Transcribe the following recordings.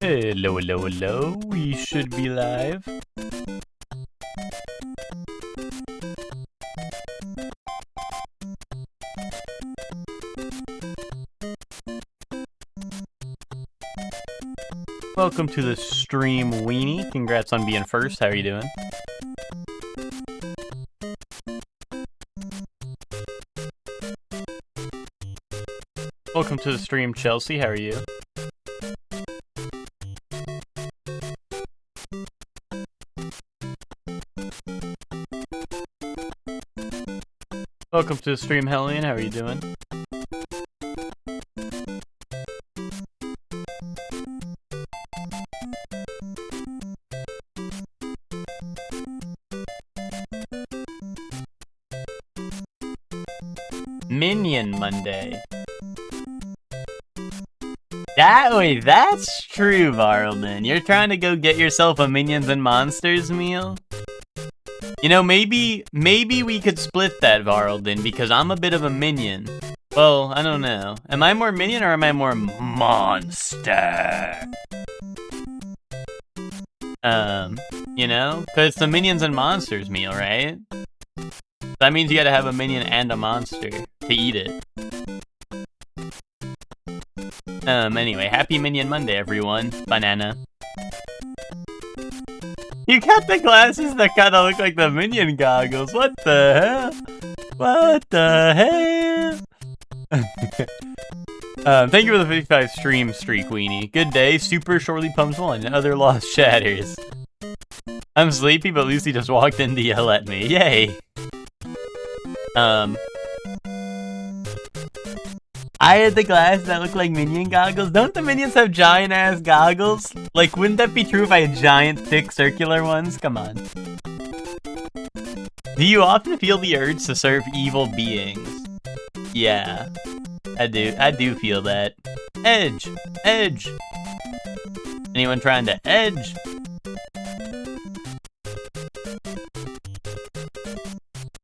Hello, hello, hello. We should be live. Welcome to the stream, Weenie. Congrats on being first. How are you doing? Welcome to the stream, Chelsea. How are you? Welcome to the stream, Hellion. How are you doing? Minion Monday. That's true, Varlden. You're trying to go get yourself a Minions and Monsters meal? You know, maybe we could split that, Varlden, because I'm a bit of a minion. Well, I don't know. Am I more minion or am I more monster? You know? Because it's the Minions and Monsters meal, right? That means you gotta have a minion and a monster to eat it. Anyway, happy Minion Monday, everyone. Banana. You got the glasses that kind of look like the Minion goggles. What the hell? What the hell? Thank you for the 55 stream streak, Weenie. Good day. Super Shortly Pumps 1. Other lost shatters. I'm sleepy, but Lucy just walked in to yell at me. Yay. I had the glasses that look like Minion goggles. Don't the Minions have giant-ass goggles? Like, wouldn't that be true if I had giant, thick, circular ones? Come on. Do you often feel the urge to serve evil beings? Yeah, I do. I do feel that. Edge! Edge! Anyone trying to edge?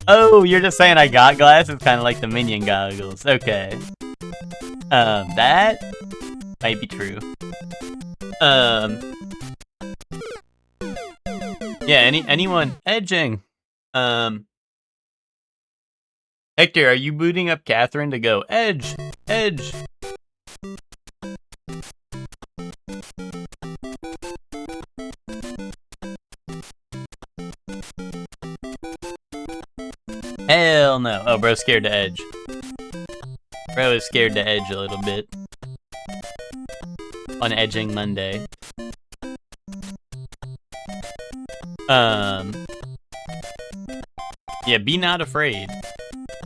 Oh, you're just saying I got glasses? Kind of like the Minion goggles. Okay. That might be true. Yeah, anyone edging? Hector, are you booting up Catherine to go edge? Edge! Hell no. Oh, bro's scared to edge. Bro is scared to edge a little bit. On Edging Monday. Yeah, be not afraid.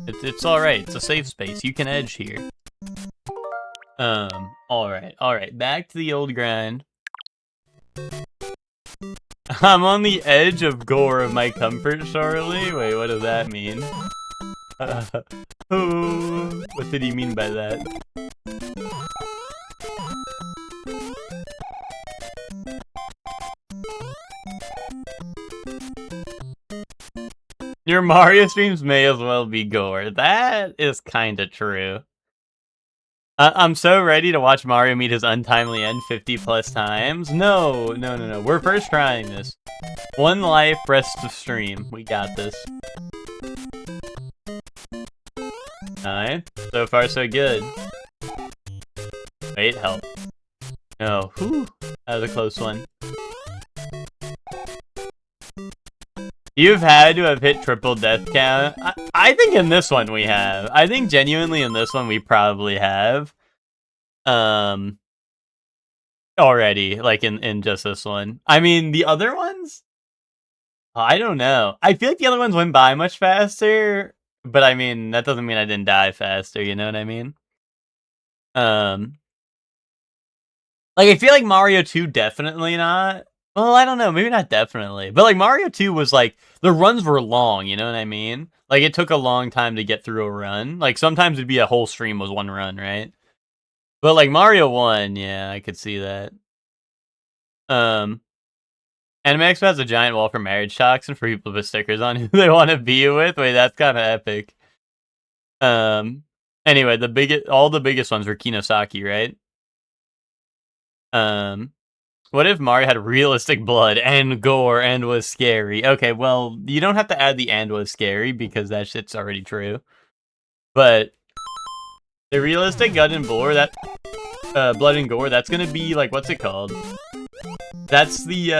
It's alright. It's a safe space. You can edge here. Alright. Back to the old grind. I'm on the edge of gore of my comfort, Charlie? Wait, what does that mean? What did he mean by that? Your Mario streams may as well be gore. That is kinda true. I'm so ready to watch Mario meet his untimely end 50 plus times. No. We're first trying this. One life, rest of stream. We got this. Alright. So far, so good. Wait, help. No. Whew. That was a close one. You've had to have hit triple death count. I think in this one we have. I think genuinely in this one we probably have. Already, like in just this one. I mean, the other ones? I don't know. I feel like the other ones went by much faster, but I mean, that doesn't mean I didn't die faster, you know what I mean? Like, I feel like Mario 2 definitely not. Well, I don't know, maybe not definitely. But, like, Mario 2 was, like, the runs were long, you know what I mean? Like, it took a long time to get through a run. Like, sometimes it'd be a whole stream was one run, right? But, like, Mario 1, yeah, I could see that. Anime Expo has a giant wall for marriage talks and for people to put stickers on who they want to be with. Wait, that's kind of epic. Anyway, all the biggest ones were Kinosaki, right? What if Mario had realistic blood and gore and was scary? Okay, well, you don't have to add the "and was scary" because that shit's already true. But the realistic blood and gore, blood and gore, that's gonna be like, what's it called? That's the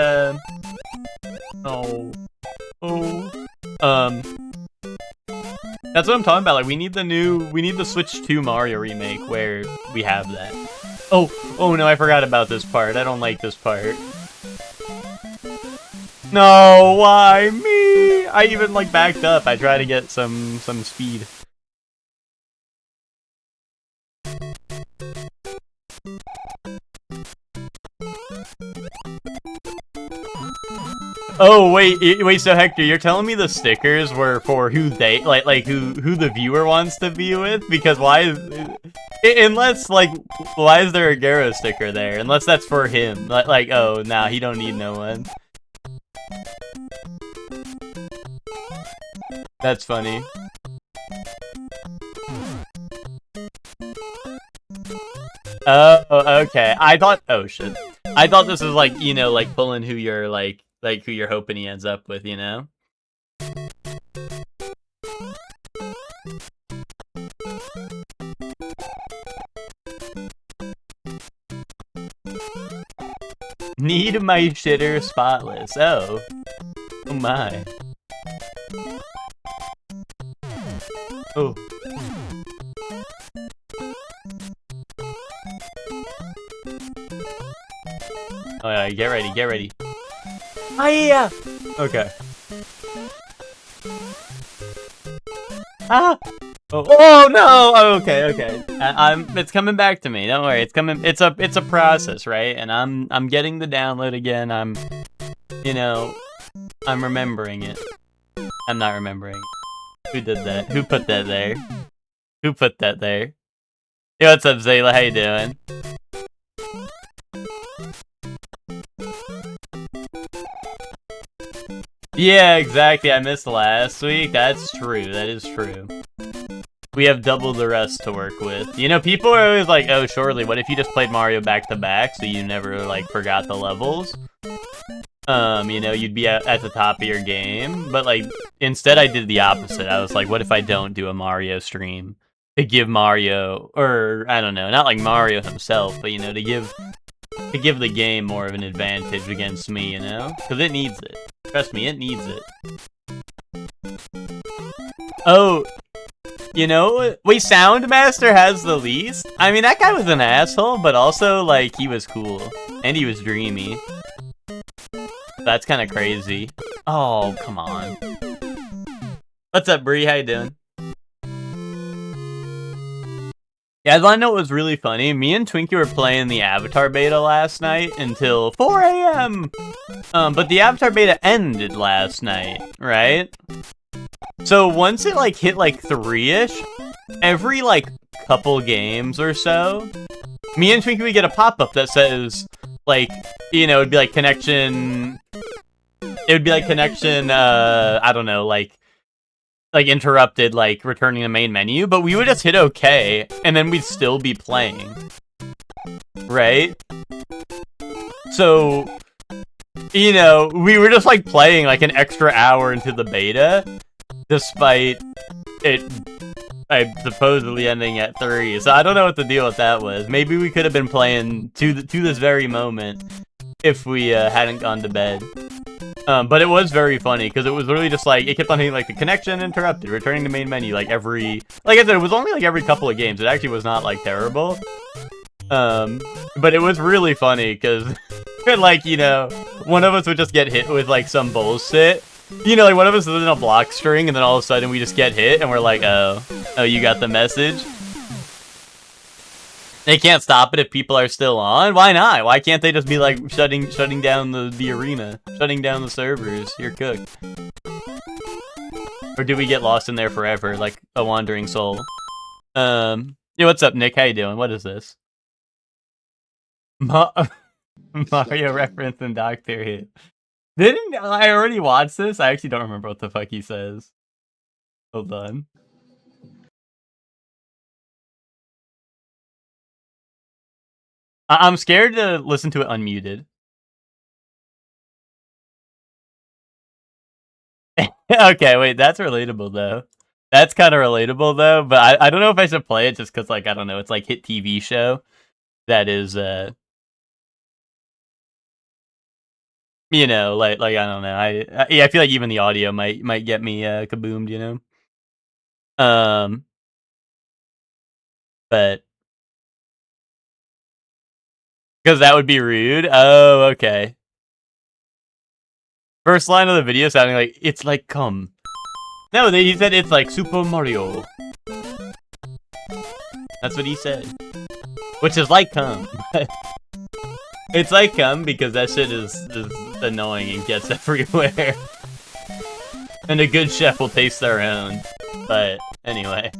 that's what I'm talking about. Like, we need the Switch 2 Mario remake where we have that. Oh no, I forgot about this part. I don't like this part. No, why me? I even like backed up. I try to get some speed. Oh wait, so Hector, you're telling me the stickers were for who they like who the viewer wants to be with? Because why is there a Garo sticker there? Unless that's for him. Like oh nah, he don't need no one. That's funny. Oh, okay. Oh shit. I thought this was like, you know, like pulling who you're like who you're hoping he ends up with, you know? Need my shitter spotless. Oh. Oh my. Oh. Oh yeah, get ready, get ready. Oh yeah! Okay. Ah! Oh no! Oh, okay. It's coming back to me. Don't worry. It's coming. It's a process, right? And I'm getting the download again. You know, I'm remembering it. I'm not remembering. Who did that? Who put that there? Who put that there? Yo, what's up, Zayla? How you doing? Yeah, exactly. I missed last week. That's true. That is true. We have double the rest to work with. You know, people are always like, oh, surely, what if you just played Mario back to back so you never, like, forgot the levels? You know, you'd be at the top of your game. But, like, instead I did the opposite. I was like, what if I don't do a Mario stream? To give Mario, or, I don't know, not like Mario himself, but, you know, to give the game more of an advantage against me, you know? Because it needs it. Trust me, it needs it. Oh, you know, wait, Soundmaster has the least? I mean, that guy was an asshole, but also, like, he was cool. And he was dreamy. That's kind of crazy. Oh, come on. What's up, Bree? How you doing? Yeah, I know what was really funny. Me and Twinkie were playing the Avatar beta last night until 4 a.m. But the Avatar beta ended last night, right? So once it like hit like 3-ish, every like couple games or so, me and Twinkie would get a pop-up that says like, you know, it'd be like connection. It would be like connection. I don't know, like interrupted, like returning the main menu. But we would just hit OK, and then we'd still be playing, right? So, you know, we were just like playing like an extra hour into the beta, despite it supposedly ending at 3. So I don't know what the deal with that was. Maybe we could have been playing to this very moment if we hadn't gone to bed. But it was very funny because it was literally just like it kept on hitting like the connection interrupted, returning to main menu like every, like I said, it was only like every couple of games. It actually was not like terrible. But it was really funny because like, you know, one of us would just get hit with like some bullshit. You know, like one of us is in a block string and then all of a sudden we just get hit and we're like, oh, you got the message? They can't stop it if people are still on? Why not? Why can't they just be like shutting down the arena? Shutting down the servers? You're cooked. Or do we get lost in there forever like a wandering soul? Yeah, what's up, Nick? How you doing? What is this? Mario reference in Doctor Who. Didn't I already watch this? I actually don't remember what the fuck he says. Hold on. I'm scared to listen to it unmuted. Okay, wait, that's relatable though. That's kind of relatable though, but I don't know if I should play it just because, like, I don't know, it's like hit TV show that is, you know, like I don't know, yeah, I feel like even the audio might get me kaboomed, you know. But because that would be rude. Oh, okay. First line of the video sounding like it's like cum. No, he said it's like Super Mario. That's what he said. Which is like cum. It's like cum because that shit is annoying and gets everywhere. And a good chef will taste their own. But anyway.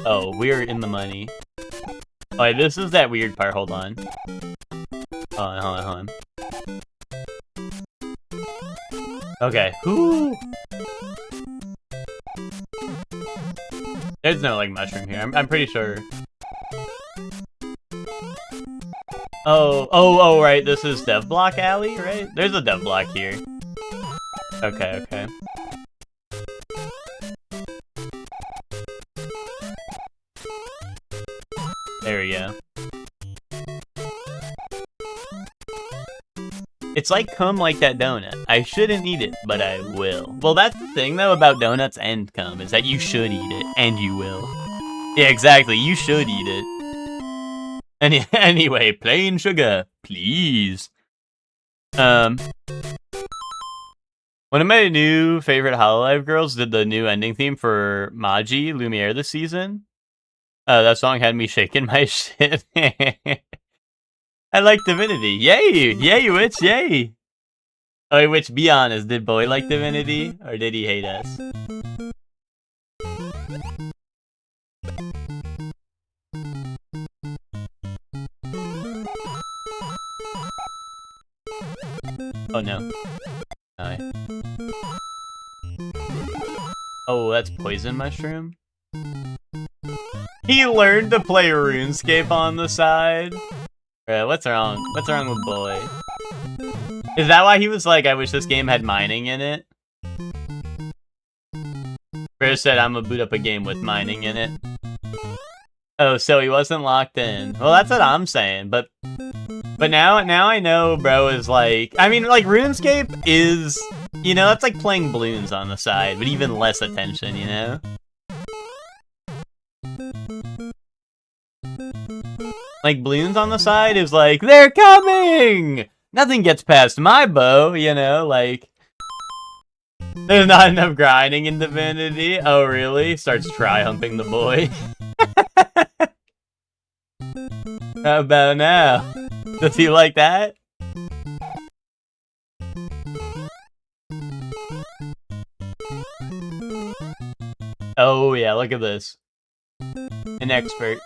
Oh, we're in the money. Alright, this is that weird part. Hold on. Hold on. Okay. Whoo! There's no, like, mushroom here. I'm pretty sure. Oh, right. This is Dev Block Alley, right? There's a Dev Block here. Okay. There we go. It's like cum like that donut. I shouldn't eat it, but I will. Well, that's the thing, though, about donuts and cum, is that you should eat it, and you will. Yeah, exactly. You should eat it. Anyway, plain sugar, please. One of my new favorite Hololive girls did the new ending theme for Maji Lumiere this season. That song had me shaking my shit. I like Divinity. Yay! Yay, Witch, yay! Oh, wait, Witch, be honest. Did Boy like Divinity? Or did he hate us? Oh, no. Alright. Oh, that's Poison Mushroom? He learned to play RuneScape on the side. What's wrong? What's wrong with Boy? Is that why he was like, I wish this game had mining in it? Chris said, I'm gonna boot up a game with mining in it. Oh, so he wasn't locked in. Well, that's what I'm saying, but now I know bro is like, I mean, like, RuneScape is, you know, it's like playing Bloons on the side, but even less attention, you know? Like, Bloons on the side is like, they're coming! Nothing gets past my bow, you know, like... There's not enough grinding in Divinity. Oh, really? Starts try-humping the boy. How about now? Does he like that? Oh, yeah, look at this. An expert.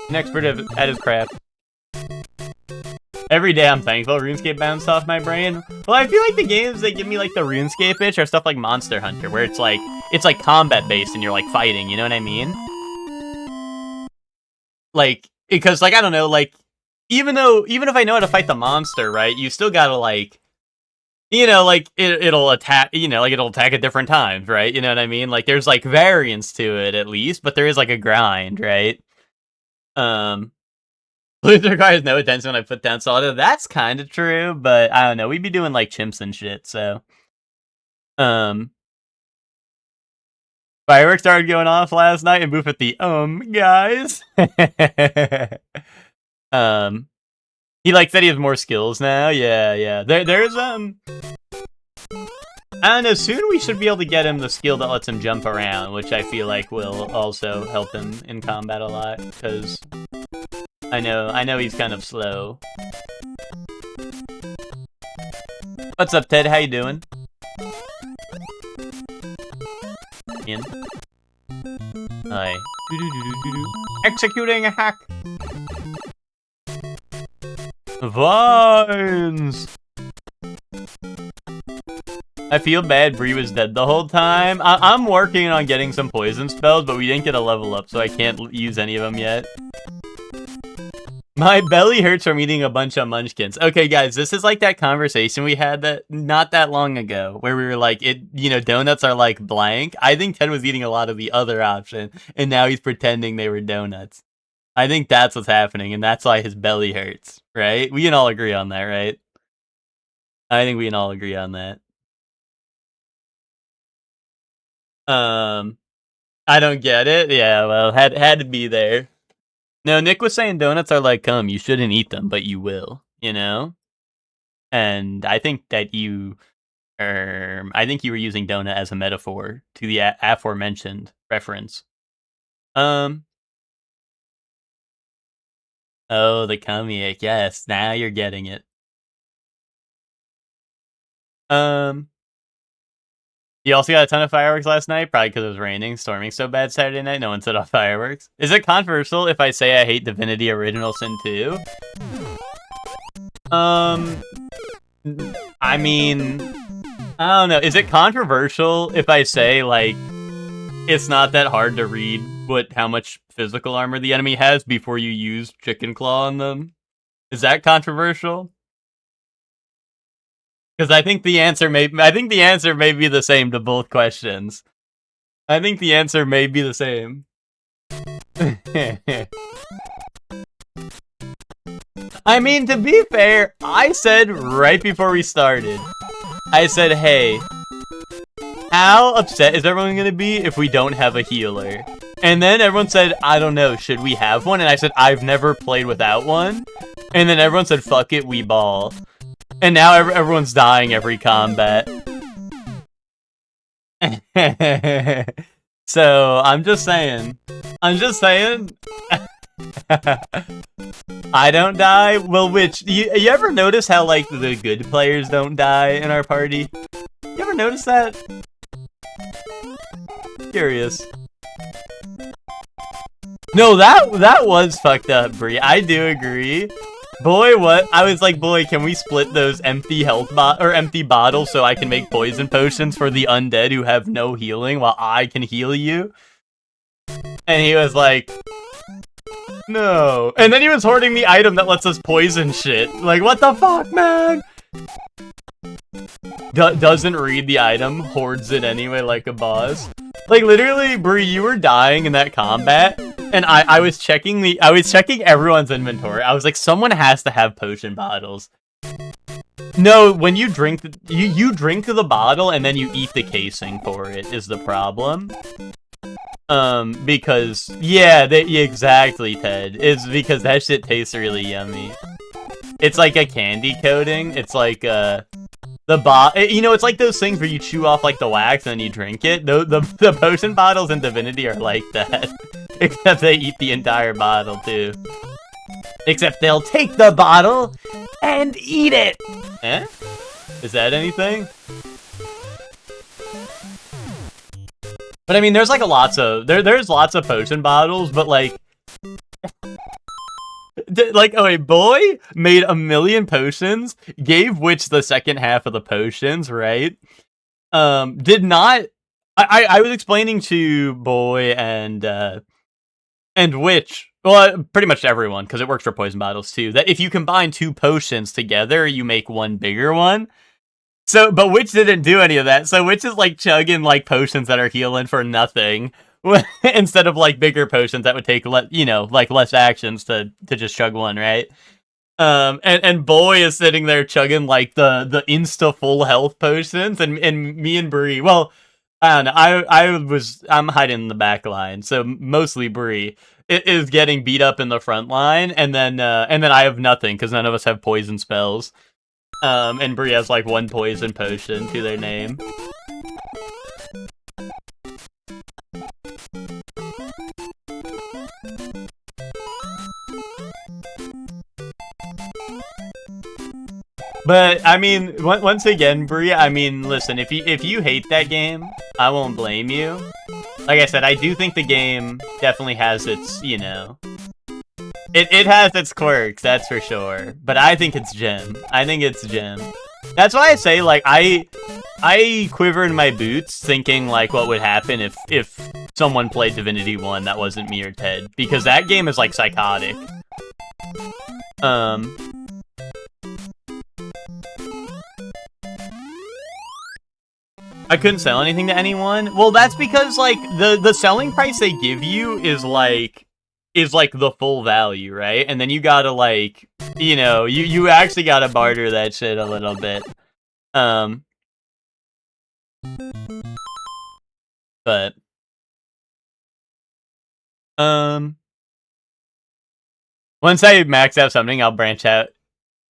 An expert at his craft. Every day I'm thankful RuneScape bounced off my brain. Well, I feel like the games that give me like the RuneScape itch are stuff like Monster Hunter, where it's like combat based and you're like fighting, you know what I mean? Like, because like, I don't know, like, even if I know how to fight the monster, right, you still gotta like, you know, like, it'll attack, you know, like, it'll attack at different times, right? You know what I mean? Like, there's like variance to it at least, but there is like a grind, right? Blues requires no attention when I put down solid. That's kind of true, but I don't know. We'd be doing like chimps and shit, so. Fireworks started going off last night and Boof at the guys. He like said he has more skills now. Yeah. There's I don't know, soon we should be able to get him the skill that lets him jump around, which I feel like will also help him in combat a lot, because I know he's kind of slow. What's up, Ted? How you doing? In. Hi. Executing a hack. Vines. I feel bad Bree was dead the whole time. I'm working on getting some poison spells, but we didn't get a level up, so I can't use any of them yet. My belly hurts from eating a bunch of munchkins. Okay, guys, this is like that conversation we had that not that long ago, where we were like, donuts are like blank. I think Ted was eating a lot of the other option, and now he's pretending they were donuts. I think that's what's happening, and that's why his belly hurts, right? We can all agree on that, right? I think we can all agree on that. I don't get it. Yeah, well, had to be there. No, Nick was saying donuts are like cum. You shouldn't eat them, but you will, you know? And I think that I think you were using donut as a metaphor to the aforementioned reference. Oh, the cummy, yes, now you're getting it. You also got a ton of fireworks last night, probably because it was raining, storming so bad Saturday night, no one set off fireworks. Is it controversial if I say I hate Divinity Original Sin 2? I mean, I don't know. Is it controversial if I say, like, it's not that hard to read how much physical armor the enemy has before you use Chicken Claw on them? Is that controversial? Because I think the answer may be the same to both questions. I think the answer may be the same. I mean, to be fair, I said right before we started, I said, hey, how upset is everyone going to be if we don't have a healer? And then everyone said, I don't know, should we have one? And I said, I've never played without one. And then everyone said, fuck it, we ball. And now everyone's dying every combat. So, I'm just saying. I don't die? Well, you ever notice how, like, the good players don't die in our party? You ever notice that? Curious. No, that was fucked up, Bree. I do agree. Boy, what? I was like, boy, can we split those empty empty bottles so I can make poison potions for the undead who have no healing while I can heal you? And he was like, no. And then he was hoarding the item that lets us poison shit. Like, what the fuck, man? Doesn't read the item, hoards it anyway like a boss. Like, literally, Bree, you were dying in that combat, and I was checking everyone's inventory. I was like, someone has to have potion bottles. No, when you drink, you drink the bottle, and then you eat the casing for it, is the problem. Because, yeah, exactly, Ted. It's because that shit tastes really yummy. It's like a candy coating. It's like, it's like those things where you chew off, like, the wax and then you drink it. The potion bottles in Divinity are like that. Except they eat the entire bottle, too. Except they'll take the bottle and eat it! Eh? Is that anything? But I mean, there's like there's lots of potion bottles, but like, a boy made 1 million potions, gave Witch the second half of the potions, right? Did not. I was explaining to Boy and Witch, well, pretty much everyone, because it works for poison bottles too, that if you combine 2 potions together, you make one bigger one. So, but Witch didn't do any of that. So Witch is like chugging like potions that are healing for nothing, instead of like bigger potions that would take less actions to just chug one, right? And Boy is sitting there chugging like the insta full health potions, and me and Bree. Well, I don't know. I'm hiding in the back line, so mostly Bree is getting beat up in the front line, and then I have nothing because none of us have poison spells. And Bree has like 1 poison potion to their name. But I mean, once again, Bree, I mean, listen, if you hate that game, I won't blame you. Like I said, I do think the game definitely has its, it has its quirks, that's for sure. But I think it's gem. That's why I say, like, I quiver in my boots thinking, like, what would happen if someone played Divinity 1 that wasn't me or Ted. Because that game is, like, psychotic. I couldn't sell anything to anyone? Well, that's because, like, the selling price they give you is the full value, right? And then you gotta, like, you know, you actually gotta barter that shit a little bit. But once I max out something, I'll branch out.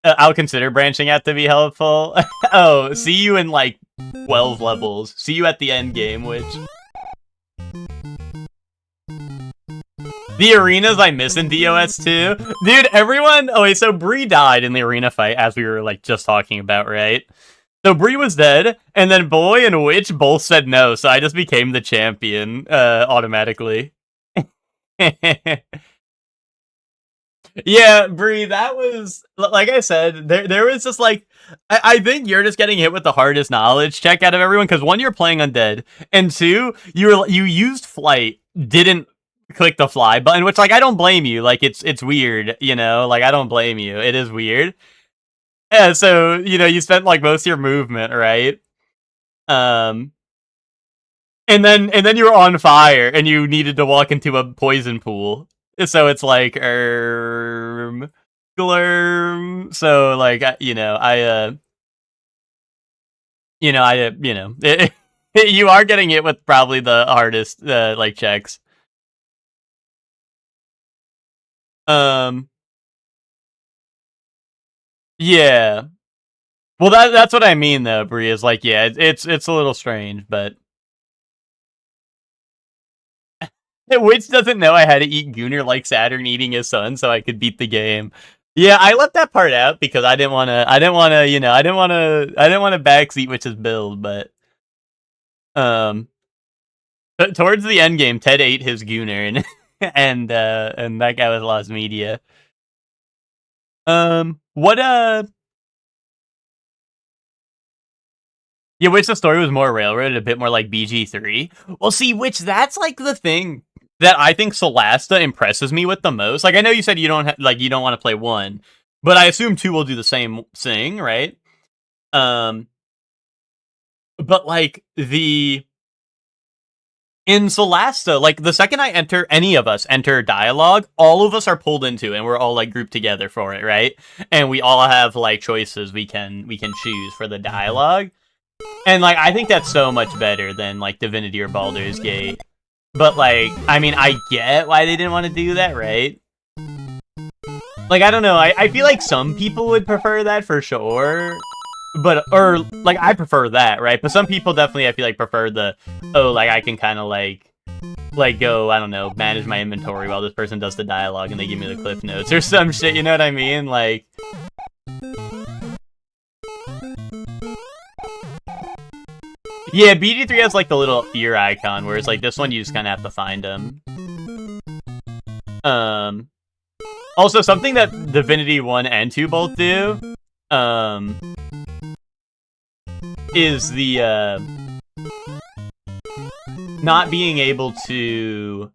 I'll consider branching out to be helpful. Oh, see you in, like, 12 levels. See you at the end game, which... The arenas I miss in DOS too. Dude, everyone... Oh, wait, so Bree died in the arena fight, as we were, like, just talking about, right? So Bree was dead, and then Boy and Witch both said no, so I just became the champion, automatically. Yeah, Bree, that was, like I said, there was just, like, I think you're just getting hit with the hardest knowledge check out of everyone, because one, you're playing undead, and two, you used flight, didn't click the fly button, which, like, I don't blame you, like, it's weird, you know, like, I don't blame you, it is weird. Yeah, so, you know, you spent, like, most of your movement, right? And then you were on fire, and you needed to walk into a poison pool. So it's like, glurm. So, like, you are getting it with probably the hardest, like, checks. Yeah. Well, that's what I mean, though, Bree, is, like, yeah, it's a little strange, but... Witch doesn't know I had to eat Gunner like Saturn eating his son so I could beat the game. Yeah, I left that part out because I didn't want to backseat Witch's build, but towards the end game, Ted ate his Gunner and that guy was lost media. Yeah, Witch the story was more railroaded, a bit more like BG3. Well, see, Witch, that's like the thing that I think Solasta impresses me with the most. Like, I know you said you don't you don't want to play 1, but I assume 2 will do the same thing, right? But like in Solasta, like the second any of us enter dialogue, all of us are pulled into, and we're all like grouped together for it, right? And we all have like choices we can choose for the dialogue. And, like, I think that's so much better than, like, Divinity or Baldur's Gate. But, like, I mean, I get why they didn't want to do that, right? Like, I don't know, I feel like some people would prefer that for sure. But, or, like, I prefer that, right? But some people definitely, I feel like, prefer the, oh, like, I can kind of, like, go, I don't know, manage my inventory while this person does the dialogue and they give me the cliff notes or some shit, you know what I mean? Like... Yeah, BG3 has, like, the little ear icon, whereas, like, this one, you just kind of have to find them. Also, something that Divinity 1 and 2 both do, is the, not being able to,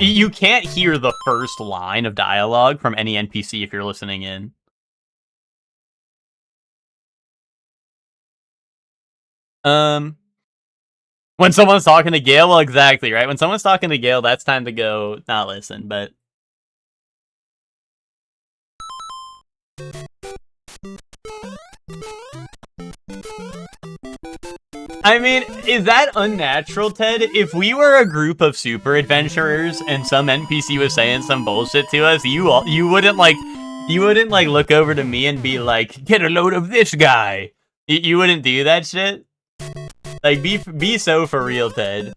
you can't hear the first line of dialogue from any NPC if you're listening in. When someone's talking to Gale, well, exactly, right? When someone's talking to Gale, that's time to go not listen, but... I mean, is that unnatural, Ted? If we were a group of super adventurers and some NPC was saying some bullshit to us, you wouldn't look over to me and be like, get a load of this guy. You wouldn't do that shit? Like, be so for real, Ted.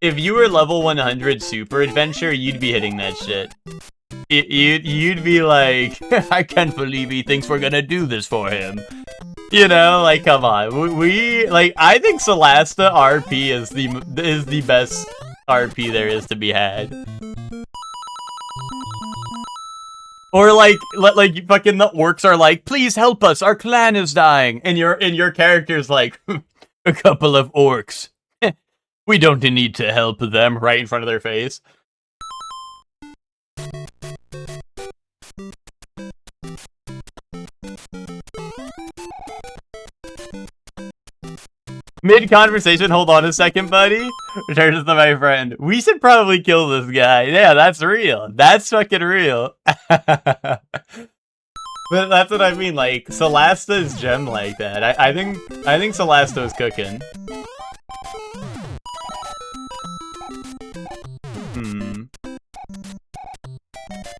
If you were level 100 super adventure, you'd be hitting that shit. You'd be like, I can't believe he thinks we're gonna do this for him. You know, like, come on. Like, I think Solasta RP is the best RP there is to be had. Or like fucking the orcs are like, please help us, our clan is dying, and your character's like, a couple of orcs. We don't need to help them, right in front of their face. Mid-conversation, hold on a second, buddy. Returns to my friend. We should probably kill this guy. Yeah, that's real. That's fucking real. But that's what I mean, like, Solasta's gem like that. I think Solasta's cooking.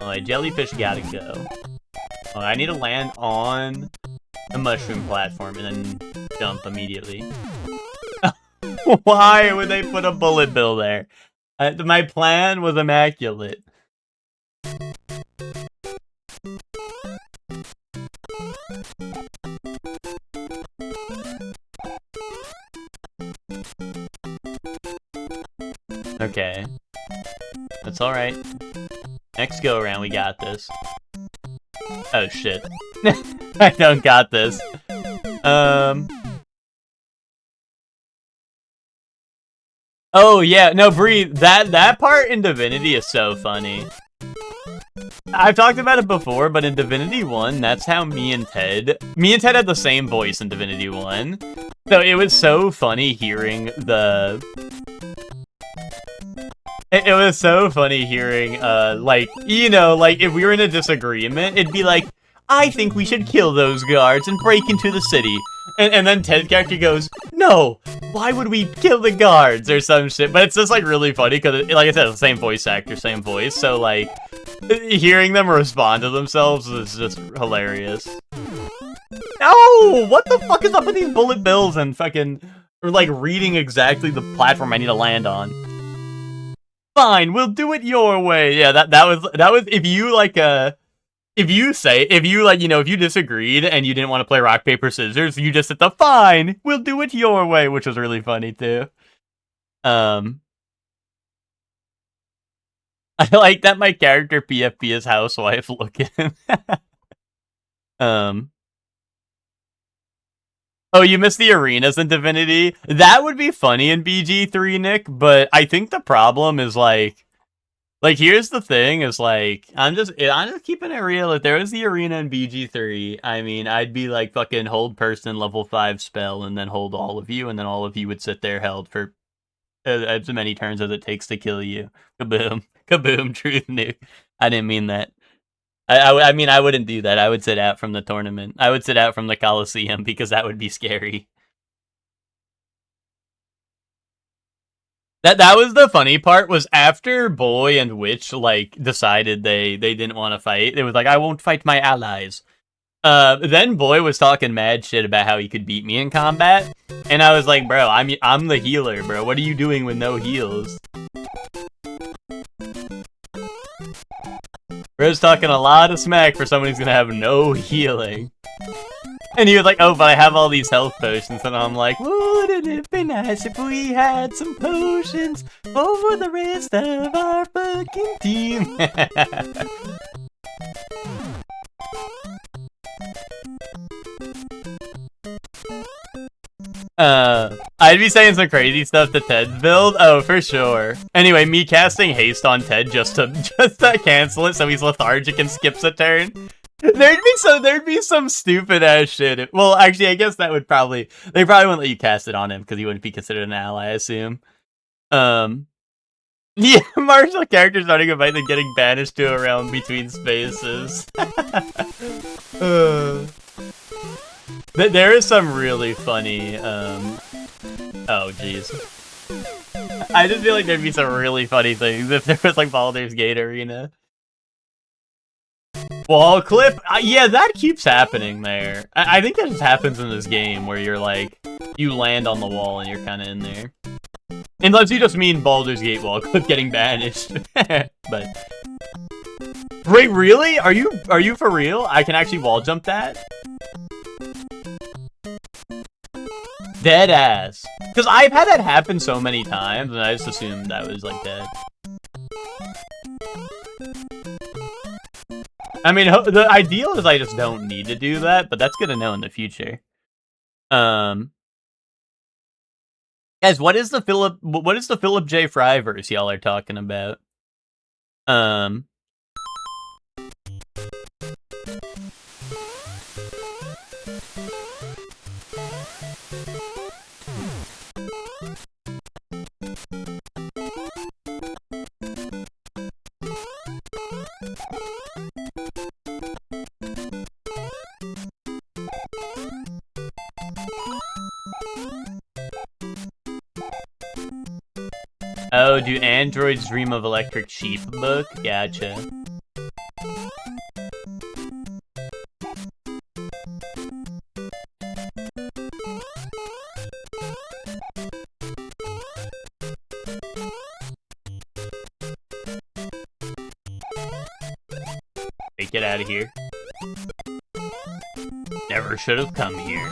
Alright, jellyfish gotta go. Oh, I need to land on the mushroom platform and then jump immediately. Why would they put a bullet bill there? My plan was immaculate. Okay. That's alright. Next go around, we got this. Oh shit. I don't got this. Oh yeah, no, breathe. That part in Divinity is so funny. I've talked about it before, but in Divinity 1, that's how me and Ted had the same voice in Divinity 1. So it was so funny hearing the... It was so funny hearing, like, you know, like, if we were in a disagreement, it'd be like, I think we should kill those guards and break into the city. And then Ted's character goes, no, why would we kill the guards or some shit? But it's just, like, really funny because, like I said, the same voice actor, same voice. So, like, hearing them respond to themselves is just hilarious. No! What the fuck is up with these bullet bills and fucking, or, like, reading exactly the platform I need to land on? Fine, we'll do it your way. Yeah, that was if you like if you disagreed and you didn't want to play rock paper scissors, you just said the fine, we'll do it your way, which was really funny too. I like that my character PFP is housewife looking. Oh, you missed the arenas in Divinity? That would be funny in BG3, Nick, but I think the problem is, like, here's the thing, is, like, I'm just keeping it real. If there was the arena in BG3, I mean, I'd be, like, fucking hold person, level 5 spell, and then hold all of you, and then all of you would sit there held for as many turns as it takes to kill you. Kaboom. Kaboom, truth nuke. I didn't mean that. I mean, I wouldn't do that. I would sit out from the tournament. I would sit out from the Coliseum because that would be scary. That was the funny part, was after Boy and Witch, like, decided they didn't want to fight. It was like, I won't fight my allies. Then Boy was talking mad shit about how he could beat me in combat. And I was like, bro, I'm the healer, bro. What are you doing with no heals? Bro's talking a lot of smack for someone who's gonna have no healing. And he was like, oh, but I have all these health potions. And I'm like, wouldn't it be nice if we had some potions for the rest of our fucking team? I'd be saying some crazy stuff to Ted's build. Oh, for sure. Anyway, me casting haste on Ted just to cancel it so he's lethargic and skips a turn. There'd be some stupid ass shit. Well, actually, I guess that would they probably wouldn't let you cast it on him because he wouldn't be considered an ally, I assume. Yeah, martial characters starting a fight and getting banished to a realm between spaces. There is some really funny, oh jeez. I just feel like there'd be some really funny things if there was, like, Baldur's Gate Arena. Wall clip? Yeah, that keeps happening there. I think that just happens in this game, where you're, like, you land on the wall and you're kind of in there. Unless you just mean Baldur's Gate wall clip getting banished. But... Wait, really? Are you for real? I can actually wall jump that? Dead ass. Because I've had that happen so many times, and I just assumed that was, like, dead. I mean, the ideal is I just don't need to do that, but that's good to know in the future. Guys, what is the Philip J. Fry verse y'all are talking about? Oh, do androids dream of electric sheep book? Gotcha. Hey, get out of here. Never should have come here.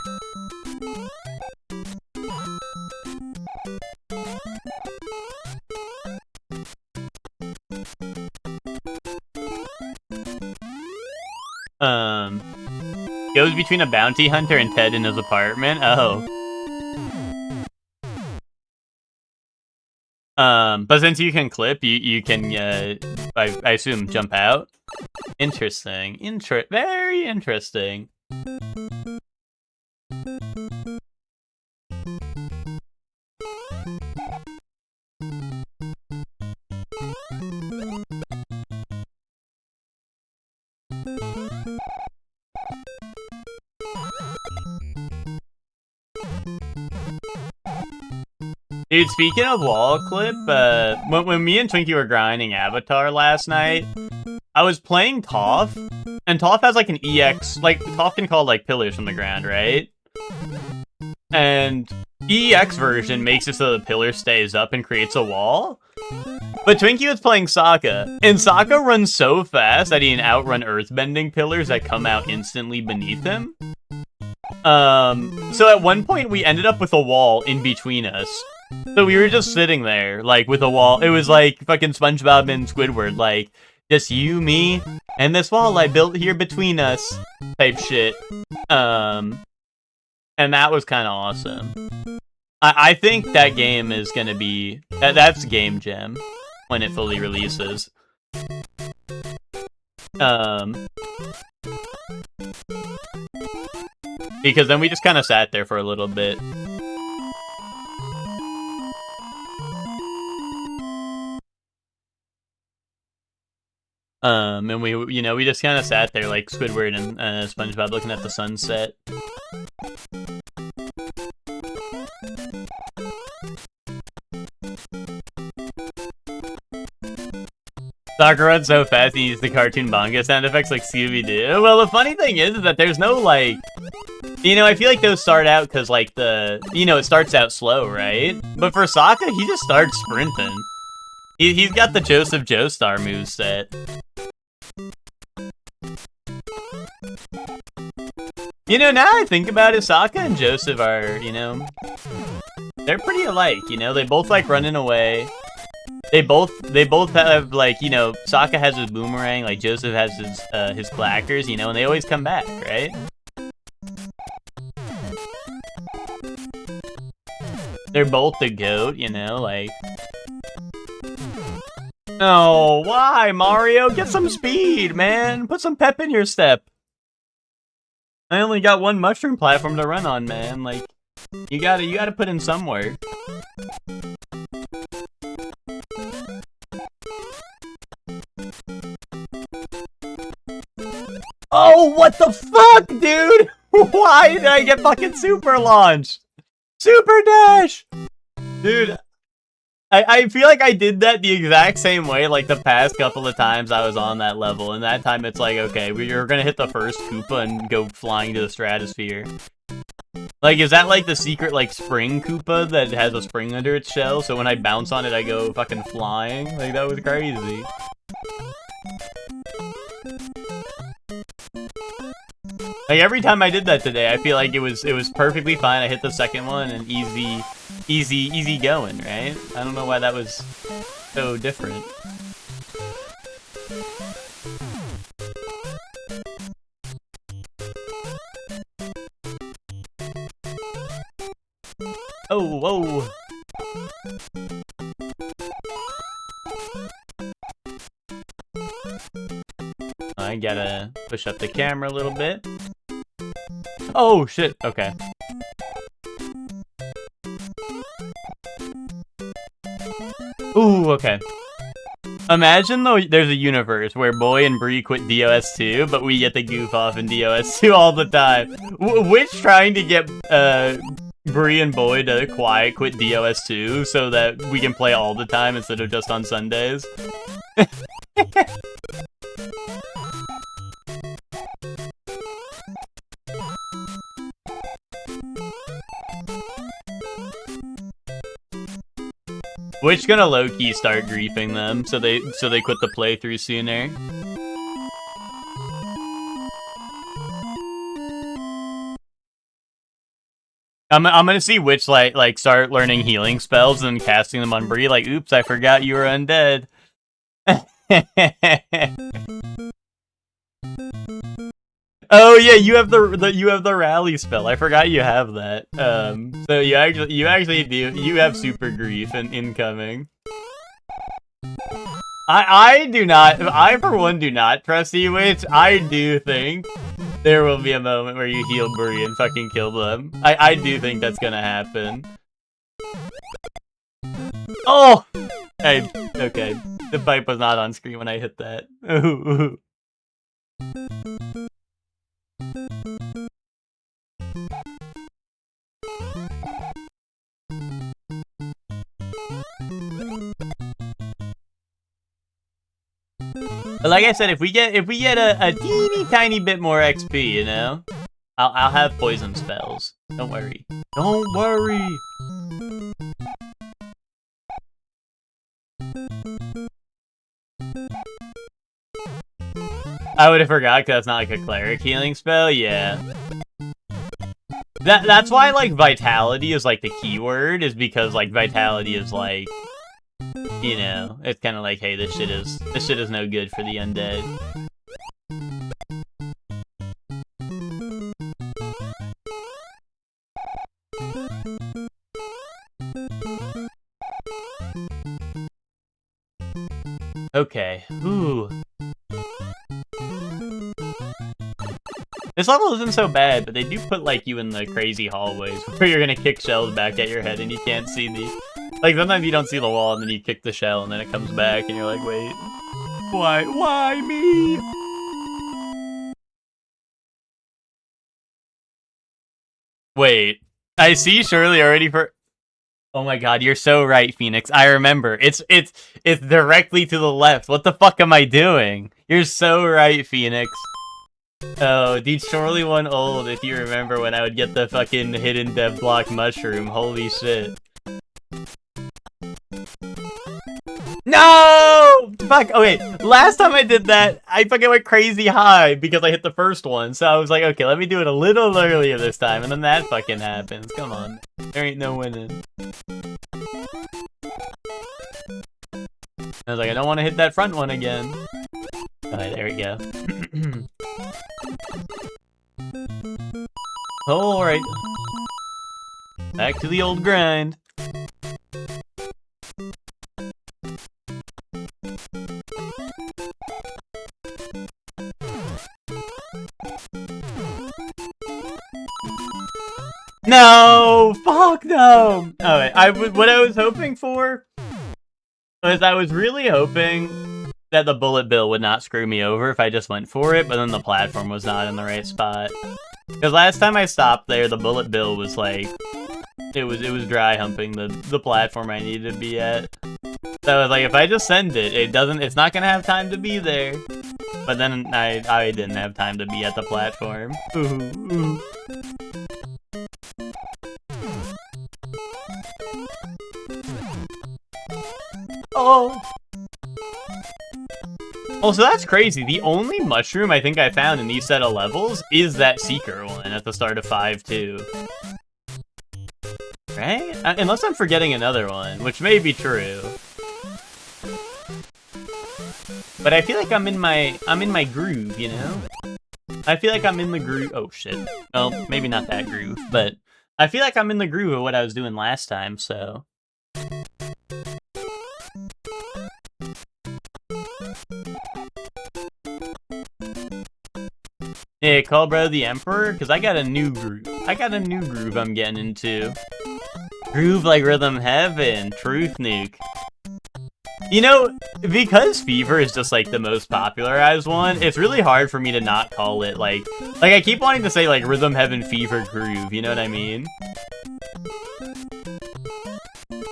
Goes between a bounty hunter and Ted in his apartment. Oh. But since you can clip, you can, I assume, jump out. Interesting. Very interesting. Dude, speaking of wall clip, when me and Twinkie were grinding Avatar last night, I was playing Toph, and Toph has like an EX, like Toph can call like pillars from the ground, right? And EX version makes it so the pillar stays up and creates a wall. But Twinkie was playing Sokka, and Sokka runs so fast that he can outrun earthbending pillars that come out instantly beneath him. So at one point we ended up with a wall in between us. So we were just sitting there, like, with a wall. It was like fucking SpongeBob and Squidward, like, just you, me, and this wall I built here between us, type shit. And that was kind of awesome. I think that game is gonna be... That's Game Jam, when it fully releases. Because then we just kind of sat there for a little bit. And we, we just kind of sat there like Squidward and SpongeBob looking at the sunset. Sokka runs so fast he uses the cartoon manga sound effects like Scooby-Doo. Well, the funny thing is that there's no, like... I feel like those start out because, like, it starts out slow, right? But for Sokka, he just starts sprinting. He's got the Joseph Joestar moveset. Now I think about it, Sokka and Joseph are, they're pretty alike, They both like running away. They both have, like, Sokka has his boomerang, like Joseph has his clackers, and they always come back, right? They're both the GOAT, like... No, why, Mario? Get some speed, man! Put some pep in your step! I only got one mushroom platform to run on, man. Like, you gotta put in some work. Oh, what the fuck, dude? Why did I get fucking super launched? Super dash! Dude, I feel like I did that the exact same way, like, the past couple of times I was on that level, and that time it's like, okay, you're gonna hit the first Koopa and go flying to the stratosphere. Like, is that like the secret, like, spring Koopa that has a spring under its shell, so when I bounce on it I go fucking flying? Like, that was crazy. Like, every time I did that today, I feel like it was perfectly fine. I hit the second one and easy going, right? I don't know why that was so different. whoa. I gotta push up the camera a little bit. Oh, shit. Okay. Ooh, okay. Imagine though there's a universe where Boy and Bree quit DOS2, but we get to goof off in DOS2 all the time. Which trying to get Bree and Boy to quit DOS2 so that we can play all the time instead of just on Sundays. Which gonna low-key start griefing them so they quit the playthrough sooner. I'm gonna see which like start learning healing spells and casting them on Bree. Like, oops, I forgot you were undead. Oh yeah, you have the rally spell. I forgot you have that. So you actually do. You have super grief and incoming. I do not. I for one do not trust you, which I do think there will be a moment where you heal Bree and fucking kill them. I do think that's gonna happen. Oh! Hey, okay. The pipe was not on screen when I hit that. Ooh. But like I said, if we get a teeny tiny bit more XP, you know, I'll have poison spells. Don't worry. Don't worry. I would have forgot because that's not like a cleric healing spell. Yeah. That's why like vitality is like the keyword, is because like vitality is like, you know, it's kind of like, hey, this shit is no good for the undead. Okay. Ooh. This level isn't so bad, but they do put like you in the crazy hallways where you're gonna kick shells back at your head and you can't see the... Like, sometimes you don't see the wall, and then you kick the shell, and then it comes back, and you're like, wait, why me? Wait, I see Shirley already for... Oh my god, you're so right, Phoenix. I remember. It's directly to the left. What the fuck am I doing? You're so right, Phoenix. Oh, dude, surely one old, if you remember when I would get the fucking hidden dev block mushroom. Holy shit. No! Fuck, okay, last time I did that, I fucking went crazy high because I hit the first one, so I was like, okay, let me do it a little earlier this time, and then that fucking happens. Come on. There ain't no winning. I was like, I don't want to hit that front one again. Alright, there we go. Alright. Back to the old grind. No! Fuck no! Alright, what I was hoping for was I was really hoping that the bullet bill would not screw me over if I just went for it, but then the platform was not in the right spot. Because last time I stopped there, the bullet bill was like, it was dry humping the platform I needed to be at. So I was like, if I just send it, it's not gonna have time to be there. But then I didn't have time to be at the platform. Ooh. Oh! Oh, so that's crazy. The only mushroom I think I found in these set of levels is that Seeker one at the start of 5-2. Right? Unless I'm forgetting another one, which may be true. But I feel like I'm in my groove, you know? I feel like I'm in the groove. Oh shit. Well, maybe not that groove, but I feel like I'm in the groove of what I was doing last time, so. Yeah, call bro the Emperor, because I got a new groove. I'm getting into. Groove like Rhythm Heaven, Truth Nuke. You know, because Fever is just like the most popularized one, it's really hard for me to not call it like I keep wanting to say like Rhythm Heaven Fever Groove, you know what I mean?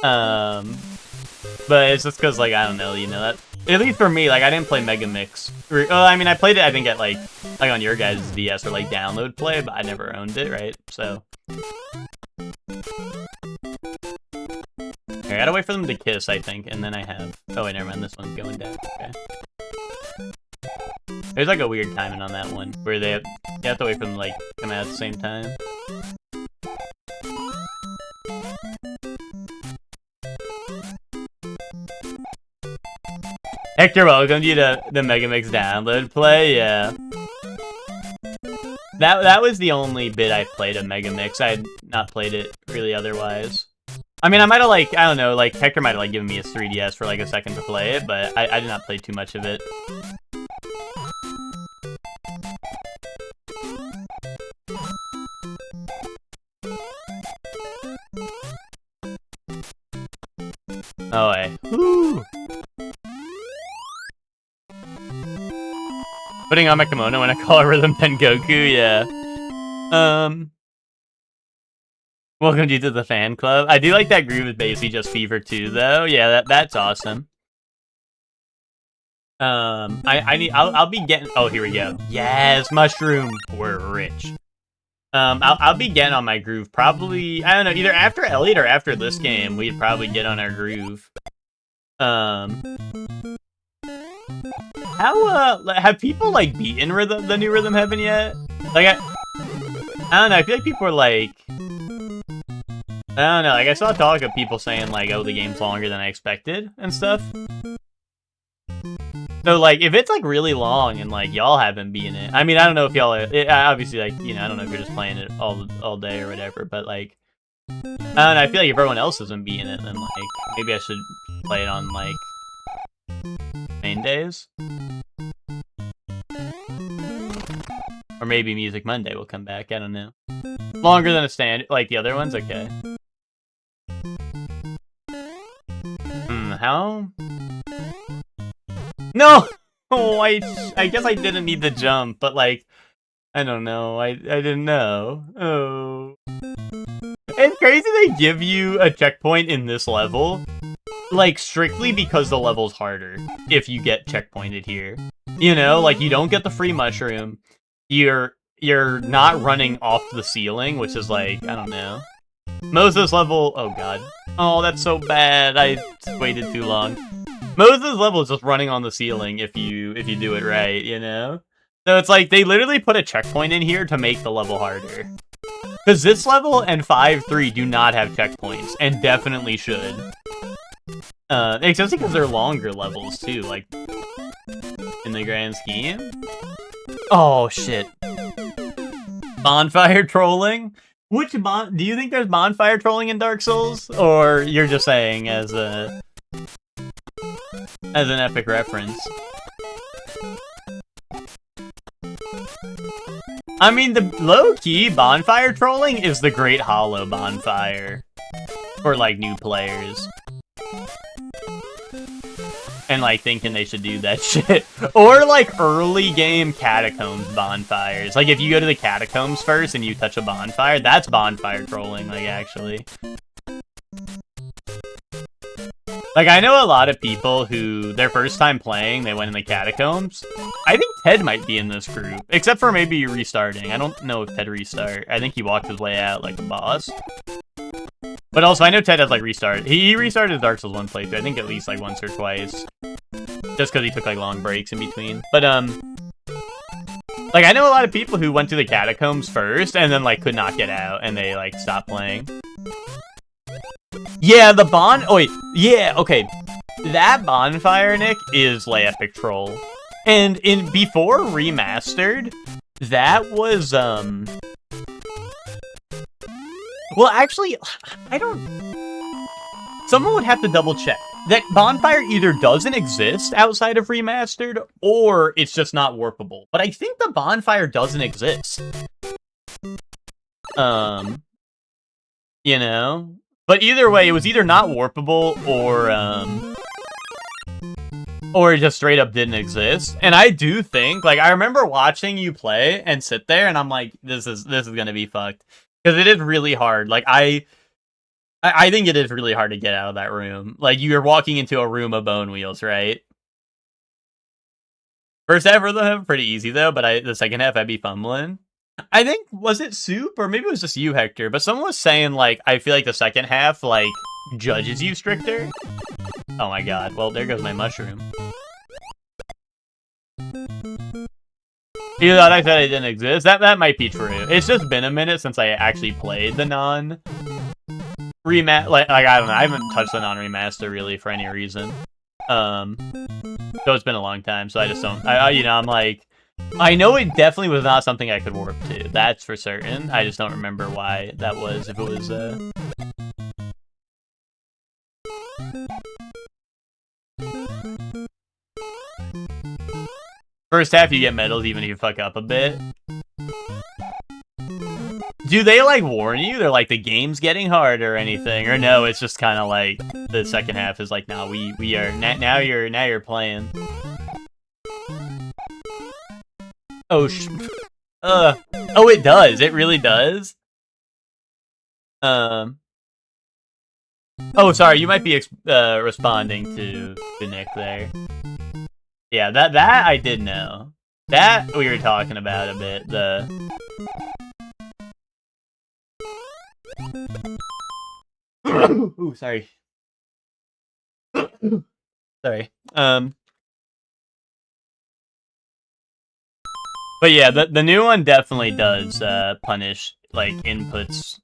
But it's just because like I don't know, you know, that at least for me, like I didn't play Mega Mix. I mean, I played it I think at like on your guys' DS or like download play, but I never owned it, right? So I gotta wait for them to kiss, I think, and then I have. Oh wait, never mind. This one's going down. Okay. There's like a weird timing on that one where you have to wait for them to like come out at the same time. Hector, welcome to the Mega Mix download play. Yeah. That was the only bit I played of Mega Mix. I had not played it really otherwise. I mean, I might have like, I don't know, like Hector might have like given me his 3DS for like a second to play it, but I did not play too much of it. Oh, hey. Woo! Putting on my kimono when I call a Rhythm Pen Goku, yeah. Welcome you to the fan club. I do like that groove is basically just Fever 2 though. Yeah, that's awesome. I'll be getting. Oh, here we go. Yes, mushroom. We're rich. I'll be getting on my groove probably. I don't know, either after Elliot or after this game. We'd probably get on our groove. How have people like beaten the new Rhythm Heaven yet? Like I don't know. I feel like people are like. I don't know, like, I saw talk of people saying, like, oh, the game's longer than I expected, and stuff. So, like, if it's, like, really long, and, like, y'all haven't beaten it, I mean, I don't know if y'all, obviously, like, you know, I don't know if you're just playing it all day or whatever, but, like, I don't know, I feel like if everyone else hasn't beaten it, then, like, maybe I should play it on, like, main days? Or maybe Music Monday will come back, I don't know. Longer than a standard, like the other ones? Okay. How? No! Oh, I guess I didn't need the jump, but like, I don't know. I didn't know. Oh. It's crazy they give you a checkpoint in this level, like, strictly because the level's harder if you get checkpointed here. You know, like, you don't get the free mushroom. You're not running off the ceiling, which is like, I don't know. Most of this level, oh god. Oh, that's so bad. I waited too long. Most of this level is just running on the ceiling if you do it right, you know? So it's like, they literally put a checkpoint in here to make the level harder. Because this level and 5-3 do not have checkpoints, and definitely should. Especially because they're longer levels, too, like, in the grand scheme. Oh, shit. Bonfire trolling? Do you think there's bonfire trolling in Dark Souls? Or you're just saying as an epic reference? I mean, the low-key bonfire trolling is the Great Hollow bonfire. For, like, new players. And, like, thinking they should do that shit. Or, like, early game Catacombs bonfires. Like, if you go to the Catacombs first and you touch a bonfire, that's bonfire trolling, like, actually. Like, I know a lot of people who, their first time playing, they went in the Catacombs. I think Ted might be in this group. Except for maybe restarting. I don't know if Ted restart. I think he walked his way out like a boss. But also, I know Ted has, like, restarted. He restarted Dark Souls 1 playthrough, I think at least, like, once or twice. Just because he took, like, long breaks in between. But, like, I know a lot of people who went to the Catacombs first, and then, like, could not get out, and they, like, stopped playing. Yeah, oh, wait. Yeah, okay. That bonfire, Nick, is, like, epic troll. And before Remastered, that was, Well, actually, I don't... Someone would have to double check. That bonfire either doesn't exist outside of Remastered, or it's just not warpable. But I think the bonfire doesn't exist. You know? But either way, it was either not warpable, or it just straight up didn't exist. And I do think, like, I remember watching you play and sit there, and I'm like, this is gonna be fucked. Because it is really hard. Like, I think it is really hard to get out of that room. Like, you're walking into a room of bone wheels, right? First half of them pretty easy, though, but the second half, I'd be fumbling. I think, was it Soup? Or maybe it was just you, Hector. But someone was saying, like, I feel like the second half, like, judges you stricter. Oh my god. Well, there goes my mushroom. You thought I said it didn't exist? That might be true. It's just been a minute since I actually played the non-remaster. Like, I don't know. I haven't touched the non-remaster, really, for any reason. So it's been a long time, so I just don't... you know, I'm like... I know it definitely was not something I could warp to. That's for certain. I just don't remember why that was. If it was, First half, you get medals even if you fuck up a bit. Do they, like, warn you? They're like, the game's getting hard or anything? Or no, it's just kind of like, the second half is like, nah, we are... Now you're playing. Oh, oh, it does. It really does. Oh, sorry. You might be responding to Nick there. Yeah, that I did know. That we were talking about a bit. Ooh, sorry. Sorry. But yeah, the new one definitely does punish, like, inputs.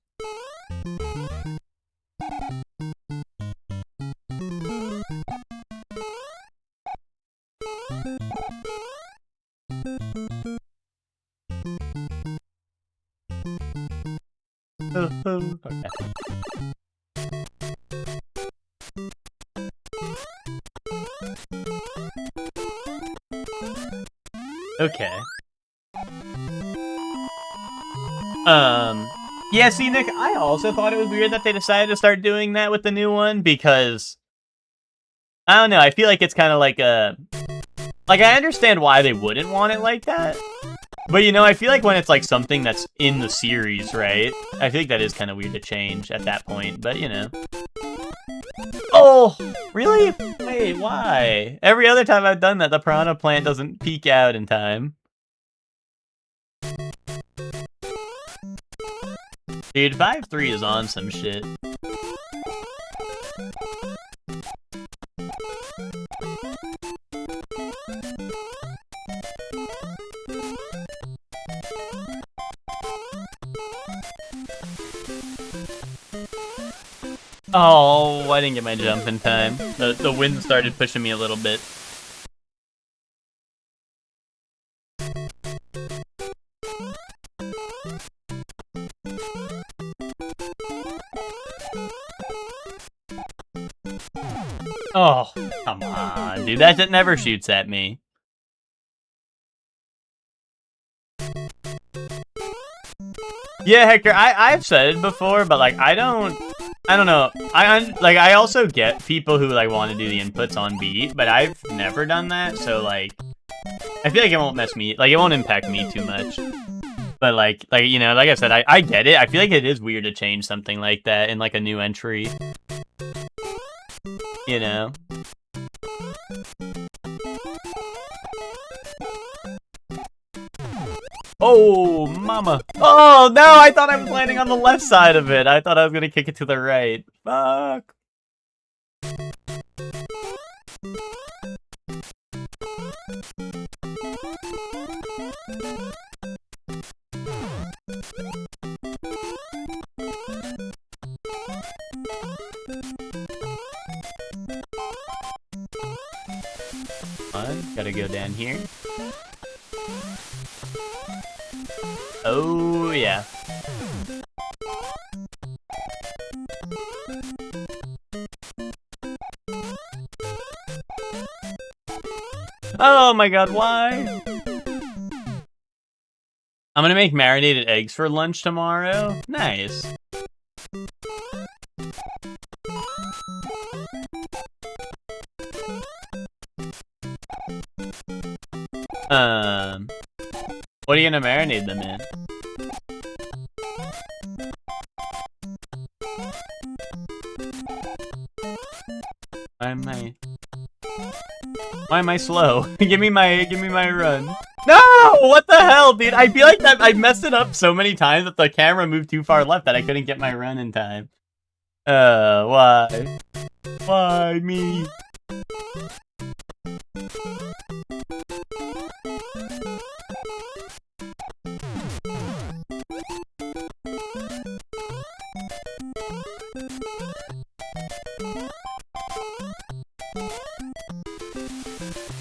Okay. Yeah, see, Nick, I also thought it was weird that they decided to start doing that with the new one, because... I don't know, I feel like it's kind of like a... Like, I understand why they wouldn't want it like that. But, you know, I feel like when it's, like, something that's in the series, right? I feel like that is kind of weird to change at that point, but, you know. Oh! Really? Wait, why? Every other time I've done that, the piranha plant doesn't peek out in time. Dude, 5-3 is on some shit. Oh, I didn't get my jump in time. The wind started pushing me a little bit. Oh, come on, dude. That never shoots at me. Yeah, Hector, I've said it before, but, like, I don't know. I also get people who, like, want to do the inputs on beat, but I've never done that, so, like, I feel like it won't it won't impact me too much. But, like, you know, like I said, I get it. I feel like it is weird to change something like that in, like, a new entry. You know? Oh, mama. Oh, no, I thought I was landing on the left side of it. I thought I was gonna kick it to the right. Fuck. Gotta go down here. Oh, yeah. Oh my god, why? I'm gonna make marinated eggs for lunch tomorrow. Nice. What are you gonna marinate them in? Why am I slow? give me my run. No! What the hell, dude? I feel like that I messed it up so many times that the camera moved too far left that I couldn't get my run in time. Why? Why me?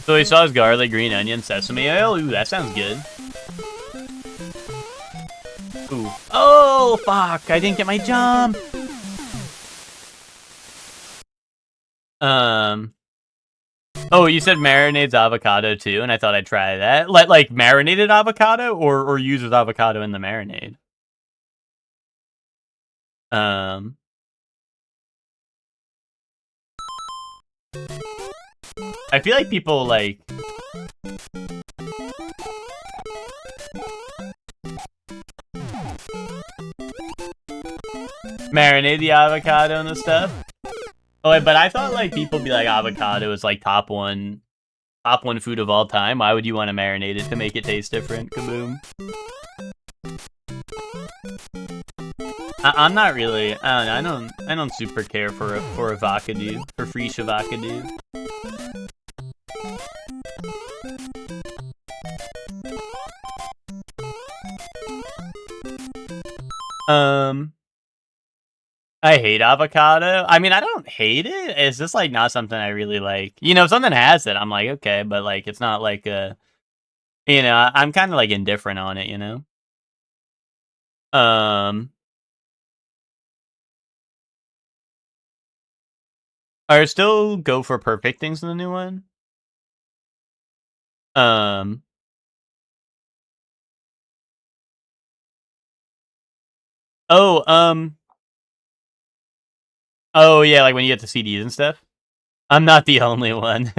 Soy sauce, garlic, green onion, sesame oil. Ooh, that sounds good. Ooh. Oh, fuck. I didn't get my jump. Oh, you said marinades avocado too, and I thought I'd try that. Like marinated avocado or uses avocado in the marinade. I feel like people like marinate the avocado and the stuff. Oh, wait, but I thought like people be like avocado is like top one food of all time. Why would you want to marinate it to make it taste different? Kaboom. I'm not really. I don't super care for avocado, for fresh avocado. I hate avocado. I mean, I don't hate it. It's just like not something I really like. You know, if something has it, I'm like, okay, but like it's not like a, you know, I'm kind of like indifferent on it, you know. I still go for perfect things in the new one. Oh yeah, like when you get the CDs and stuff. I'm not the only one.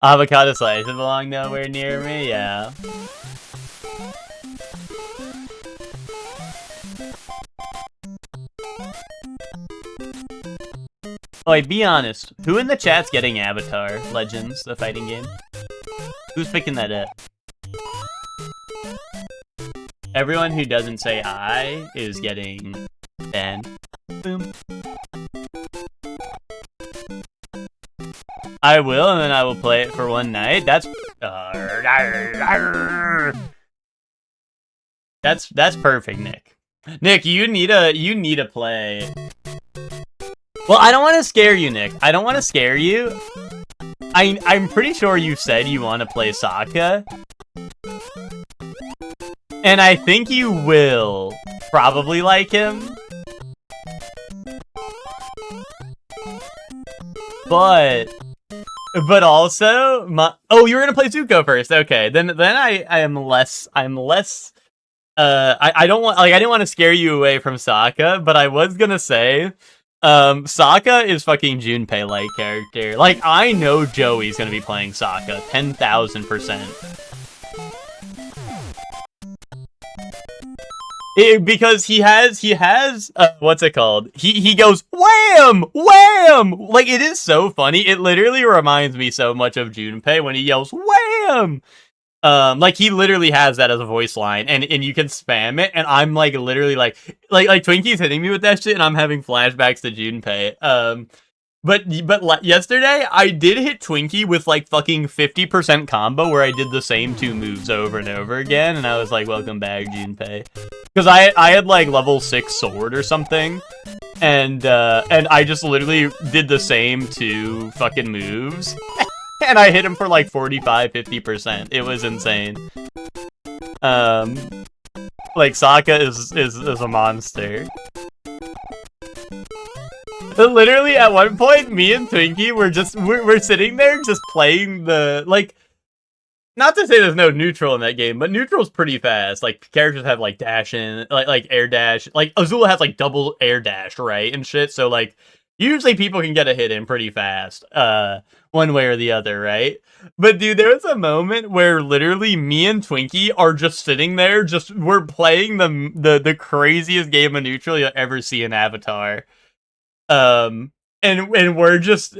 Avocado slices belong nowhere near me, yeah. Oh, wait, be honest. Who in the chat's getting Avatar Legends, the fighting game? Who's picking that up? Everyone who doesn't say I is getting 10. Boom. I will, and then I will play it for one night. That's perfect, Nick. Nick, you need to play. Well, I don't want to scare you, Nick. I don't want to scare you. I'm pretty sure you said you want to play Sokka. And I think you will probably like him. But also, oh, you were gonna play Zuko first. Okay, then I am less. I don't want, like, I didn't want to scare you away from Sokka, but I was gonna say, Sokka is fucking Junpei-like character. Like, I know Joey's gonna be playing Sokka 10,000%. Because he has what's it called? He goes wham, wham. Like, it is so funny. It literally reminds me so much of Junpei when he yells wham. Like, he literally has that as a voice line, and you can spam it, and I'm like literally like Twinkie's hitting me with that shit, and I'm having flashbacks to Junpei. But yesterday I did hit Twinkie with like fucking 50% combo where I did the same 2 moves over and over again, and I was like, welcome back, Junpei. Because I had like level 6 sword or something, and I just literally did the same 2 fucking moves, and I hit him for like 45-50%. It was insane. Like, Sokka is a monster. Literally, at one point, me and Twinkie we're sitting there just playing the, like, not to say there's no neutral in that game, but neutral's pretty fast. Like, characters have, like, dash in, like air dash. Like, Azula has, like, double air dash, right? And shit, so, like, usually people can get a hit in pretty fast, one way or the other, right? But, dude, there was a moment where literally me and Twinkie are just sitting there, we're playing the craziest game of neutral you'll ever see in Avatar. And we're just...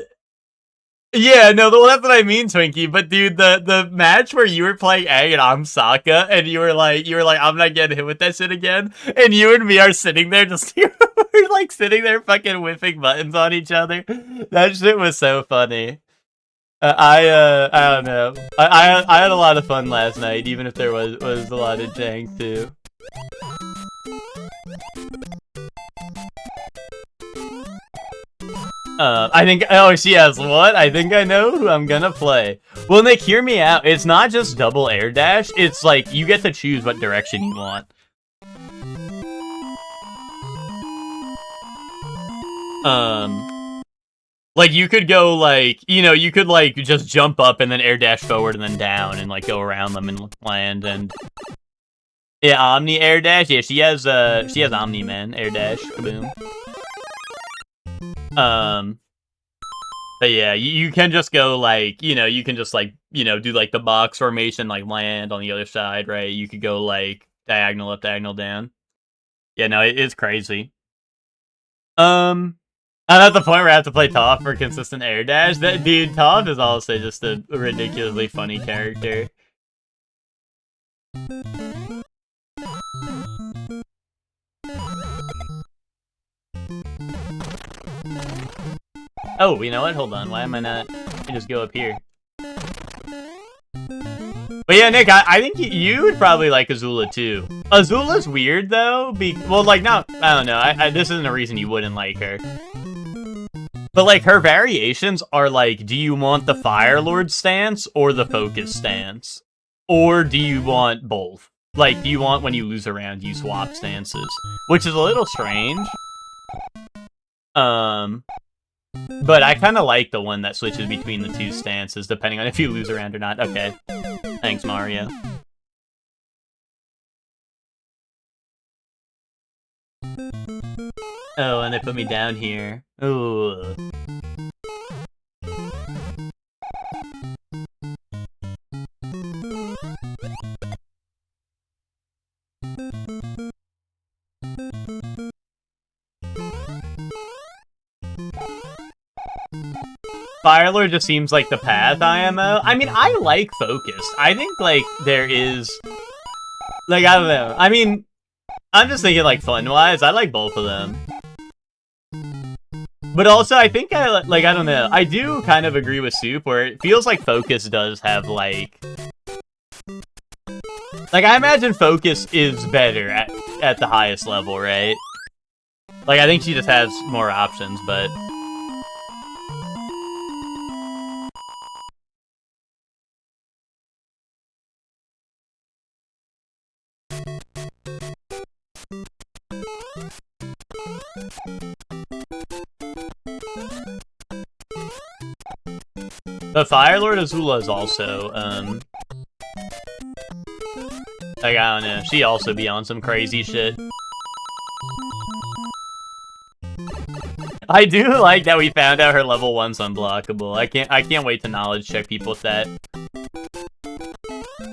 Yeah, no, well, that's what I mean, Twinkie. But dude, the match where you were playing Aang and I'm Sokka, and you were like, I'm not getting hit with that shit again. And you and me are sitting there just we're like sitting there fucking whipping buttons on each other. That shit was so funny. I don't know. I had a lot of fun last night, even if there was a lot of jank too. I think, oh, she has what? I think I know who I'm gonna play. Well, Nick, hear me out. It's not just double air dash. It's like, you get to choose what direction you want. Like, you could go, like, you know, you could, like, just jump up and then air dash forward and then down and, like, go around them and land and... Yeah, Omni air dash. Yeah, she has Omni, man. Air dash. Kaboom. But yeah, you can just go, like, you know, you can just, like, you know, do, like, the box formation, like, land on the other side, right? You could go, like, diagonal up, diagonal down. Yeah, no, it's crazy. I'm at the point where I have to play Toph for consistent air dash. That dude, Toph is also just a ridiculously funny character. Oh, you know what? Hold on. Why am I not? I just go up here. But yeah, Nick, I think you would probably like Azula too. Azula's weird though. Well, like, not, I don't know. This isn't a reason you wouldn't like her. But like, her variations are like, do you want the Fire Lord stance or the Focus stance? Or do you want both? Like, do you want when you lose a round, you swap stances? Which is a little strange. But I kind of like the one that switches between the two stances, depending on if you lose a round or not. Okay. Thanks, Mario. Oh, and they put me down here. Ooh. Firelord just seems like the path IMO. I mean, I like Focus. I think, like, there is... Like, I don't know. I mean, I'm just thinking, like, fun-wise, I like both of them. But also, I think I don't know. I do kind of agree with Soup, where it feels like Focus does have, like... Like, I imagine Focus is better at the highest level, right? Like, I think she just has more options, but... But Firelord Azula is also, like, I don't know, she also be on some crazy shit. I do like that we found out her level 1's unblockable. I can't wait to knowledge check people with that.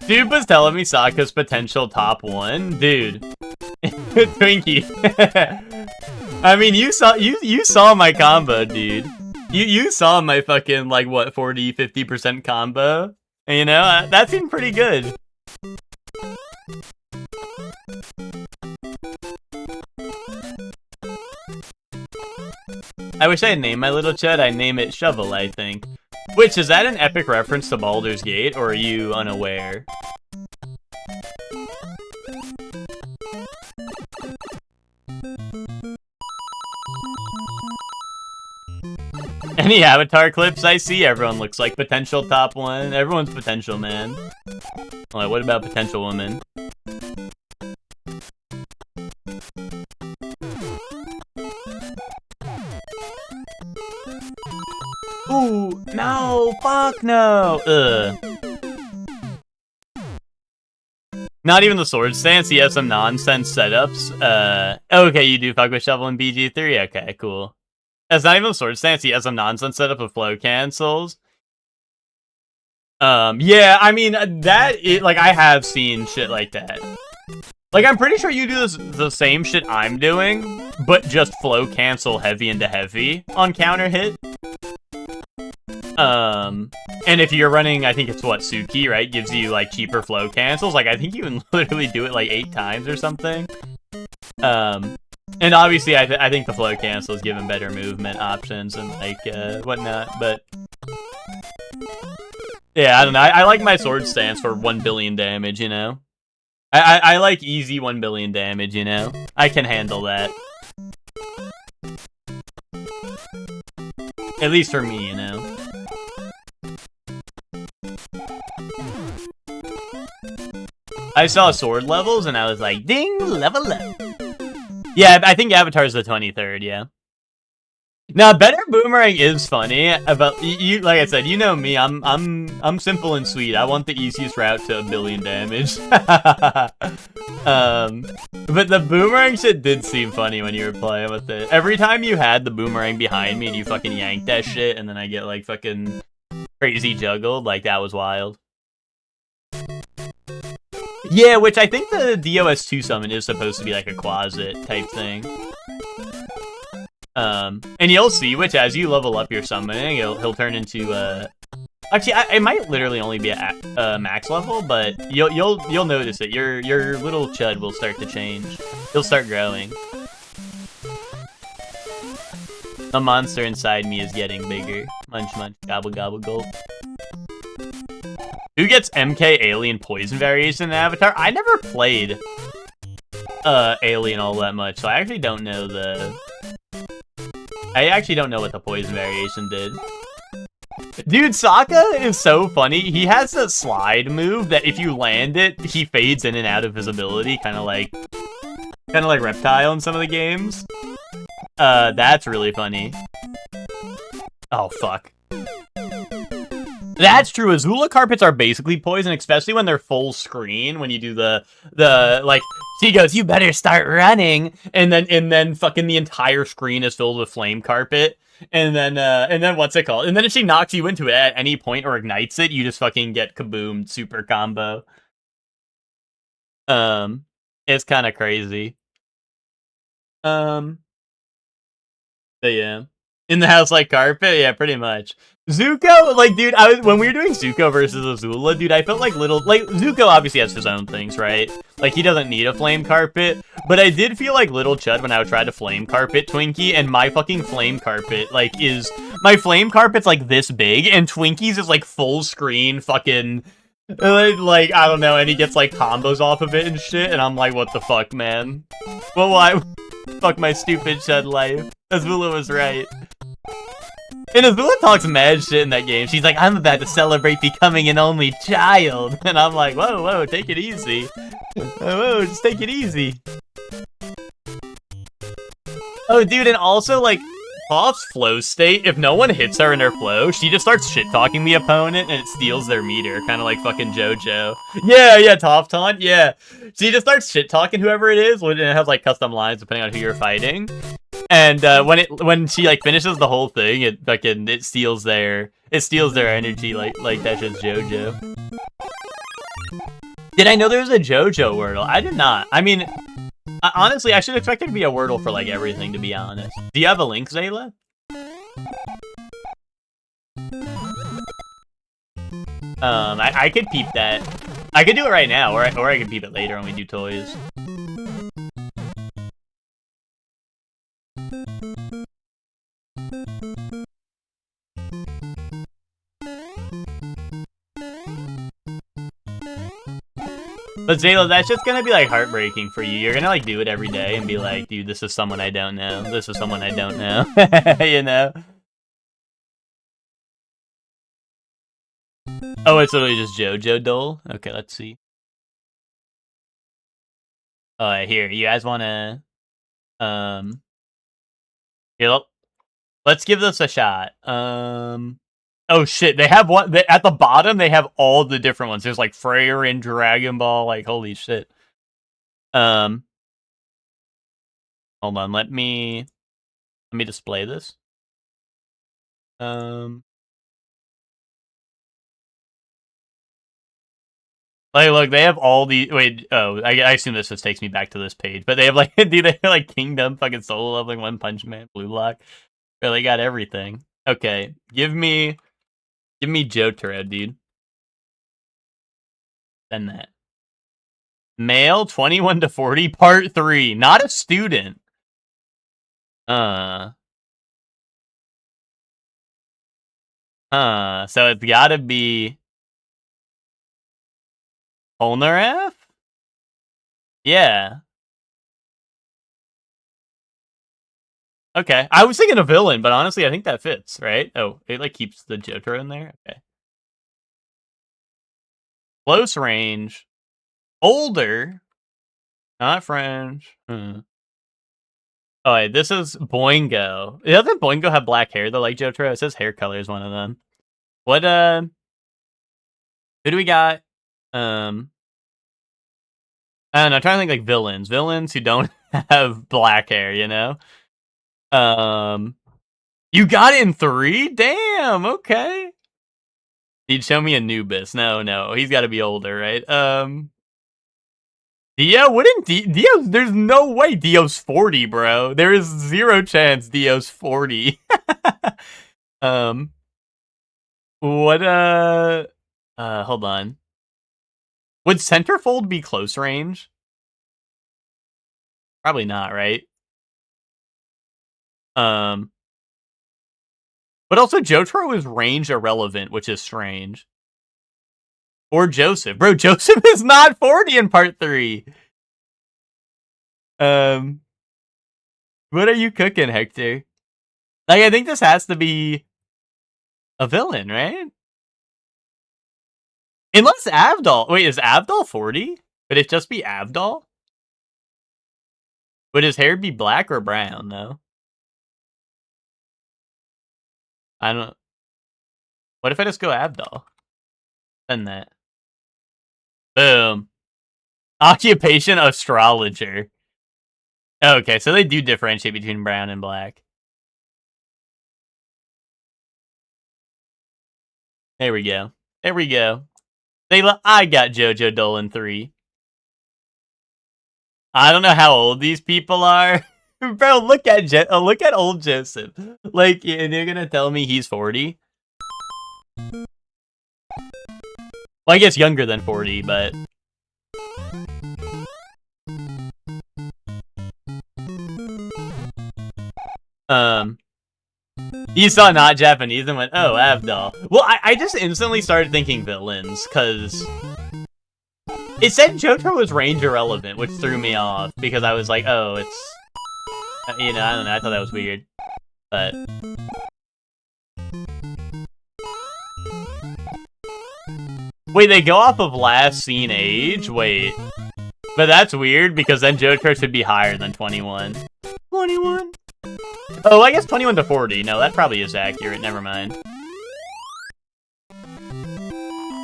Dude was telling me Sokka's potential top 1. Dude. Twinkie. I mean, you saw my combo, dude. You saw my fucking, like, what, 40-50% combo? And, you know, that seemed pretty good. I wish I had named my little Chud. I'd name it Shovel, I think. Which, is that an epic reference to Baldur's Gate, or are you unaware? Any Avatar clips I see, everyone looks like potential top 1. Everyone's potential, man. Like, what about potential woman? fuck no. Ugh. Not even the sword stance. He has some nonsense setups. Okay, you do fuck with Shovel in BG3? Okay, cool. That's not even the sword stance. He has some nonsense setup of flow cancels. Yeah, I mean, like, I have seen shit like that. Like, I'm pretty sure you do the same shit I'm doing, but just flow cancel heavy into heavy on counter hit. And if you're running, I think it's what, Suki, right? Gives you, like, cheaper flow cancels. Like, I think you can literally do it, like, 8 times or something. And obviously, I think the flow cancels give him better movement options and, like, whatnot, but... Yeah, I don't know. I like my sword stance for 1 billion damage, you know? I like easy 1 billion damage, you know? I can handle that. At least for me, you know? I saw sword levels and I was like, ding, level up. Yeah, I think Avatar's the 23rd, yeah. Now, better boomerang is funny, but you, like I said, you know me. I'm simple and sweet. I want the easiest route to 1 billion damage. But the boomerang shit did seem funny when you were playing with it. Every time you had the boomerang behind me and you fucking yanked that shit, and then I get like fucking crazy juggled, like that was wild. Yeah, which I think the DOS2 summon is supposed to be like a closet type thing. And you'll see, which as you level up your summoning, he'll turn into actually, it might literally only be at max level, but you'll notice it. Your little chud will start to change. He'll start growing. The monster inside me is getting bigger. Munch munch, gobble gobble gulp. Who gets MK Alien Poison variation in Avatar? I never played Alien all that much, so I actually don't know what the poison variation did. Dude, Sokka is so funny. He has a slide move that if you land it, he fades in and out of his ability, kind of like Reptile in some of the games. That's really funny. Oh, fuck. That's true. Azula carpets are basically poison, especially when they're full screen. When you do the like, she goes, "You better start running," and then fucking the entire screen is filled with flame carpet. And then what's it called? And then if she knocks you into it at any point or ignites it, you just fucking get kaboomed super combo. It's kind of crazy. But yeah. In the house like carpet? Yeah, pretty much. Zuko, like, dude, when we were doing Zuko versus Azula, dude, I felt like Zuko obviously has his own things, right? Like, he doesn't need a flame carpet, but I did feel like little Chud when I would try to flame carpet Twinkie, and my fucking flame carpet, like, my flame carpet's, like, this big, and Twinkie's is, like, full screen fucking, like, I don't know, and he gets, like, combos off of it and shit, and I'm like, what the fuck, man? Well, why? Fuck my stupid Chud life. Azula was right. And Azula talks mad shit in that game. She's like, I'm about to celebrate becoming an only child. And I'm like, whoa, take it easy. Whoa, just take it easy. Oh, dude, and also, like, Toph's flow state, if no one hits her in her flow, she just starts shit-talking the opponent and it steals their meter, kind of like fucking JoJo. Yeah, Toph taunt, yeah. She just starts shit-talking whoever it is, and it has, like, custom lines depending on who you're fighting. And when she like finishes the whole thing, it steals their energy like that shit's JoJo. Did I know there was a JoJo Wordle? I did not. I mean, honestly, I should expect there to be a Wordle for like everything, to be honest. Do you have a link, Zayla? I could peep that. I could do it right now, or I could peep it later when we do toys. But Zayla, that's just gonna be like heartbreaking for you. You're gonna like do it every day and be like, dude, this is someone I don't know. This is someone I don't know. You know? Oh, it's literally just JoJo Dole? Okay, let's see. Here, you guys wanna... Here, let's give this a shot. Oh shit, they have one at the bottom. They have all the different ones. There's like Freyr and Dragon Ball. Like holy shit. Hold on. Let me display this. Like, look, they have all the wait. Oh, I assume this just takes me back to this page, but they have like, do they have like Kingdom, fucking Solo Leveling, One Punch Man, Blue Lock? They got everything. Okay, give me Jotaro, dude. Send that. Male, 21 to 40, part 3. Not a student. So it's gotta be Polnareff? Yeah. Okay. I was thinking a villain, but honestly, I think that fits, right? Oh, it like keeps the Jotaro in there? Okay. Close range. Older. Not French. Oh, wait, this is Boingo. Doesn't Boingo have black hair, though, like Jotaro? It says hair color is one of them. What, who do we got? I don't know, I'm trying to think like villains. Villains who don't have black hair, you know? You got it in 3? Damn, okay. He'd show me Anubis. No, he's gotta be older, right? Dio, wouldn't Dio, there's no way Dio's 40, bro. There is 0 chance Dio's 40. What, hold on. Would Centerfold be close range? Probably not, right? But also Jotaro is range irrelevant, which is strange. Or Joseph. Bro, Joseph is not 40 in part 3. What are you cooking, Hector? Like, I think this has to be a villain, right? Unless Avdol. Wait, is Avdol 40? Would it just be Avdol? Would his hair be black or brown, though? I don't... What if I just go Avdol? Send that. Boom. Occupation, astrologer. Okay, so they do differentiate between brown and black. There we go. There we go. I got JoJo Dolan 3. I don't know how old these people are. Bro, look at old Joseph. Like, and you're gonna tell me he's 40? Well, I guess younger than 40, but... You saw not Japanese and went, oh, Avdol. Well, I just instantly started thinking villains, because... It said Jotaro was range irrelevant, which threw me off, because I was like, oh, it's... You know, I don't know, I thought that was weird. But... Wait, they go off of last seen age? Wait. But that's weird, because then Jotaro should be higher than 21. 21? Oh, I guess 21 to 40. No, that probably is accurate. Never mind.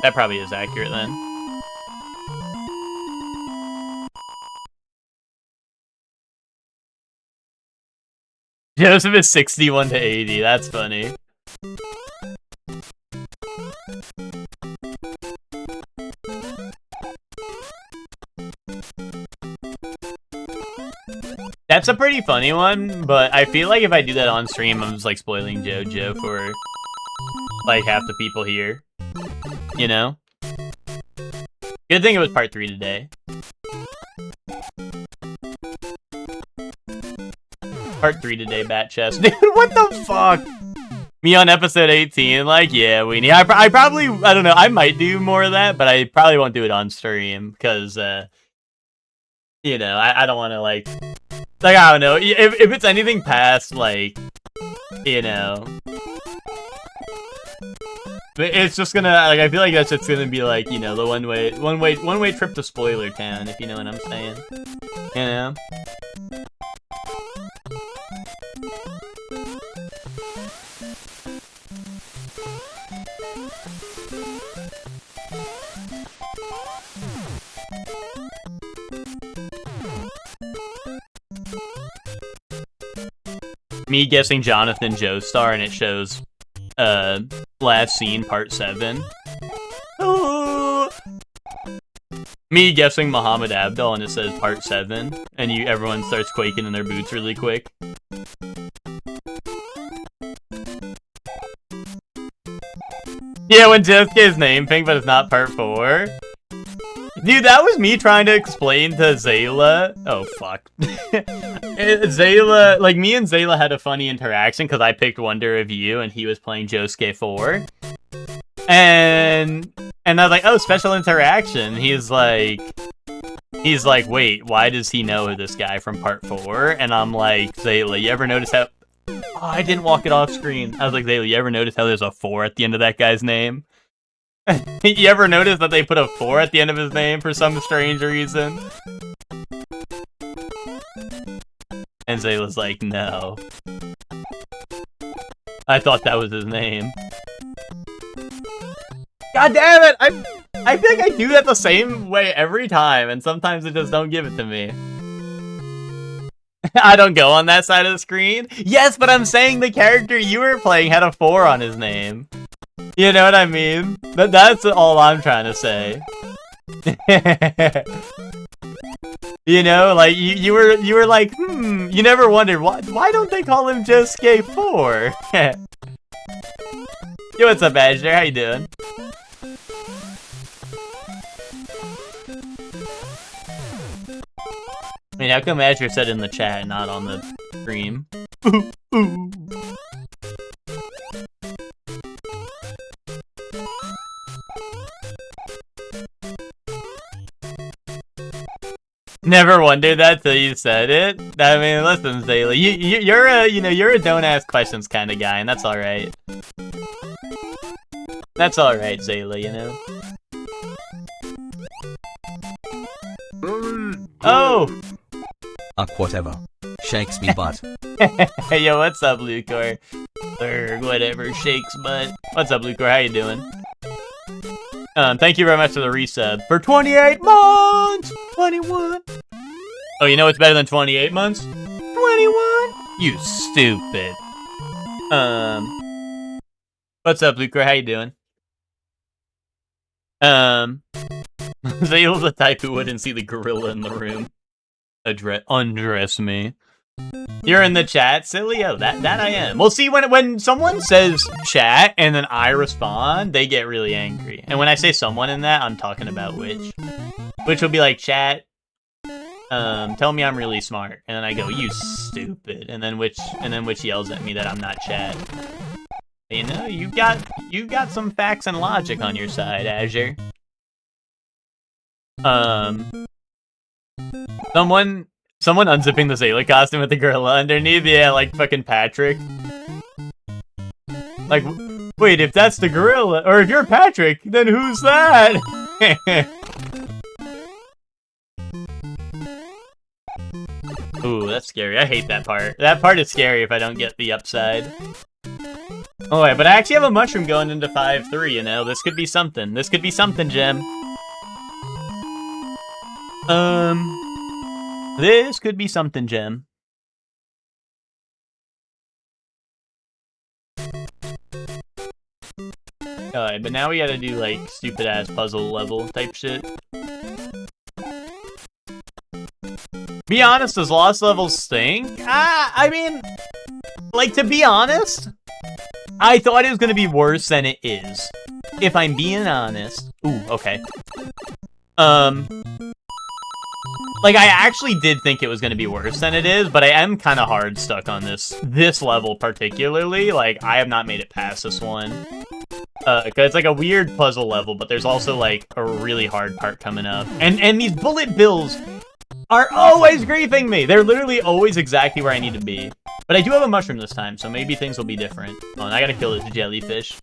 That probably is accurate, then. Joseph is 61 to 80. That's funny. That's a pretty funny one, but I feel like if I do that on stream, I'm just like spoiling JoJo for like half the people here. You know? Good thing it was part 3 today. Part 3 today, Bat Chest. Dude, what the fuck? Me on episode 18, like, yeah, weenie. I probably, I don't know, I might do more of that, but I probably won't do it on stream, because, you know, I don't want to, like, I don't know, if it's anything past, like, you know, it's just gonna, like, I feel like that's just gonna be, like, you know, the one way trip to Spoiler Town, if you know what I'm saying, you know? Me guessing Jonathan Joestar, and it shows last scene part 7. Ooh. Me guessing Muhammad Abdul, and it says part 7, and everyone starts quaking in their boots really quick. Yeah, when Josuke's name pink, but it's not part 4. Dude, that was me trying to explain to Zayla. Oh, fuck. Zayla, like, me and Zayla had a funny interaction because I picked Wonder of You and he was playing Josuke 4. And I was like, oh, special interaction. He's like, wait, why does he know this guy from part 4? And I'm like, Zayla, you ever notice how... Oh, I didn't walk it off screen. I was like, Zayla, you ever notice how there's a 4 at the end of that guy's name? You ever notice that they put a 4 at the end of his name for some strange reason? And Zayla's like, no. I thought that was his name. God damn it! I feel like I do that the same way every time, and sometimes it just don't give it to me. I don't go on that side of the screen? Yes, but I'm saying the character you were playing had a 4 on his name. You know what I mean? That's all I'm trying to say. You know, like, you were like, you never wondered, why don't they call him Josuke 4? Yo, what's up, Azure? How you doing? I mean, how come Azure said in the chat and not on the stream? Never wondered that till you said it. I mean, listen, Zayla, you're a don't ask questions kind of guy, and that's all right. That's all right, Zayla, you know. Oh. Whatever. Shakes me butt. Hey, yo, what's up, Lucor? Or whatever, shakes butt. What's up, Lucor? How you doing? Thank you very much for the resub. For 28 months! 21! Oh, you know what's better than 28 months? 21! You stupid. What's up, Lucre? How you doing? Zayla's the type who wouldn't see the gorilla in the room. Undress me. You're in the chat, silly? Oh, that I am. Well, see, when someone says chat and then I respond, they get really angry. And when I say someone in that, I'm talking about Witch. Witch will be like, chat, tell me I'm really smart. And then I go, you stupid. And then Witch yells at me that I'm not chat. You know, you got some facts and logic on your side, Azure. Someone unzipping the Zayla costume with the gorilla underneath? Yeah, like fucking Patrick. Like, wait, if that's the gorilla, or if you're Patrick, then who's that? Ooh, that's scary. I hate that part. That part is scary if I don't get the upside. Oh, wait, but I actually have a mushroom going into 5-3, you know? This could be something. This could be something, Gem. This could be something, Gem. Alright, but now we gotta do, like, stupid-ass puzzle level type shit. Be honest, does lost levels stink? I mean, like, to be honest, I thought it was gonna be worse than it is. If I'm being honest. Ooh, okay. Like, I actually did think it was going to be worse than it is, but I am kind of hard stuck on this level particularly. Like, I have not made it past this one. Because it's like a weird puzzle level, but there's also, like, a really hard part coming up. And these bullet bills are always griefing me! They're literally always exactly where I need to be. But I do have a mushroom this time, so maybe things will be different. Oh, and I gotta kill this jellyfish.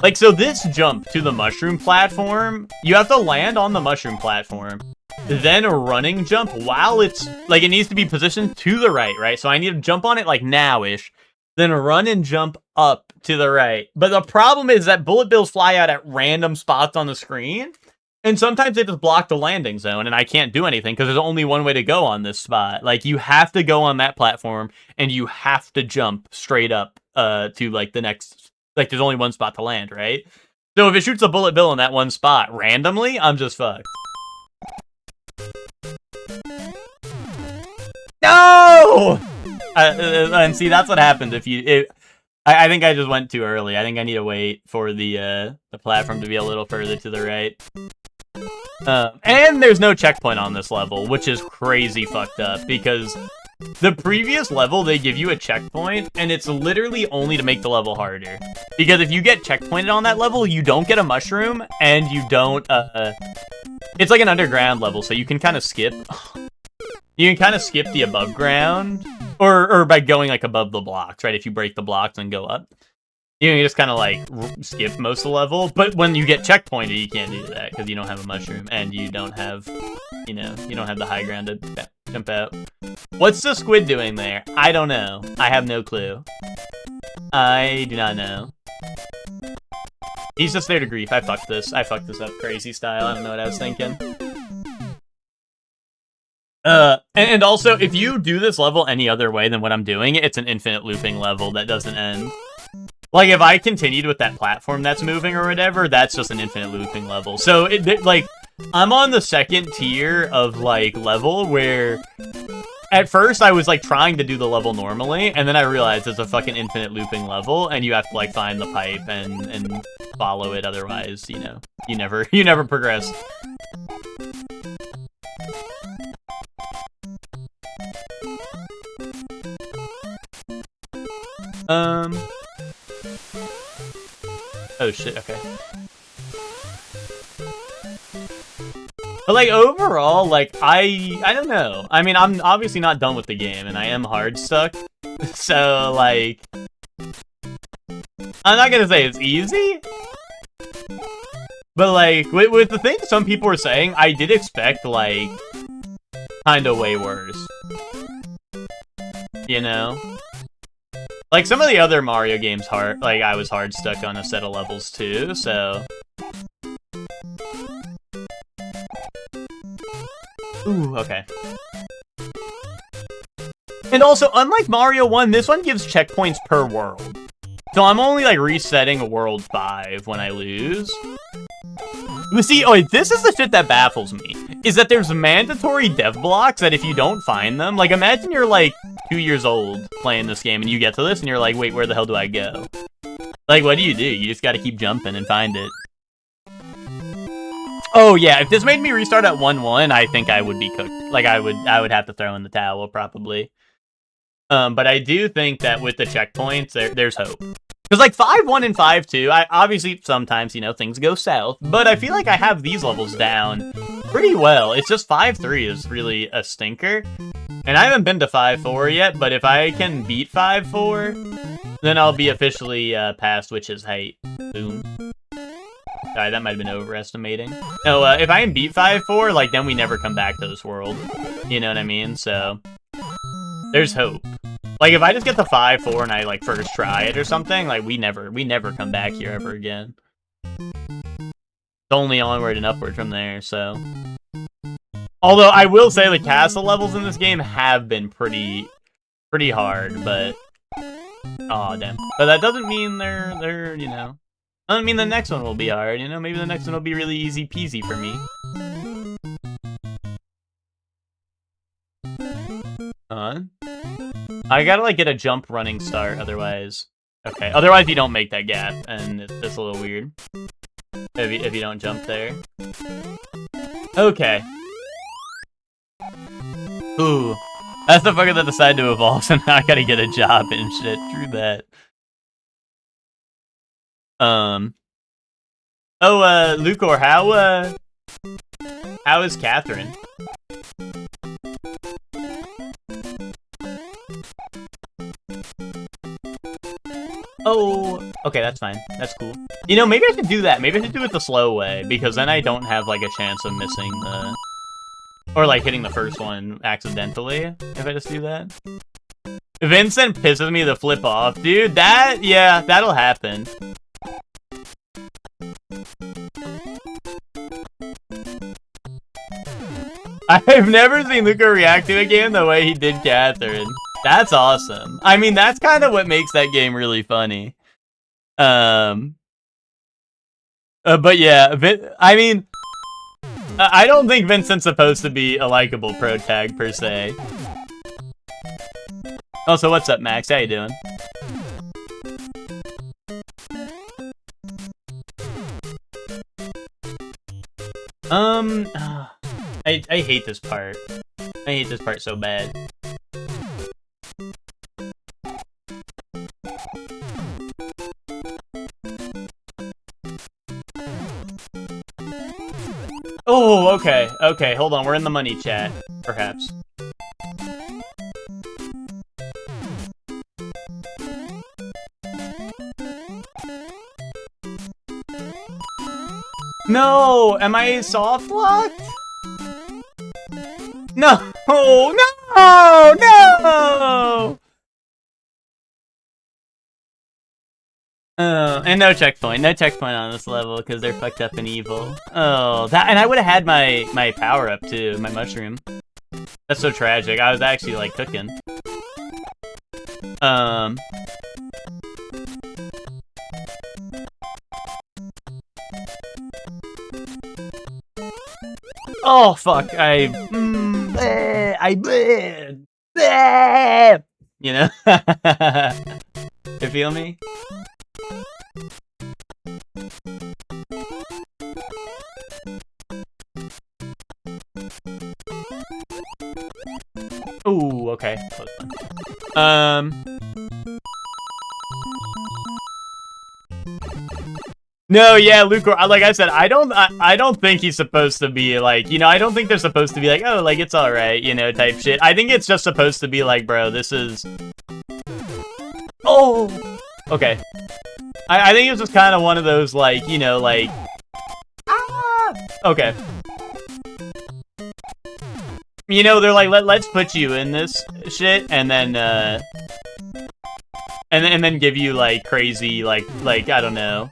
Like, so this jump to the mushroom platform, you have to land on the mushroom platform. Then a running jump while it's, like, it needs to be positioned to the right? So I need to jump on it, like, now-ish. Then run and jump up to the right. But the problem is that bullet bills fly out at random spots on the screen. And sometimes they just block the landing zone, and I can't do anything because there's only one way to go on this spot. Like, you have to go on that platform, and you have to jump straight up to, like, the next... Like, there's only one spot to land, right? So if it shoots a bullet bill in that one spot randomly, I'm just fucked. No! And see, that's what happens if you... I think I just went too early. I think I need to wait for the platform to be a little further to the right. And there's no checkpoint on this level, which is crazy fucked up, because the previous level, they give you a checkpoint, and it's literally only to make the level harder. Because if you get checkpointed on that level, you don't get a mushroom, and you don't, it's like an underground level, so you can kind of skip. You can kind of skip the above ground, or by going, like, above the blocks, right? If you break the blocks and go up. You can just kind of, like, skip most of the level, but when you get checkpointed, you can't do that, because you don't have a mushroom, and you don't have, you know, you don't have the high ground to jump out. What's the squid doing there? I don't know. I have no clue. I do not know. He's just there to grief. I fucked this. I fucked this up crazy style. I don't know what I was thinking. And also, if you do this level any other way than what I'm doing, it's an infinite looping level that doesn't end. Like, if I continued with that platform that's moving or whatever, that's just an infinite looping level. So, like, I'm on the second tier of, like, level where... At first, I was, like, trying to do the level normally, and then I realized it's a fucking infinite looping level, and you have to, like, find the pipe and follow it, otherwise, you know, you never progress. Oh shit, okay. But, like, overall, like, I don't know. I mean, I'm obviously not done with the game, and I am hard stuck. So, like... I'm not gonna say it's easy. But, like, with the things some people were saying, I did expect, like, kinda way worse. You know? Like, some of the other Mario games, I was hard stuck on a set of levels, too, so... Ooh, okay. And also, unlike Mario 1, this one gives checkpoints per world. So I'm only, like, resetting World 5 when I lose. But see, this is the shit that baffles me. Is that there's mandatory dev blocks that if you don't find them... Like, imagine you're, like, 2 years old playing this game and you get to this and you're like, wait, where the hell do I go? Like, what do? You just gotta keep jumping and find it. Oh, yeah, if this made me restart at 1-1, I think I would be cooked. Like, I would have to throw in the towel, probably. But I do think that with the checkpoints, there's hope. Because, like, 5-1 and 5-2, obviously, sometimes, you know, things go south. But I feel like I have these levels down pretty well. It's just 5-3 is really a stinker. And I haven't been to 5-4 yet, but if I can beat 5-4, then I'll be officially past Witch's Height. Boom. Sorry, that might have been overestimating. No, if I can beat 5-4, like, then we never come back to this world. You know what I mean? So, there's hope. Like, if I just get the 5-4 and I, like, first try it or something, like, we never come back here ever again. It's only onward and upward from there, so... Although, I will say the castle levels in this game have been pretty hard, but... Aw, damn. But that doesn't mean they're, you know... Doesn't mean the next one will be hard, you know? Maybe the next one will be really easy peasy for me. I gotta, like, get a jump running start, otherwise... Okay, otherwise you don't make that gap, and it's a little weird. If you don't jump there. Okay. Ooh. That's the fucker that decided to evolve, so now I gotta get a job and shit. True that. Oh, Lucor, how is Catherine? Oh, okay, that's fine. That's cool. You know, maybe I should do that. Maybe I should do it the slow way, because then I don't have, like, a chance of missing the... Or, like, hitting the first one accidentally, if I just do that. Vincent pisses me the flip off, dude. Yeah, that'll happen. I've never seen Luca react to a game the way he did Catherine. That's awesome. I mean, that's kind of what makes that game really funny. But yeah, I mean, I don't think Vincent's supposed to be a likable protag per se. Also, what's up, Max? How you doing? I hate this part. I hate this part so bad. Oh, okay. Okay, hold on. We're in the money chat, perhaps. No! Am I soft locked? No! No! No! And no checkpoint. No checkpoint on this level because they're fucked up and evil. Oh, and I would have had my power up too, my mushroom. That's so tragic. I was actually like cooking. Oh fuck! You know? You feel me? Ooh, okay. Close one. No, yeah, Luke. Like I said, I don't think he's supposed to be like, you know, I don't think they're supposed to be like, oh, like it's all right, you know, type shit. I think it's just supposed to be like, bro, this is. Oh. Okay. I think it's just kind of one of those like, you know, like. Ah. Okay. You know, they're like, let's put you in this shit, and then and then give you like crazy, like I don't know.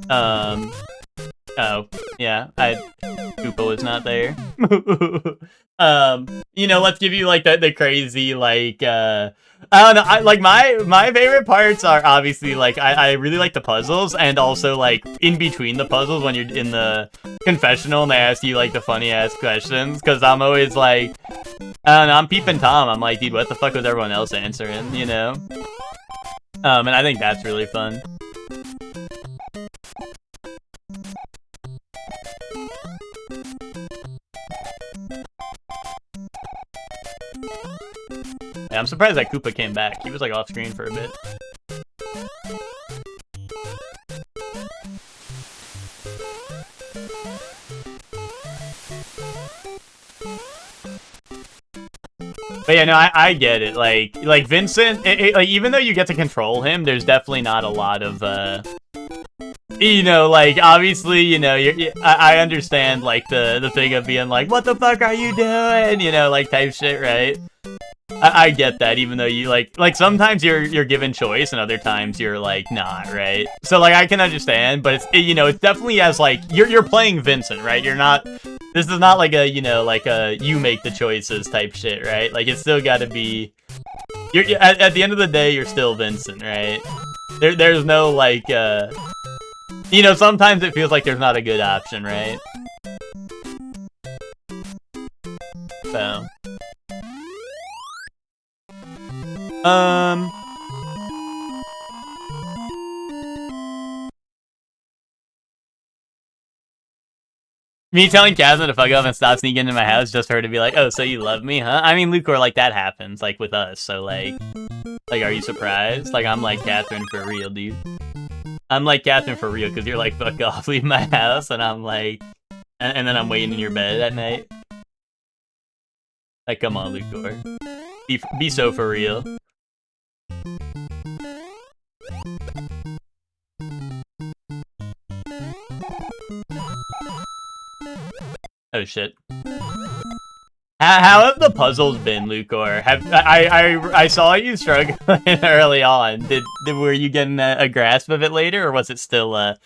Oh, yeah, Koopa was not there. You know, let's give you like the crazy, like, I don't know, like my favorite parts are obviously like, I really like the puzzles, and also like in between the puzzles when you're in the confessional and they ask you like the funny ass questions, because I'm always like, I don't know, I'm peeping Tom, I'm like, dude, what the fuck was everyone else answering, you know? And I think that's really fun. Yeah, I'm surprised that Koopa came back. He was like off screen for a bit. But yeah, no, I get it. Like Vincent, like even though you get to control him, there's definitely not a lot of, you know, like obviously, you know, I understand like the thing of being like, what the fuck are you doing? You know, like type shit, right? I get that, even though you like sometimes you're given choice and other times you're like not, right? So like I can understand, but it's, you know, it's definitely as like you're playing Vincent, right? You're not. This is not like a, you know, like a you make the choices type shit, right? Like it's still got to be. You're at the end of the day, you're still Vincent, right? There's no like, you know, sometimes it feels like there's not a good option, right? So. Me telling Kazma to fuck up and stop sneaking into my house just for her to be like, oh, so you love me, huh? I mean, Lucor, like, that happens, like, with us, so, like, are you surprised? Like, I'm like Catherine for real, dude. I'm like Catherine for real, because you're like, fuck off, leave my house, and I'm like, and then I'm waiting in your bed at night. Like, come on, Lucor. Be so for real. Oh shit. How have the puzzles been, Lucor? I saw you struggling early on. Were you getting a grasp of it later, or was it still rough?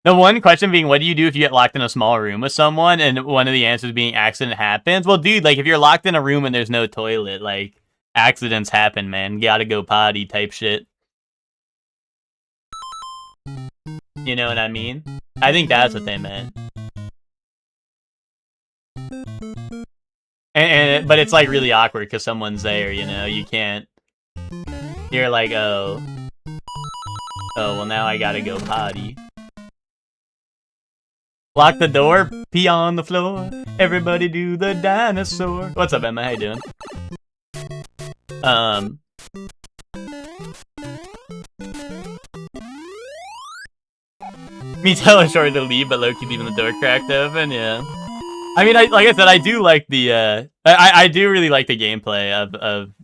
The one question being, what do you do if you get locked in a small room with someone, and one of the answers being accident happens? Well, dude, like if you're locked in a room and there's no toilet, like accidents happen, man. You gotta go potty type shit. You know what I mean? I think that's what they meant. But it's like really awkward because someone's there, you know? You can't... You're like, oh, well now I gotta go potty. Lock the door, pee on the floor, everybody do the dinosaur. What's up, Emma? How you doing? Me telling Shorty to leave, but Loki leaving the door cracked open, yeah. I mean, like I said, I do like the, I do really like the gameplay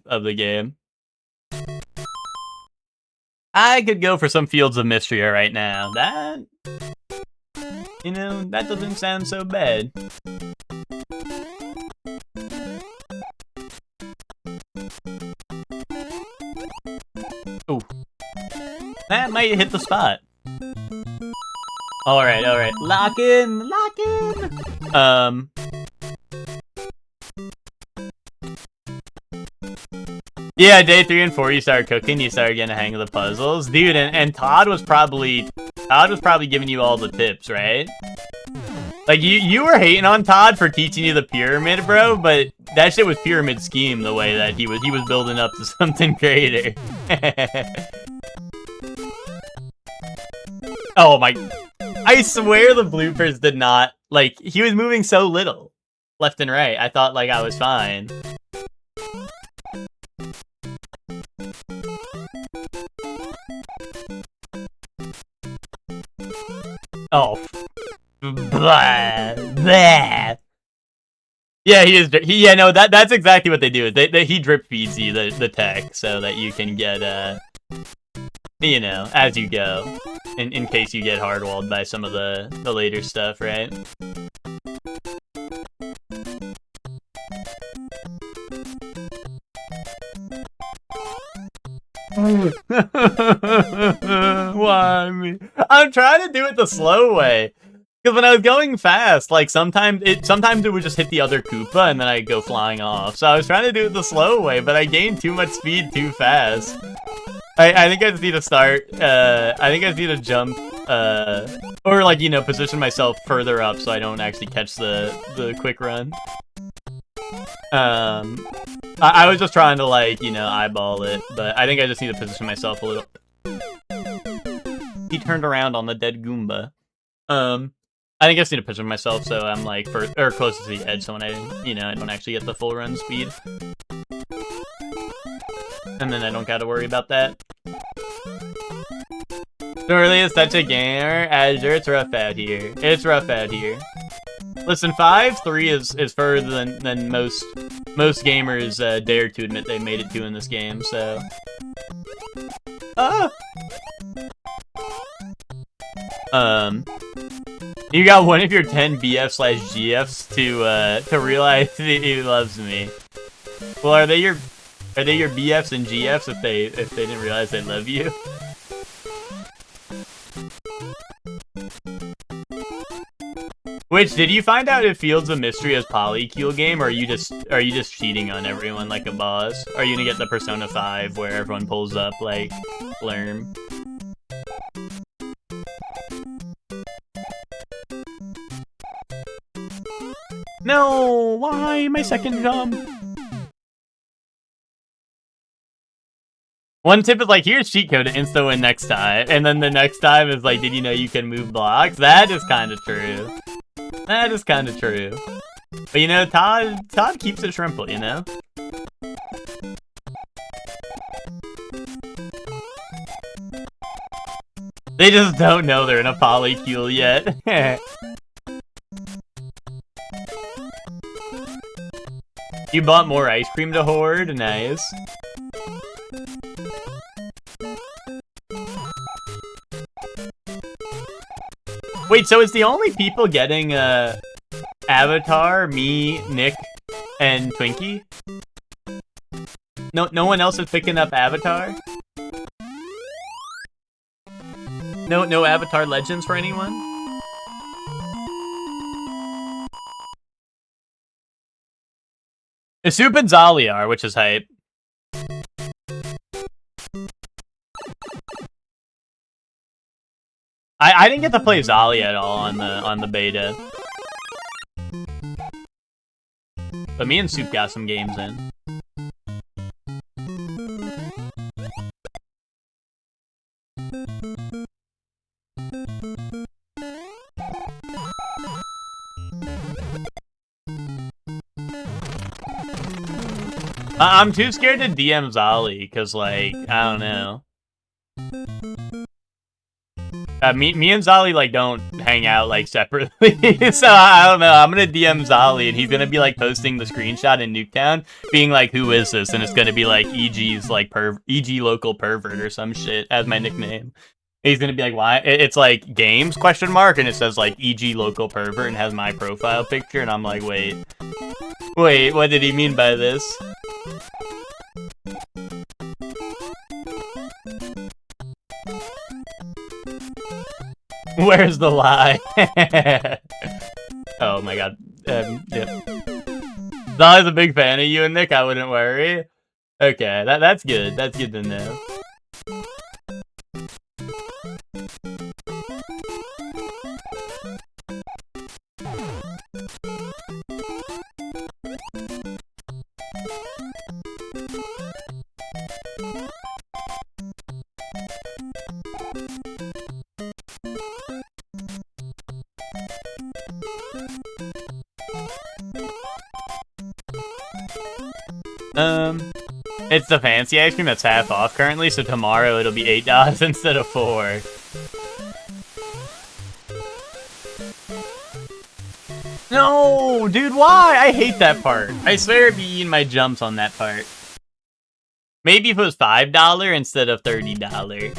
of the game. I could go for some Fields of Mystery right now. That, you know, that doesn't sound so bad. Ooh. That might hit the spot. Alright. Lock in! Yeah, day 3 and 4 you started cooking, you started getting a hang of the puzzles. Dude, and Todd was probably giving you all the tips, right? Like, you were hating on Todd for teaching you the pyramid, bro, but that shit was pyramid scheme the way that he was building up to something greater. Oh my... I swear the bloopers did not... Like, he was moving so little. Left and right. I thought, like, I was fine. Oh. Blah. Blah. Yeah, he is... yeah, no, that's exactly what they do. He drip feeds you the tech so that you can get, you know, as you go. In case you get hardwalled by some of the later stuff, right? Why me? I'm trying to do it the slow way. Because when I was going fast, like sometimes it would just hit the other Koopa and then I'd go flying off. So I was trying to do it the slow way, but I gained too much speed too fast. I think I just need to start, I think I just need to jump, or like, you know, position myself further up so I don't actually catch the quick run. I was just trying to, like, you know, eyeball it, but I think I just need to position myself a little. He turned around on the dead Goomba. I think I just need to position myself so I'm, like, closest to the edge so when I, you know, I don't actually get the full run speed. And then I don't gotta worry about that. Surely is such a gamer. Azure, it's rough out here. It's rough out here. Listen, 5-3 is further than most gamers dare to admit they made it to in this game, so... You got one of your 10 BF/GFs to realize he loves me. Well, are they your BFs and GFs if they didn't realize they love you? Which, did you find out if Fields of Mystery is Polycule game, or are you just cheating on everyone like a boss? Are you gonna get the Persona 5 where everyone pulls up like Lerm? No, why my second jump? One tip is like, here's cheat code to insta win next time, and then the next time is like, did you know you can move blocks? That is kind of true. That is kind of true. But you know, Todd keeps it shrimple, you know? They just don't know they're in a polycule yet. You bought more ice cream to hoard? Nice. Wait, so is the only people getting Avatar, me, Nick, and Twinkie? No one else is picking up Avatar? No Avatar Legends for anyone? Isup and Zali are, which is hype. I didn't get to play Zali at all on the beta. But me and Soup got some games in. I'm too scared to DM Zali, because, like, I don't know. Me and Zali, like, don't hang out, like, separately. So, I don't know. I'm gonna DM Zali, and he's gonna be, like, posting the screenshot in Nuketown, being like, who is this? And it's gonna be, like, EG's, like, EG local pervert or some shit as my nickname. He's gonna be like, why? It's like, games, question mark, and it says, like, EG local pervert, and has my profile picture, and I'm like, wait, what did he mean by this? Where's the lie? Oh my god. Yep. Zali's a big fan of you and Nick, I wouldn't worry. Okay, that's good. That's good to know. It's the fancy ice cream that's half off currently, so tomorrow it'll be $8 instead of $4. No, dude, why? I hate that part. I swear I'd be eating my jumps on that part. Maybe if it was $5 instead of $30.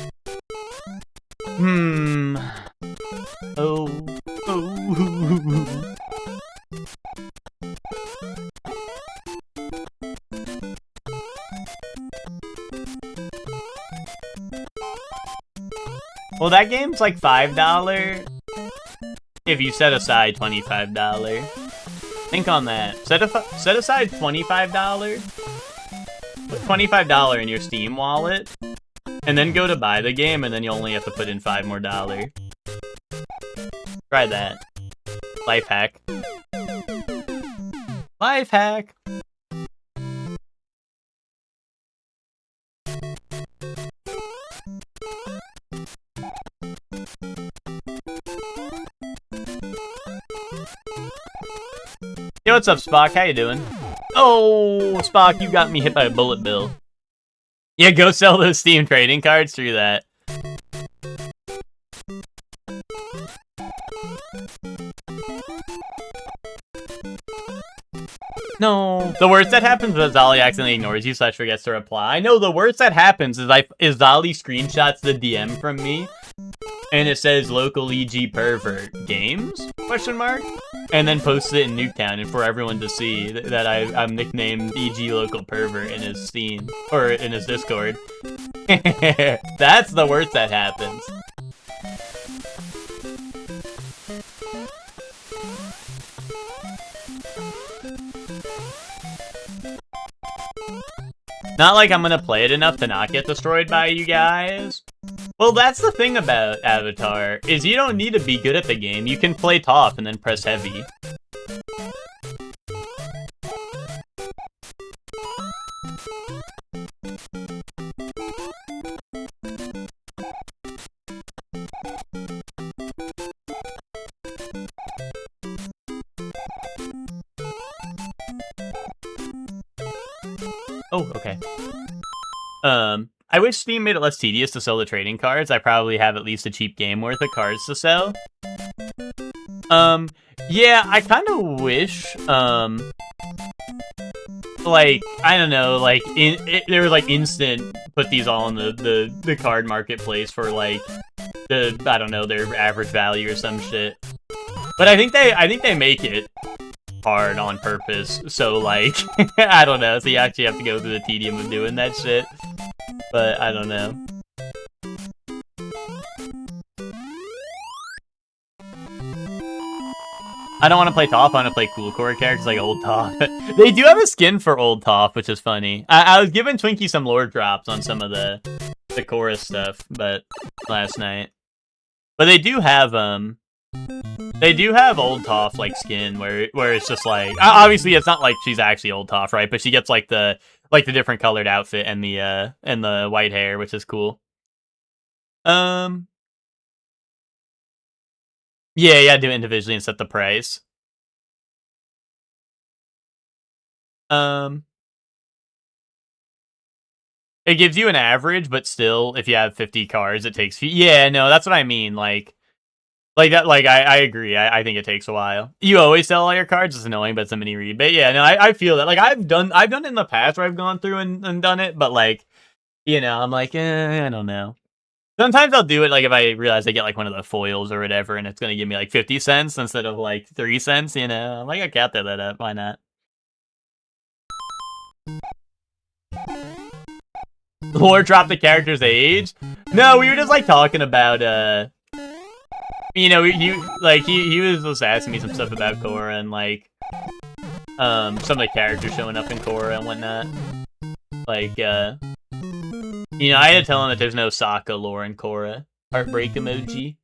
Oh. Well, that game's like $5 if you set aside $25. Think on that. Set aside $25. Put $25 in your Steam wallet, and then go to buy the game, and then you only have to put in $5 more. Try that. Life hack. Life hack. Yo, what's up, Spock? How you doing? Oh, Spock, you got me hit by a bullet bill. Yeah, go sell those Steam trading cards through that. No. The worst that happens is Zali accidentally ignores you / forgets to reply. I know the worst that happens is Zali screenshots the DM from me, and it says local EG pervert games? Question mark? And then posts it in Nuketown and for everyone to see that I'm nicknamed EG local pervert in his Steam or in his Discord. That's the worst that happens. Not like I'm gonna play it enough to not get destroyed by you guys. Well, that's the thing about Avatar, is you don't need to be good at the game. You can play top and then press heavy. Oh, okay. I wish Steam made it less tedious to sell the trading cards. I probably have at least a cheap game worth of cards to sell. Yeah, I kind of wish, like, I don't know, like, there was, like, instant, put these all in the card marketplace for, like, I don't know, their average value or some shit. But I think they make it hard on purpose. So like, I don't know. So you actually have to go through the tedium of doing that shit. But I don't know. I don't want to play Toph, I want to play cool core characters like Old Toph. They do have a skin for Old Toph, which is funny. I was giving Twinkie some lore drops on some of the chorus stuff, but last night. But they do have Old Toph like skin where it's just like, obviously it's not like she's actually Old Toph, right? But she gets like the different colored outfit and the white hair, which is cool. Yeah, do it individually and set the price. It gives you an average, but still, if you have 50 cards, it takes... Yeah, no, that's what I mean. Like that. Like I agree. I think it takes a while. You always sell all your cards. It's annoying, but it's a mini read. But yeah, no, I feel that. Like I've done it in the past where I've gone through and done it, but like, you know, I'm like, I don't know. Sometimes I'll do it like if I realize I get like one of the foils or whatever, and it's gonna give me like 50 cents instead of like 3 cents. You know, I'm like, I can't do that up. Why not? Lore drop the character's age? No, we were just like talking about you know, he was just asking me some stuff about Korra and like some of the characters showing up in Korra and whatnot. Like you know, I had to tell him that there's no Sokka lore in Korra. Heartbreak emoji.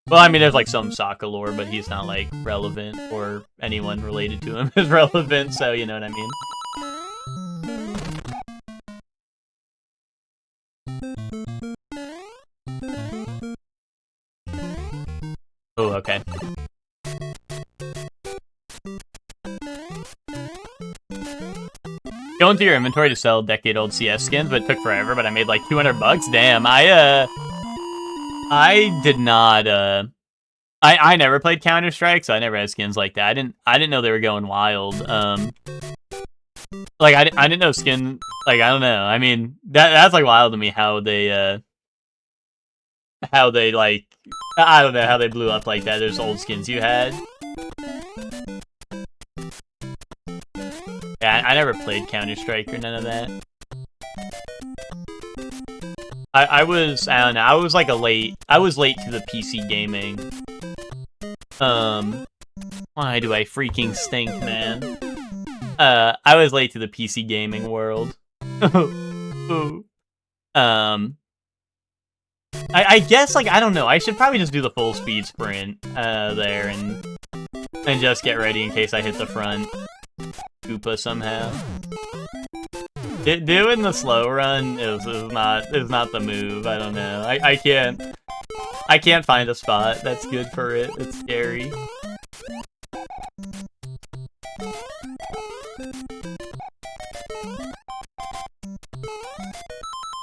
Well, I mean, there's like some Sokka lore, but he's not like relevant, or anyone related to him is relevant, so you know what I mean. Oh, okay. Going through your inventory to sell decade-old CS skins, but it took forever, but I made like 200 bucks. Damn, I did not, I never played Counter-Strike, so I never had skins like that. I didn't know they were going wild. Like, I didn't know skin, like, I don't know. I mean, that's like wild to me how they like, I don't know, how they blew up like that. There's old skins you had. Yeah, I never played Counter-Strike or none of that. I don't know, I was late to the PC gaming. Why do I freaking stink, man? I was late to the PC gaming world. I guess, like, I don't know, I should probably just do the full speed sprint, there, and just get ready in case I hit the front Koopa somehow. Doing the slow run is not the move. I don't know. I can't find a spot that's good for it. It's scary.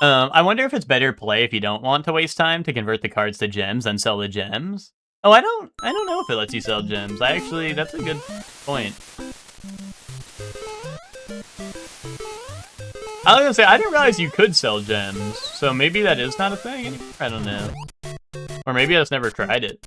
I wonder if it's better play if you don't want to waste time to convert the cards to gems and sell the gems. Oh, I don't know if it lets you sell gems. That's a good point. I was gonna say, I didn't realize you could sell gems, so maybe that is not a thing anymore? I don't know. Or maybe I just never tried it.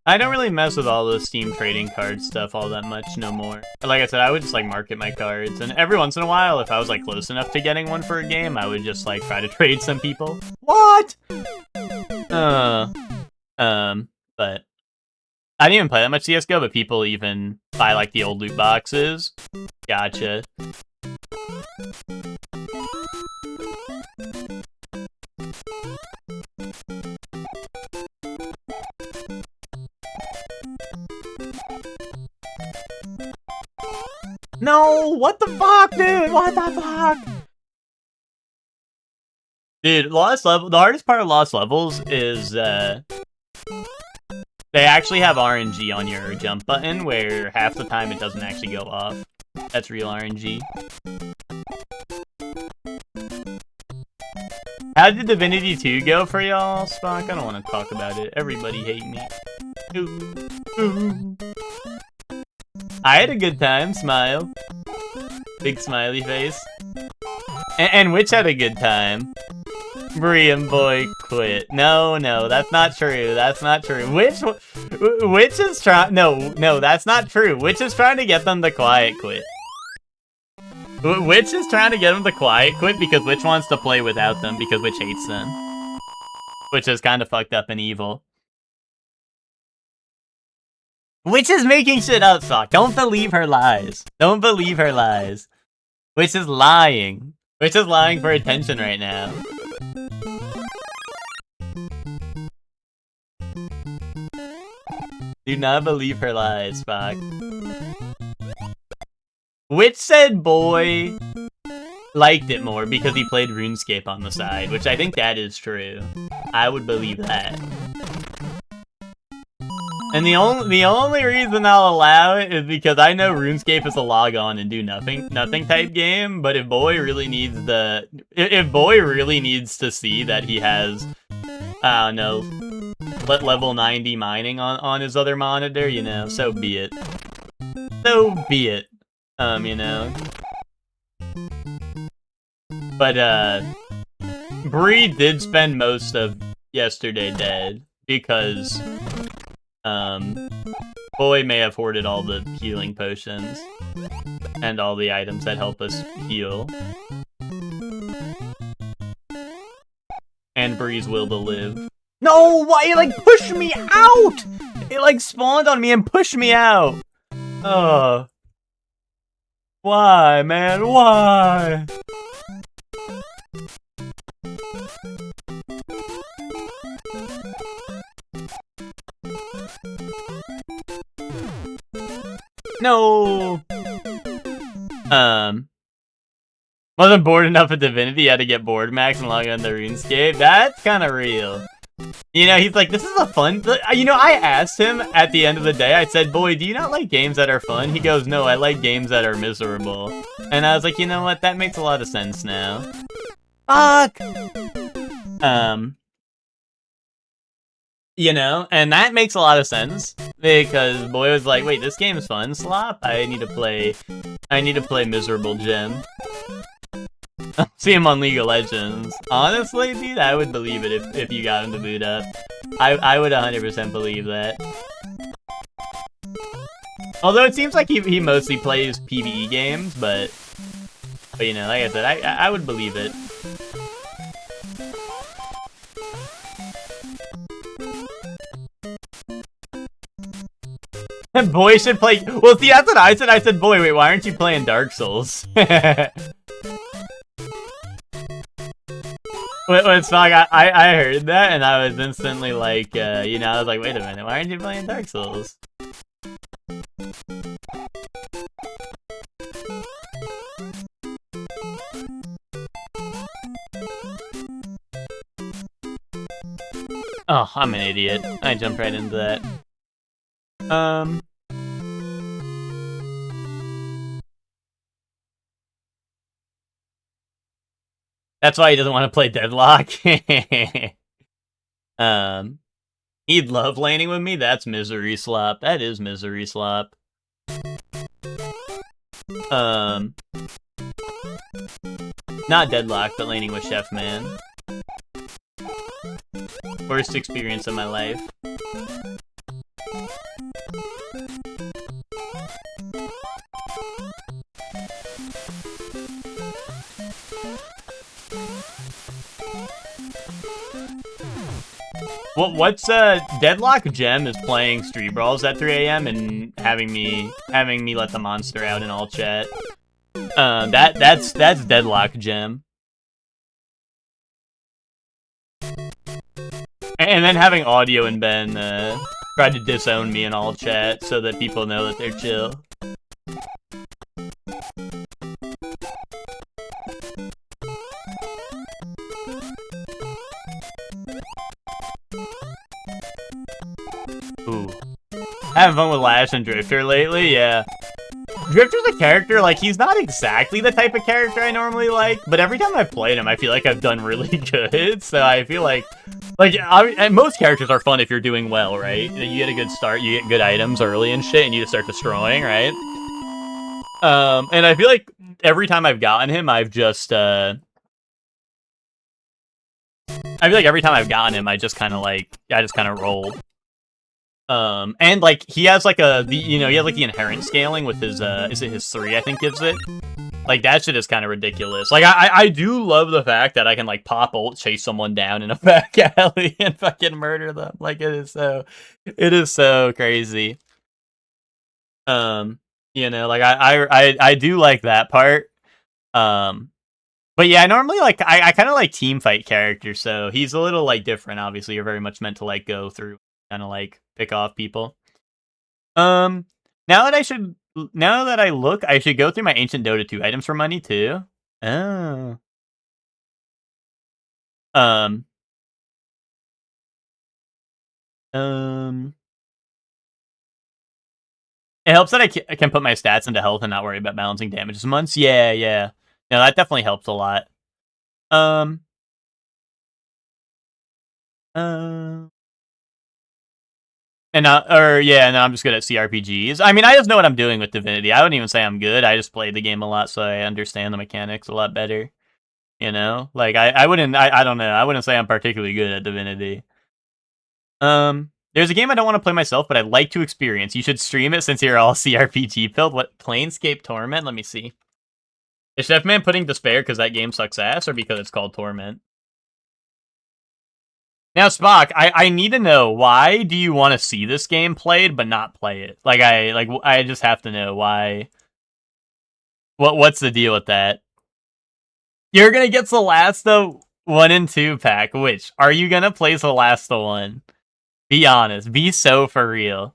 I don't really mess with all the Steam trading card stuff all that much no more. Like I said, I would just like market my cards, and every once in a while, if I was like close enough to getting one for a game, I would just like try to trade some people. What? But I didn't even play that much CSGO, but people even buy like the old loot boxes. Gotcha. No, what the fuck, dude? What the fuck? Dude, the hardest part of Lost Levels is, they actually have RNG on your jump button, where half the time it doesn't actually go off. That's real RNG. How did Divinity 2 go for y'all, Spock? I don't want to talk about it. Everybody hate me. Ooh. I had a good time. Smile. Big smiley face. And Witch had a good time. Bree and Boy quit. No, that's not true. That's not true. Witch is trying. No, that's not true. Witch is trying to get them to quiet quit. Witch is trying to get them to quiet quit because Witch wants to play without them because Witch hates them. Which is kind of fucked up and evil. Witch is making shit up, Sock. Don't believe her lies. Don't believe her lies. Witch is lying. Witch is lying for attention right now. Do not believe her lies, Spock. Witch said Boy liked it more because he played RuneScape on the side, which I think that is true. I would believe that. And the only reason I'll allow it is because I know RuneScape is a log on and do nothing type game, but if Boy really needs to see that he has, I don't know, level 90 mining on his other monitor, you know, so be it. So be it. You know. But, Bree did spend most of yesterday dead, because, Boy may have hoarded all the healing potions, and all the items that help us heal. And Bree's will to live. No, why it like pushed me out? It like spawned on me and pushed me out. Why, man? Why? No. Wasn't bored enough of Divinity, had to get bored max and log on to RuneScape. That's kind of real. You know, he's like, this is a fun... You know, I asked him at the end of the day, I said, Boy, do you not like games that are fun? He goes, no, I like games that are miserable. And I was like, you know what? That makes a lot of sense now. Fuck! You know, and that makes a lot of sense. Because Boy was like, wait, this game is fun, Slop? I need to play Miserable Gem. See him on League of Legends. Honestly, dude, I would believe it if you got him to boot up. I would 100% believe that. Although it seems like he mostly plays PvE games, but you know, like I said, I would believe it. Boy should play. Well, see, that's what I said. I said, Boy, wait, why aren't you playing Dark Souls? It's not, I heard that and I was instantly like, you know, I was like, wait a minute, why aren't you playing Dark Souls? Oh, I'm an idiot. I jumped right into that. That's why he doesn't want to play Deadlock. He'd love laning with me. That's Misery Slop. That is Misery Slop. Not Deadlock, but laning with Chef Man. Worst experience of my life. What's Deadlock Gem is playing Street Brawls at 3 AM and having me let the monster out in all chat. That's Deadlock Gem. And then having Audio and Ben try to disown me in all chat so that people know that they're chill. Ooh. Having fun with Lash and Drifter lately? Yeah. Drifter's a character, like, he's not exactly the type of character I normally like, but every time I've played him, I feel like I've done really good, so I feel like and most characters are fun if you're doing well, right? You get a good start, you get good items early and shit, and you just start destroying, right? And I feel like every time I've gotten him, I've just I feel like every time I've gotten him, I just kind of roll. And like he has like he has like the inherent scaling with his is it his 3 I think gives it. Like that shit is kind of ridiculous. Like I do love the fact that I can like pop ult, chase someone down in a back alley and fucking murder them. Like it is so crazy. Like I do like that part. But yeah, normally like I kind of like team fight characters, so he's a little like different. Obviously, you're very much meant to like go through, kind of like pick off people. Um, now that I look, I should go through my ancient Dota 2 items for money too. Oh. Um. Um. It helps that I can put my stats into health and not worry about balancing damage as much. Yeah, yeah. No, that definitely helps a lot. Um. Uh, and now I'm just good at CRPGs. I mean, I just know what I'm doing with Divinity. I wouldn't even say I'm good. I just played the game a lot, so I understand the mechanics a lot better. Like I don't know. I wouldn't say I'm particularly good at Divinity. There's a game I don't want to play myself, but I'd like to experience. You should stream it since you're all CRPG pilled. What, Planescape Torment? Let me see. Is Chefman putting despair because that game sucks ass, or because it's called Torment? Now, Spock, I need to know, why do you want to see this game played but not play it? I just have to know why. What's the deal with that? You're gonna get Solasta 1 and 2 pack. Which are you gonna play Solasta 1? Be honest. Be so for real.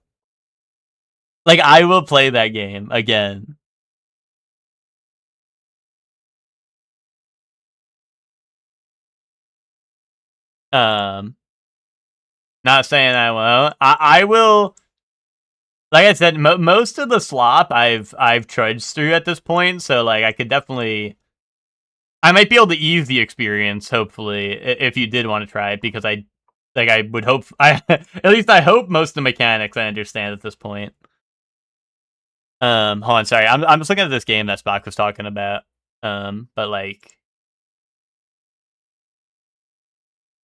Like, I will play that game again. Um, Not saying I won't. I will. Like I said, most of the slop I've trudged through at this point, so like I could definitely, I might be able to ease the experience. Hopefully, if you did want to try it, because I would hope at least I hope most of the mechanics I understand at this point. Hold on, sorry, I'm just looking at this game that Spock was talking about. But like,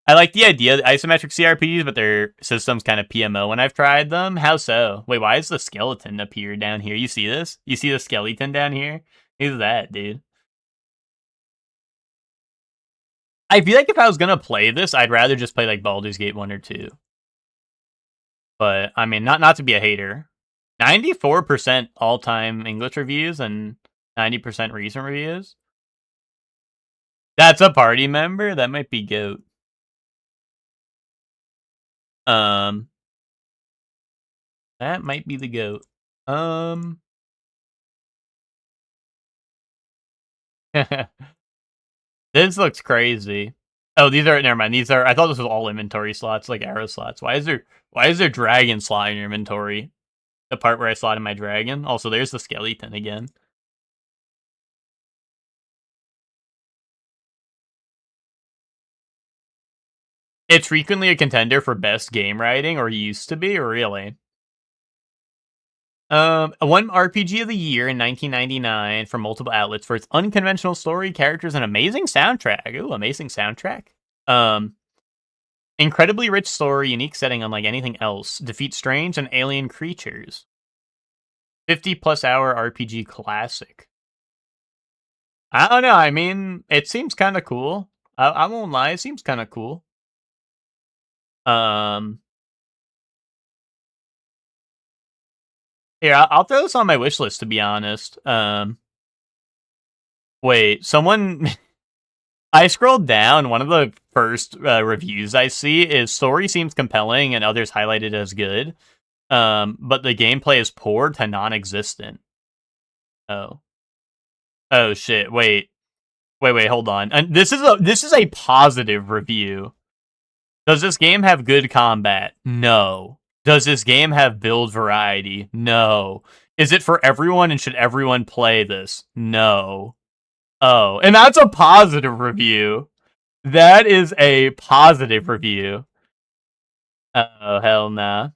I like the idea of isometric CRPGs, but their system's kind of PMO when I've tried them. How so? Wait, why is the skeleton up here down here? You see this? You see the skeleton down here? Who's that, dude? I feel like if I was gonna play this, I'd rather just play like Baldur's Gate 1 or 2. But I mean, not to be a hater. 94% all-time English reviews and 90% recent reviews. That's a party member? That might be GOAT. Um that might be the GOAT. This looks crazy. Oh, never mind. I thought this was all inventory slots, like arrow slots. Why is there dragon slot in your inventory? The part where I slotted my dragon. Also, there's the skeleton again. It's frequently a contender for best game writing, or used to be, or really. One RPG of the year in 1999 from multiple outlets for its unconventional story, characters, and amazing soundtrack. Ooh, amazing soundtrack. Um, Incredibly rich story, unique setting unlike anything else. Defeat strange and alien creatures. 50+ hour RPG classic. I don't know. I mean, it seems kind of cool. I won't lie. It seems kind of cool. Um, Here, I'll throw this on my wish list, to be honest. Wait, someone. I scrolled down. One of the first reviews I see is story seems compelling and others highlighted as good. But the gameplay is poor to non-existent. Oh. Oh shit. Wait, hold on. And this is a positive review. Does this game have good combat? No. Does this game have build variety? No. Is it for everyone and should everyone play this? No. Oh, and that's a positive review. That is a positive review. Oh, hell nah.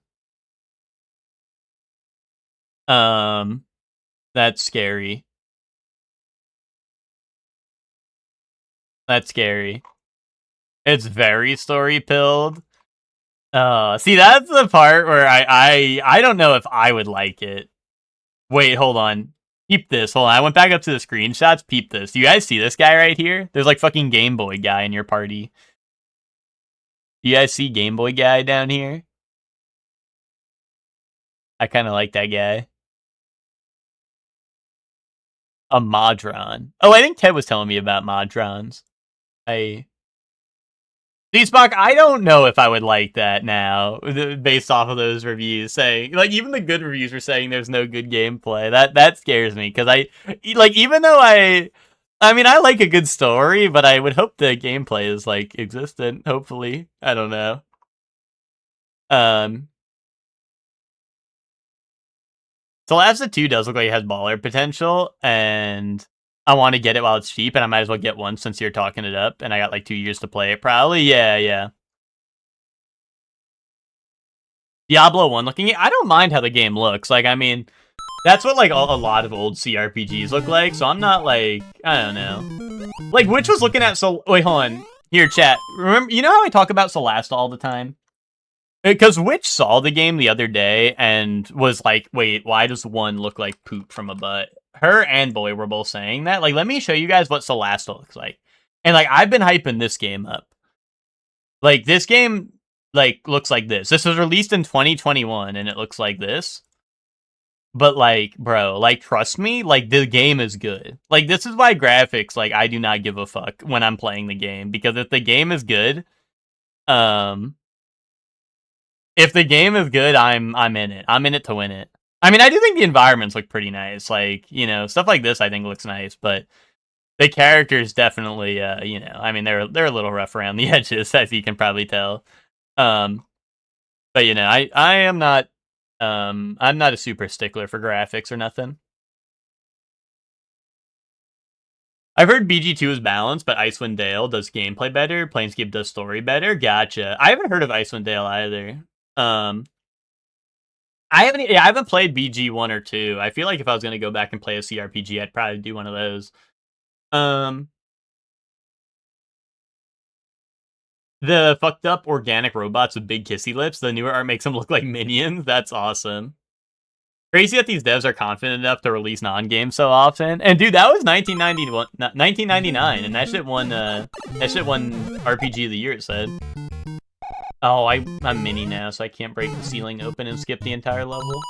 Um, That's scary. That's scary. It's very story-pilled. See, that's the part where I don't know if I would like it. Wait, hold on. Peep this. Hold on. I went back up to the screenshots. Peep this. Do you guys see this guy right here? There's like fucking Game Boy guy in your party. Do you guys see Game Boy guy down here? I kind of like that guy. A Modron. Oh, I think Ted was telling me about Modrons. D-Spock, I don't know if I would like that now, based off of those reviews saying, like, even the good reviews were saying there's no good gameplay. That scares me, because even though I mean, I like a good story, but I would hope the gameplay is, like, existent, hopefully. I don't know. So Last of 2 does look like it has baller potential, and I want to get it while it's cheap, and I might as well get one since you're talking it up, and I got like 2 years to play it, probably. Yeah. Diablo 1 looking, I don't mind how the game looks. Like, I mean, that's what like a lot of old CRPGs look like, so I'm not like, I don't know. Like, Witch was looking at, wait, hold on. Here, chat. Remember, you know how I talk about Solasta all the time? Because Witch saw the game the other day and was like, wait, why does one look like poop from a butt? Her and Boy were both saying that. Like, let me show you guys what Solasta looks like. And, like, I've been hyping this game up. Like, this game, like, looks like this. This was released in 2021, and it looks like this. But, like, bro, like, trust me, like, the game is good. Like, this is why graphics, like, I do not give a fuck when I'm playing the game. Because if the game is good, if the game is good, I'm in it. I'm in it to win it. I mean, I do think the environments look pretty nice. Like, you know, stuff like this I think looks nice, but the characters definitely, you know, I mean, they're a little rough around the edges, as you can probably tell. But you know, I am not, I'm not a super stickler for graphics or nothing. I've heard BG2 is balanced, but Icewind Dale does gameplay better. Planescape does story better. Gotcha. I haven't heard of Icewind Dale either. I haven't played BG 1 or 2. I feel like if I was gonna go back and play a CRPG, I'd probably do one of those. The fucked up organic robots with big kissy lips, the newer art makes them look like minions. That's awesome. Crazy that these devs are confident enough to release non-games so often. And dude, that was 1999, and that shit won RPG of the Year, it said. Oh, I'm mini now, so I can't break the ceiling open and skip the entire level.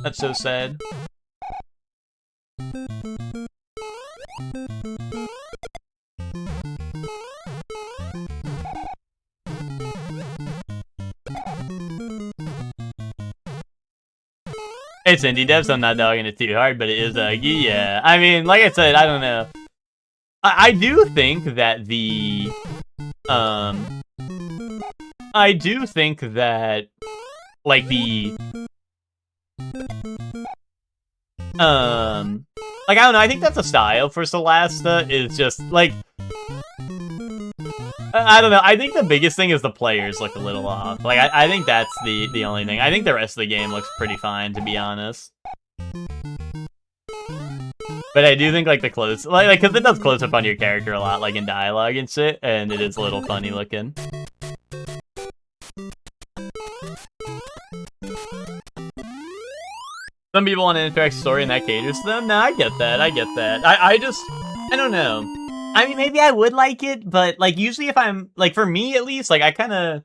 That's so sad. It's indie dev, so I'm not dogging it too hard, but it is, yeah. I mean, like I said, I don't know. I do think that I do think that, like, like, I don't know, I think that's a style for Solasta, is just, like, I don't know, I think the biggest thing is the players look a little off. Like, I think that's the only thing. I think the rest of the game looks pretty fine, to be honest. But I do think, like, the close, like, because it does close up on your character a lot, like, in dialogue and shit, and it is a little funny looking. Some people want an interactive story and that caters to them. No, I get that. I don't know. I mean, maybe I would like it, but, like, usually if I'm, like, for me at least, like, I don't know.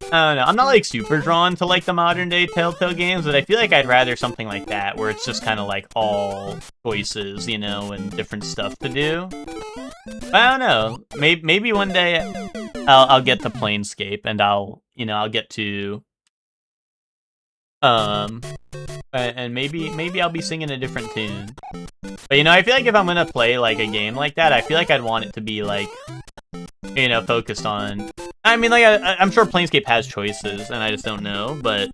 I'm not, like, super drawn to, like, the modern day Telltale games, but I feel like I'd rather something like that, where it's just kind of, like, all choices, you know, and different stuff to do. I don't know. Maybe one day I'll get to Planescape, and I'll get to, and maybe I'll be singing a different tune. But, you know, I feel like if I'm gonna play, like, a game like that, I feel like I'd want it to be, like, you know, focused on... I mean, like, I'm sure Planescape has choices, and I just don't know, but...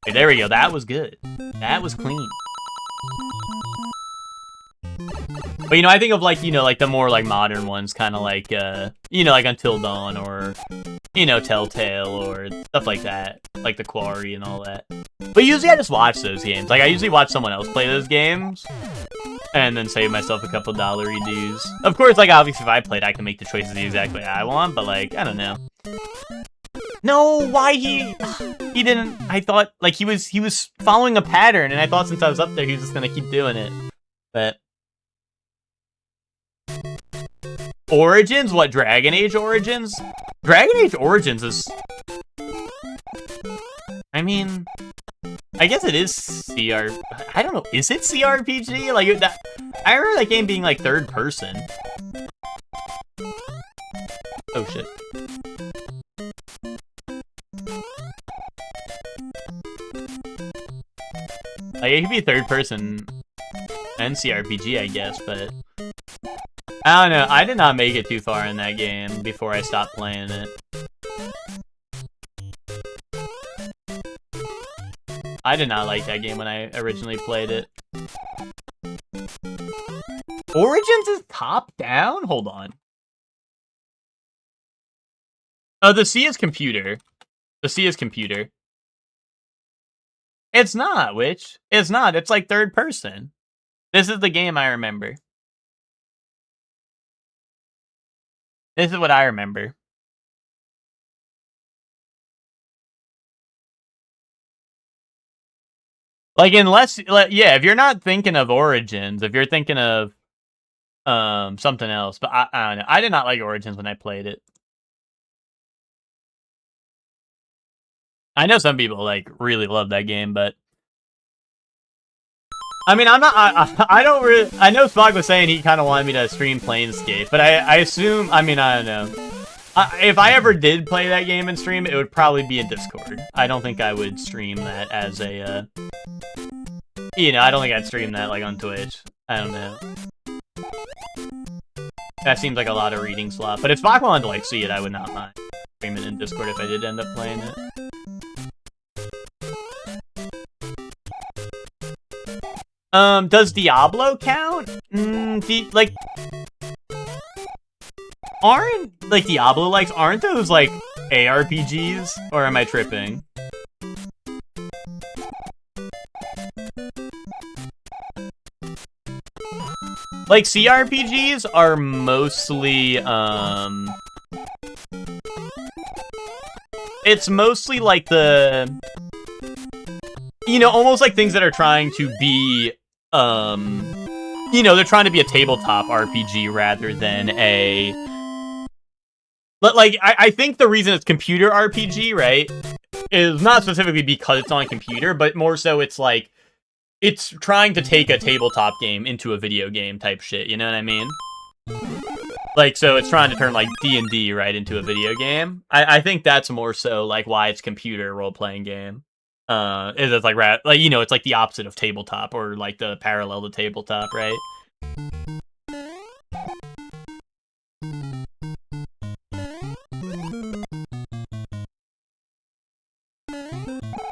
Okay, there we go. That was good. That was clean. But, you know, I think of, like, you know, like, the more, like, modern ones, kind of like, you know, like Until Dawn, or, you know, Telltale, or stuff like that. Like The Quarry and all that. But usually I just watch those games. Like, I usually watch someone else play those games, and then save myself a couple $1 dues. Of course, like, obviously, if I played, I can make the choices the exact way I want, but, like, I don't know. No, why he didn't, I thought, like, he was following a pattern, and I thought since I was up there, he was just gonna keep doing it. But... Origins? What, Dragon Age Origins? Dragon Age Origins is... I mean... I guess it is CR... I don't know, is it CRPG? Like, I remember that game being, like, third person. Oh, shit. Like, it could be third person and CRPG, I guess, but... I don't know, I did not make it too far in that game before I stopped playing it. I did not like that game when I originally played it. Origins is top-down? Hold on. Oh, the C is computer. The C is computer. It's not, Witch. It's not. It's like third person. This is the game I remember. This is what I remember. Like, unless, yeah, if you're not thinking of Origins, if you're thinking of something else, but I don't know. I did not like Origins when I played it. I know some people, like, really love that game, but... I mean, I'm not... I don't really... I know Spock was saying he kind of wanted me to stream Planescape, but I assume... I mean, I don't know. If I ever did play that game and stream, it would probably be in Discord. I don't think I would stream that as a... you know, I don't think I'd stream that, like, on Twitch. I don't know. That seems like a lot of reading slot. But if Spock wanted to, like, see it, I would not mind streaming in Discord if I did end up playing it. Does Diablo count? Like, aren't, like, Diablo-likes, aren't those, like, ARPGs? Or am I tripping? Like, CRPGs are mostly, it's mostly, like, the... You know, almost like things that are trying to be, you know, they're trying to be a tabletop RPG rather than a... But, like, I think the reason it's computer RPG, right, is not specifically because it's on a computer, but more so it's, like, it's trying to take a tabletop game into a video game type shit, you know what I mean? Like, so it's trying to turn, like, D&D, right, into a video game. I think that's more so, like, why it's computer role-playing game. Is it's like, you know, it's like the opposite of tabletop, or like the parallel to tabletop, right?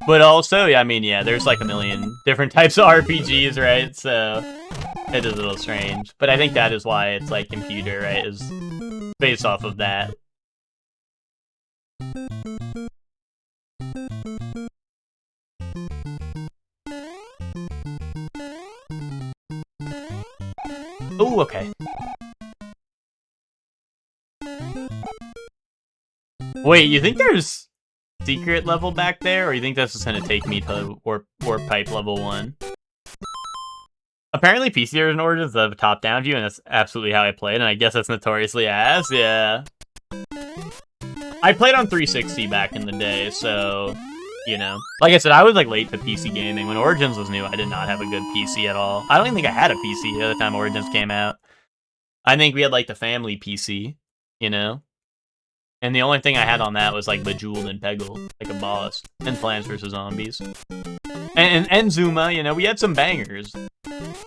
But also, yeah, I mean, yeah, there's like a million different types of RPGs, right? So it is a little strange. But I think that is why it's like computer, right? Is based off of that. Oh, okay. Wait, you think there's secret level back there, or you think that's just gonna take me to warp pipe level 1? Apparently PC version Origins have a top-down view, and that's absolutely how I played, and I guess that's notoriously ass, yeah. I played on 360 back in the day, so, you know. Like I said, I was like late to PC gaming. When Origins was new, I did not have a good PC at all. I don't even think I had a PC the time Origins came out. I think we had like the family PC, you know? And the only thing I had on that was like Bejeweled and Peggle, like a boss, and Plants vs. Zombies. And Zuma, you know, we had some bangers.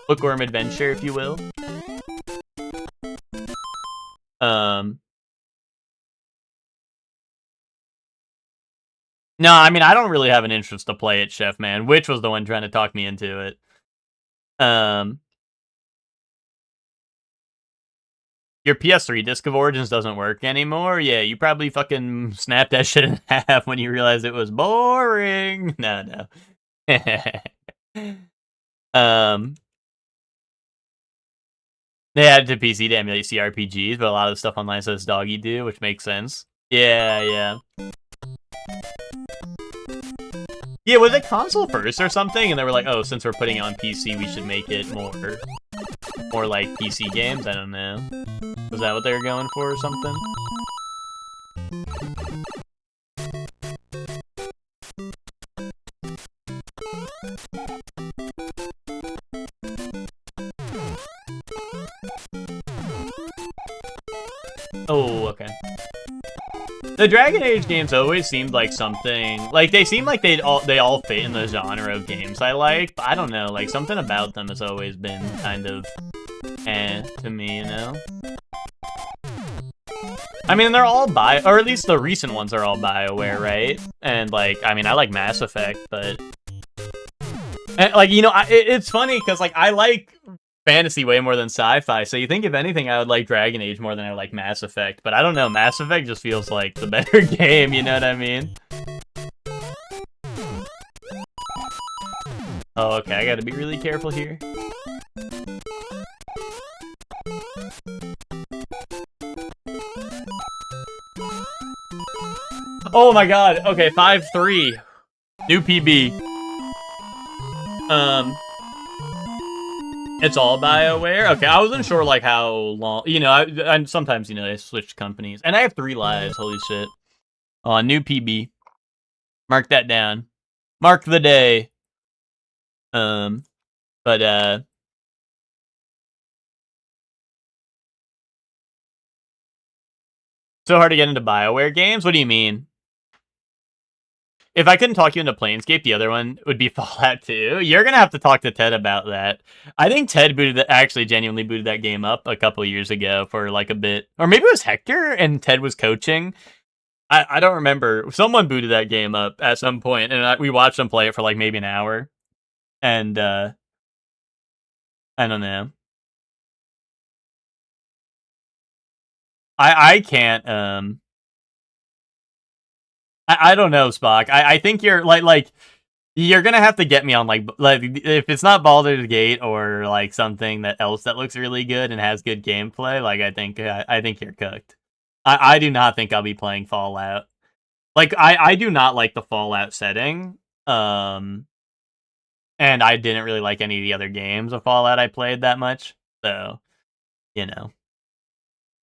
Bookworm Adventure, if you will. No, I mean, I don't really have an interest to play it, Chef Man. Witch was the one trying to talk me into it. your PS3 Disc of Origins doesn't work anymore. Yeah, you probably fucking snapped that shit in half when you realized it was boring. No. um, they added to PC to emulate CRPGs, but a lot of the stuff online says doggy do, which makes sense. Yeah. Yeah, was it console first or something? And they were like, oh, since we're putting it on PC, we should make it more like PC games? I don't know. Was that what they were going for or something? Oh, okay. The Dragon Age games always seemed like something, like they seem like they all fit in the genre of games I like, but I don't know, like something about them has always been kind of to me, you know? I mean, they're all or at least the recent ones are all BioWare, right? And like, I mean, I like Mass Effect, but like, you know, it's funny because like I like fantasy way more than sci-fi, so you think if anything I would like Dragon Age more than I like Mass Effect, but I don't know, Mass Effect just feels like the better game, you know what I mean? Oh, okay, I gotta be really careful here. Oh my god, okay, 5-3. New PB. It's all BioWare? Okay, I wasn't sure, like, how long... You know, I sometimes, you know, they switch companies. And I have 3 lives, holy shit. Oh, new PB. Mark that down. Mark the day. But, so hard to get into BioWare games? What do you mean? If I couldn't talk you into Planescape, the other one would be Fallout 2. You're gonna have to talk to Ted about that. I think Ted actually genuinely booted that game up a couple years ago for like a bit. Or maybe it was Hector and Ted was coaching. I don't remember. Someone booted that game up at some point, and we watched them play it for like maybe an hour. And, I don't know. I can't, I don't know, Spock. I think you're like you're gonna have to get me on like if it's not Baldur's Gate or like something else that looks really good and has good gameplay. Like I think you're cooked. I do not think I'll be playing Fallout. Like I do not like the Fallout setting. And I didn't really like any of the other games of Fallout I played that much. So, you know.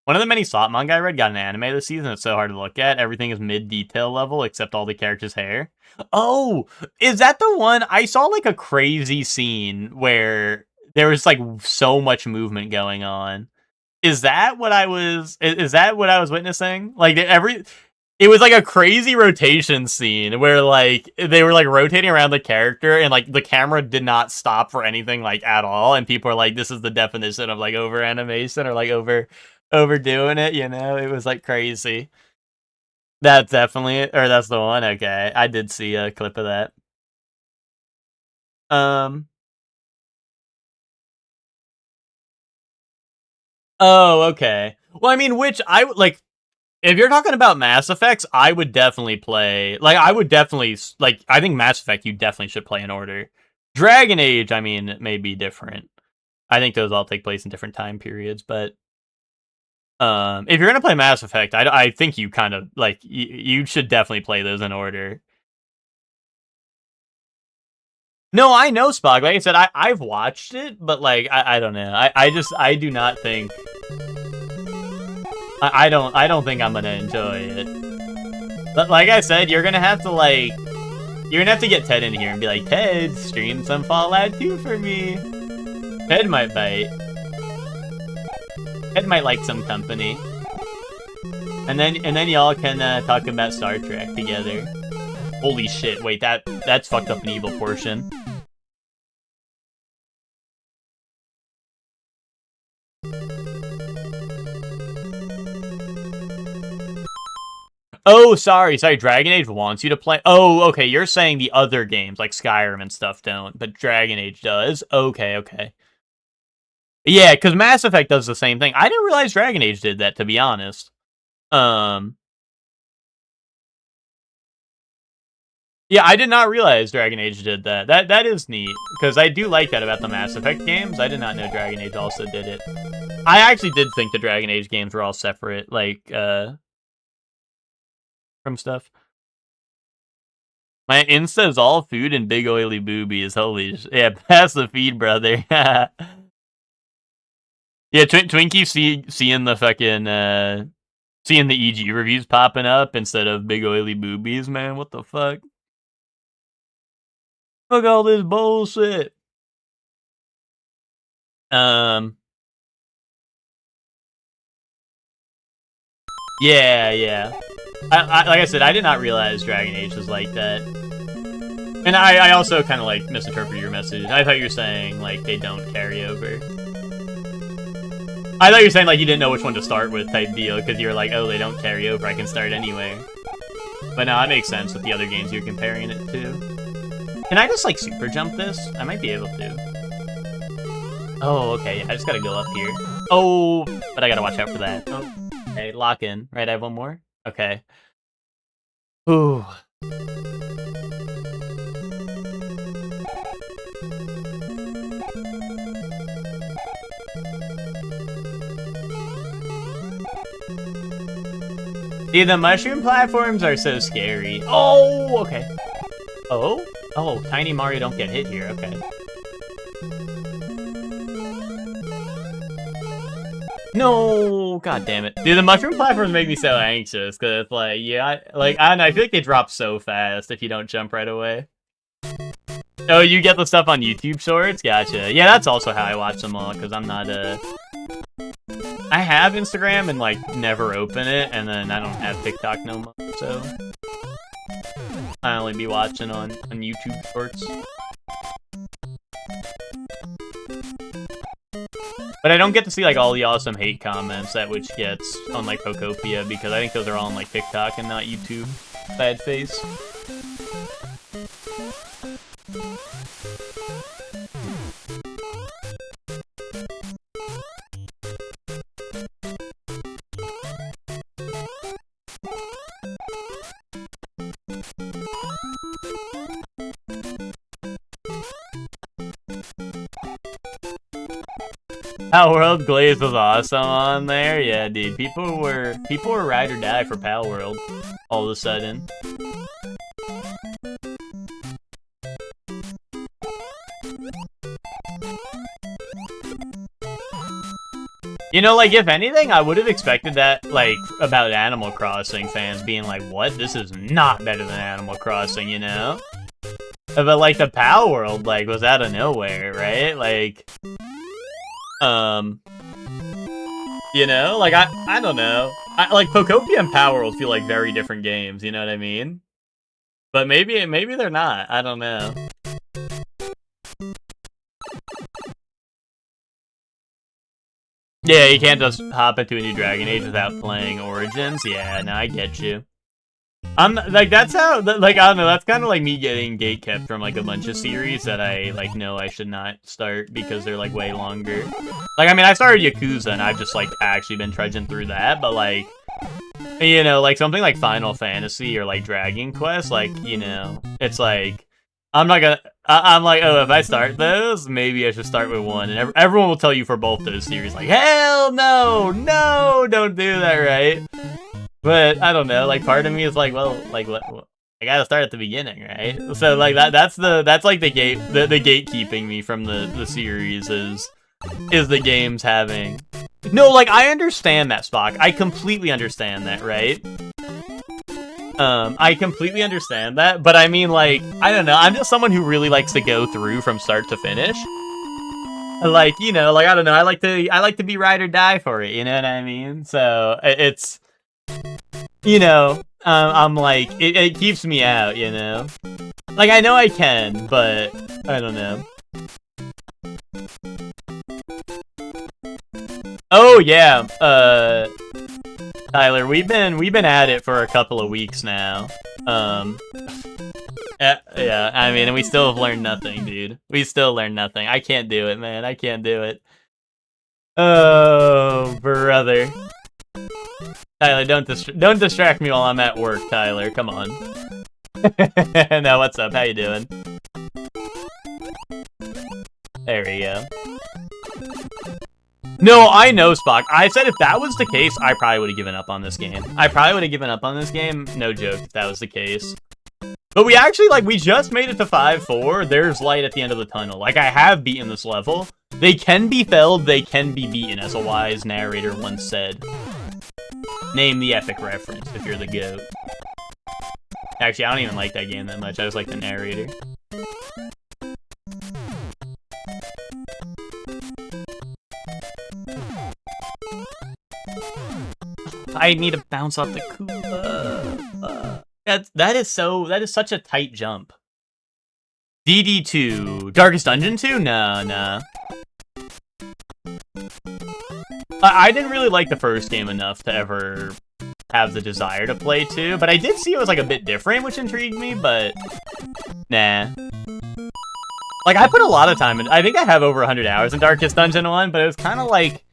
One of the many SWAT manga I read got an anime this season. It's so hard to look at. Everything is mid-detail level except all the characters' hair. Oh, is that the one? I saw like a crazy scene where there was like so much movement going on. Is that what I was? Is that what I was witnessing? Like it was like a crazy rotation scene where like they were like rotating around the character and like the camera did not stop for anything like at all. And people are like, this is the definition of like over animation or like overdoing it, you know? It was like crazy. That's definitely it, or that's the one. Okay, I did see a clip of that. Oh, okay. Well, I mean, which I like. If you're talking about Mass Effects, I would definitely play. Like, I would definitely like. I think Mass Effect you definitely should play in order. Dragon Age, I mean, may be different. I think those all take place in different time periods, but if you're gonna play Mass Effect, I think you kind of like you should definitely play those in order. No, I know Spock. Like I said, I've watched it, but like I don't know. I do not think I don't think I'm gonna enjoy it. But like I said, you're gonna have to get Ted in here and be like, Ted, stream some Fallout 2 for me. Ted might bite. Ted might like some company. And then y'all can talk about Star Trek together. Holy shit, wait, that's fucked up an evil portion. Oh, sorry, Dragon Age wants you to play... Oh, okay, you're saying the other games, like Skyrim and stuff, don't, but Dragon Age does? Okay. Yeah, because Mass Effect does the same thing. I didn't realize Dragon Age did that, to be honest. Yeah, I did not realize Dragon Age did that. That is neat, because I do like that about the Mass Effect games. I did not know Dragon Age also did it. I actually did think the Dragon Age games were all separate, like, from stuff. My Insta is all food and big oily boobies. Holy yeah, pass the feed, brother. Yeah, Twinkie seeing the fucking, seeing the EG reviews popping up instead of big oily boobies, man. What the fuck? Fuck all this bullshit. Yeah. Like I said, I did not realize Dragon Age was like that. And I also kind of, like, misinterpreted your message. I thought you were saying, like, they don't carry over. I thought you were saying, like, you didn't know which one to start with type deal, because you were like, oh, they don't carry over, I can start anywhere. But no, that makes sense with the other games you're comparing it to. Can I just, like, super jump this? I might be able to. Oh, okay, I just gotta go up here. Oh, but I gotta watch out for that. Oh, okay, lock in. Right, I have one more? Okay. Ooh. Dude, the mushroom platforms are so scary. Oh, okay. Oh? Oh, Tiny Mario don't get hit here, okay. No, god damn it. Dude, the mushroom platforms make me so anxious, because it's like, yeah, I don't know, I feel like they drop so fast if you don't jump right away. Oh, you get the stuff on YouTube Shorts? Gotcha. Yeah, that's also how I watch them all, because I'm not, I have Instagram and, like, never open it, and then I don't have TikTok no more, so I only be watching on YouTube Shorts. But I don't get to see, like, all the awesome hate comments that Witch gets on, like, Pokopia, because I think those are all on, like, TikTok and not YouTube. Bad face. Pal World Glaze was awesome on there. Yeah, dude. People were ride or die for Pal World all of a sudden. You know, like, if anything, I would have expected that, like, about Animal Crossing fans being like, what? This is not better than Animal Crossing, you know? But, like, the Pal World, like, was out of nowhere, right? Like, you know? Like, I don't know. Like, Pokopia and Pal World feel like very different games, you know what I mean? But maybe they're not. I don't know. Yeah, you can't just hop into a new Dragon Age without playing Origins. Yeah, no, I get you. I'm like, that's how, like, I don't know, that's kind of like me getting gatekept from, like, a bunch of series that I, like, know I should not start because they're, like, way longer. Like, I mean, I started Yakuza and I've just, like, actually been trudging through that, but, like, you know, like, something like Final Fantasy or, like, Dragon Quest, like, you know, it's like, I'm not gonna, I'm like, oh, if I start those, maybe I should start with one, and everyone will tell you for both those series, like, hell no, don't do that, right? But I don't know, like, part of me is like, well, like, what, I gotta start at the beginning, right? So, like, that's like the gatekeeping me from the series is the games having. No, like, I understand that, Spock. I completely understand that, right? I completely understand that, but I mean, like, I don't know, I'm just someone who really likes to go through from start to finish. Like, you know, like, I don't know, I like to be ride or die for it, you know what I mean? So, it's, you know, I'm like, it keeps me out, you know? Like, I know I can, but I don't know. Oh, yeah, Tyler, we've been at it for a couple of weeks now. Yeah, I mean, and we still have learned nothing, dude. We still learned nothing. I can't do it, man. I can't do it. Oh, brother. Tyler, don't distract me while I'm at work, Tyler. Come on. No, what's up? How you doing? There we go. No, I know, Spock. I said if that was the case, I probably would have given up on this game. I probably would have given up on this game. No joke, if that was the case. But we actually, like, we just made it to 5-4. There's light at the end of the tunnel. Like, I have beaten this level. They can be felled, they can be beaten, as a wise narrator once said. Name the epic reference, if you're the GOAT. Actually, I don't even like that game that much. I just like the narrator. I need to bounce off the Koopa. That is such a tight jump. DD2. Darkest Dungeon 2? No. I didn't really like the first game enough to ever have the desire to play 2, but I did see it was like a bit different, which intrigued me, but nah. Like, I put a lot of time in. I think I have over 100 hours in Darkest Dungeon 1, but it was kind of like,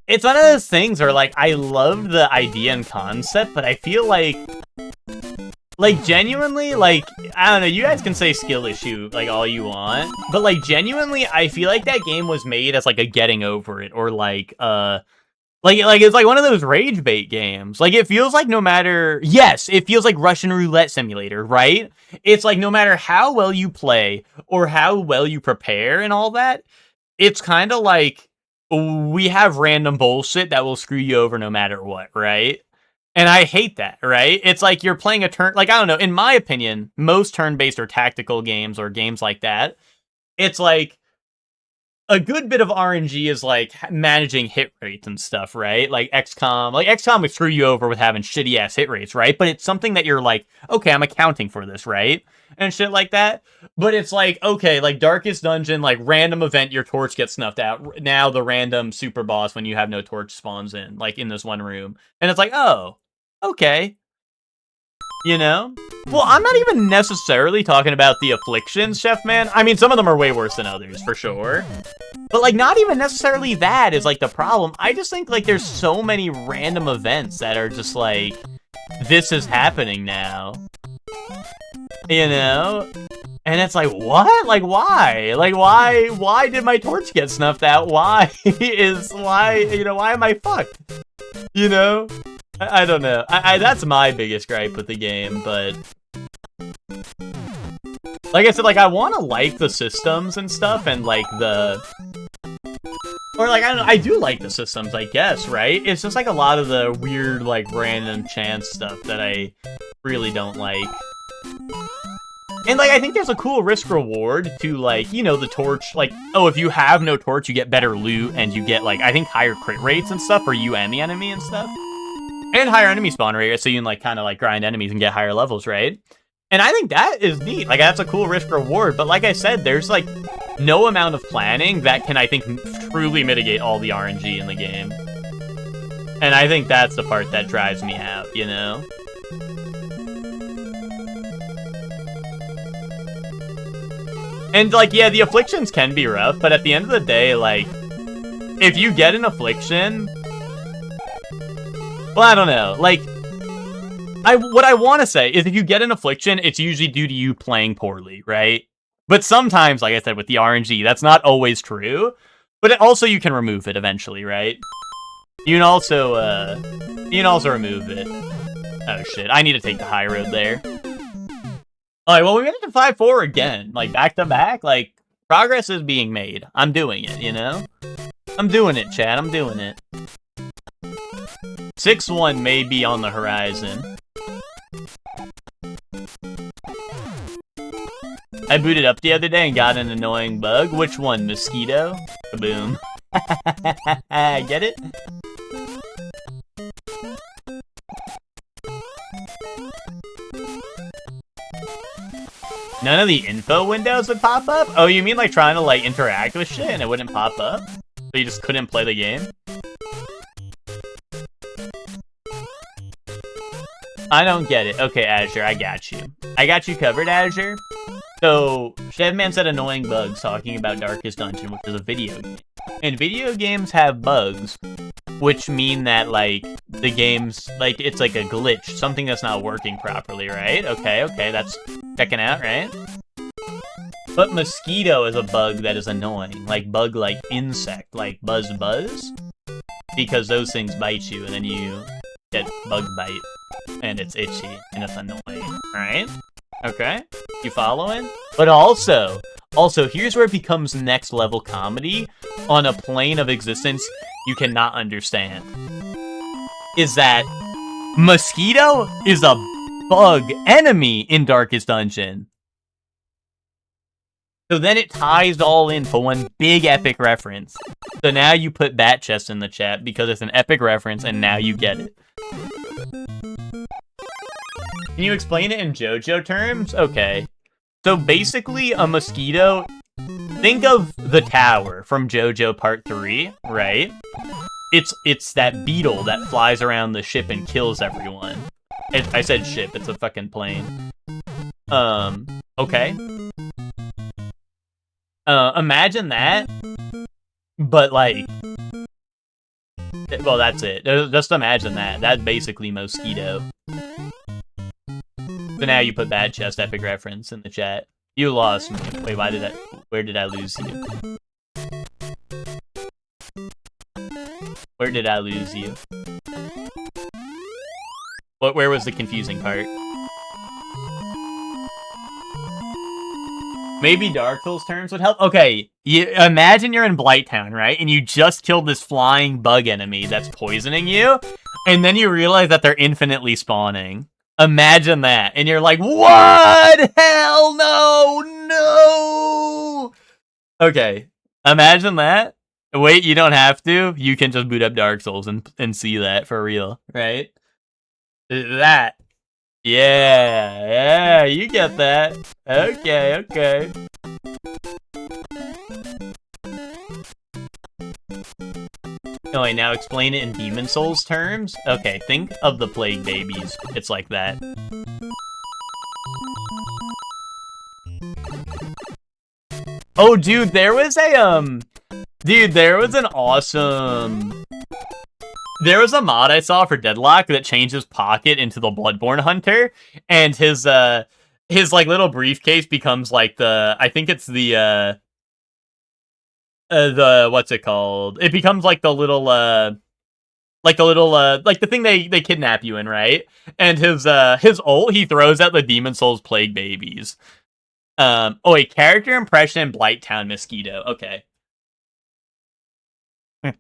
it's one of those things where, like, I love the idea and concept, but I feel like, genuinely, like, I don't know, you guys can say skill issue, like, all you want, but, like, genuinely, I feel like that game was made as, like, a getting over it, or, like, it's like one of those rage bait games. Like, it feels like no matter, yes, it feels like Russian roulette simulator, right? It's like no matter how well you play, or how well you prepare and all that, it's kind of like, we have random bullshit that will screw you over no matter what, right? And I hate that, right? It's like you're playing a turn, like, I don't know, in my opinion, most turn-based or tactical games or games like that, it's like a good bit of RNG is like managing hit rates and stuff, right? Like XCOM would screw you over with having shitty ass hit rates, right? But it's something that you're like, okay, I'm accounting for this, right? And shit like that. But it's like, okay, like Darkest Dungeon, like random event, your torch gets snuffed out. Now the random super boss when you have no torch spawns in, like in this one room. And it's like, oh, okay. You know? Well, I'm not even necessarily talking about the afflictions, Chef Man. I mean, some of them are way worse than others, for sure. But, like, not even necessarily that is, like, the problem. I just think, like, there's so many random events that are just, like, this is happening now. You know? And it's like, what? Like, why? Like, why did my torch get snuffed out? Why am I fucked? You know? I don't know. That's my biggest gripe with the game, but like I said, like, I want to like the systems and stuff, and like or like, I don't know, I do like the systems, I guess, right? It's just like a lot of the weird, like, random chance stuff that I really don't like. And, like, I think there's a cool risk-reward to, like, you know, the torch. Like, oh, if you have no torch, you get better loot, and you get, like, I think higher crit rates and stuff for you and the enemy and stuff. And higher enemy spawn rate, so you can, like, kind of, like, grind enemies and get higher levels, right? And I think that is neat. Like, that's a cool risk-reward. But like I said, there's, like, no amount of planning that can, I think, truly mitigate all the RNG in the game. And I think that's the part that drives me out, you know? And, like, yeah, the afflictions can be rough, but at the end of the day, like, if you get an affliction, well, I don't know, like, what I want to say is if you get an affliction, it's usually due to you playing poorly, right? But sometimes, like I said, with the RNG, that's not always true, but also you can remove it eventually, right? You can also remove it. Oh, shit, I need to take the high road there. Alright, well, we made it to 5-4 again, like, back-to-back, like, progress is being made. I'm doing it, you know? I'm doing it, Chad, I'm doing it. 6-1 may be on the horizon. I booted up the other day and got an annoying bug. Which one? Mosquito? Kaboom. Get it? None of the info windows would pop up? Oh, you mean like trying to like interact with shit and it wouldn't pop up? So you just couldn't play the game? I don't get it. Okay, Azure, I got you. I got you covered, Azure. So, Chefman said annoying bugs talking about Darkest Dungeon, which is a video game. And video games have bugs, which mean that, like, the game's, like, it's like a glitch, something that's not working properly, right? Okay, that's checking out, right? But mosquito is a bug that is annoying, like bug like insect, like buzz, because those things bite you, and then you get bug bite, and it's itchy, and it's annoying, right? Okay, you following? But also, here's where it becomes next level comedy on a plane of existence you cannot understand. Is that mosquito is a bug enemy in Darkest Dungeon. So then it ties all in for one big epic reference. So now you put Bat Chest in the chat because it's an epic reference and now you get it. Can you explain it in JoJo terms? Okay. So basically a mosquito, think of the tower from JoJo Part 3, right? It's that beetle that flies around the ship and kills everyone. I said ship, it's a fucking plane. Okay. Imagine that, but like, well, that's it. Just imagine that. That's basically mosquito. So now you put Bad Chest epic reference in the chat. You lost me. Wait, where did I lose you? Where did I lose you? Where was the confusing part? Maybe Dark Souls terms would help? Okay, imagine you're in Blighttown, right? And you just killed this flying bug enemy that's poisoning you, and then you realize that they're infinitely spawning. Imagine that. And you're like, what? Hell no! Okay, imagine that. Wait, you don't have to. You can just boot up Dark Souls and see that for real, right? That. Yeah, you get that. Okay. Oh, wait, now explain it in Demon Souls terms? Okay, think of the Plague Babies. It's like that. Oh, dude, there was an awesome... There was a mod I saw for Deadlock that changed his pocket into the Bloodborne Hunter, and his like little briefcase becomes like I think it's the what's it called? It becomes like the little like the thing they kidnap you in, right? And his ult, he throws out the Demon Souls Plague Babies. Oh wait, character impression in Blighttown Mosquito. Okay. Was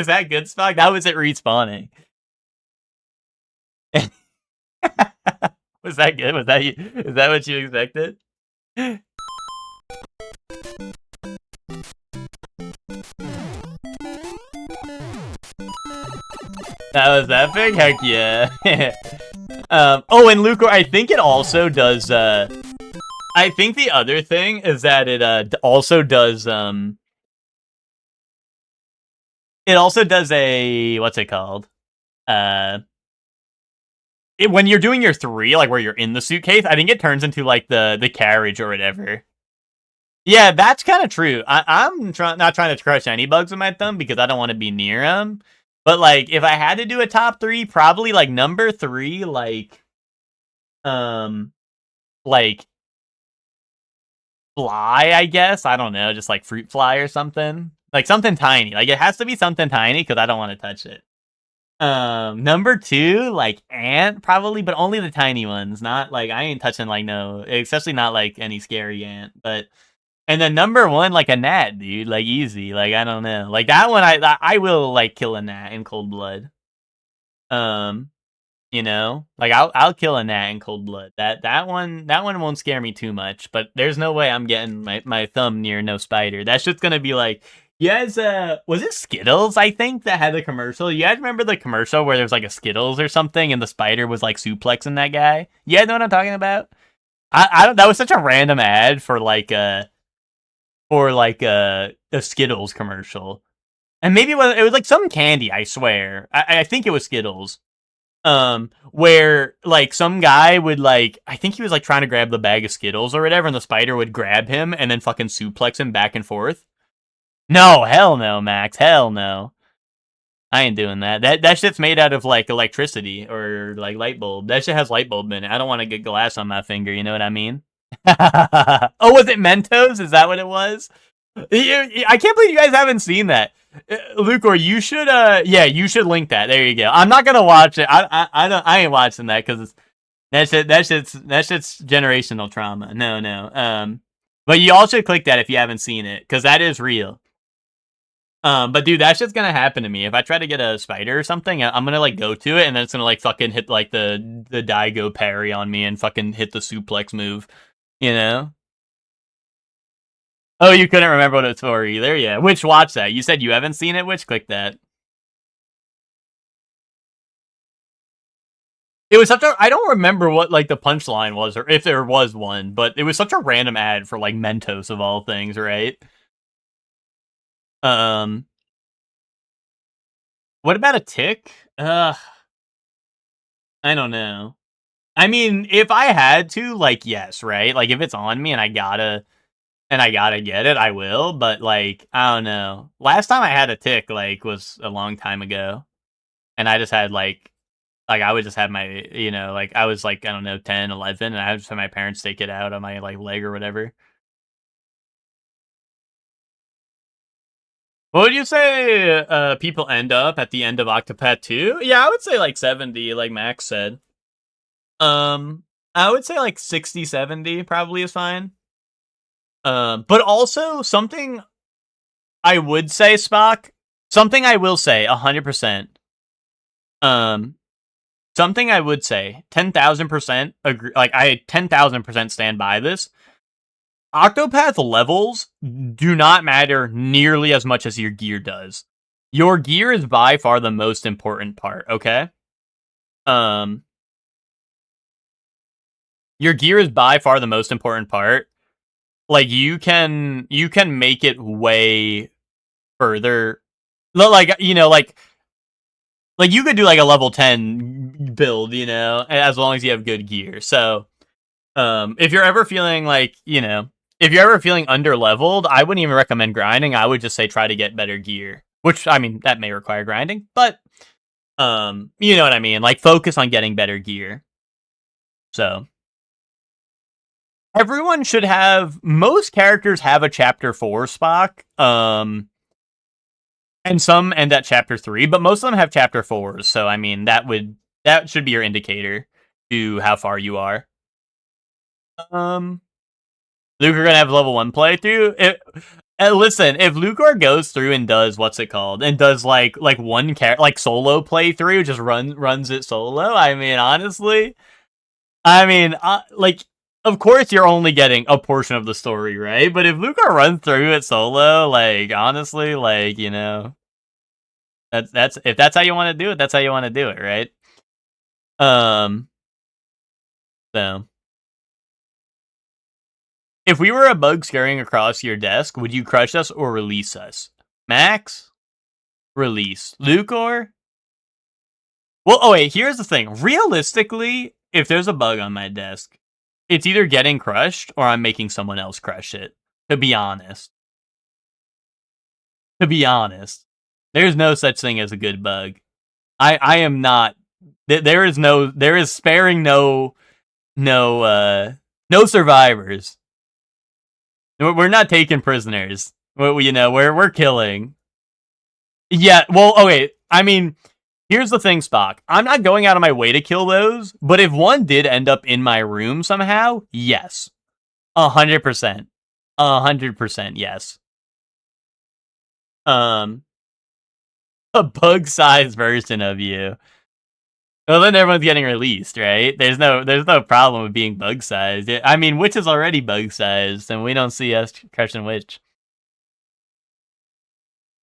that good, Spock? That was it respawning. Was that good? Was that you? Is that what you expected? That was epic? Heck yeah. Oh, and Luke, I think it also does, I think the other thing is that it, also does, it also does a, what's it called? When you're doing your 3, like where you're in the suitcase, I think it turns into like the carriage or whatever. Yeah, that's kind of true. I'm not trying to crush any bugs with my thumb because I don't want to be near them. But, like, if I had to do a top 3, probably, like, number 3, like, fly, I guess? I don't know, just, like, fruit fly or something. Like, something tiny. Like, it has to be something tiny, because I don't want to touch it. Number 2, like, ant, probably, but only the tiny ones. Not, like, I ain't touching, like, no, especially not, like, any scary ant, but... And then number 1, like a gnat, dude. Like, easy. Like, I don't know. Like, that one, I will, like, kill a gnat in cold blood. You know? Like, I'll kill a gnat in cold blood. That one won't scare me too much. But there's no way I'm getting my thumb near no spider. That's just gonna be like... You guys, was it Skittles, I think, that had the commercial? You guys remember the commercial where there was, like, a Skittles or something, and the spider was, like, suplexing that guy? You guys know what I'm talking about? I don't... That was such a random ad for, like, a Skittles commercial. And maybe it was like some candy, I swear. I think it was Skittles. Where like some guy would like, I think he was like trying to grab the bag of Skittles or whatever, and the spider would grab him and then fucking suplex him back and forth. No, hell no, Max, hell no. I ain't doing that. That shit's made out of like electricity or like light bulb. That shit has light bulb in it. I don't want to get glass on my finger. You know what I mean? Oh, was it Mentos? Is that what it was? I can't believe you guys haven't seen that. Lucor, you should yeah, you should link that. There you go. I'm not gonna watch it. I ain't watching that because that shit's generational trauma. No. But you all should click that if you haven't seen it, because that is real. But dude, that shit's gonna happen to me. If I try to get a spider or something, I'm gonna like go to it and then it's gonna like fucking hit like the Daigo parry on me and fucking hit the suplex move. You know? Oh, you couldn't remember what it's for either? Yeah. Which, watch that. You said you haven't seen it? Which, click that. It was such a... I don't remember what, like, the punchline was, or if there was one, but it was such a random ad for, like, Mentos of all things, right? What about a tick? I don't know. I mean, if I had to, like, yes, right? Like, if it's on me and I gotta get it, I will, but, like, I don't know. Last time I had a tick, like, was a long time ago. And I just had, like, I would just have my, you know, like, I was, like, I don't know, 10, 11, and I would just have my parents take it out on my, like, leg or whatever. What would you say people end up at the end of Octopath 2? Yeah, I would say, like, 70, like Max said. I would say, like, 60, 70 probably is fine. But also, something I would say, Spock, something I will say, 100%. Something I would say, 10,000% agree. Like, I 10,000% stand by this. Octopath levels do not matter nearly as much as your gear does. Your gear is by far the most important part, okay? Your gear is by far the most important part. Like, you can make it way further. Like, you know, like you could do like a level 10 build, you know, as long as you have good gear. So, if you're ever feeling like, you know, if you're ever feeling under leveled, I wouldn't even recommend grinding. I would just say try to get better gear, which, I mean, that may require grinding, but, you know what I mean? Like, focus on getting better gear. So, everyone should have, most characters have a chapter 4 Spock. And some end at chapter 3, but most of them have chapter 4s. So, I mean, that should be your indicator to how far you are. Luke, are gonna have level 1 playthrough. Listen, if Lucor goes through and does what's it called, and does like one like solo playthrough, just runs it solo. I mean, honestly, like, of course you're only getting a portion of the story, right? But if Lucor runs through it solo, like, honestly, like, you know, that's if that's how you want to do it, that's how you want to do it, right? So. If we were a bug scurrying across your desk, would you crush us or release us? Max? Release. Lucor? Well, oh wait, here's the thing. Realistically, if there's a bug on my desk, it's either getting crushed or I'm making someone else crush it. To be honest. There's no such thing as a good bug. I am not. There is sparing no survivors. We're not taking prisoners. You know, we're killing. Yeah, well, okay. I mean, here's the thing, Spock. I'm not going out of my way to kill those, but if one did end up in my room somehow, yes. 100%. 100% yes. A bug-sized version of you. Well, then everyone's getting released, right? There's no problem with being bug-sized. I mean, Witch is already bug-sized, and we don't see us crushing Witch.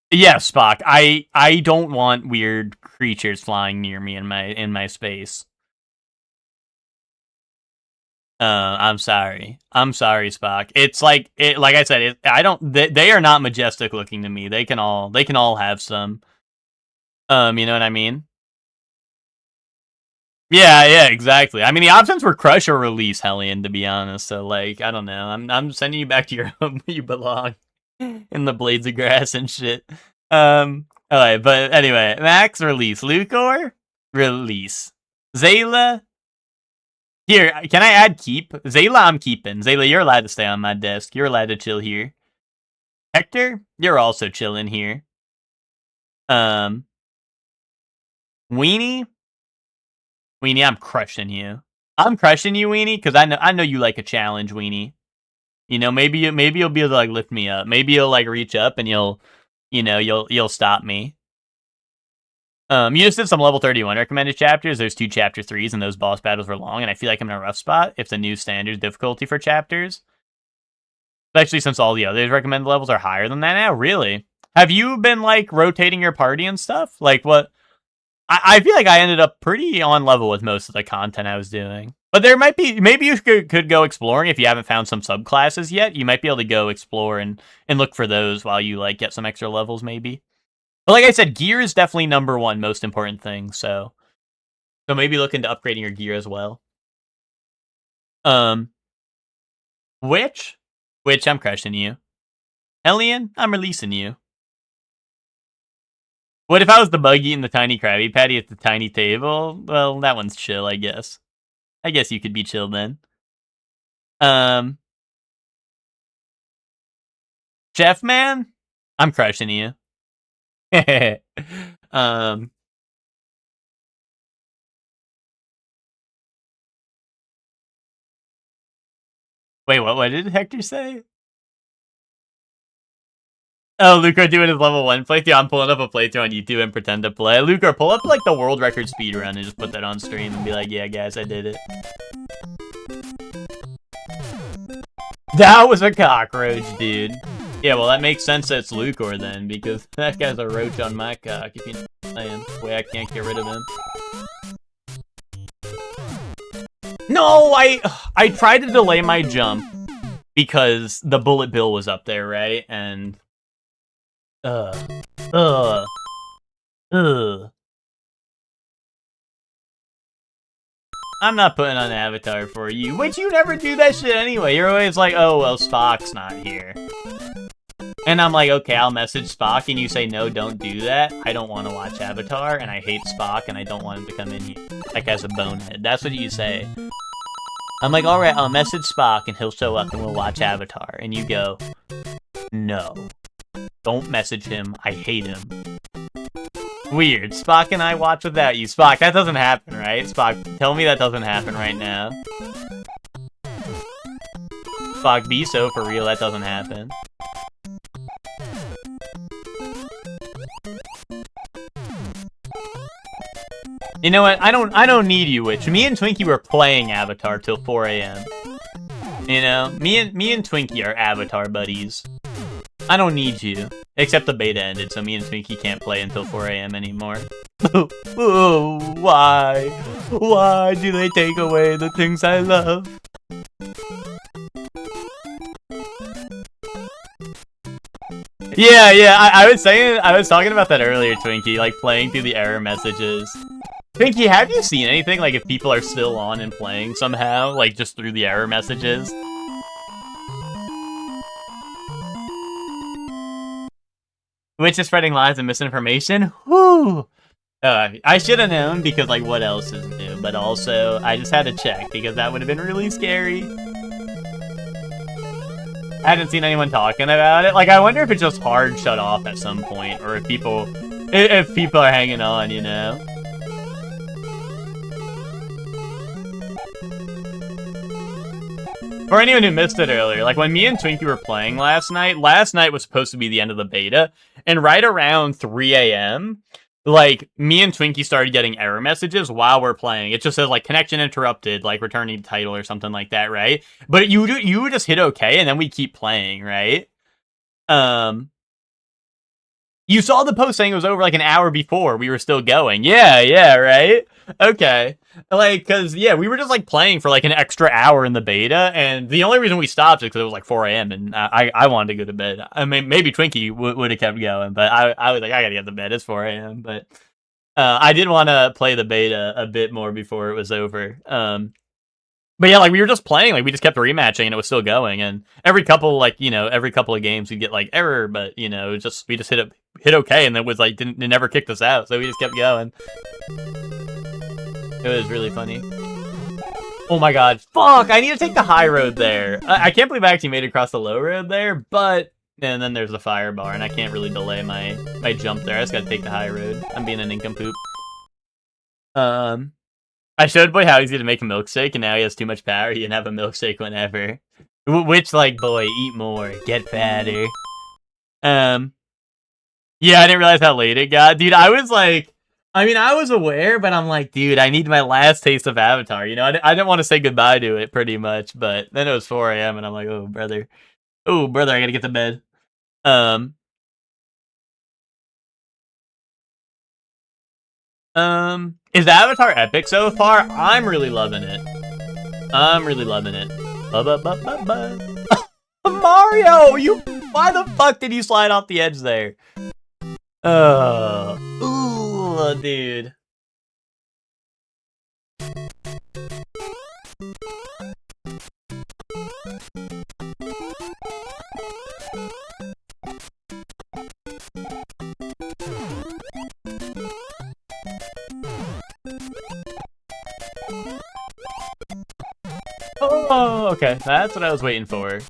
Yeah, Spock. I don't want weird creatures flying near me in my space. I'm sorry. I'm sorry, Spock. It's like like I said, I don't. They are not majestic looking to me. They can all have some. You know what I mean? Yeah, yeah, exactly. I mean, the options were crush or release Hellion, to be honest. So, like, I don't know. I'm sending you back to your home where you belong, in the blades of grass and shit. Alright, but anyway, Max release, Lucor release, Zayla. Here, can I add keep? Zayla, I'm keeping. Zayla, you're allowed to stay on my desk. You're allowed to chill here. Hector, you're also chilling here. Um, Weenie, I'm crushing you. I'm crushing you, Weenie, because I know you like a challenge, Weenie. You know, maybe you'll be able to like lift me up. Maybe you'll like reach up and you'll stop me. You just did some level 31 recommended chapters. There's 2 chapter 3s, and those boss battles were long, and I feel like I'm in a rough spot if the new standard difficulty for chapters. Especially since all the others recommended levels are higher than that now. Really? Have you been like rotating your party and stuff? Like what? I feel like I ended up pretty on level with most of the content I was doing. But there might be, maybe you could go exploring if you haven't found some subclasses yet. You might be able to go explore and look for those while you like get some extra levels, maybe. But like I said, gear is definitely number one most important thing. So maybe look into upgrading your gear as well. Which I'm crushing you. Hellion, I'm releasing you. What if I was the buggy and the tiny Krabby Patty at the tiny table? Well, that one's chill, I guess. I guess you could be chill then. Chef Man, I'm crushing you. Wait, what did Hector say? Oh, Lucor doing his level 1 playthrough. I'm pulling up a playthrough on YouTube and pretend to play. Lucor, pull up like the world record speedrun and just put that on stream and be like, yeah, guys, I did it. That was a cockroach, dude. Yeah, well, that makes sense that it's Lucor then, because that guy's a roach on my cock, if you know what I'm saying. Way I can't get rid of him. No, I tried to delay my jump because the bullet bill was up there, right? And I'm not putting on an avatar for you. Which you never do that shit anyway. You're always like, oh, well, Spock's not here. And I'm like, okay, I'll message Spock, and you say, no, don't do that. I don't want to watch Avatar, and I hate Spock, and I don't want him to come in here. Like, as a bonehead. That's what you say. I'm like, alright, I'll message Spock, and he'll show up, and we'll watch Avatar. And you go, no. Don't message him. I hate him. Weird. Spock and I watch without you. Spock, that doesn't happen, right? Spock, tell me that doesn't happen right now. Spock, be so for real, that doesn't happen. You know what? I don't need you, Witch. Me and Twinkie were playing Avatar till 4 a.m. You know? Me and Twinkie are Avatar buddies. I don't need you. Except the beta ended, so me and Twinkie can't play until 4 a.m. anymore. Oh, why? Why do they take away the things I love? Yeah, I was talking about that earlier, Twinkie, like playing through the error messages. Twinkie, have you seen anything, like if people are still on and playing somehow, like just through the error messages? Which is spreading lies and misinformation? Whew! I should have known because, like, what else is new? But also, I just had to check because that would have been really scary. I hadn't seen anyone talking about it. Like, I wonder if it's just hard shut off at some point, or if people are hanging on, you know? For anyone who missed it earlier, like when me and Twinkie were playing last night was supposed to be the end of the beta, and right around 3 a.m., like, me and Twinkie started getting error messages while we're playing. It just says, like, connection interrupted, like, returning title or something like that, right? But you would just hit okay, and then we keep playing, right? You saw the post saying it was over like an hour before. We were still going. Yeah, right? Okay. Like, cause yeah, we were just like playing for like an extra hour in the beta, and the only reason we stopped is because it was like 4 a.m. and I wanted to go to bed. I mean, maybe Twinkie would have kept going, but I was like, I gotta get to bed. It's 4 a.m. But I did want to play the beta a bit more before it was over. But yeah, like we were just playing, like we just kept rematching and it was still going. And every couple of games we'd get like error, but you know, we just hit okay, and it was like it never kicked us out, so we just kept going. It was really funny. Oh my god, fuck! I need to take the high road there. I can't believe I actually made it across the low road there, but and then there's the fire bar, and I can't really delay my jump there. I just gotta take the high road. I'm being a nincompoop. I showed Boy how he's gonna make a milkshake, and now he has too much power. He can have a milkshake whenever. Which, like, boy, eat more, get fatter. Yeah, I didn't realize how late it got. Dude, I was like, I mean, I was aware, but I'm like, dude, I need my last taste of Avatar. You know, I didn't want to say goodbye to it, pretty much, but then it was 4 a.m., and I'm like, oh, brother, I gotta get to bed. Is Avatar epic so far? I'm really loving it. Mario, why the fuck did you slide off the edge there? Ooh, dude. Oh, okay. That's what I was waiting for.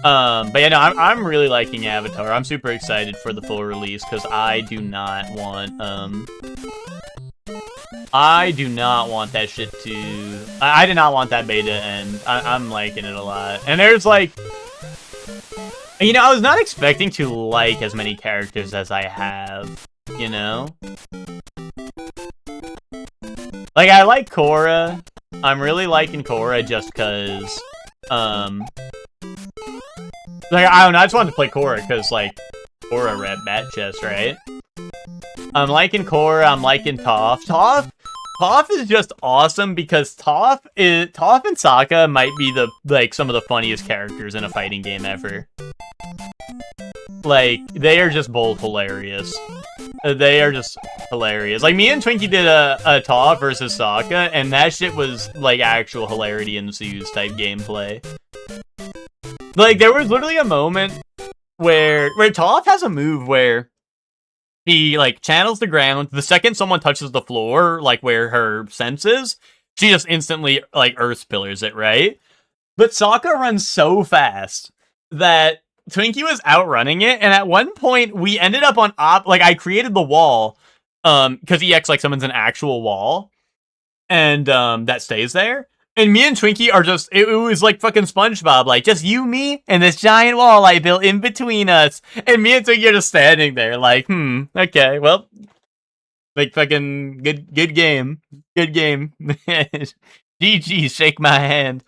But yeah, no, I'm really liking Avatar. I'm super excited for the full release because I do not want that shit to. I did not want that beta to end. I'm liking it a lot. And there's like, you know, I was not expecting to like as many characters as I have. You know, like I like Korra. I'm really liking Korra just because, like, I don't know, I just wanted to play Korra because, like, Korra rep bat chest, right? I'm liking Korra, I'm liking Toph. Toph is just awesome because Toph and Sokka might be some of the funniest characters in a fighting game ever. Like, they are just both hilarious. They are just hilarious. Like, me and Twinkie did a Toph versus Sokka, and that shit was, like, actual hilarity ensues type gameplay. Like, there was literally a moment where Toph has a move where he, like, channels the ground. The second someone touches the floor, like, where her sense is, she just instantly, like, earth pillars it, right? But Sokka runs so fast that Twinkie was outrunning it, and at one point, we ended up on I created the wall, because EX, like, summons an actual wall, and, that stays there. And me and Twinkie are just, it was like fucking SpongeBob, like, just you, me, and this giant wall I built in between us. And me and Twinkie are just standing there, like, okay, well, like, fucking, good game. Good game. GG, shake my hand.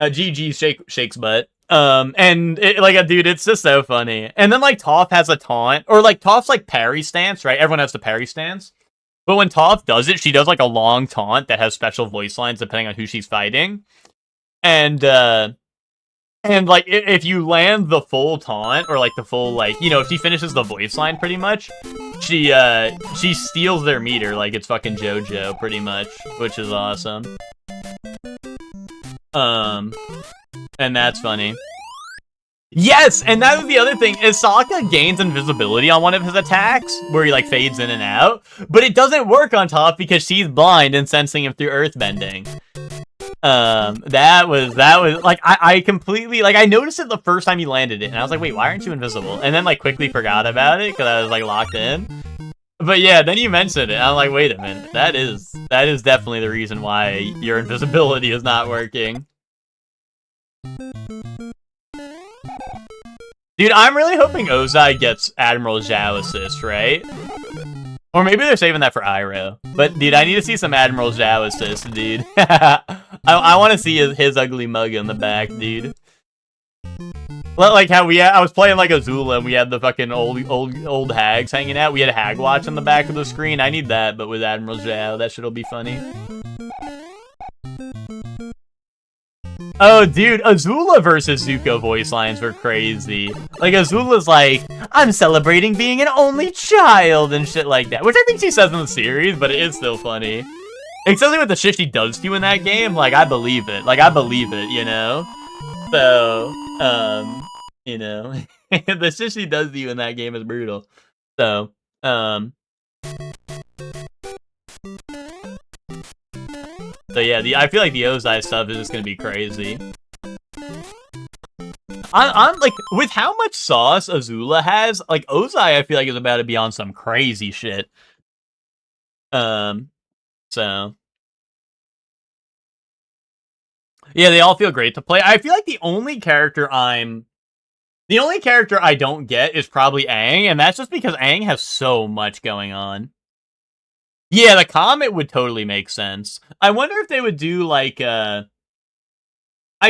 GG, shakes butt. And, dude, it's just so funny. And then, like, Toph has a taunt, or, like, Toph's, like, parry stance, right? Everyone has the parry stance. But when Toph does it, she does, like, a long taunt that has special voice lines depending on who she's fighting. And like, if you land the full taunt, or, like, the full, like, you know, if she finishes the voice line, pretty much, she steals their meter, like it's fucking JoJo, pretty much, which is awesome. And that's funny. Yes, and that was the other thing, is Sokka gains invisibility on one of his attacks, where he, like, fades in and out, but it doesn't work on Toph because she's blind and sensing him through earthbending. That was, like, I completely, like, I noticed it the first time he landed it, and I was like, wait, why aren't you invisible? And then, like, quickly forgot about it, because I was, like, locked in. But yeah, then you mentioned it, and I'm like, wait a minute, that is definitely the reason why your invisibility is not working. Dude, I'm really hoping Ozai gets Admiral Zhao assist, right? Or maybe they're saving that for Iroh. But, dude, I need to see some Admiral Zhao assist, dude. I want to see his ugly mug in the back, dude. Well, like how I was playing like Azula and we had the fucking old hags hanging out. We had Hag Watch on the back of the screen. I need that, but with Admiral Zhao, that shit'll be funny. Oh, dude, Azula versus Zuko voice lines were crazy. Like, Azula's like, I'm celebrating being an only child and shit like that. Which I think she says in the series, but it is still funny. Especially with the shit she does to you in that game, like, I believe it. Like, I believe it, you know? So, you know, the shit she does to you in that game is brutal. So, So yeah, I feel like the Ozai stuff is just gonna be crazy. I'm like, with how much sauce Azula has, like Ozai, I feel like is about to be on some crazy shit. So yeah, they all feel great to play. I feel like the only character I don't get is probably Aang, and that's just because Aang has so much going on. Yeah, the Comet would totally make sense. I wonder if they would do, like, I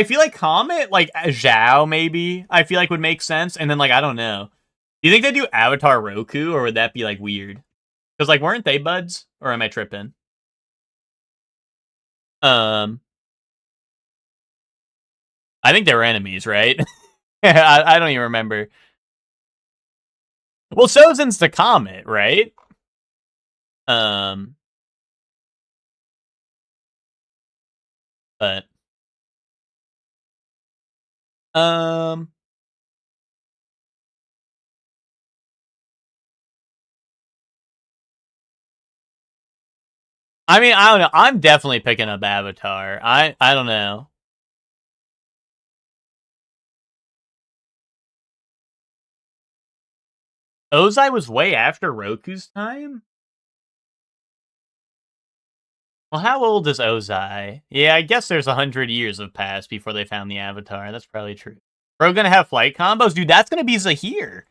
feel like Comet, like, Zhao, maybe, I feel like would make sense. And then, like, I don't know. Do you think they do Avatar Roku, or would that be, like, weird? Because, like, weren't they buds? Or am I tripping? I think they were enemies, right? I don't even remember. Well, Sozin's the Comet, right? But I mean, I don't know. I'm definitely picking up Avatar. I don't know. Ozai was way after Roku's time? Well, how old is Ozai? Yeah, I guess there's 100 years have passed before they found the Avatar. That's probably true. We're gonna have flight combos? Dude, that's gonna be Zahir.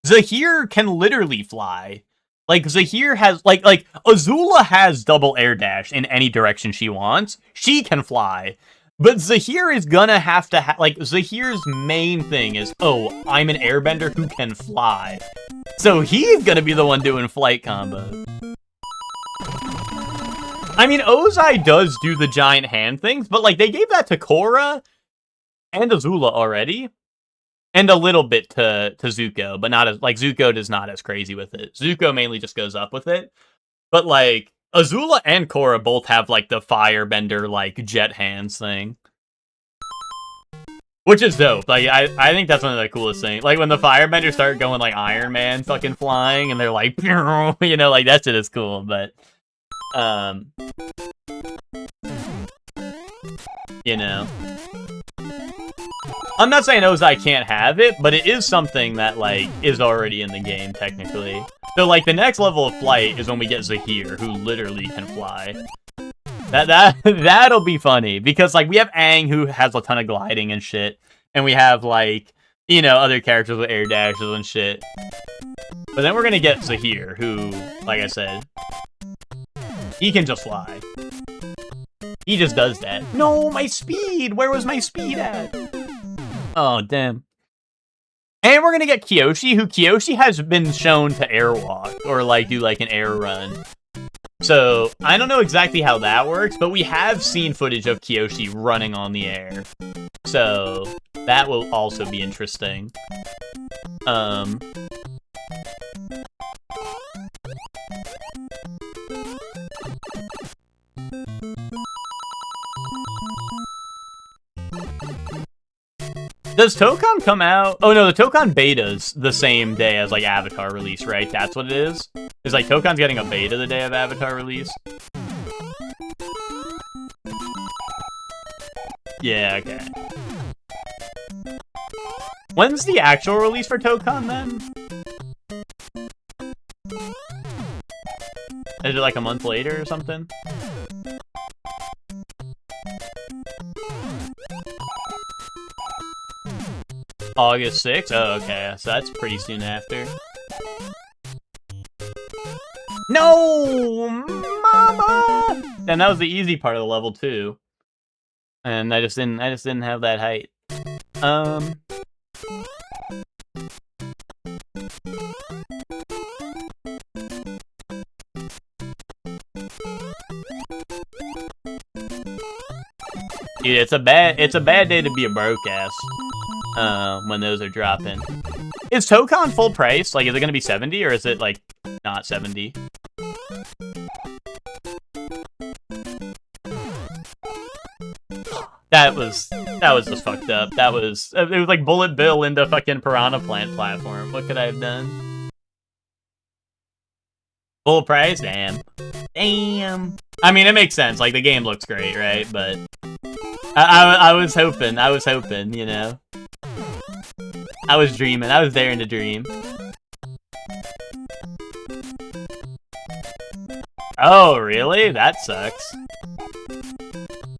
Zahir can literally fly. Like, Zahir has, like, Azula has double air dash in any direction she wants. She can fly. But Zahir is gonna have to like, Zahir's main thing is, oh, I'm an airbender who can fly. So he's gonna be the one doing flight combos. I mean, Ozai does do the giant hand things, but, like, they gave that to Korra and Azula already. And a little bit to Zuko, but not as, like, Zuko is not as crazy with it. Zuko mainly just goes up with it. But, like, Azula and Korra both have, like, the firebender, like, jet hands thing. Which is dope. Like, I think that's one of the coolest things. Like, when the firebenders start going, like, Iron Man fucking flying, and they're like, you know, like, that shit is cool, but, you know. I'm not saying Ozai can't have it, but it is something that, like, is already in the game, technically. So, like, the next level of flight is when we get Zahir, who literally can fly. That'll be funny, because, like, we have Aang, who has a ton of gliding and shit, and we have, like, you know, other characters with air dashes and shit. But then we're gonna get Zahir, who, like I said, he can just fly. He just does that. No, my speed! Where was my speed at? Oh, damn. And we're gonna get Kyoshi, who Kyoshi has been shown to airwalk, or, like, do, like, an air run. So, I don't know exactly how that works, but we have seen footage of Kyoshi running on the air. So, that will also be interesting. Does Tokon come out? Oh no, the Tokon beta's the same day as, like, Avatar release, right? That's what it is? It's like Tokon's getting a beta the day of Avatar release? Yeah, okay. When's the actual release for Tokon, then? Is it like a month later or something? August 6th? Oh, okay. So that's pretty soon after. No! Mama! And that was the easy part of the level, too. And I just didn't have that height. Dude, it's a bad day to be a broke ass. When those are dropping. Is Tokon full price? Like, is it gonna be 70 or is it like not 70? That was just fucked up. It was like Bullet Bill into fucking Piranha Plant platform. What could I have done? Full price? Damn. I mean, it makes sense. Like, the game looks great, right? But I was hoping, you know. I was dreaming. I was daring to dream. Oh, really? That sucks.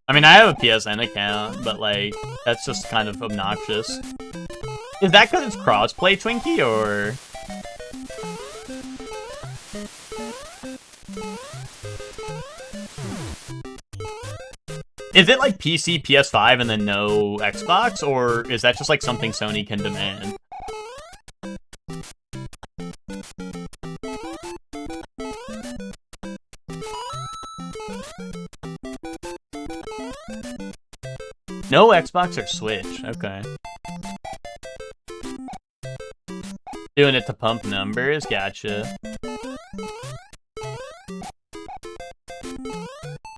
I mean, I have a PSN account, but, like, that's just kind of obnoxious. Is that because it's crossplay, Twinkie, or...? Is it, like, PC, PS5, and then no Xbox, or is that just, like, something Sony can demand? No Xbox or Switch, okay. Doing it to pump numbers, gotcha.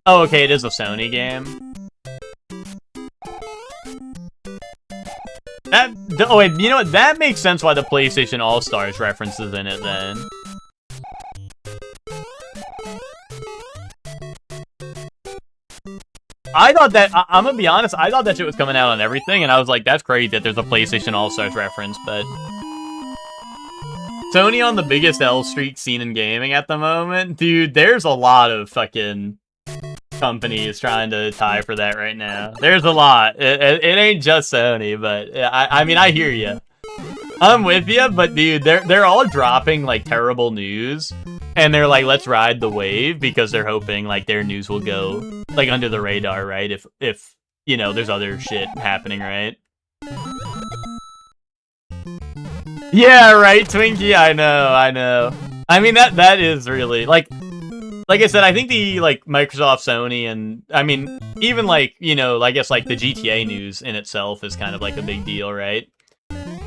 Oh, okay, it is a Sony game. Oh wait, you know what? That makes sense why the PlayStation All-Stars reference is in it then. I thought that, I'm gonna be honest, I thought that shit was coming out on everything, and I was like, that's crazy that there's a PlayStation All-Stars reference, but... Sony on the biggest L Street scene in gaming at the moment? Dude, there's a lot of fucking companies trying to tie for that right now. There's a lot. It ain't just Sony, but I mean, I hear you. I'm with you, but dude, they're all dropping, like, terrible news. And they're like, let's ride the wave, because they're hoping, like, their news will go, like, under the radar, right? If you know, there's other shit happening, right? Yeah, right, Twinkie, I know. I mean, that is really, like I said, I think the, like, Microsoft, Sony, and, I mean, even, like, you know, I guess, like, the GTA news in itself is kind of, like, a big deal, right?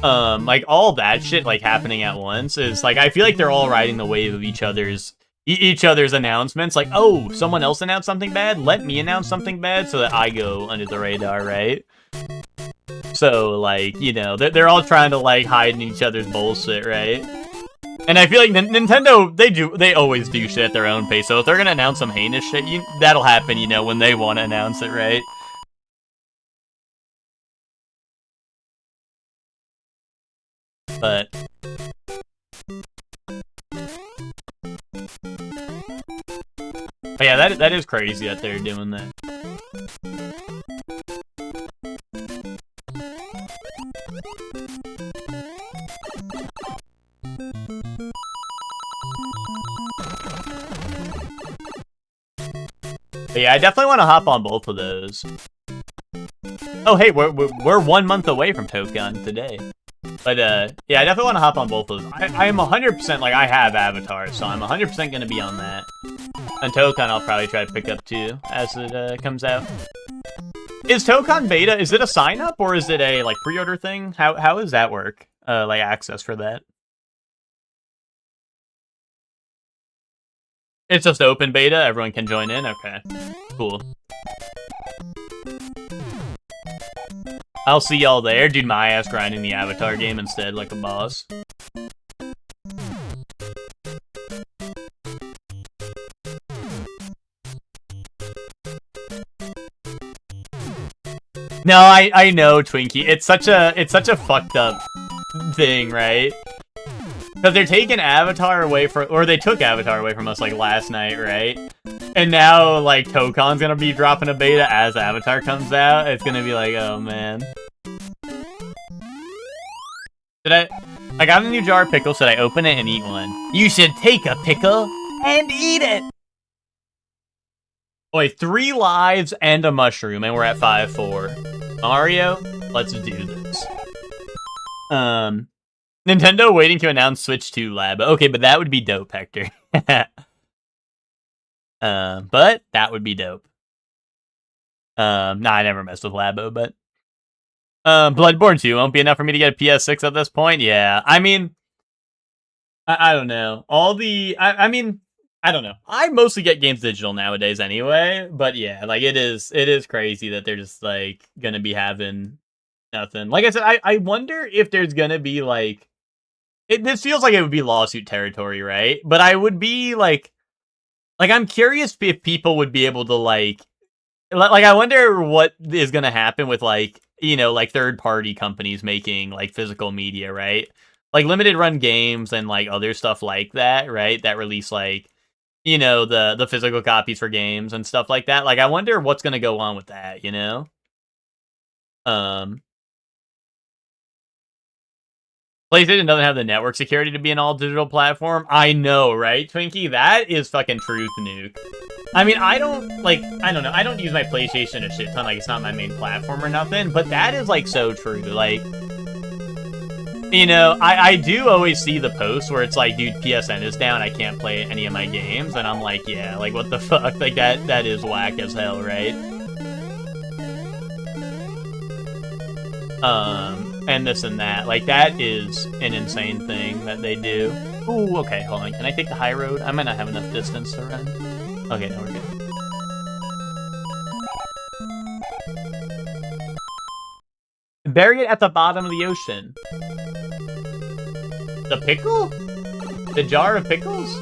Like, all that shit, like, happening at once is, like, I feel like they're all riding the wave of each other's announcements. Like, oh, someone else announced something bad? Let me announce something bad so that I go under the radar, right? So, like, you know, they're all trying to, like, hide in each other's bullshit, right? And I feel like Nintendo, they always do shit at their own pace. So if they're gonna announce some heinous shit, that'll happen, you know, when they want to announce it, right? But yeah, that is crazy that they're doing that. But yeah, I definitely want to hop on both of those. Oh, hey, we're 1 month away from Tokon today. But, yeah, I definitely want to hop on both of those. I am 100%, like, I have Avatar, so I'm 100% going to be on that. And Tokon I'll probably try to pick up, too, as it comes out. Is Tokon beta, is it a sign-up, or is it a, like, pre-order thing? How does that work? Like, access for that? It's just open beta, everyone can join in? Okay, cool. I'll see y'all there. Dude, my ass grinding the Avatar game instead like a boss. No, I know, Twinkie. It's such a fucked up thing, right? Because they're taking Avatar away from, or they took Avatar away from us, like, last night, right? And now, like, Tokon's gonna be dropping a beta as Avatar comes out. It's gonna be like, oh, man. I got a new jar of pickles. Should I open it and eat one? You should take a pickle and eat it! Wait, 3 lives and a mushroom, and we're at 5-4. Mario, let's do this. Nintendo waiting to announce Switch 2 Lab. Okay, but that would be dope, Hector. But that would be dope. Nah, I never messed with Labo, but Bloodborne 2 won't be enough for me to get a PS6 at this point. Yeah, I mean, I don't know. I mean, I don't know. I mostly get games digital nowadays anyway, but yeah, like it is crazy that they're just like gonna be having nothing. Like I said, I wonder if there's gonna be like this feels like it would be lawsuit territory, right? But I would be like I'm curious if people would be able to like I wonder what is going to happen with like, you know, like third party companies making like physical media, right? Like limited run games and like other stuff like that, right? That release like, you know, the physical copies for games and stuff like that. Like I wonder what's going to go on with that, you know? Um PlayStation doesn't have the network security to be an all digital platform. I know, right, Twinkie? That is fucking truth nuke. I mean, I don't know. I don't use my PlayStation a shit ton. Like, it's not my main platform or nothing. But that is like so true. Like, you know, I do always see the posts where it's like, dude, PSN is down. I can't play any of my games, and I'm like, yeah, like what the fuck? Like that is whack as hell, right? And this and that. Like, that is an insane thing that they do. Ooh, okay, hold on. Can I take the high road? I might not have enough distance to run. Okay, no, we're good. Bury it at the bottom of the ocean. The pickle? The jar of pickles?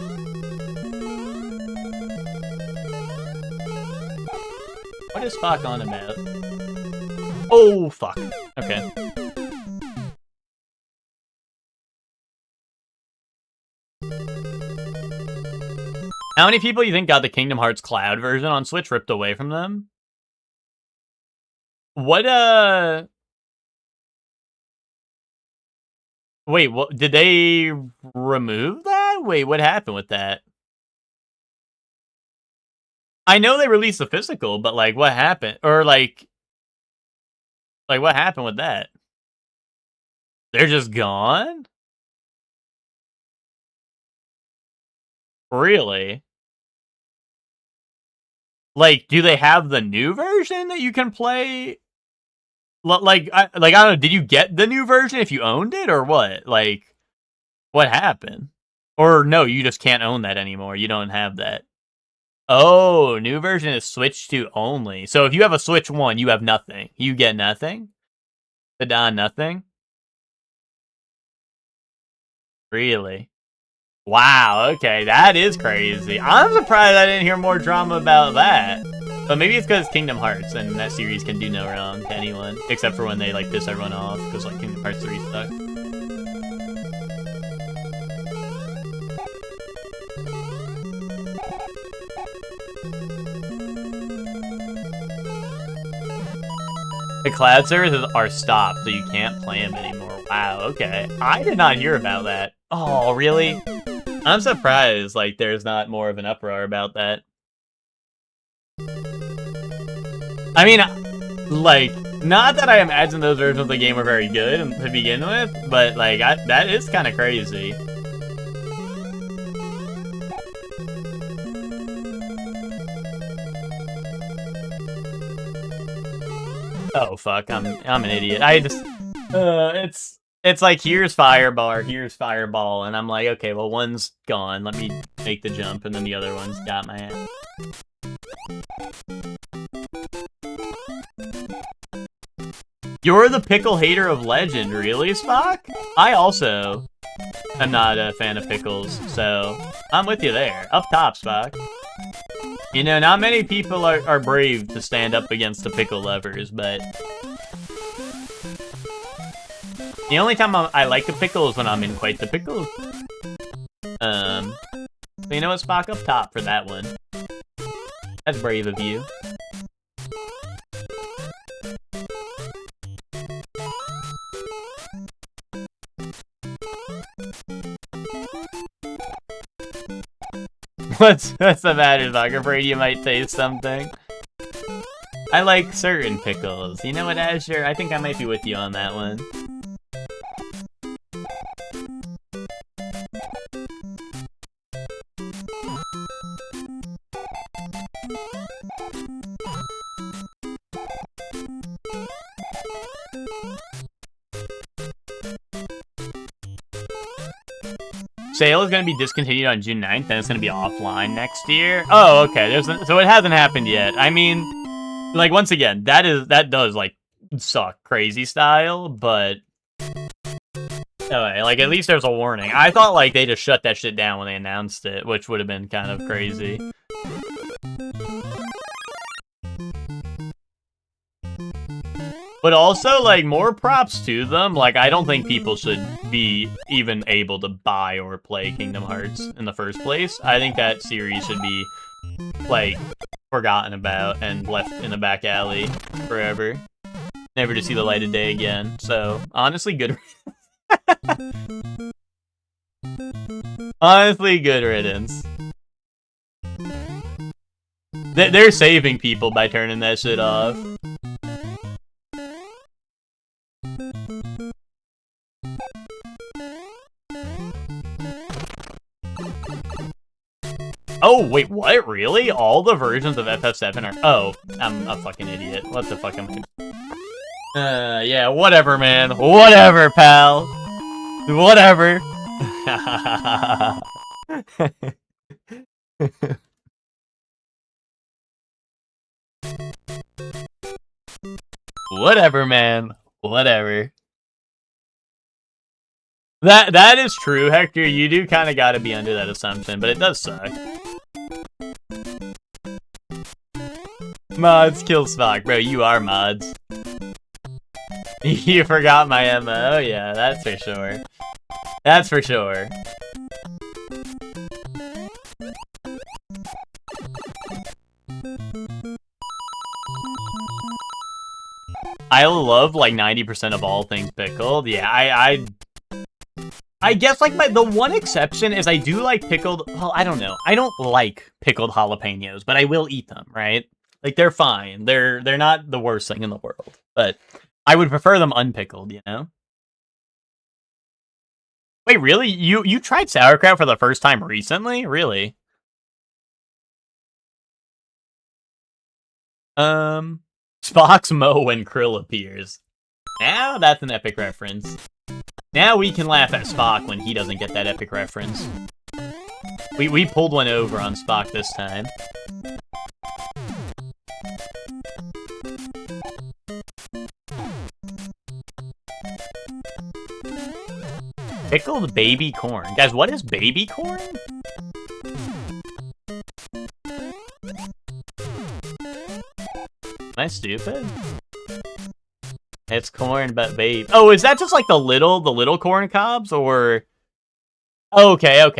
What is Spock on about? Oh, fuck. Okay. How many people you think got the Kingdom Hearts Cloud version on Switch ripped away from them? What, wait, what, did they remove that? Wait, what happened with that? I know they released the physical, but, like, what happened? Or, like, what happened with that? They're just gone? Really? Like, do they have the new version that you can play? Like, I don't know. Did you get the new version if you owned it, or what? Like, what happened? Or no, you just can't own that anymore. You don't have that. Oh, new version is Switch 2 only. So if you have a Switch 1, you have nothing. You get nothing? The Don nothing? Really? Wow, okay, that is crazy. I'm surprised I didn't hear more drama about that. But maybe it's because Kingdom Hearts, and that series can do no wrong to anyone. Except for when they, like, piss everyone off, because, like, Kingdom Hearts 3 sucked. The cloud services are stopped, so you can't play them anymore. Wow, okay. I did not hear about that. Oh, really? I'm surprised, like, there's not more of an uproar about that. I mean, like, not that I imagine those versions of the game were very good to begin with, but, like, that is kind of crazy. Oh, fuck, I'm an idiot. I just, it's like, here's Fireball, and I'm like, okay, well, one's gone, let me make the jump, and then the other one's got my ass. You're the pickle hater of Legend, really, Spock? I also am not a fan of pickles, so I'm with you there. Up top, Spock. You know, not many people are brave to stand up against the pickle lovers, but the only time I like a pickle is when I'm in quite the pickle. So you know what, Spock? Up top for that one. That's brave of you. What's the matter, Spock? Afraid you might taste something? I like certain pickles. You know what, Azure? I think I might be with you on that one. sale is going to be discontinued on June 9th, then it's going to be offline next year. Oh, okay. So it hasn't happened yet. I mean, like, once again, that does, like, suck crazy style, but anyway, like, at least there's a warning. I thought, like, they just shut that shit down when they announced it, which would have been kind of crazy. But also, like, more props to them. Like, I don't think people should be even able to buy or play Kingdom Hearts in the first place. I think that series should be, like, forgotten about and left in the back alley forever. Never to see the light of day again. So, honestly, good. Honestly, good riddance. They're saving people by turning that shit off. Oh, wait, what? Really? All the versions of FF7 are... Oh, I'm a fucking idiot. What the fuck am I... yeah, whatever, man. Whatever, pal. Whatever. Whatever, man. Whatever. That is true, Hector. You do kind of got to be under that assumption, but it does suck. Mods kill Spock, bro. You are mods. You forgot my Emma. Oh yeah, that's for sure. That's for sure. I love like 90% of all things pickled. Yeah, I guess like the one exception is I do like pickled. Well, I don't know. I don't like pickled jalapenos, but I will eat them. Right? Like they're fine. They're not the worst thing in the world, but I would prefer them unpickled. You know? Wait, really? You tried sauerkraut for the first time recently? Really? Spock's Mo when Krill appears. Now that's an epic reference. Now we can laugh at Spock when he doesn't get that epic reference. We pulled one over on Spock this time. Pickled baby corn. Guys, what is baby corn? Am I stupid? It's corn, but babe. Oh, is that just like the little corn cobs, or? Okay. I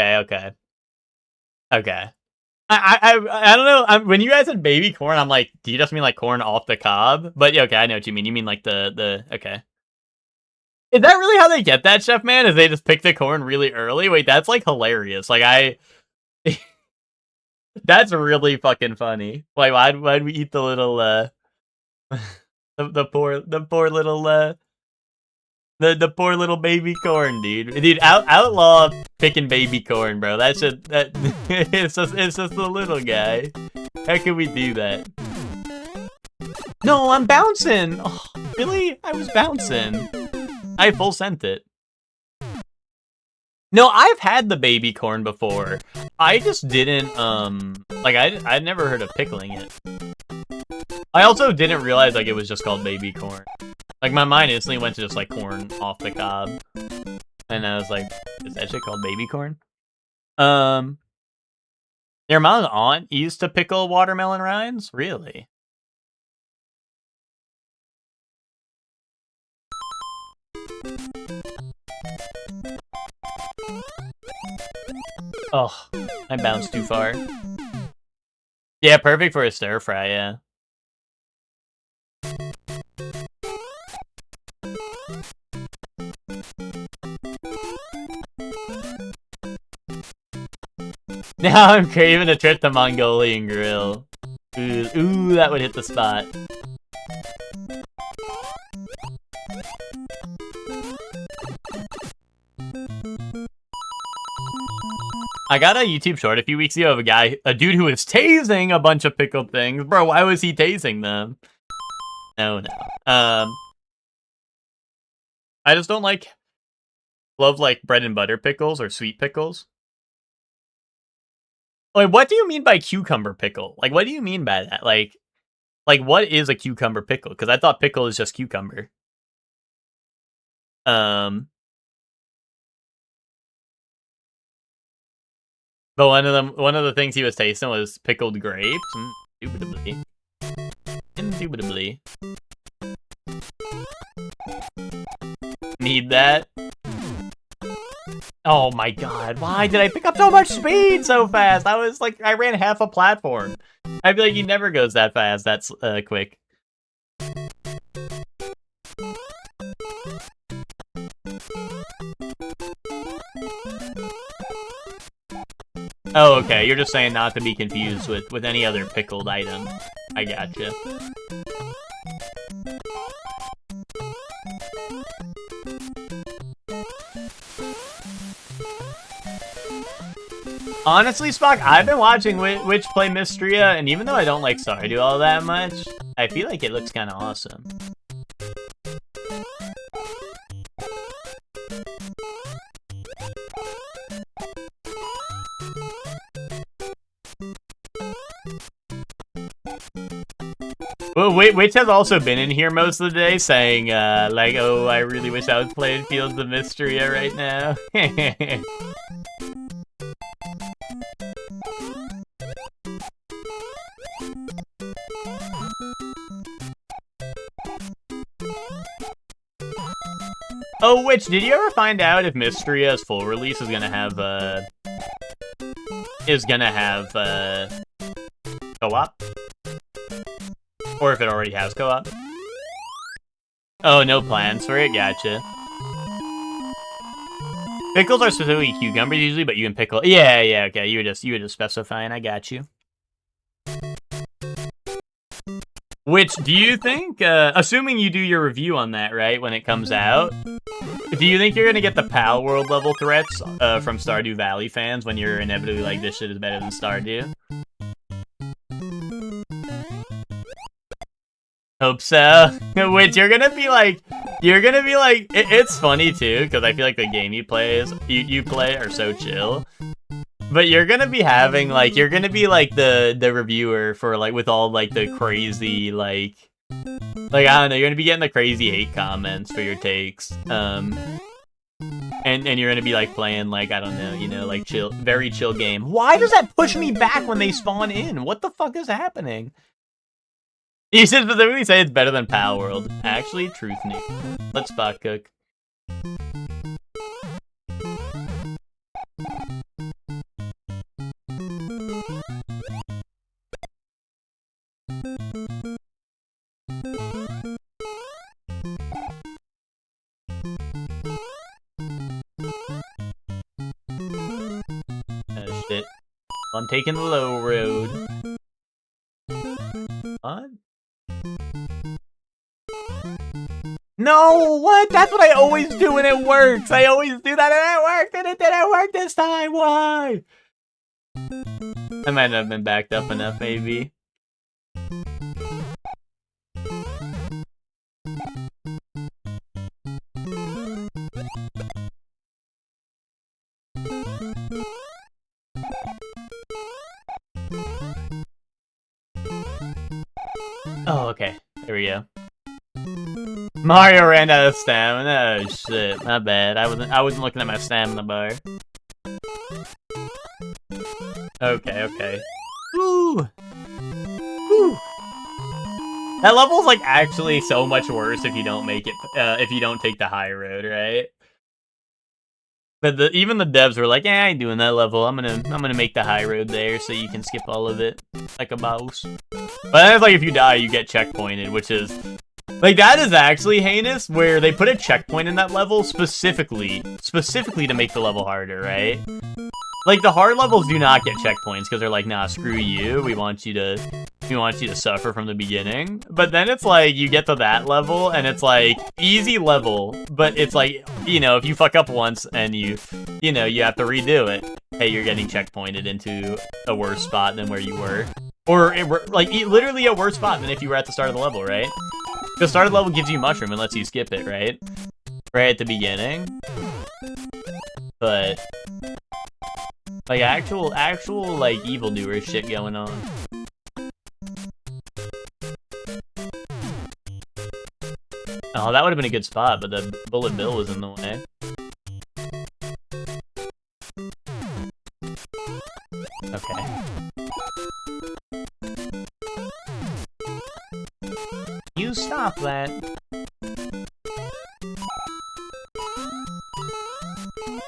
don't know. When you guys said baby corn, I'm like, do you just mean like corn off the cob? But yeah, okay, I know what you mean. You mean like the okay. Is that really how they get that, Chef Man? Is they just pick the corn really early? Wait, that's like hilarious. Like that's really fucking funny. Like why'd we eat the little the poor little the poor little baby corn, dude. Outlaw picking baby corn, bro. It's just the little guy. How can we do that? No, I'm bouncing. Oh, really? I was bouncing. I full sent it. No, I've had the baby corn before. I just didn't like I'd never heard of pickling it. I also didn't realize like it was just called baby corn. Like my mind instantly went to just like corn off the cob. And I was like, is that shit called baby corn? Your mom's aunt used to pickle watermelon rinds? Really? Oh, I bounced too far. Yeah, perfect for a stir fry, yeah. Now I'm craving a trip to Mongolian Grill. Ooh, that would hit the spot. I got a YouTube short a few weeks ago of a dude who was tasing a bunch of pickled things. Bro, why was he tasing them? No. I just don't like Love, like, bread and butter pickles or sweet pickles. Like, what do you mean by cucumber pickle? Like, what do you mean by that? Like, what is a cucumber pickle? Because I thought pickle is just cucumber. But one of the things he was tasting was pickled grapes. Indubitably. Need that. Oh my god, why did I pick up so much speed so fast? I ran half a platform. I feel like he never goes that fast, that's quick. Oh, okay, you're just saying not to be confused with any other pickled item. I gotcha. Honestly, Spock, I've been watching Witch play Mystria, and even though I don't like Stardew all that much, I feel like it looks kind of awesome. Well, Witch has also been in here most of the day saying, like, oh, I really wish I was playing Fields of Mystria right now. Oh, Witch, did you ever find out if Mystria's full release is gonna have, co-op? Or if it already has co-op? Oh, no plans for it? Gotcha. Pickles are specifically cucumbers usually, but you can pickle... Yeah, okay, you were just specifying, I got you. Which, do you think, assuming you do your review on that, right, when it comes out, do you think you're gonna get the Pal World level threats from Stardew Valley fans when you're inevitably like, this shit is better than Stardew? Hope so. Which you're gonna be like, it's funny too, because I feel like the game you play are so chill. But you're gonna be having, like, you're gonna be, like, the reviewer for, like, with all, like, the crazy, like, I don't know, you're gonna be getting the crazy hate comments for your takes, and you're gonna be, like, playing, like, I don't know, you know, like, chill, very chill game. Why does that push me back when they spawn in? What the fuck is happening? You should specifically say it's better than Pal World. Actually, truth news. Let's spot cook. Oh shit. I'm taking the low road. What? No, what? That's what I always do when it works. I always do that and it worked and it didn't work this time. Why? I might not have been backed up enough, maybe. Oh, okay. There we go. Mario ran out of stamina. Oh shit, my bad. I wasn't looking at my stamina bar. Okay. Ooh. Ooh. That level's like actually so much worse if you don't make it if you don't take the high road, right? But even the devs were like, "Yeah, I ain't doing that level. I'm gonna make the high road there so you can skip all of it like a mouse." But then it's like if you die, you get checkpointed, which is like that is actually heinous. Where they put a checkpoint in that level specifically to make the level harder, right? Like the hard levels do not get checkpoints because they're like, "Nah, screw you. We want you to suffer from the beginning." But then it's like you get to that level and it's like easy level, but it's like, you know, if you fuck up once and you have to redo it, hey, you're getting checkpointed into a worse spot than where you were. Or like literally a worse spot than if you were at the start of the level, right? The start of the level gives you mushroom and lets you skip it, right? Right at the beginning. but like actual like evildoer shit going on. Oh, that would have been a good spot, but the Bullet Bill was in the way. Okay. You stop that.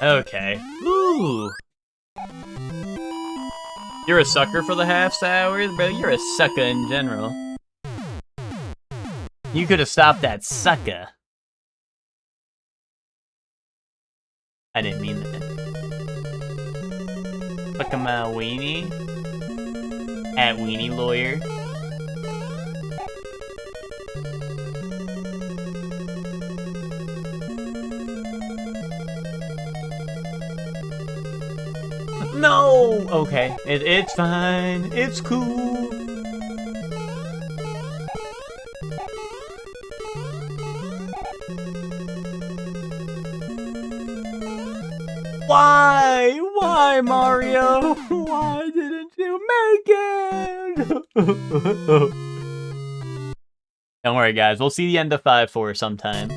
Okay. Ooh. You're a sucker for the half sours, bro. You're a sucker in general. You could have stopped that sucker. I didn't mean that. Fuck my weenie. At Weenie Lawyer. No! Okay. It's fine. It's cool. Why? Why, Mario? Why didn't you make it? Don't worry, guys. We'll see the end of 5-4 sometime.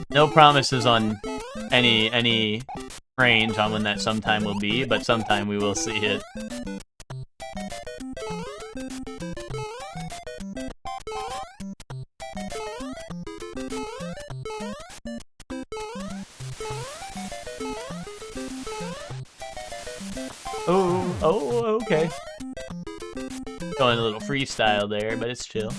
No promises on any range on when that sometime will be, but sometime we will see it. Oh, okay. Going a little freestyle there, but it's chill.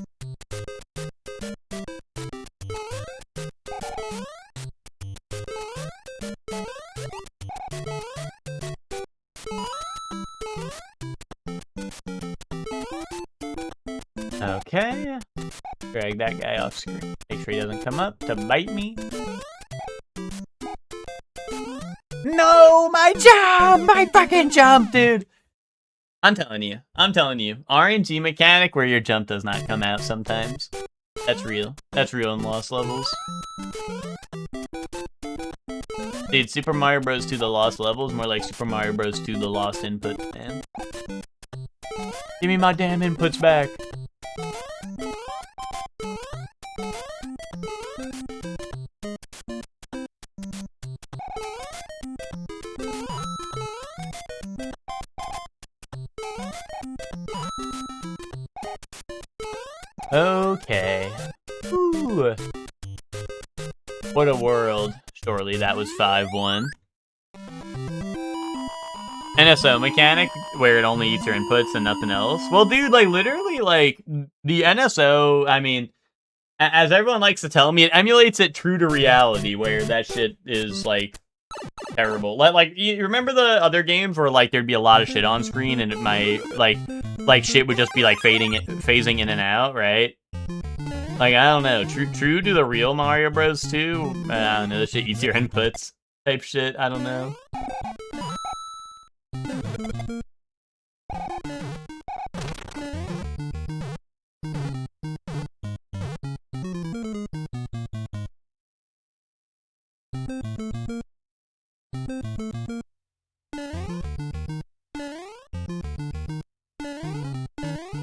Okay. Drag that guy off screen. Make sure he doesn't come up to bite me. No, my jump! My fucking jump, dude! I'm telling you. RNG mechanic where your jump does not come out sometimes. That's real. That's real in Lost Levels. Dude, Super Mario Bros. 2 The Lost Levels more like Super Mario Bros. 2 The Lost Input, man. Give me my damn inputs back. Okay. Ooh. What a world. Surely that was 5-1. NSO mechanic, where it only eats your inputs and nothing else. Well, dude, like, literally, like, the NSO, I mean, as everyone likes to tell me, it emulates it true to reality, where that shit is, like, terrible. Like, you remember the other games where, like, there'd be a lot of shit on screen, and it might, like shit would just be, like, phasing in and out, right? Like, I don't know, true to the real Mario Bros. 2? I don't know, the shit eats your inputs type shit, I don't know.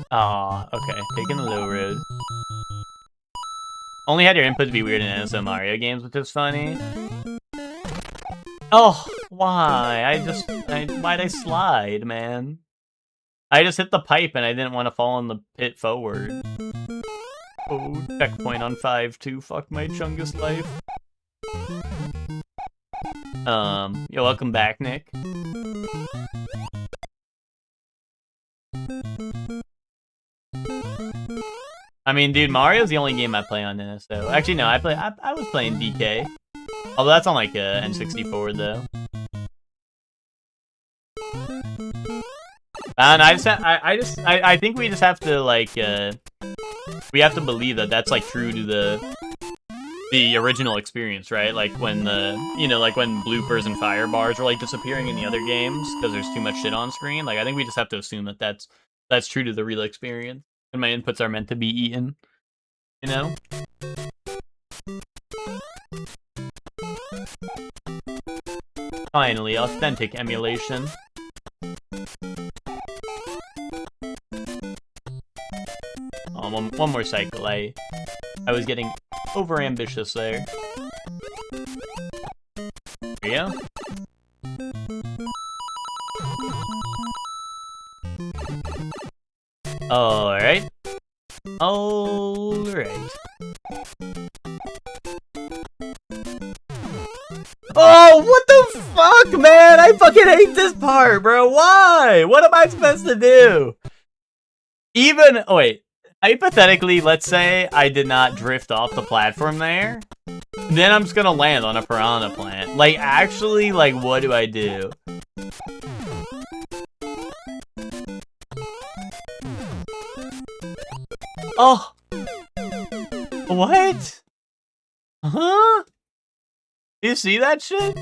Aw, okay, taking the low road. Only had your inputs be weird in NSO Mario games, which is funny. Oh, why? Why'd I slide, man? I just hit the pipe and I didn't want to fall in the pit forward. Oh, checkpoint on 5-2, fuck my Chungus life. Yo, welcome back, Nick. I mean, dude, Mario's the only game I play on NSO. Actually, no, I was playing DK. Although that's on like a N64 though. And I think we just have to like we have to believe that that's like true to the original experience, right? Like when like when bloopers and fire bars are like disappearing in the other games because there's too much shit on screen. Like I think we just have to assume that that's true to the real experience. And my inputs are meant to be eaten, you know? Finally, authentic emulation. Oh, one more cycle. I was getting over ambitious there. There you go. Alright. Alright. Oh, what the fuck, man? I fucking hate this part, bro. Why? What am I supposed to do? Even, oh wait, hypothetically, let's say I did not drift off the platform there. Then I'm just gonna land on a piranha plant. Like, actually, like, what do I do? Oh. What? Huh? You see that shit?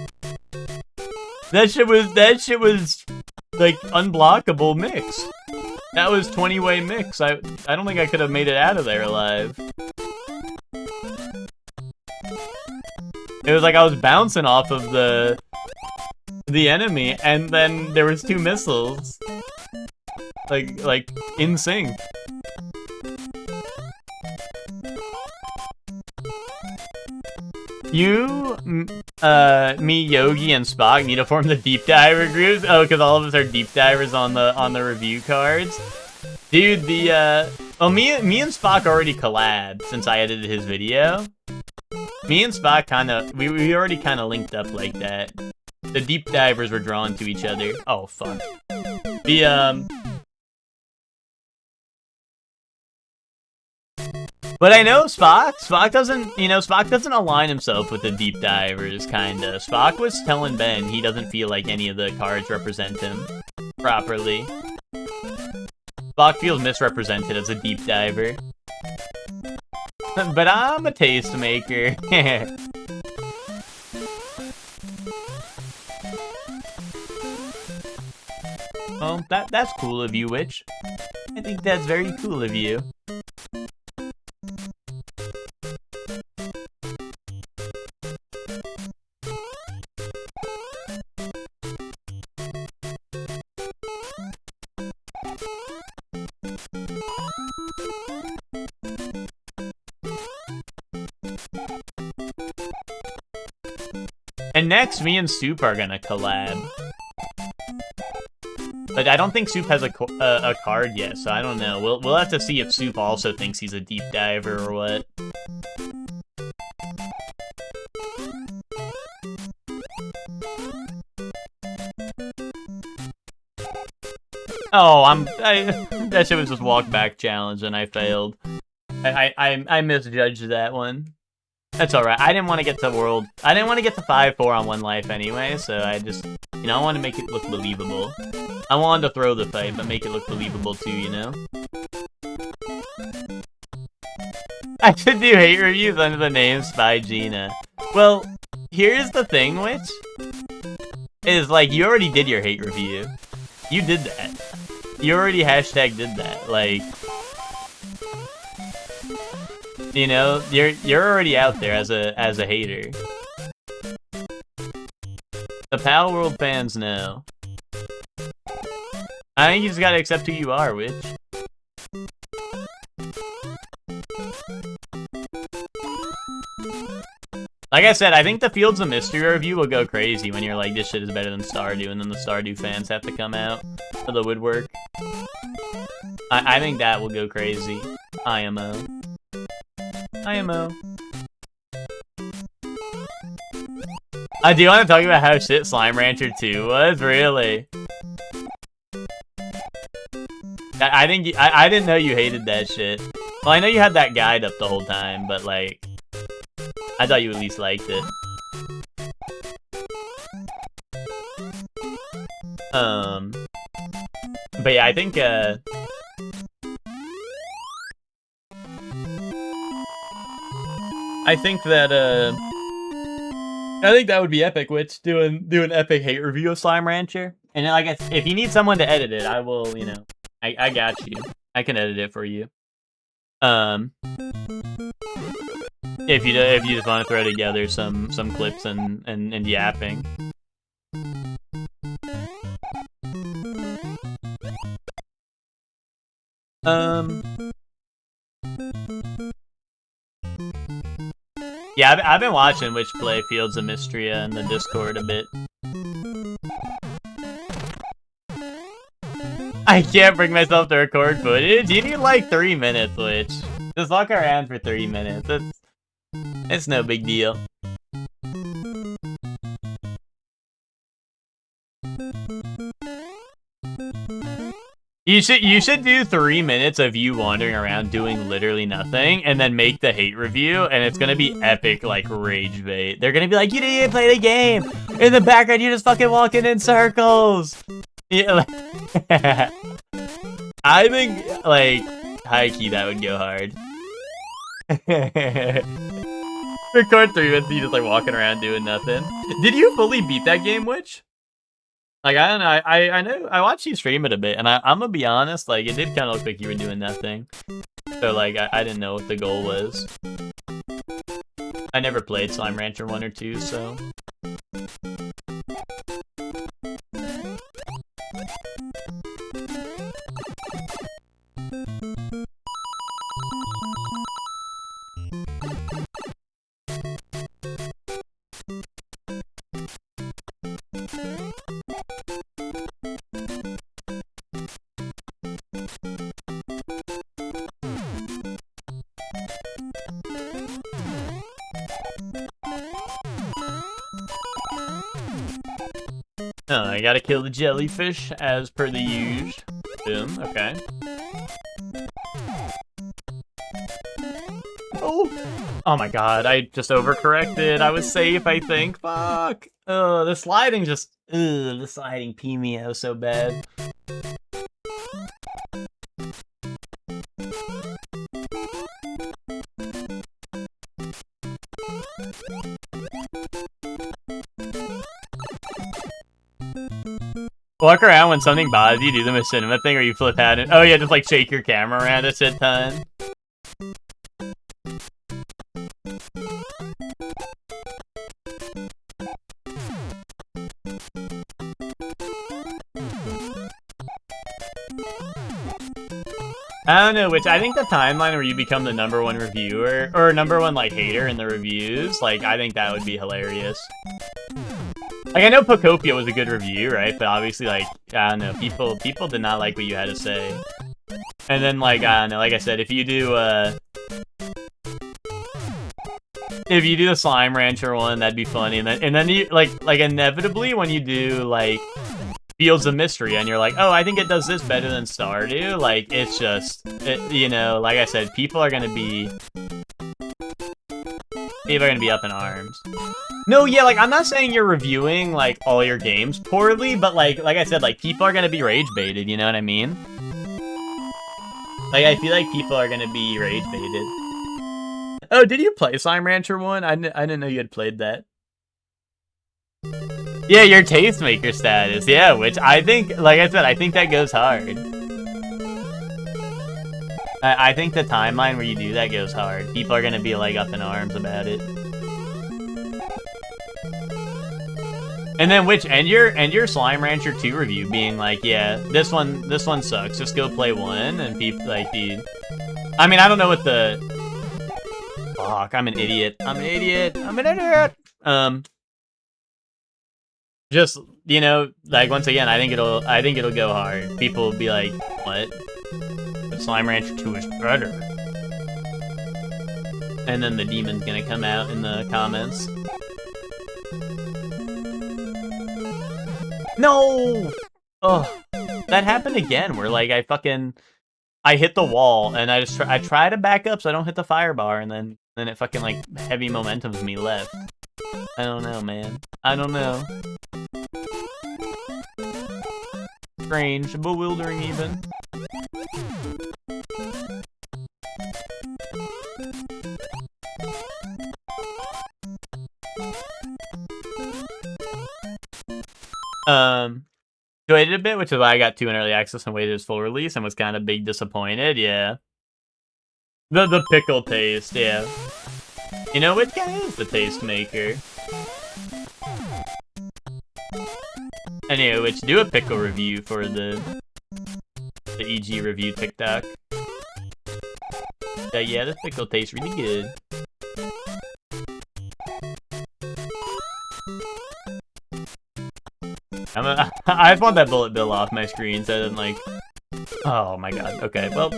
That shit was like unblockable mix. That was 20-way mix. I don't think I could have made it out of there alive. It was like I was bouncing off of the enemy, and then there was 2 missiles. Like in sync. You, me, Yogi, and Spock need to form the deep diver groups. Oh, because all of us are deep divers on the review cards. Dude, well, me and Spock already collabed since I edited his video. Me and Spock we already kind of linked up like that. The deep divers were drawn to each other. Oh fuck. But I know Spock doesn't align himself with the deep divers, kinda. Spock was telling Ben he doesn't feel like any of the cards represent him properly. Spock feels misrepresented as a deep diver. But I'm a tastemaker. Oh, that's cool of you, Witch. I think that's very cool of you. And next, me and Soup are gonna collab. But I don't think Soup has a card yet, so I don't know. We'll have to see if Soup also thinks he's a deep diver or what. Oh, that shit was just walk back challenge and I failed. I misjudged that one. That's alright. I didn't want to get to world. I didn't want to get to 5-4 on one life anyway, so I just, I wanted to make it look believable. I wanted to throw the fight, but make it look believable too, you know? I should do hate reviews under the name Spy Gina. Well, here's the thing, Witch. Is, like, you already did your hate review. You did that. You already hashtag did that. Like, you know, you're already out there as a hater. The Pal World fans know. I think you just gotta accept who you are, Witch. Like I said, I think the Fields of Mystery review will go crazy when you're like, this shit is better than Stardew, and then the Stardew fans have to come out for the woodwork. I think that will go crazy. IMO. IMO. Do you want to talk about how shit Slime Rancher 2 was? Really? I think I didn't know you hated that shit. Well, I know you had that guide up the whole time, but like, I thought you at least liked it. But yeah, I think that would be epic, Witch, do an epic hate review of Slime Rancher. And I guess if you need someone to edit it, I will, you know, I got you. I can edit it for you. If you just want to throw together some clips and yapping. Yeah, I've been watching Which play Fields of Mystria in the Discord a bit. I can't bring myself to record footage. You need like 3 minutes, Which. Just walk around for 3 minutes. It's no big deal. You should do 3 minutes of you wandering around doing literally nothing, and then make the hate review, and it's gonna be epic, like, rage bait. They're gonna be like, you didn't even play the game! In the background, you're just fucking walking in circles! Yeah, like, I think, like, high-key, that would go hard. Record 3 minutes, you just, like, walking around doing nothing. Did you fully beat that game, Witch? Like, I don't know, I know, I watched you stream it a bit, and I'm gonna be honest, like, it did kind of look like you were doing nothing. So, like, I didn't know what the goal was. I never played Slime Rancher 1 or 2, so... Oh, I gotta kill the jellyfish as per the usual. Boom, okay. Oh my god, I just overcorrected. I was safe, I think. Fuck. The sliding just... the sliding pee me out so bad. Walk around when something bothers you, do the machinima thing, or you flip out and... Oh yeah, just like shake your camera around a shit ton. I don't know, Which I think the timeline where you become the #1 reviewer, or #1 like hater in the reviews, like I think that would be hilarious. Like I know Pocopia was a good review, right? But obviously, like I don't know, people did not like what you had to say. And then like I don't know, like I said, if you do the Slime Rancher one, that'd be funny. And then you like inevitably when you do like Fields of Mystery and you're like, oh, I think it does this better than Stardew, like it's just you know, like I said, people are gonna be up in arms. No, yeah, like I'm not saying you're reviewing like all your games poorly, but like I said, like people are gonna be rage baited, you know what I mean? Like I feel like people are gonna be rage baited. Oh, did you play Slime Rancher 1? I didn't know you had played that. Yeah, your tastemaker status, yeah, which I think, like I said, I think that goes hard. I think the timeline where you do that goes hard. People are gonna be like up in arms about it. And then and your Slime Rancher 2 review being like, yeah, this one sucks. Just go play 1, and people like the. I mean, I don't know what the. Fuck, I'm an idiot. I'm an idiot. Just, you know, like once again, I think it'll go hard. People will be like, what? But Slime Rancher 2 is better. And then the demon's gonna come out in the comments. No! Oh, that happened again, where like I hit the wall, and I try to back up so I don't hit the fire bar, and then it fucking like heavy momentums me left. I don't know, man. I don't know. Strange, bewildering even. Waited a bit, which is why I got 2 in early access and waited his full release and was kind of big disappointed, yeah. The pickle taste, yeah. You know, it kind of is the tastemaker. Anyway, which do a pickle review for the The EG review TikTok. Yeah, this pickle tastes really good. I just want that bullet bill off my screen so then like... Oh my god, okay, well...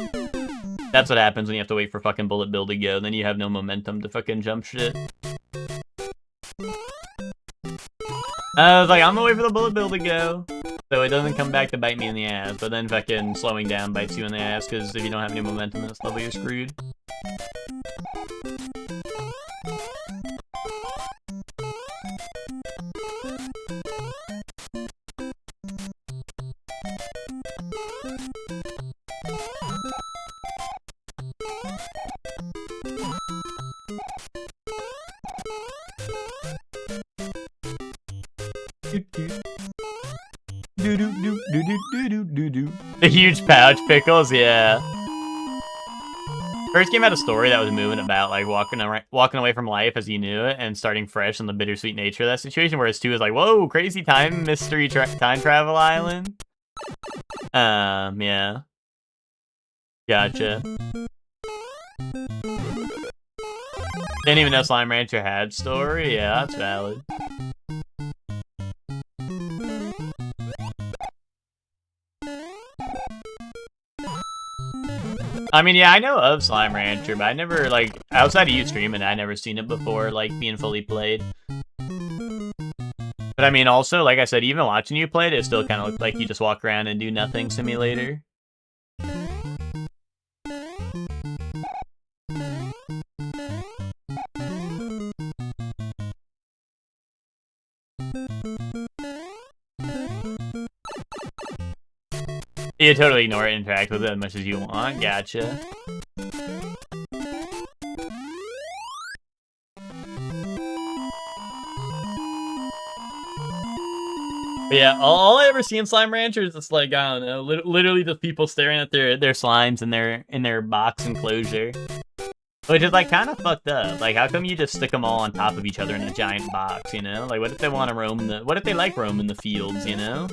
That's what happens when you have to wait for fucking bullet bill to go, then you have no momentum to fucking jump shit. I was like, I'm gonna wait for the bullet bill to go, so it doesn't come back to bite me in the ass, but then fucking slowing down bites you in the ass, because if you don't have any momentum in this level, you're screwed. The huge pouch pickles, yeah. First game had a story that was moving about, like walking away from life as you knew it and starting fresh and the bittersweet nature of that situation. Whereas 2 is like, whoa, crazy time mystery time travel island. Yeah. Gotcha. Didn't even know Slime Rancher had story. Yeah, that's valid. I mean, yeah, I know of Slime Rancher, but I never, like, outside of you streaming, I never seen it before, like, being fully played. But I mean, also, like I said, even watching you play it, it still kind of looked like you just walk around and do nothing simulator. You totally ignore it, interact with it as much as you want. Gotcha. But yeah, all I ever see in Slime Rancher is just like, I don't know, literally just people staring at their slimes in their box enclosure. Which is like kind of fucked up. Like, how come you just stick them all on top of each other in a giant box, you know? Like, what if they want to what if they like roaming the fields, you know?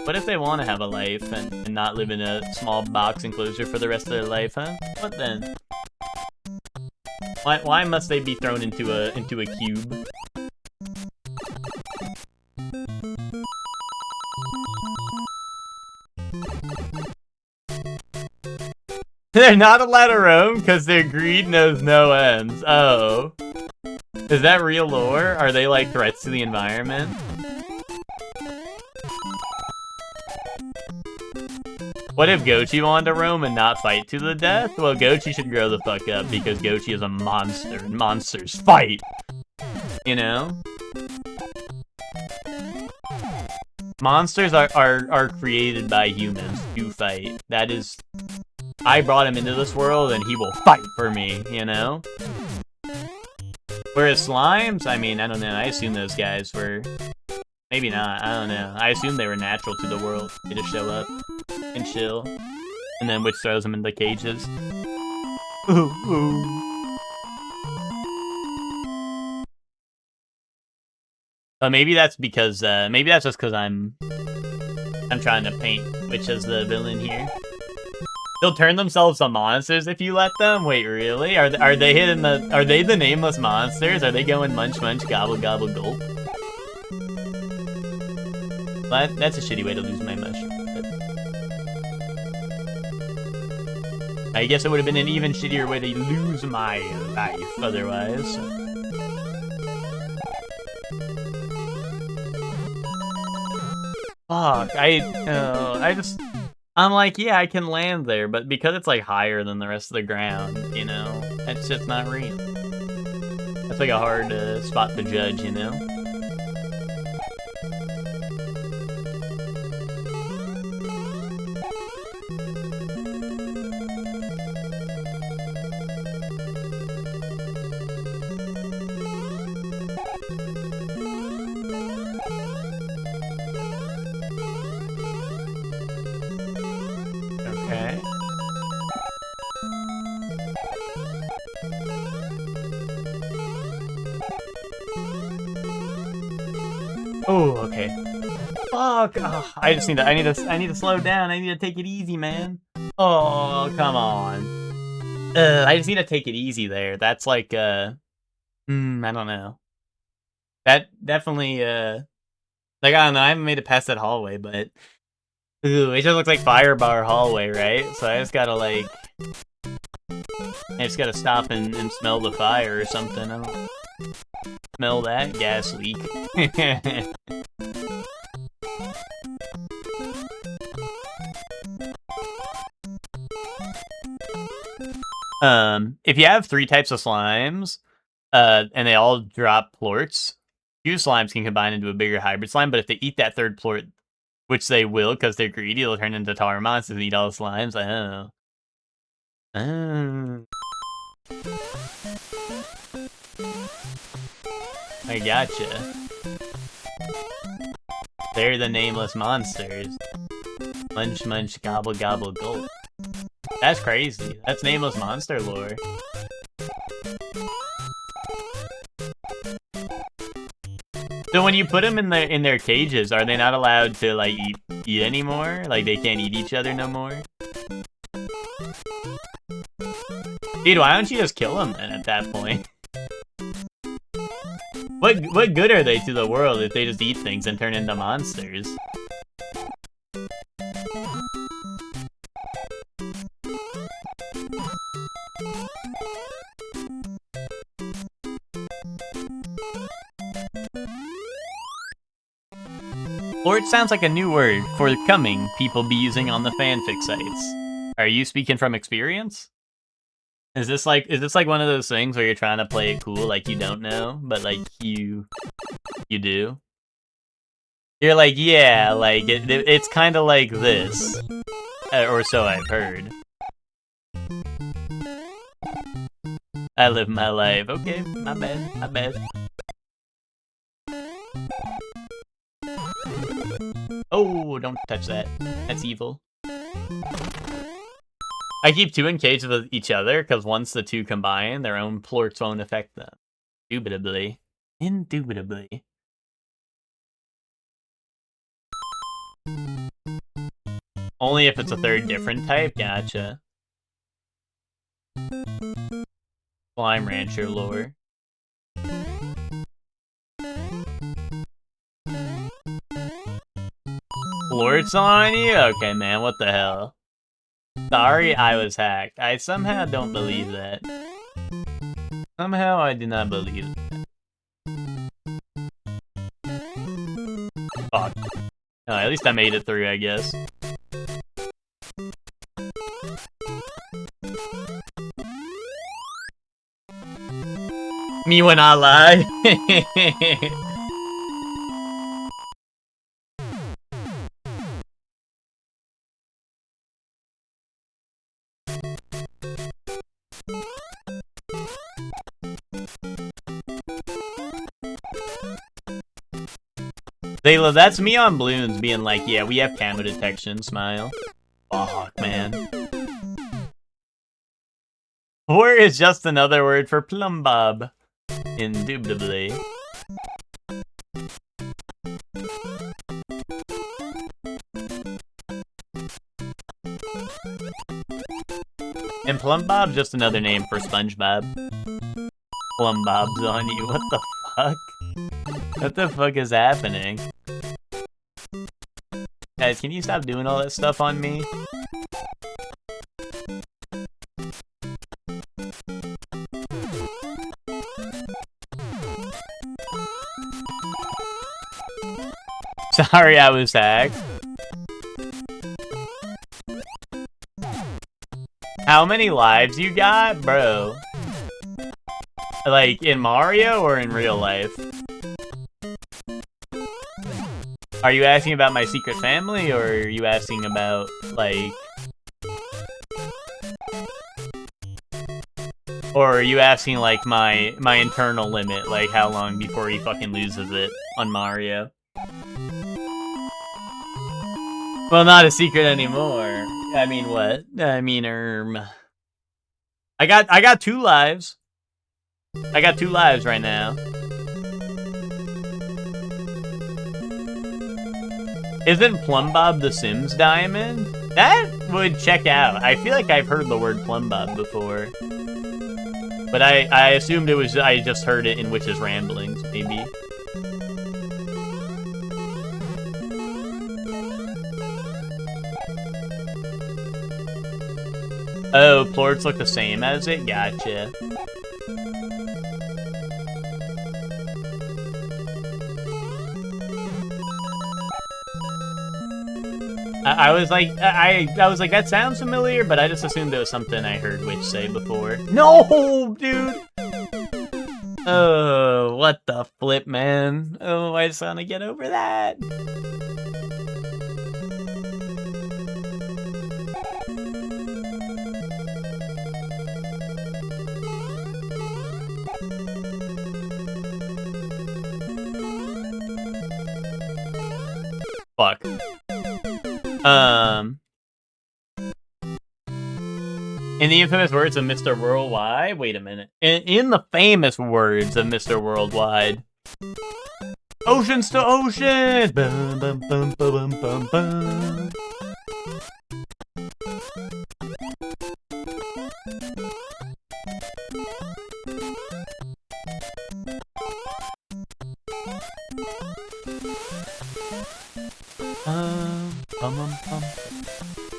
What if they want to have a life and not live in a small box enclosure for the rest of their life, huh? What then? Why must they be thrown into a cube? They're not allowed to roam because their greed knows no ends. Oh. Is that real lore? Are they like threats to the environment? What if Gochi wanted to roam and not fight to the death? Well, Gochi should grow the fuck up because Gochi is a monster and monsters fight. You know? Monsters are created by humans to fight. That is... I brought him into this world and he will fight for me, you know? Whereas slimes, I mean, I don't know. I assume those guys were... Maybe not, I don't know. I assume they were natural to the world. They just show up and chill. And then Witch throws them into cages. Ooh, ooh. But maybe that's because, maybe that's just because I'm trying to paint Witch as the villain here. They'll turn themselves to monsters if you let them? Wait, really? Are they are they the nameless monsters? Are they going munch munch, gobble gobble gulp? But that's a shitty way to lose my mushroom. But I guess it would have been an even shittier way to lose my life otherwise. Fuck, I'm like, yeah, I can land there, but because it's like higher than the rest of the ground, you know, that's just not real. That's like a hard spot to judge, you know? Okay. Oh, okay. fuck? Oh, I need to slow down. I need to take it easy, man. Oh, come on. I just need to take it easy there. That's like, I don't know. That definitely, like, I don't know, I haven't made it past that hallway, but... Ooh, it just looks like Firebar hallway, right? So I just gotta, like... I just gotta stop and smell the fire or something. I don't... Smell that gas leak. If you have 3 types of slimes, and they all drop plorts, 2 slimes can combine into a bigger hybrid slime, but if they eat that 3rd plort, which they will because they're greedy, they'll turn into tar monsters and eat all the slimes. I don't know. I gotcha. They're the nameless monsters. Munch, munch, gobble, gobble, gulp. That's crazy. That's nameless monster lore. So when you put them in their cages, are they not allowed to like eat anymore? Like they can't eat each other no more? Dude, why don't you just kill them then at that point? What good are they to the world if they just eat things and turn into monsters? Or it sounds like a new word for coming people be using on the fanfic sites. Are you speaking from experience? Is this like one of those things where you're trying to play it cool like you don't know, but like you do? You're like, yeah, like it's kind of like this. Or so I've heard. I live my life. Okay, my bad, my bad. Oh, don't touch that. That's evil. I keep 2 in cages with each other, because once the 2 combine, their own plorts won't affect them. Indubitably. Indubitably. Only if it's a 3rd different type? Gotcha. Slime Rancher lore. Plorts on you? Okay, man, what the hell? Sorry, I was hacked. I somehow don't believe that. Somehow I do not believe that. Fuck. Oh, at least I made it through, I guess. Me when I lie. Zayla, that's me on balloons being like, yeah, we have camo detection, smile. Fuck, man. Or is just another word for plumbob. Indubitably. And Plumbob's just another name for SpongeBob. Plumbob's on you, what the fuck? What the fuck is happening? Guys, can you stop doing all that stuff on me? Sorry I was hacked. How many lives you got, bro? Like, in Mario or in real life? Are you asking about my secret family, or are you asking about, like... Or are you asking, like, my internal limit, like, how long before he fucking loses it on Mario? Well, not a secret anymore. I mean, what? I mean, I got 2 lives. I got 2 lives right now. Isn't Plumbob the Sims diamond? That would check out. I feel like I've heard the word Plumbob before. But I assumed it was, I just heard it in Witch's Ramblings, maybe. Oh, plorts look the same as it? Gotcha. I was like, I was like, that sounds familiar, but I just assumed it was something I heard Witch say before. No, dude! Oh, what the flip, man? Oh, I just want to get over that. Fuck. In the infamous words of Mr. Worldwide, wait a minute. In the famous words of Mr. Worldwide, oceans to ocean. Bum, bum, bum, bum, bum, bum.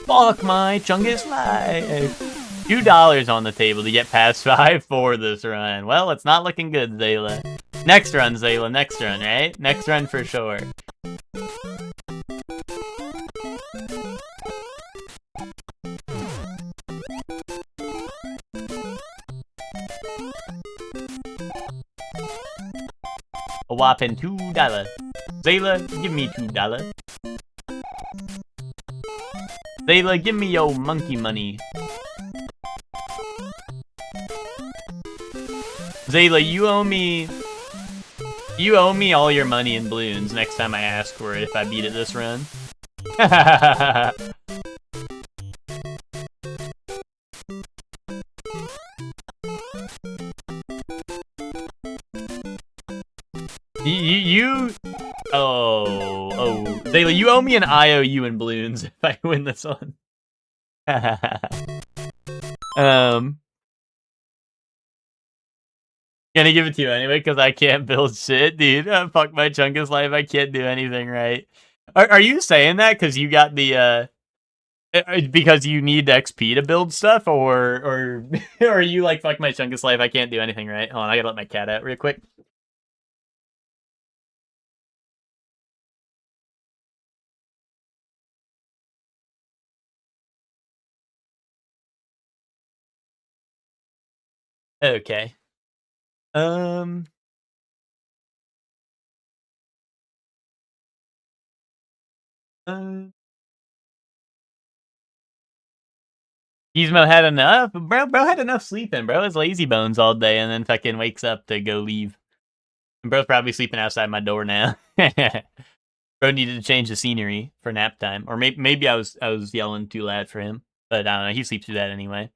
Fuck my Chungus life. $2 on the table to get past 5 for this run. Well, it's not looking good, Zayla. Next run, Zayla. Next run, right? Next run for sure. A whopping $2. Zayla, give me $2. Zayla, give me your monkey money. Zayla, you owe me all your money in balloons next time I ask for it if I beat it this run. Oh, Zayla, you owe me an IOU in balloons if I win this one. Gonna give it to you anyway, because I can't build shit, dude. Fuck my Chungus life, I can't do anything right. Are you saying that because you got the, because you need XP to build stuff, or are you like, fuck my Chungus life, I can't do anything right? Hold on, I gotta let my cat out real quick. Okay. Gizmo had enough? Bro had enough sleeping. Bro has lazy bones all day and then fucking wakes up to go leave. And bro's probably sleeping outside my door now. Bro needed to change the scenery for nap time. Or maybe I was yelling too loud for him. But I don't know, he sleeps through that anyway.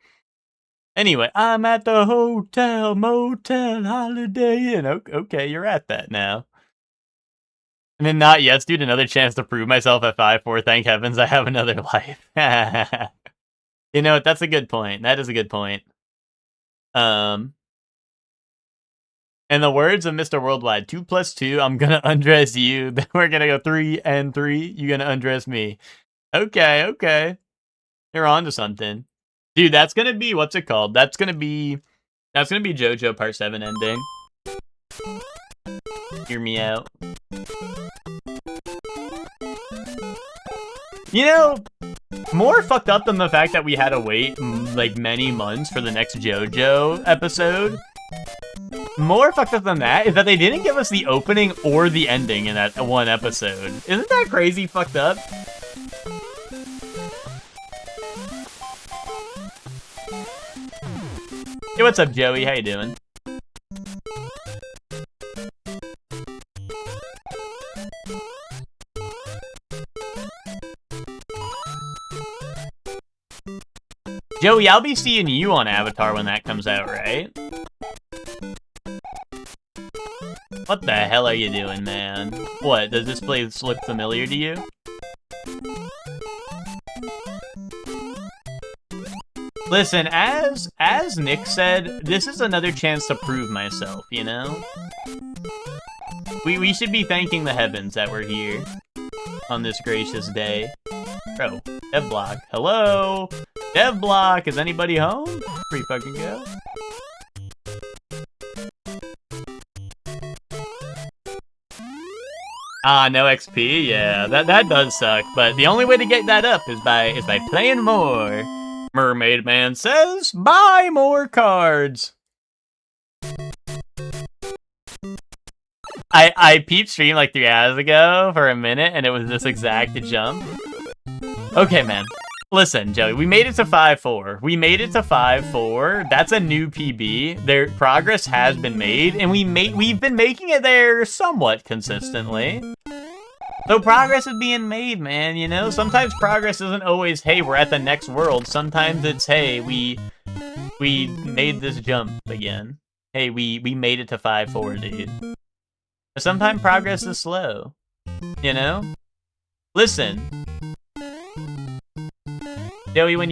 Anyway, I'm at the hotel, motel, Holiday Inn. Okay, you're at that now. And then not yes, dude, another chance to prove myself at 5-4. Thank heavens I have another life. You know what, that's a good point. That is a good point. In the words of Mr. Worldwide, 2 + 2, I'm gonna undress you. Then we're gonna go 3 and 3. You're gonna undress me. Okay. You're on to something. Dude, that's gonna be, what's it called? That's gonna be JoJo Part 7 ending. Hear me out. You know, more fucked up than the fact that we had to wait, like, many months for the next JoJo episode. More fucked up than that is that they didn't give us the opening or the ending in that one episode. Isn't that crazy fucked up? Hey, what's up, Joey? How you doing? Joey, I'll be seeing you on Avatar when that comes out, right? What the hell are you doing, man? What, does this place look familiar to you? Listen, as Nick said, this is another chance to prove myself, you know? We should be thanking the heavens that we're here on this gracious day. Bro, DevBlock, hello? DevBlock, is anybody home? Free fucking go. Ah, no XP? Yeah, that does suck, but the only way to get that up is by playing more. Mermaid Man says, buy more cards. I peeped stream like 3 hours ago for a minute, and it was this exact jump. Okay, man. Listen, Joey, we made it to 5-4. We made it to 5-4. That's a new PB. Their progress has been made, and we've been making it there somewhat consistently. So progress is being made, man, you know? Sometimes progress isn't always, hey, we're at the next world. Sometimes it's, hey, we made this jump again. Hey, we made it to 5-4, dude. But sometimes progress is slow, you know? Listen. Joey, when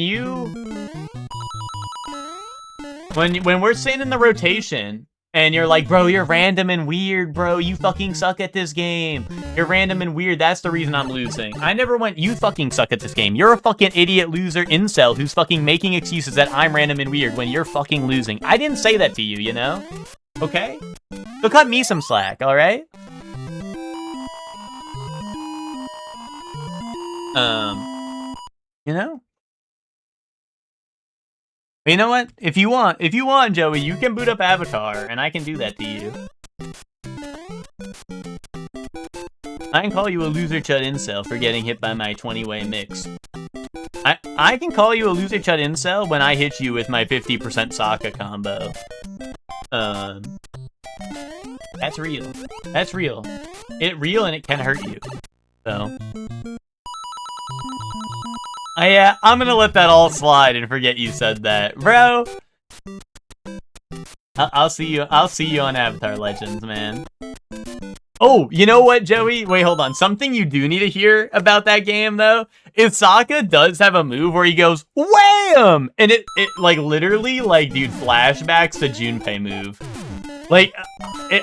we're sitting in the rotation, and you're like, bro, you're random and weird, bro. You fucking suck at this game. You're random and weird. That's the reason I'm losing. I never went, you fucking suck at this game. You're a fucking idiot loser incel who's fucking making excuses that I'm random and weird when you're fucking losing. I didn't say that to you, you know? Okay? So cut me some slack, alright? You know? But you know what? If you want, Joey, you can boot up Avatar, and I can do that to you. I can call you a loser chud incel for getting hit by my 20-way mix. I can call you a loser chud incel when I hit you with my 50% Sokka combo. That's real. That's real. It's real and it can hurt you. So. Yeah, I'm gonna let that all slide and forget you said that. Bro! I'll see you on Avatar Legends, man. Oh, you know what, Joey? Wait, hold on. Something you do need to hear about that game, though, is Sokka does have a move where he goes, wham! And it like, literally, like, dude, flashbacks to Junpei move. Like,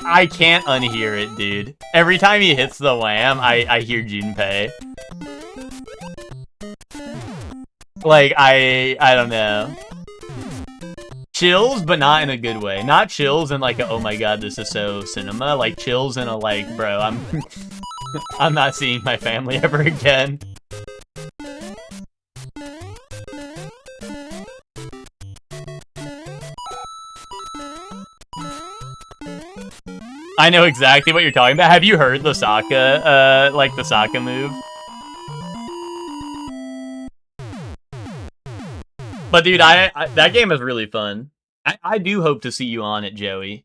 I can't unhear it, dude. Every time he hits the wham, I hear Junpei. Like, I don't know. Chills, but not in a good way. Not chills in like a, oh my god, this is so cinema. Like, chills in a like, bro, I'm not seeing my family ever again. I know exactly what you're talking about. Have you heard the Sokka, like the Sokka move? But dude, that game is really fun. I do hope to see you on it, Joey.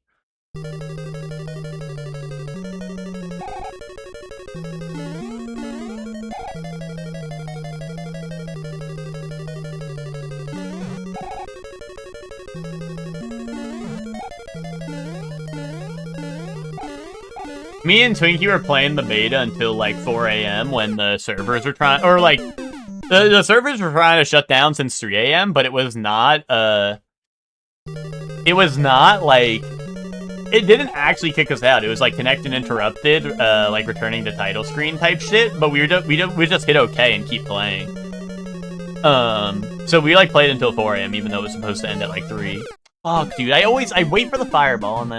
Me and Twinkie were playing the beta until like 4 AM when the servers were trying, or like, the servers were trying to shut down since 3 AM, but it was not, like, it didn't actually kick us out. It was, like, connected and interrupted, like, returning to title screen type shit, but we just hit okay and keep playing. So we, like, played until 4 AM, even though it was supposed to end at, like, 3. Fuck, dude, I wait for the fireball, and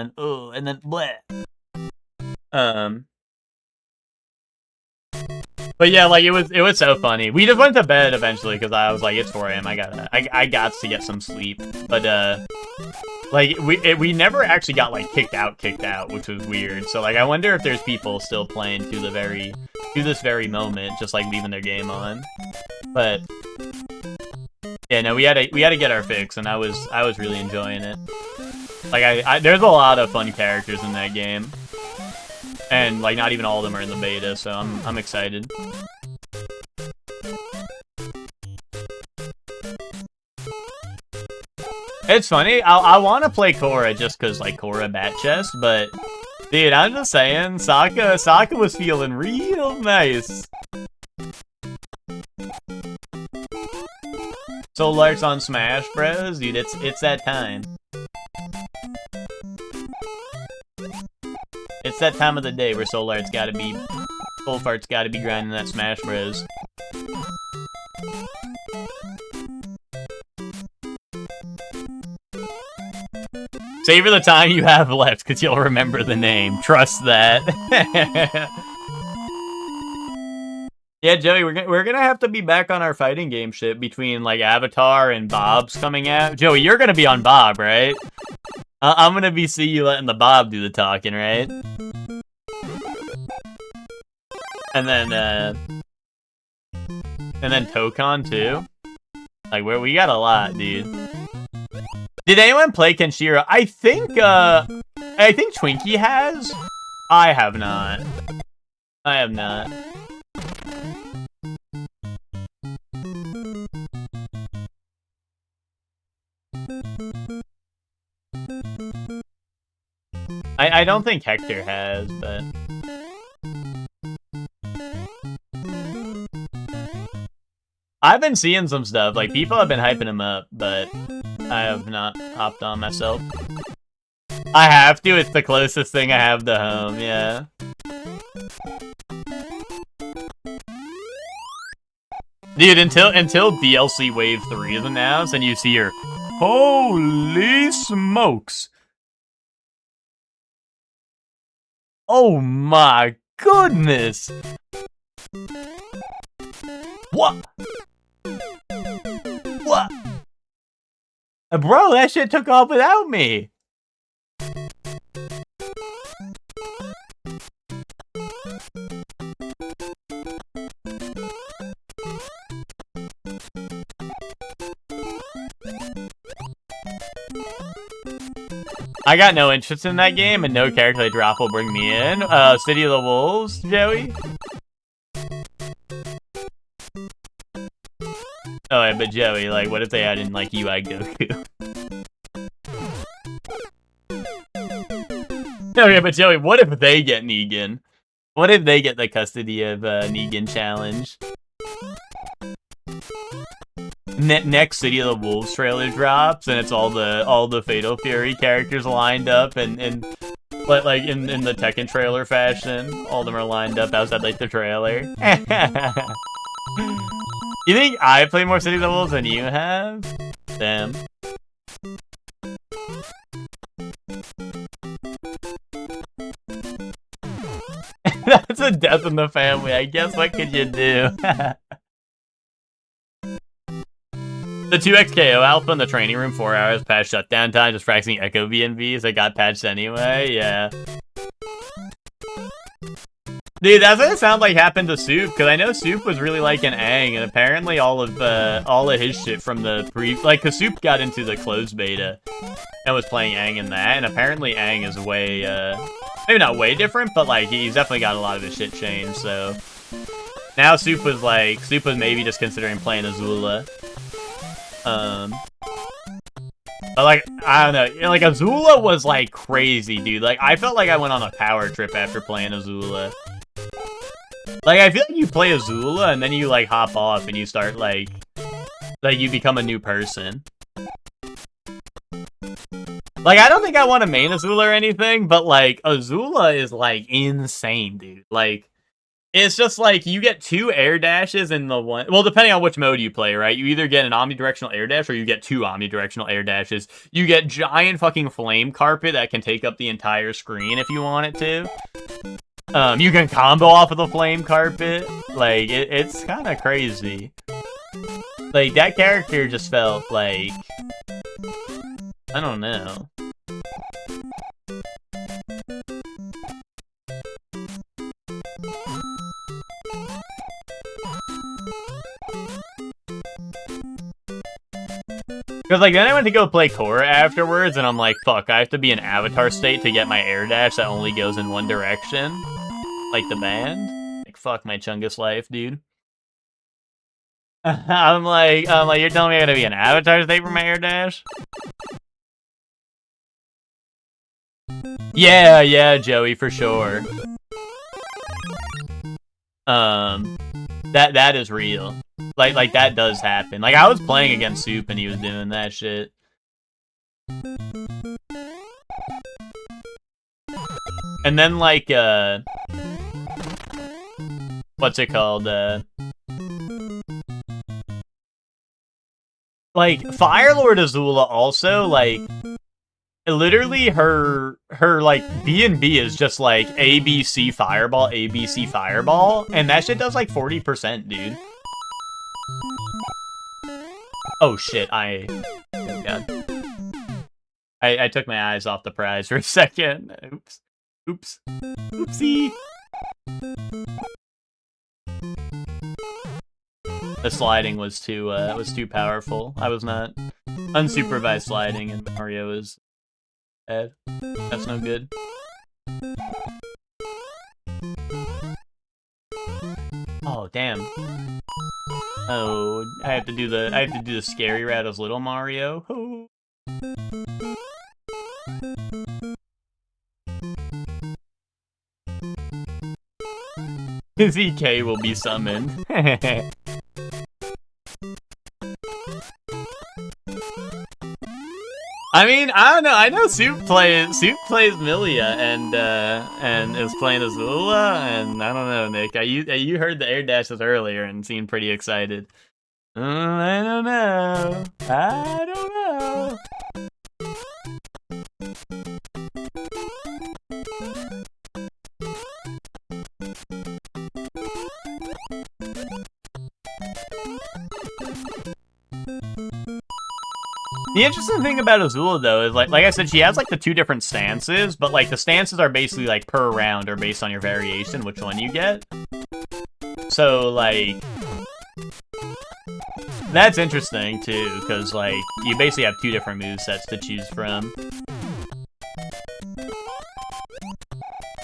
then, bleh. But yeah, like, it was so funny. We just went to bed eventually because I was like, it's 4 AM. I got to get some sleep. But like we never actually got like kicked out, which was weird. So like, I wonder if there's people still playing to this very moment, just like leaving their game on. But yeah, no, we had to get our fix, and I was really enjoying it. Like there's a lot of fun characters in that game. And, like, not even all of them are in the beta, so I'm excited. It's funny, I want to play Korra just because, like, Korra bat chest, but, dude, I'm just saying, Sokka was feeling real nice. Soul Arts on Smash Bros, dude. It's that time. It's that time of the day where Soul Fart's gotta be grinding that Smash Bros. Savor the time you have left, because you'll remember the name. Trust that. Yeah, Joey, we're gonna have to be back on our fighting game shit between, like, Avatar and Bob's coming out. Joey, you're gonna be on Bob, right? I'm gonna be you letting the Bob do the talking, right? And then Tokon, too. Like, we got a lot, dude. Did anyone play Kenshiro? I think Twinkie has. I have not. I have not. I don't think Hector has, but... I've been seeing some stuff, like, people have been hyping him up, but I have not hopped on myself. I have to, it's the closest thing I have to home, yeah. Dude, until DLC Wave 3 is announced, and you see your... Holy smokes! Oh my goodness! What? What? Bro, that shit took off without me! I got no interest in that game, and no character I drop will bring me in. City of the Wolves, Joey? Oh, yeah, but Joey, like, what if they add in, like, UI Goku? Okay, but Joey, what if they get Negan? What if they get the custody of Negan challenge? Next City of the Wolves trailer drops, and it's all the Fatal Fury characters lined up, and like in the Tekken trailer fashion, all of them are lined up outside like the trailer. You think I play more City of the Wolves than you have? Damn. That's a death in the family. I guess what could you do? The 2XKO alpha in the training room, 4 hours past shutdown time, just practicing Echo VNVs that got patched anyway, yeah. Dude, that's what it sounds like happened to Soup, because I know Soup was really liking Aang, and apparently all of his shit from the like, cause Soup got into the closed beta, and was playing Aang in that, and apparently Aang is way, maybe not way different, but like, he's definitely got a lot of his shit changed, so. Now Soup was maybe just considering playing Azula. But like, I don't know, you know, like Azula was like crazy, dude. Like, I felt like I went on a power trip after playing Azula. Like, I feel like you play Azula and then you like hop off and you start like you become a new person. Like, I don't think I want to main Azula or anything, but like, Azula is like insane, dude. Like, it's just like, you get 2 air dashes in the one... Well, depending on which mode you play, right? You either get an omnidirectional air dash, or you get 2 omnidirectional air dashes. You get giant fucking flame carpet that can take up the entire screen if you want it to. You can combo off of the flame carpet. Like, it's kind of crazy. Like, that character just felt like... I don't know. Because, like, then I went to go play Korra afterwards, and I'm like, fuck, I have to be in Avatar state to get my air dash that only goes in one direction. Like the band. Like, fuck my Chungus life, dude. I'm like, you're telling me I gotta be in Avatar state for my air dash? Yeah, Joey, for sure. That is real. Like that does happen. Like I was playing against Soup and he was doing that shit. And then like what's it called? Like Firelord Azula also like literally her like B&B is just like ABC Fireball, ABC Fireball, and that shit does like 40%, dude. Oh shit, oh god. I took my eyes off the prize for a second. Oops. Oops. Oopsie. The sliding was too powerful. I was not unsupervised sliding, and Mario is bad. That's no good. Oh damn. Oh, I have to do the scary route as little Mario. Oh. ZK will be summoned. I mean, I don't know. I know Soup plays Milia and is playing Azula, and I don't know, Nick. You heard the air dashes earlier and seemed pretty excited. I don't know. I don't know. The interesting thing about Azula, though, is like I said, she has like the two different stances, but like the stances are basically like per round or based on your variation, which one you get. So like that's interesting too, because like you basically have two different movesets to choose from.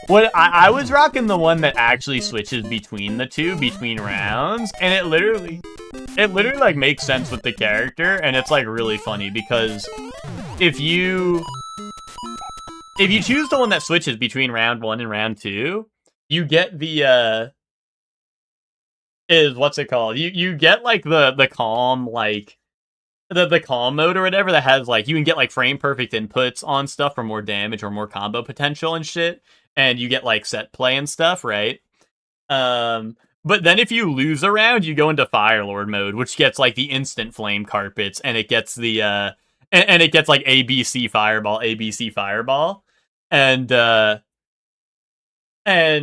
What I was rocking the one that actually switches between the two between rounds, and it literally like makes sense with the character, and it's like really funny because if you choose the one that switches between round 1 and round 2, you get the what's it called? You get like the calm, like the calm mode or whatever that has like you can get like frame perfect inputs on stuff for more damage or more combo potential and shit, and you get like set play and stuff, right? But then if you lose a round, you go into Firelord mode, which gets like the instant flame carpets, and it gets the and it gets like ABC Fireball, ABC Fireball, and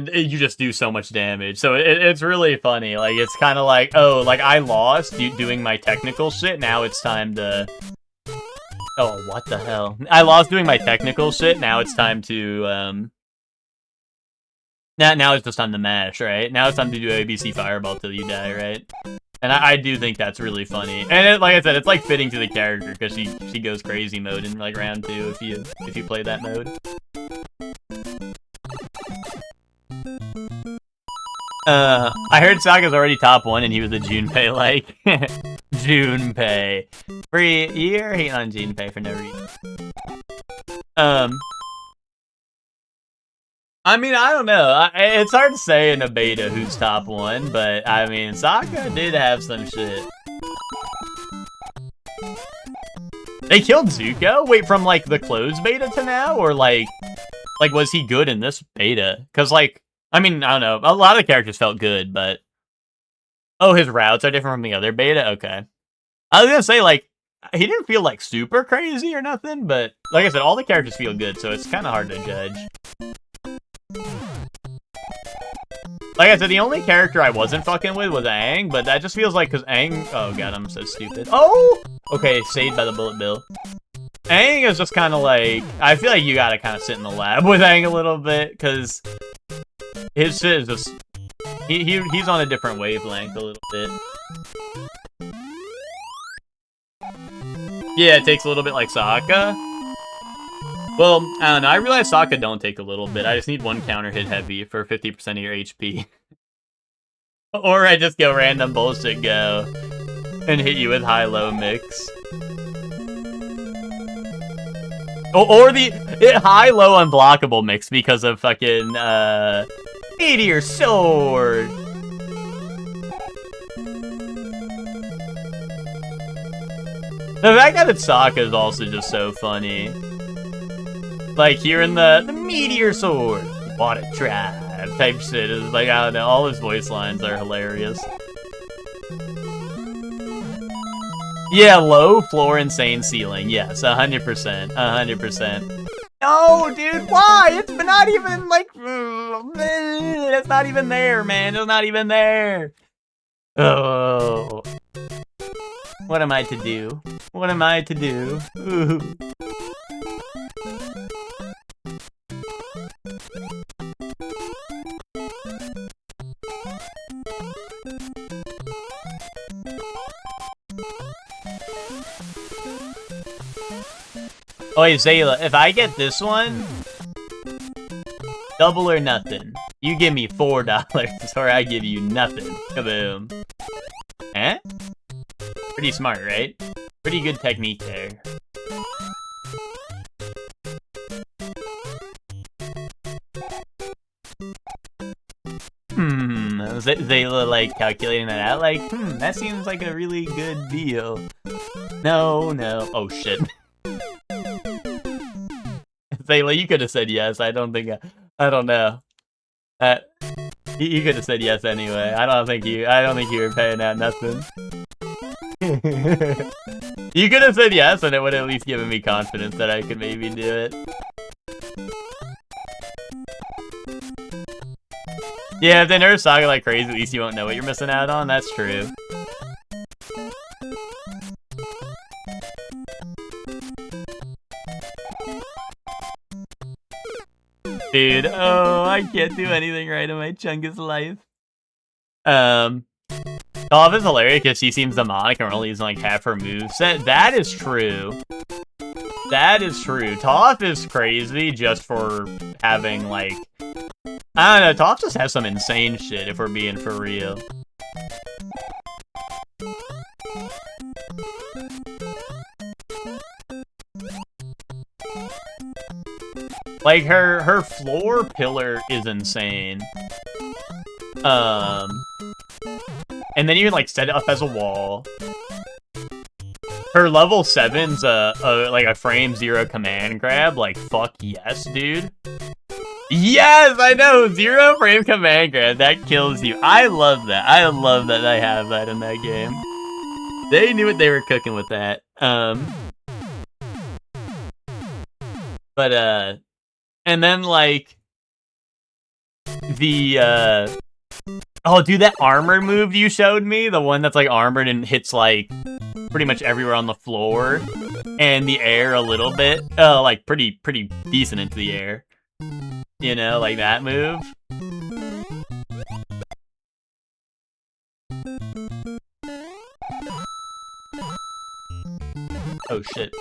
you just do so much damage. So it's really funny. Like it's kind of like, oh, like I lost doing my technical shit. Now it's time to. Oh, what the hell? I lost doing my technical shit. Now it's time to Now it's just time to mash, right? Now it's time to do ABC Fireball till you die, right? And I do think that's really funny. And like I said, it's like fitting to the character because she goes crazy mode in like round 2 if you play that mode. I heard Sokka's already top 1 and he was a Junpei like. Junpei. You're hating on Junpei for no reason. I mean, I don't know. It's hard to say in a beta who's top 1, but I mean, Sokka did have some shit. They killed Zuko? Wait, from like the closed beta to now, or like was he good in this beta? Because like, I mean, I don't know. A lot of the characters felt good, but oh, his routes are different from the other beta. Okay, I was gonna say like he didn't feel like super crazy or nothing, but like I said, all the characters feel good, so it's kind of hard to judge. Like I said, the only character I wasn't fucking with was Aang, but that just feels like because Aang... Oh god, I'm so stupid. Oh! Okay, saved by the bullet bill. Aang is just kind of like... I feel like you gotta kind of sit in the lab with Aang a little bit, because his shit is just... He's on a different wavelength a little bit. Yeah, it takes a little bit like Sokka. Well, I don't know. I realize Sokka don't take a little bit. I just need one counter hit heavy for 50% of your HP. Or I just go random bullshit go and hit you with high-low mix. Or the high-low unblockable mix because of fucking Meteor Sword. The fact that it's Sokka is also just so funny. Like, hearing the meteor sword, water tribe type shit is like, I don't know, all his voice lines are hilarious. Yeah, low floor, insane ceiling. Yes, 100%. 100%. No, dude, why? It's not even, like, it's not even there, man. It's not even there. Oh. What am I to do? What am I to do? Ooh. Oh wait, Zayla, if I get this one, double or nothing. You give me $4 or I give you nothing. Kaboom. Eh? Pretty smart, right? Pretty good technique there. Zayla, like, calculating that out, like, that seems like a really good deal. No. Oh, shit. Zayla, you could have said yes. I don't know. You could have said yes anyway. I don't think you were paying out nothing. You could have said yes, and it would have at least given me confidence that I could maybe do it. Yeah, if they nerf Sokka like crazy, at least you won't know what you're missing out on. That's true. Dude, oh, I can't do anything right in my Chungus life. Toph is hilarious because she seems demonic and only using like half her moveset. That is true. That is true. Toph is crazy just for having like... I don't know, Toph just has some insane shit if we're being for real. Like, her floor pillar is insane. And then you can, like, set it up as a wall. Her level 7's like a frame 0 command grab. Like, fuck yes, dude. Yes, I know! 0 frame command grab. That kills you. I love that. I love that I have that in that game. They knew what they were cooking with that. But, and then, like, the, oh, dude, that armor move you showed me, the one that's, like, armored and hits, like, pretty much everywhere on the floor, and the air a little bit, like, pretty decent into the air. You know, like that move. Oh, shit.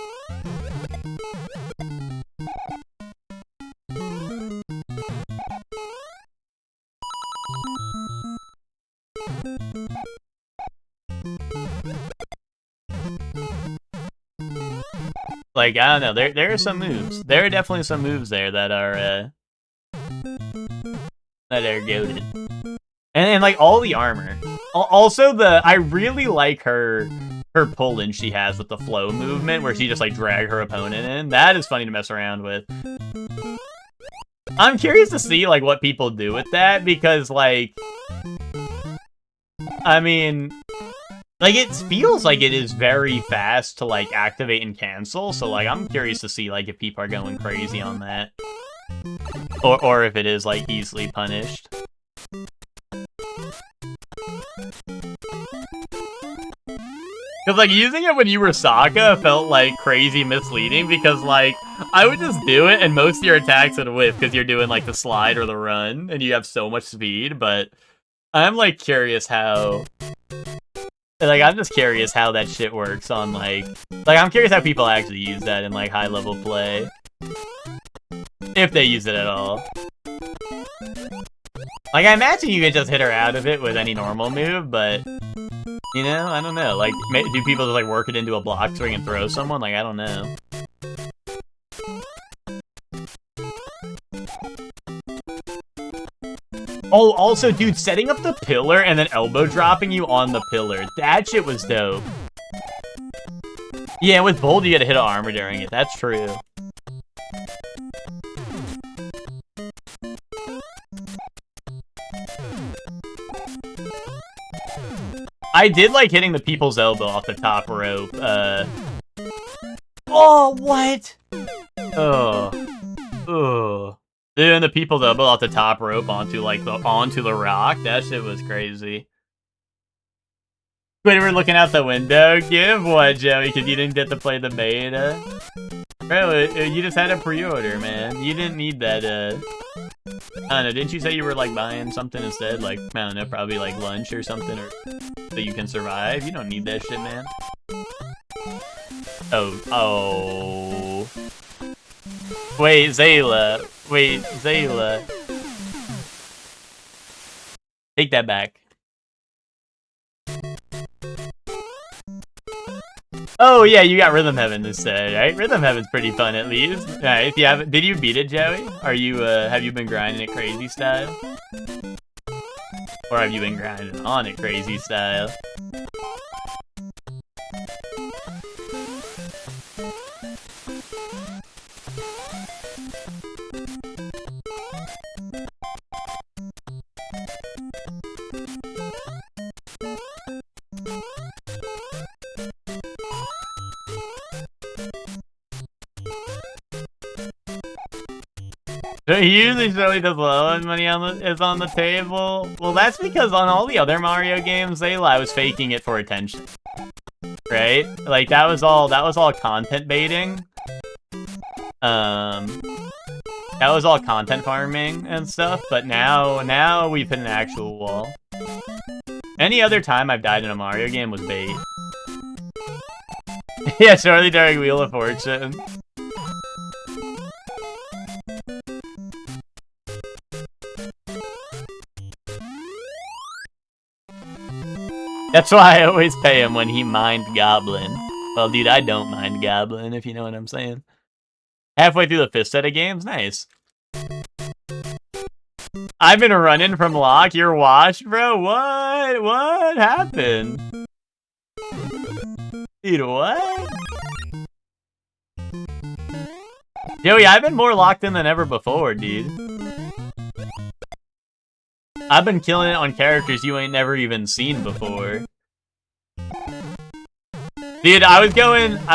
Like, I don't know, there are some moves. There are definitely some moves there that are goated. And like all the armor. Also I really like her pull-in she has with the flow movement where she just like drag her opponent in. That is funny to mess around with. I'm curious to see like what people do with that because like, I mean, like, it feels like it is very fast to, like, activate and cancel, so, like, I'm curious to see, like, if people are going crazy on that. Or if it is, like, easily punished. Because, like, using it when you were Sokka felt, like, crazy misleading, because, like, I would just do it, and most of your attacks would whiff, because you're doing, like, the slide or the run, and you have so much speed, but I'm, like, curious how... Like, I'm just curious how that shit works on, like... Like, I'm curious how people actually use that in, like, high-level play. If they use it at all. Like, I imagine you can just hit her out of it with any normal move, but... You know, I don't know. Like, do people just, like, work it into a block swing and throw someone? Like, I don't know. Oh, also, dude, setting up the pillar and then elbow dropping you on the pillar. That shit was dope. Yeah, with Bold, you gotta hit armor during it. That's true. I did like hitting the people's elbow off the top rope. Oh, what? Oh. Doing the people's elbow off the top rope onto the rock. That shit was crazy. When we're looking out the window, give what, Joey? Because you didn't get to play the beta. Bro, you just had a pre-order, man. You didn't need that, I don't know, didn't you say you were, like, buying something instead? Like, I don't know, probably, like, lunch or something, or so you can survive? You don't need that shit, man. Oh. Wait, Zayla. Take that back. Oh yeah, you got Rhythm Heaven instead, right? Rhythm Heaven's pretty fun at least. Alright, if you haven't, did you beat it, Joey? Are you have you been grinding it crazy style? Or have you been grinding on it crazy style? So he usually does well when money is on the table. Well, that's because on all the other Mario games, I was faking it for attention, right? Like that was all content baiting. That was all content farming and stuff. But now we've hit an actual wall. Any other time I've died in a Mario game was bait. Yeah, Charlie during Wheel of Fortune. That's why I always pay him when he mined Goblin. Well, dude, I don't mind Goblin, if you know what I'm saying. Halfway through the fifth set of games? Nice. I've been running from Locke. You're washed, bro? What? What happened? Dude, what? Joey, I've been more locked in than ever before, dude. I've been killing it on characters you ain't never even seen before. Dude, I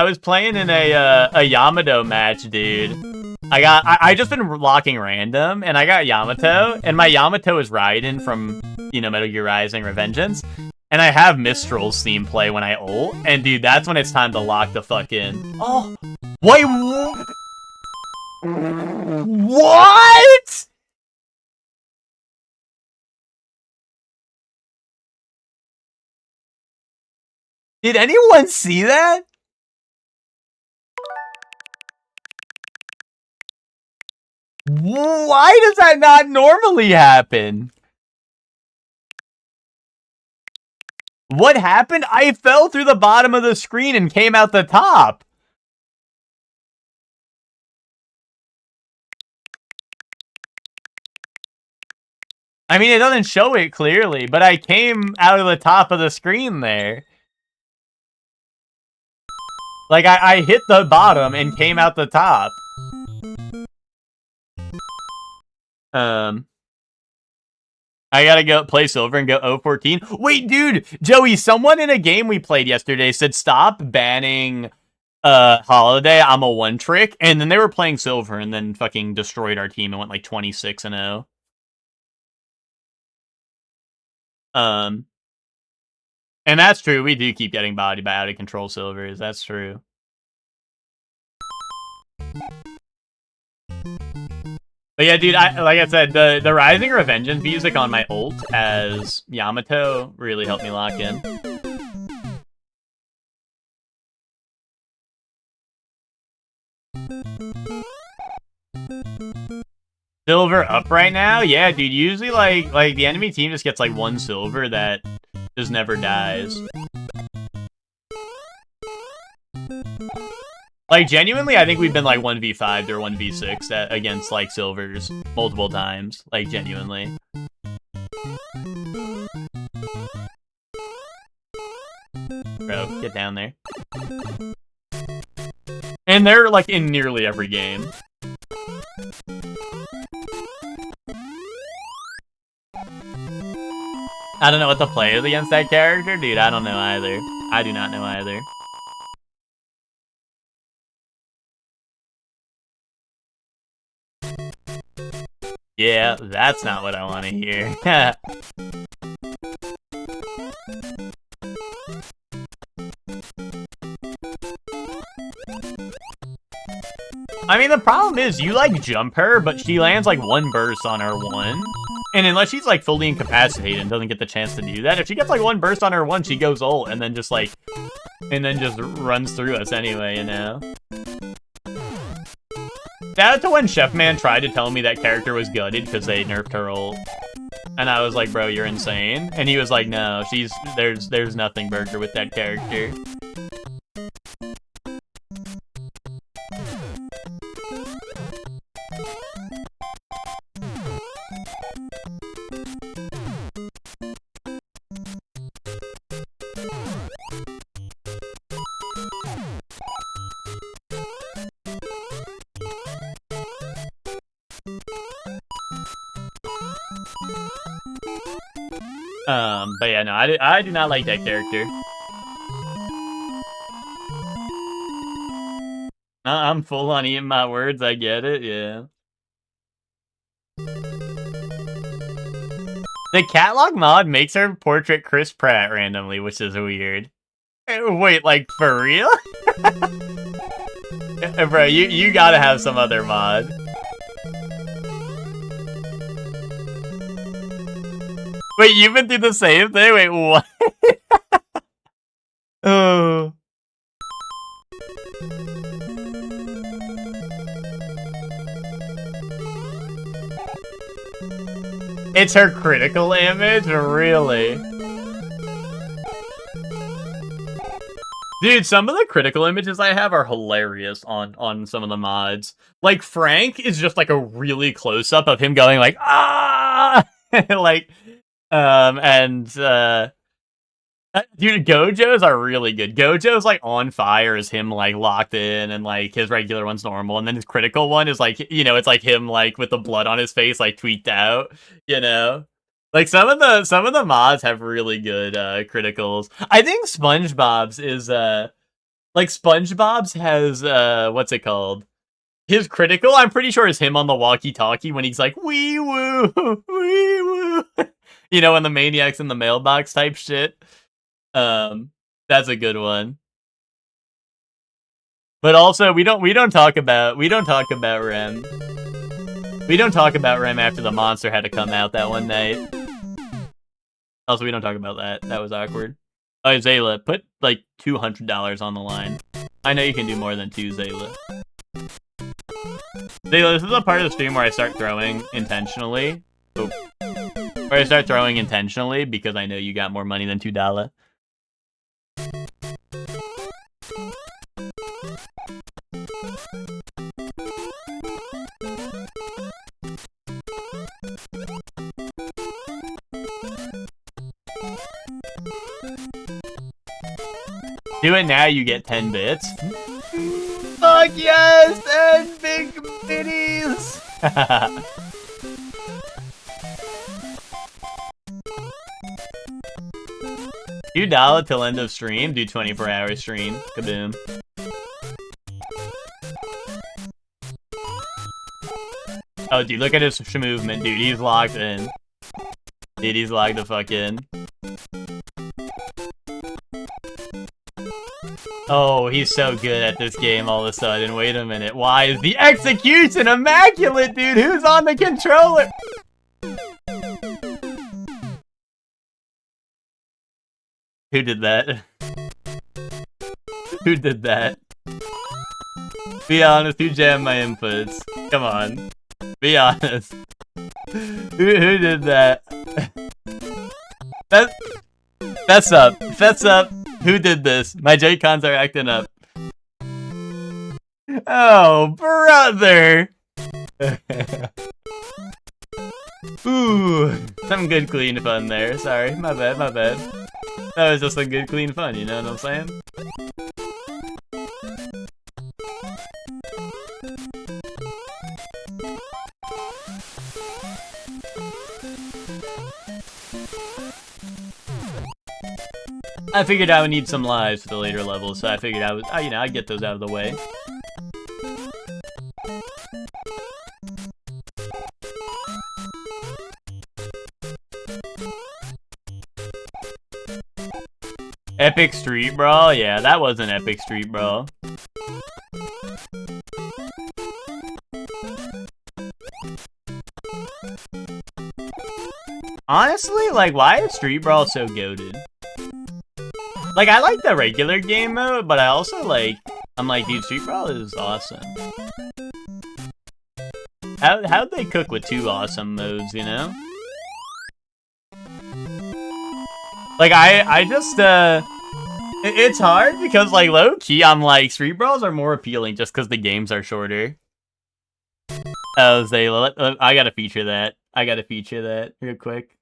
was playing in a Yamato match, dude. I just been locking random, and I got Yamato, and my Yamato is Raiden from, you know, Metal Gear Rising: Revengeance. And I have Mistral's theme play when I ult, and dude, that's when it's time to lock the fuck in. Oh, wait, what? Did anyone see that? Why does that not normally happen? What happened? I fell through the bottom of the screen and came out the top. I mean, it doesn't show it clearly, but I came out of the top of the screen there. Like, I hit the bottom and came out the top. I gotta go play silver and go 014. Wait, dude! Joey, someone in a game we played yesterday said stop banning Holiday, I'm a one trick, and then they were playing silver and then fucking destroyed our team and went like 26-0. And that's true, we do keep getting bodied by out of control silvers, that's true. But yeah, dude, like I said, the Rising Revengeance music on my ult as Yamato really helped me lock in. Silver up right now? Yeah, dude, usually like the enemy team just gets like one silver that just never dies. Like, genuinely, I think we've been, like, 1v5 or 1v6 against, like, silvers multiple times. Like, genuinely. Bro, get down there. they're like in nearly every game. I don't know what the play is against that character, dude. I don't know either. I do not know either. Yeah, that's not what I want to hear. I mean, the problem is you, like, jump her, but she lands, like, one burst on her one. And unless she's, like, fully incapacitated and doesn't get the chance to do that, if she gets, like, one burst on her one, she goes ult and then just, like, just runs through us anyway, you know? Shout out to when Chefman tried to tell me that character was gutted because they nerfed her ult. And I was like, bro, you're insane. And he was like, no, there's nothing burger with that character. But yeah, no, I do not like that character. I'm full on eating my words, I get it, yeah. The Catlock mod makes her portrait Chris Pratt randomly, which is weird. Wait, like, for real? Bro, you gotta have some other mod. Wait, you've been through the same thing? Wait, what? Oh. It's her critical image? Really? Dude, some of the critical images I have are hilarious on some of the mods. Like, Frank is just like a really close-up of him going like, ah! Like, dude, Gojo's are really good. Gojo's like on fire is him like locked in, and like his regular one's normal, and then his critical one is like, you know, it's like him like with the blood on his face, like tweaked out, you know. Like some of the mods have really good criticals. I think SpongeBob's is like SpongeBob's has what's it called? His critical, I'm pretty sure, is him on the walkie-talkie when he's like, wee woo, wee woo. You know, when the maniac's in the mailbox type shit. That's a good one. But also, we don't talk about Rem. We don't talk about Rem after the monster had to come out that one night. Also, we don't talk about that. That was awkward. Oh, Zayla, put like $200 on the line. I know you can do more than 2, Zayla. Zayla, this is a part of the stream where I start throwing intentionally. Oh. Where I start throwing intentionally because I know you got more money than $2. Do it now, you get 10 bits. Fuck yes! And big bitties! $2 till end of stream, do 24-hour stream. Kaboom. Oh, dude, look at his movement, dude. He's locked in. Dude, he's locked the fuck in. Oh, he's so good at this game all of a sudden. Wait a minute. Why is the execution immaculate, dude? Who's on the controller? Who did that? Who did that? Be honest, who jammed my inputs? Come on. Be honest. Who did that? Fess up. Fess up. Who did this? My J-Cons are acting up. Oh, brother! Ooh, some good clean fun there. Sorry, my bad, my bad. That was just some good clean fun, you know what I'm saying? I figured I would need some lives for the later levels, so I figured I would, you know, I'd get those out of the way. Epic Street Brawl? Yeah, that was an Epic Street Brawl. Honestly, like, why is Street Brawl so goated? Like, I like the regular game mode, but I also, like, I'm like, dude, Street Brawl is awesome. How'd they cook with 2 awesome modes, you know? Like, I just, it's hard because, like, low-key, I'm like, Street Brawls are more appealing just because the games are shorter. Oh, I gotta feature that. I gotta feature that real quick.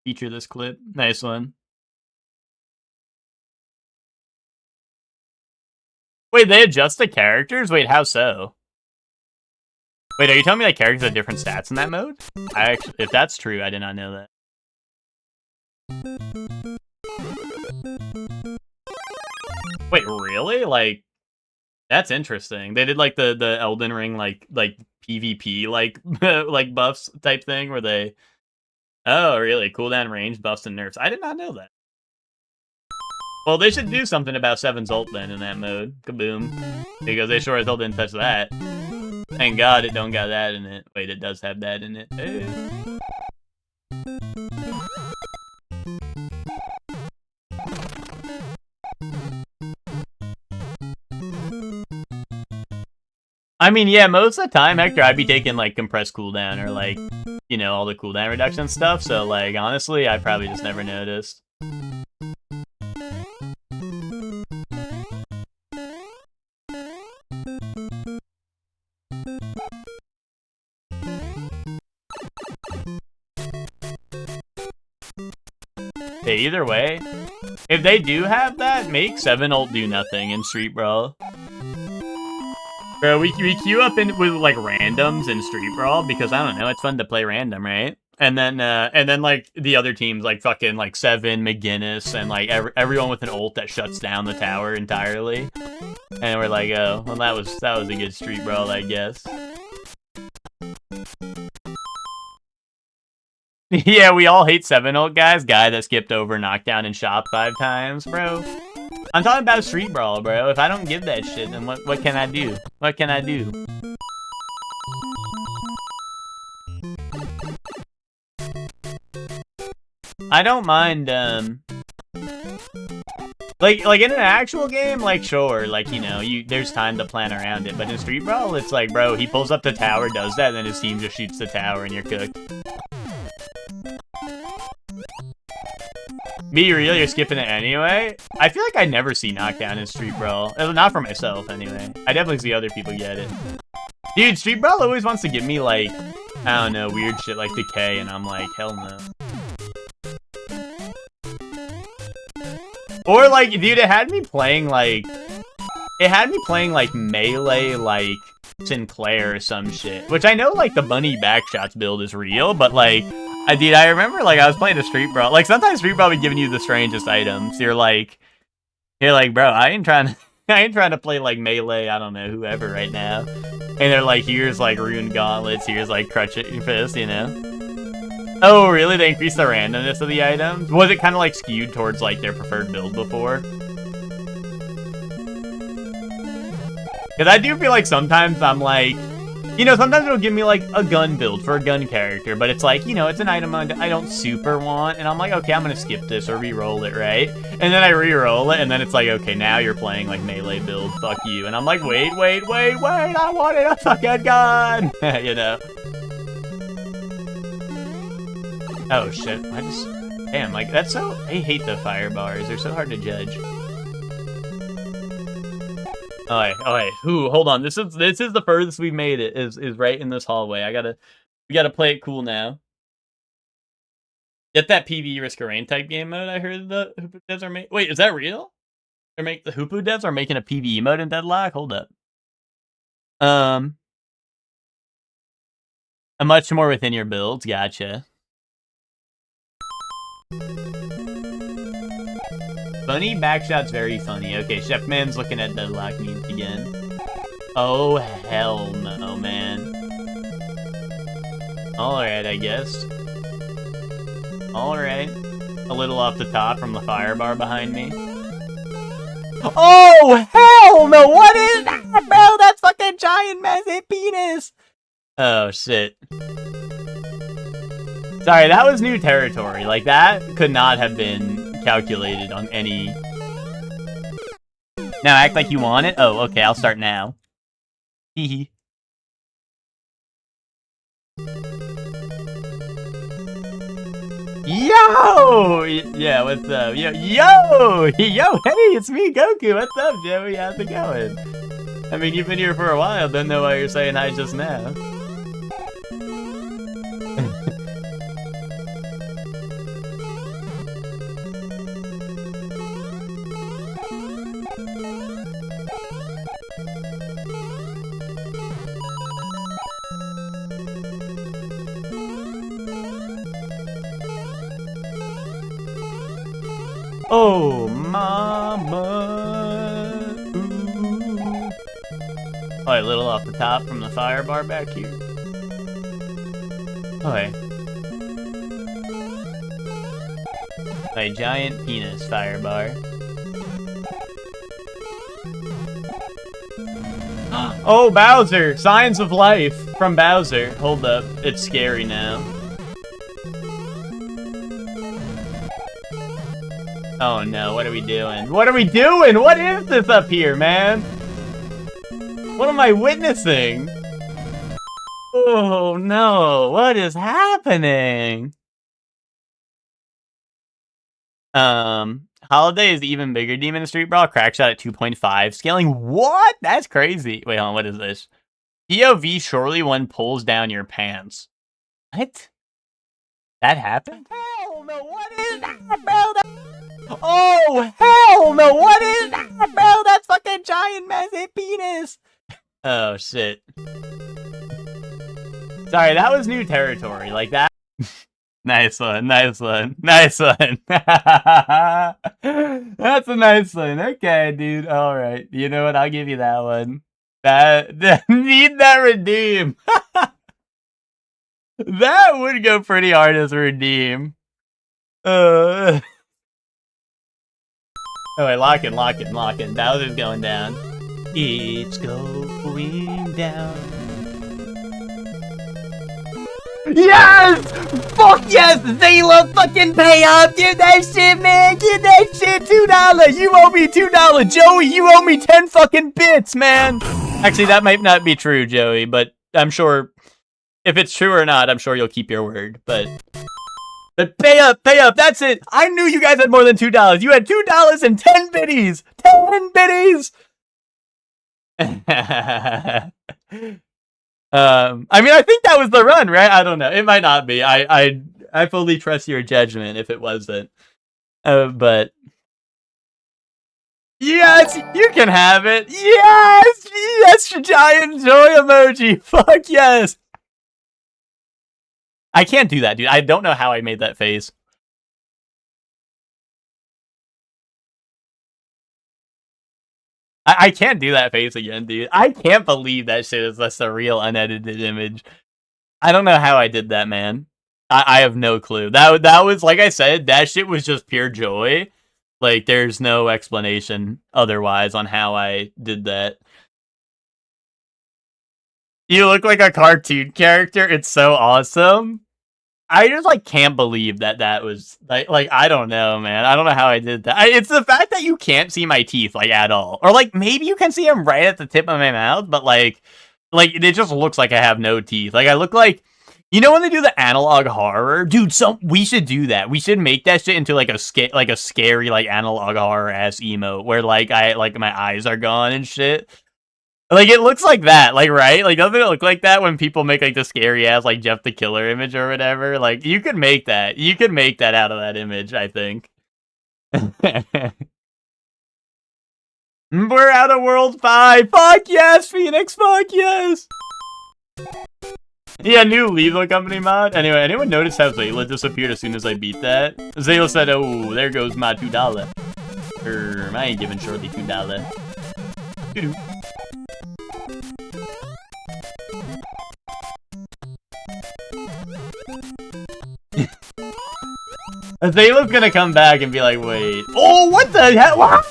Feature this clip. Nice one. Wait, they adjust the characters? Wait, how so? Wait, are you telling me like characters have different stats in that mode? If that's true, I did not know that. Wait, really? Like, that's interesting. They did like the Elden Ring like PvP like like buffs type thing where they. Oh, really? Cooldown, range, buffs, and nerfs. I did not know that. Well, they should do something about 7's ult then in that mode. Kaboom. Because they sure as hell didn't touch that. Thank God it don't got that in it. Wait, it does have that in it. Hey. I mean, yeah, most of the time, Hector, I'd be taking, like, compressed cooldown or, like, you know, all the cooldown reduction stuff. So, like, honestly, I probably just never noticed. Hey, either way, if they do have that, make 7 ult do nothing in Street Brawl. Bro, we queue up with like randoms in Street Brawl because I don't know, it's fun to play random, right? And then like the other teams like fucking like 7, McGinnis, and like everyone with an ult that shuts down the tower entirely. And we're like, oh, well that was a good Street Brawl, I guess. Yeah, we all hate 7 ult guys. Guy that skipped over knockdown and shop 5 times, bro. I'm talking about Street Brawl, bro. If I don't give that shit, then what can I do? What can I do? I don't mind, like in an actual game, like sure, like, you know, there's time to plan around it. But in Street Brawl, it's like, bro, he pulls up the tower, does that, and then his team just shoots the tower, and you're cooked. Be real, you're skipping it anyway? I feel like I never see knockdown in Street Brawl. Not for myself, anyway. I definitely see other people get it. Dude, Street Brawl always wants to give me, like, I don't know, weird shit like decay, and I'm like, hell no. Or, like, dude, it had me playing, like, Melee, like, Sinclair or some shit. Which I know, like, the bunny backshots build is real, but, like, dude, I remember, like, I was playing a Street Brawl. Like, sometimes Street Brawl be giving you the strangest items. You're like, bro, I ain't trying to play, like, Melee, I don't know, whoever right now. And they're like, here's, like, Rune Gauntlets, here's, like, Crutch It Fist, you know? Oh, really? They increased the randomness of the items? Was it kind of, like, skewed towards, like, their preferred build before? Because I do feel like sometimes I'm like, you know, sometimes it'll give me, like, a gun build for a gun character, but it's like, you know, it's an item I don't super want, and I'm like, okay, I'm gonna skip this or re-roll it, right? And then I re-roll it, and then it's like, okay, now you're playing, like, Melee build, fuck you. And I'm like, wait, I wanted a fucking gun! You know? Oh, shit, damn, like, I hate the fire bars, they're so hard to judge. Alright, hold on. This is the furthest we've made it, is right in this hallway. We gotta play it cool now. Get that PvE Risk of Rain type game mode I heard the Hoopu devs are making. Wait, is that real? The Hoopu devs are making a PvE mode in Deadlock? Hold up. A much more within your builds, gotcha. Funny backshot's very funny. Okay, Chefman's looking at deadlock memes again. Oh, hell no, man. Alright, I guess. Alright. A little off the top from the fire bar behind me. Oh, hell no! What is that, bro? That's fucking giant massive penis! Oh, shit. Sorry, that was new territory. Like, that could not have been calculated on any... Now act like you want it? Oh, okay, I'll start now. Hehe. Yo! Yeah, what's up? Yo! Yo! Hey, it's me, Goku! What's up, Joey? How's it going? I mean, you've been here for a while, don't know why you're saying hi just now. Oh, mama. Ooh. Oh, a little off the top from the fire bar back here. Okay. My giant penis fire bar. Oh, Bowser! Signs of life from Bowser. Hold up. It's scary now. Oh no, what are we doing? What are we doing? What is this up here, man? What am I witnessing? Oh no, what is happening? Holiday is even bigger Demon in Street Brawl. Crackshot at 2.5. Scaling what? That's crazy. Wait, hold on, what is this? POV surely one pulls down your pants. What? That happened? Hell no, what is that, bro? Oh, hell no! What is that, bro? That's fucking giant massive penis! Oh, shit. Sorry, that was new territory. Like, that... Nice one, nice one, nice one. That's a nice one. Okay, dude. Alright. You know what? I'll give you that one. Need that redeem. That would go pretty hard as a redeem. Oh, wait, lock in. Bowser's going down. It's going down. Yes! Fuck yes! Zayla, fucking pay up! Give that shit, man! Give that shit! $2! You owe me $2! Joey, you owe me 10 fucking bits, man! Actually, that might not be true, Joey, but I'm sure... If it's true or not, I'm sure you'll keep your word, but pay up, that's it! I knew you guys had more than $2. You had $2 and 10 biddies! 10 biddies! I mean, I think that was the run, right? I don't know. It might not be. I fully trust your judgment if it wasn't. But... Yes! You can have it! Yes! Yes, giant joy emoji! Fuck yes! I can't do that, dude. I don't know how I made that face. I can't do that face again, dude. I can't believe that shit is just a real unedited image. I don't know how I did that, man. I have no clue. That was, like I said, that shit was just pure joy. Like, there's no explanation otherwise on how I did that. You look like a cartoon character. It's so awesome. I just, like, can't believe that was, like, I don't know, man. I don't know how I did that. It's the fact that you can't see my teeth, like, at all. Or, like, maybe you can see them right at the tip of my mouth, but, like, it just looks like I have no teeth. Like, I look like, you know when they do the analog horror? Dude, we should do that. We should make that shit into, like, a scary, like, analog horror-ass emote, where, like, my eyes are gone and shit. Like, it looks like that, like, right? Like, doesn't it look like that when people make, like, the scary-ass, like, Jeff the Killer image or whatever? Like, you could make that. You could make that out of that image, I think. We're out of World 5! Fuck yes, Phoenix! Fuck yes! Yeah, new Lethal Company mod. Anyway, anyone notice how Zayla disappeared as soon as I beat that? Zayla said, oh, there goes my $2. I ain't giving Shorty $2. Doo-doo. Zayla's gonna come back and be like, wait. Oh, what the hell? What?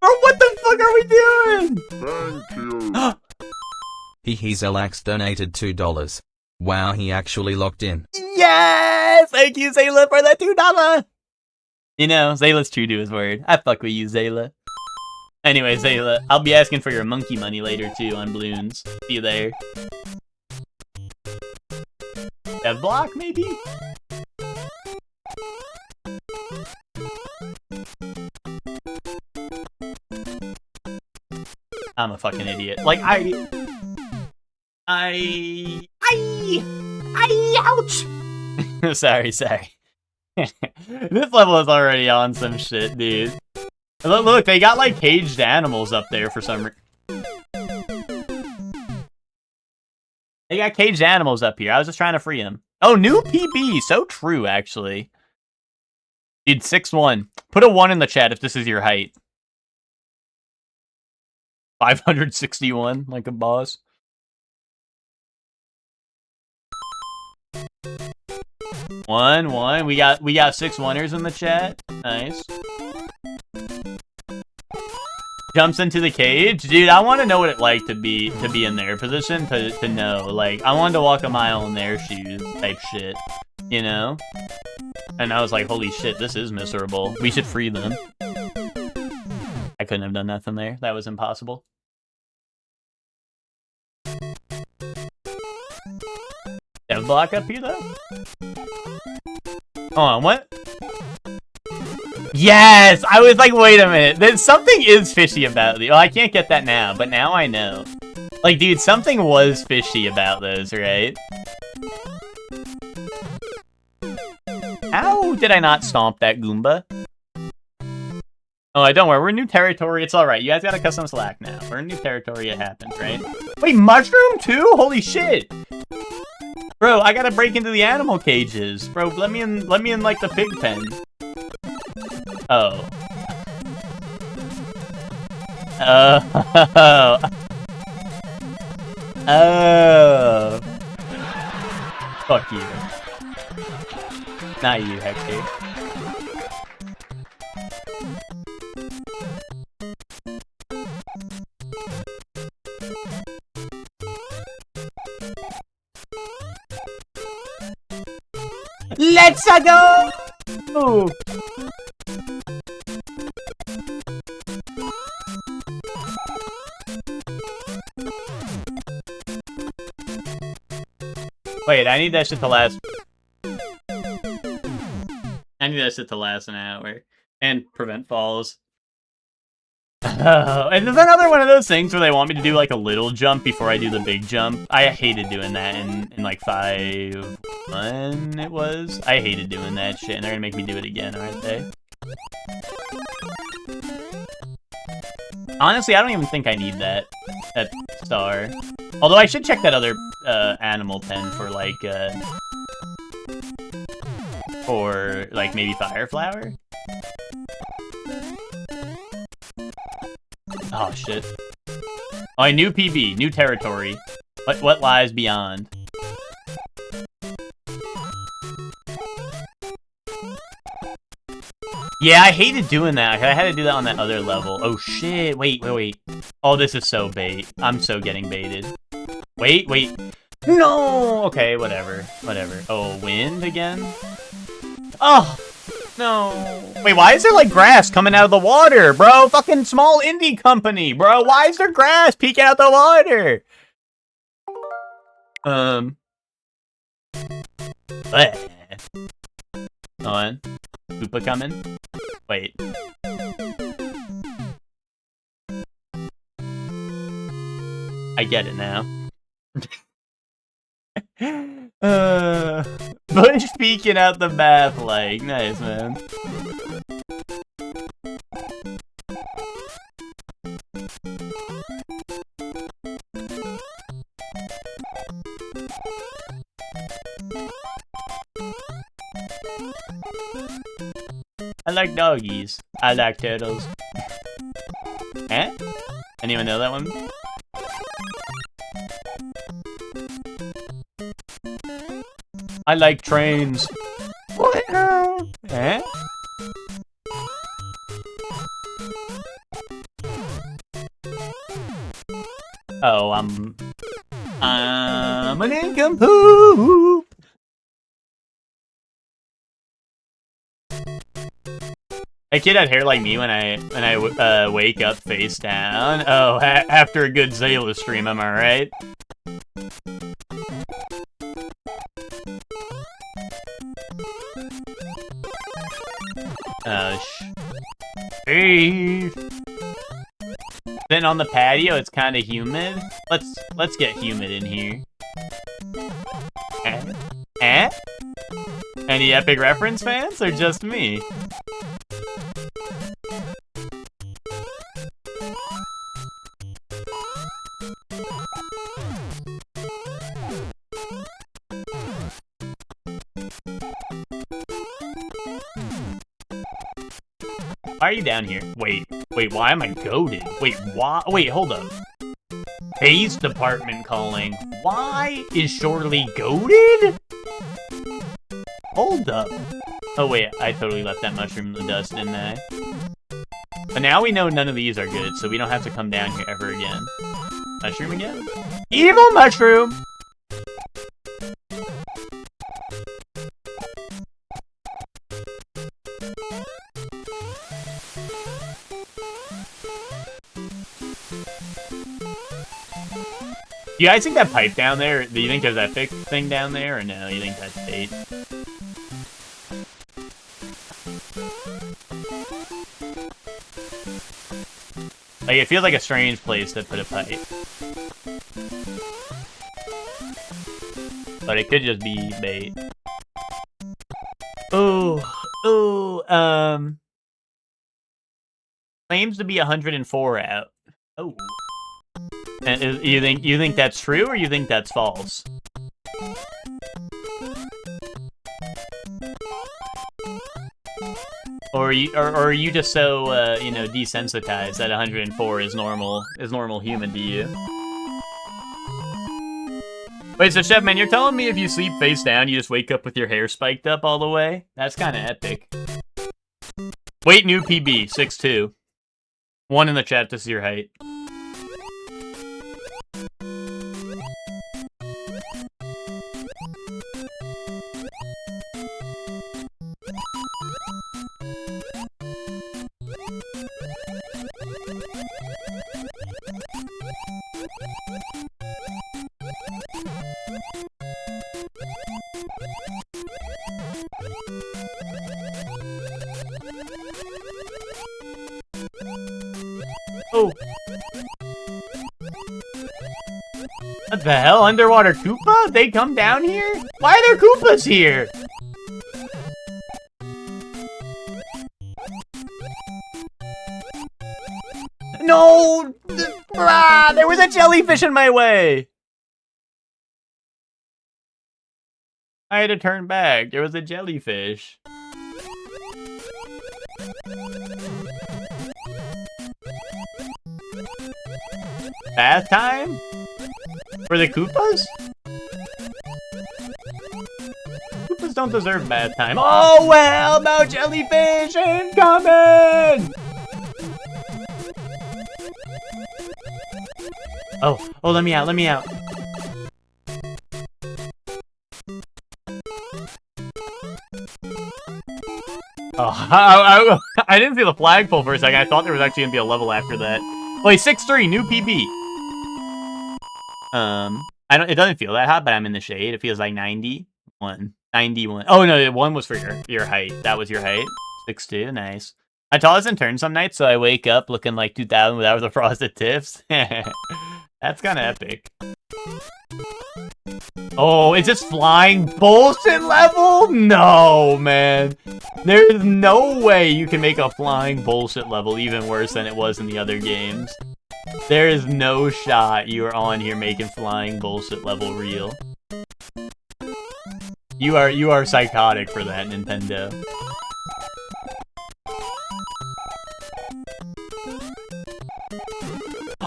Bro, what the fuck are we doing? Thank you. Zelax donated $2. Wow, he actually locked in. Yes! Thank you, Zayla, for that $2. You know, Zayla's true to his word. I fuck with you, Zayla. Anyway, Zayla, I'll be asking for your monkey money later, too, on balloons. See you there. Dev block, maybe? I'm a fucking idiot. Like, ouch! sorry. This level is already on some shit, dude. Look, they got, like, caged animals up there for some reason. They got caged animals up here. I was just trying to free them. Oh, new PB. So true, actually. Dude, 6'1". Put a 1 in the chat if this is your height. 561, like a boss. One. We got 6 1ers in the chat. Nice. Jumps into the cage. Dude, I want to know what it like to be in their position, to know. Like, I wanted to walk a mile in their shoes type shit. You know? And I was like, holy shit, this is miserable. We should free them. I couldn't have done nothing there. That was impossible. Dev block up here, though? Hold on, what? Yes! I was like, wait a minute. Something is fishy about these. Well, I can't get that now, but now I know. Like, dude, something was fishy about those, right? How did I not stomp that Goomba? Oh, don't worry. We're in new territory. It's alright. You guys got a custom Slack now. We're in new territory. It happens, right? Wait, mushroom too? Holy shit! Bro, I gotta break into the animal cages. Bro, let me in like the pig pen. Oh. Oh. Fuck you. Not you, Hector. Let's go! Oh. Wait, I need that shit to last. I need that shit to last an hour. And prevent falls. Oh, and there's another one of those things where they want me to do like a little jump before I do the big jump. I hated doing that in like 5.1 it was. I hated doing that shit, and they're gonna make me do it again, aren't they? Honestly, I don't even think I need that star. Although I should check that other animal pen for like maybe Fire Flower. Oh shit. Oh, a new PB, new territory. What lies beyond? Yeah, I hated doing that. I had to do that on that other level. Oh shit, wait. Oh, this is so bait. I'm so getting baited. Wait. No! Okay, whatever. Oh, wind again? Oh! No. Wait, why is there, like, grass coming out of the water, bro? Fucking small indie company, bro. Why is there grass peeking out the water? Hold on. Koopa coming? Wait. I get it now. Bush peeking out the bath like. Nice, man. like doggies. I like turtles. Eh? Anyone know that one? I like trains. Eh? Oh, I'm an nincompoop. A kid had hair like me when I wake up face down. Oh, after a good Zayla stream, am I right? Hey. Sitting on the patio, it's kind of humid. Let's get humid in here. Eh? Any Epic reference fans, or just me? Why are you down here? Wait, why am I goated? Wait, why? Wait, hold up. Phase department calling. Why is Shortly goated? Hold up. Oh wait, I totally left that mushroom in the dust, didn't I? But now we know none of these are good, so we don't have to come down here ever again. Mushroom again? Evil mushroom! Do you guys think that pipe down there, do you think there's that epic thing down there, or no? You think that's bait? Like, it feels like a strange place to put a pipe. But it could just be bait. Ooh, claims to be 104 out. Oh. And you think that's true, or you think that's false? Or are you just so you know, desensitized that 104 is normal human to you? Wait, so Chef Man, you're telling me if you sleep face down, you just wake up with your hair spiked up all the way? That's kind of epic. Wait, new PB 6'2". One in the chat to see your height. Oh. What the hell? Underwater Koopa? They come down here? Why are there Koopas here? No! There was a jellyfish in my way! I had to turn back. There was a jellyfish. Bath time? For the Koopas? Koopas don't deserve bath time. Oh well, no jellyfish incoming! Oh, let me out, let me out. Oh, I didn't see the flagpole for a second. I thought there was actually gonna be a level after that. Wait, 6'3", new PB. It doesn't feel that hot, but I'm in the shade. It feels like 91. 91. Oh no, 1 was for your height. That was your height. 6'2", nice. My tallest in turn some nights, so I wake up looking like 2000 without the frosted tips. That's kind of epic. Oh, is this flying bullshit level? No, man. There's no way you can make a flying bullshit level even worse than it was in the other games. There is no shot you are on here making flying bullshit level real. You are psychotic for that, Nintendo.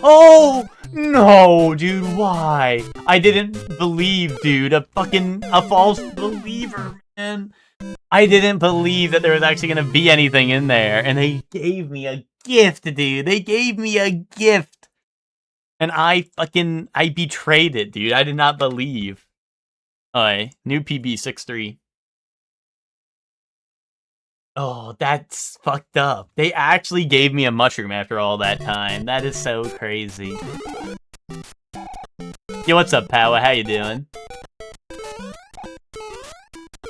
Oh, no, dude, why? I didn't believe, dude. A false believer, man. I didn't believe that there was actually gonna be anything in there. And they gave me a gift, dude. They gave me a gift. And I betrayed it, dude. I did not believe. Alright, new PB 6-3. Oh, that's fucked up. They actually gave me a mushroom after all that time. That is so crazy. Yo, what's up, Power? How you doing?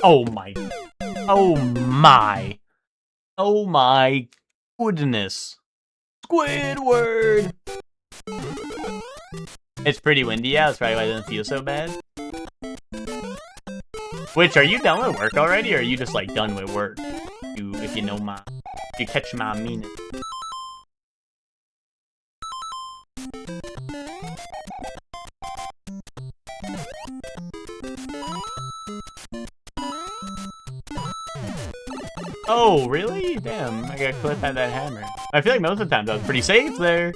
Oh my. Oh my. Oh my goodness. Squidward! It's pretty windy, yeah. That's probably why it doesn't feel so bad. Which, are you done with work already, or are you just, like, done with work? If you know my... If you catch my meaning. Oh, really? Damn, I got clipped at that hammer. I feel like most of the time I was pretty safe there.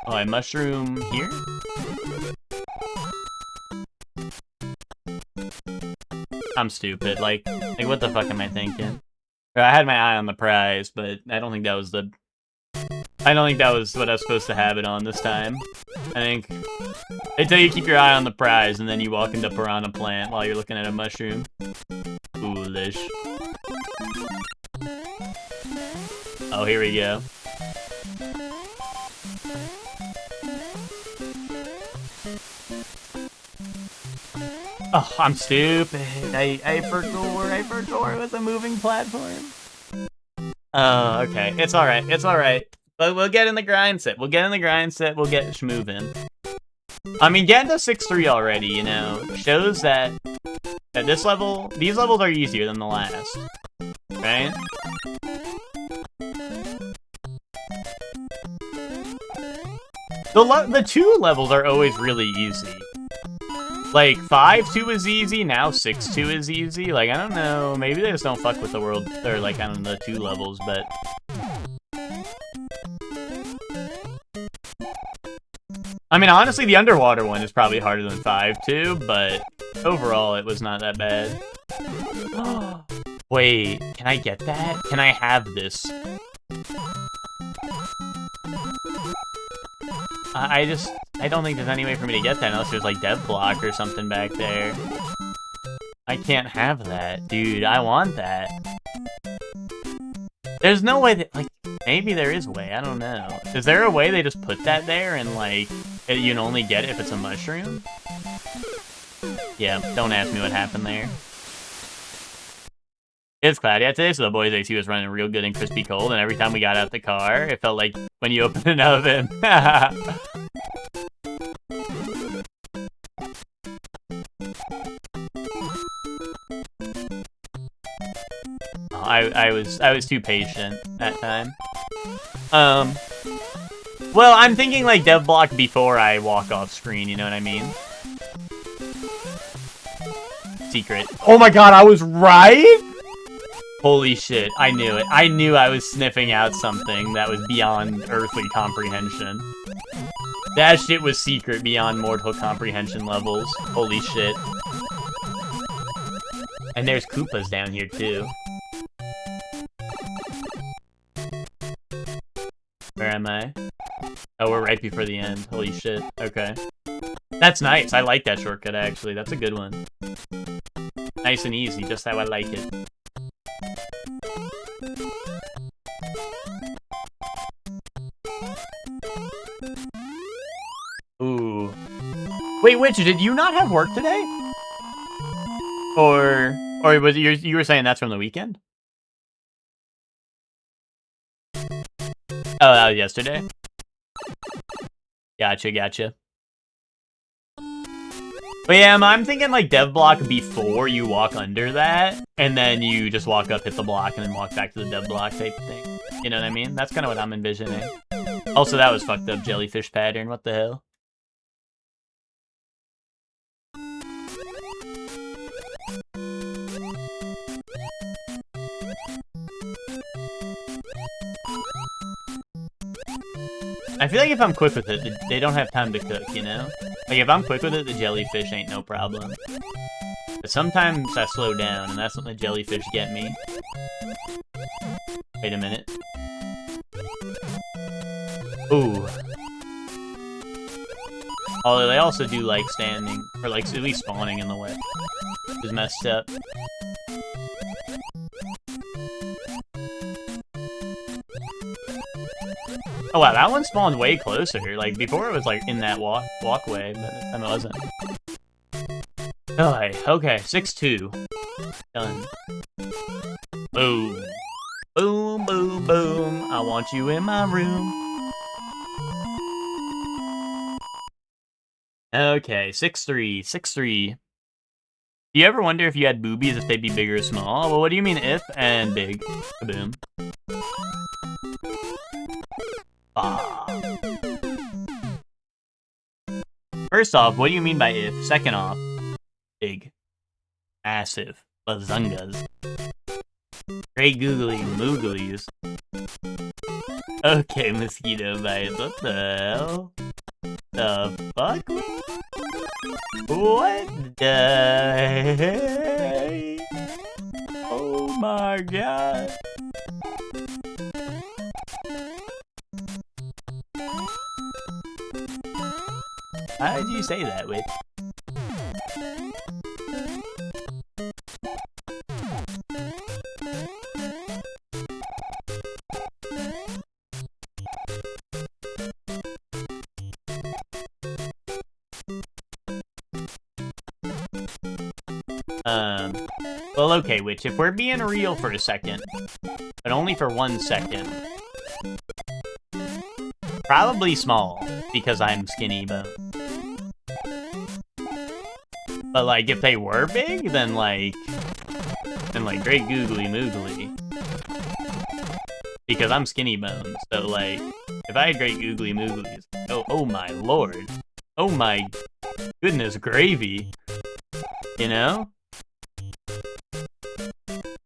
Oh, I mushroom here? I'm stupid. Like what the fuck am I thinking? I had my eye on the prize, but I don't think that was what I was supposed to have it on this time. I think they tell you to keep your eye on the prize, and then you walk into Piranha Plant while you're looking at a mushroom. Foolish. Oh, here we go. Oh, I'm stupid. I forgot it was a moving platform. Oh, okay. It's alright. It's alright. But we'll get in the grind set. We'll get schmovin'. I mean, getting to 6-3 already, you know, shows that at these levels are easier than the last. Right? The 2 levels are always really easy. Like, 5-2 is easy, now 6-2 is easy. Like, I don't know, maybe they just don't fuck with the world, or like, I don't know, the 2 levels, but... I mean, honestly, the underwater one is probably harder than 5-2, but overall, it was not that bad. Wait, can I get that? Can I have this? I don't think there's any way for me to get that unless there's like dev block or something back there. I can't have that. Dude, I want that. There's no way that, like, maybe there is a way, I don't know. Is there a way they just put that there and like, you can only get it if it's a mushroom? Yeah, don't ask me what happened there. It's cloudy out today, so the boys' AC was running real good and crispy cold, and every time we got out the car, it felt like when you open an oven. I was too patient that time. Well, I'm thinking like dev block before I walk off screen, you know what I mean? Secret. Oh my god, I was right? Holy shit, I knew it. I knew I was sniffing out something that was beyond earthly comprehension. That shit was secret beyond mortal comprehension levels. Holy shit. And there's Koopas down here too. Where am I? Oh, we're right before the end. Holy shit. Okay. That's nice. I like that shortcut, actually. That's a good one. Nice and easy, just how I like it. Ooh. Wait, Witch, did you not have work today? Or was it you were saying that's from the weekend? Oh, that was yesterday? Gotcha. But yeah, I'm thinking like dev block before you walk under that, and then you just walk up, hit the block, and then walk back to the dev block type thing. You know what I mean? That's kind of what I'm envisioning. Also, that was fucked up jellyfish pattern. What the hell? I feel like if I'm quick with it, they don't have time to cook, you know? Like, if I'm quick with it, the jellyfish ain't no problem. But sometimes I slow down, and that's when the jellyfish get me. Wait a minute. Ooh. Although they also do like standing, or like at least spawning in the way. Which is messed up. Oh wow, that one spawned way closer. Like, before it was like in that walkway, but this time it wasn't. Oh, okay, 6-2. Done. Boom. Boom, boom, boom. I want you in my room. Okay, 6-3, 6-3. Do you ever wonder if you had boobies, if they'd be big or small? Well, what do you mean if and big? Kaboom. Ah. First off, what do you mean by if? Second off, big. Massive. Bazungas. Great googly mooglies. Okay, mosquito bites. What the hell? The fuck? What the heck? Oh my god. How did you say that, Witch? Well, okay, Witch, if we're being real for a second, but only for 1 second, probably small, because I'm skinny, but like, if they were big, then like great googly moogly, because I'm skinny bones, so like, if I had great googly mooglies, oh my lord, oh my goodness gravy, you know?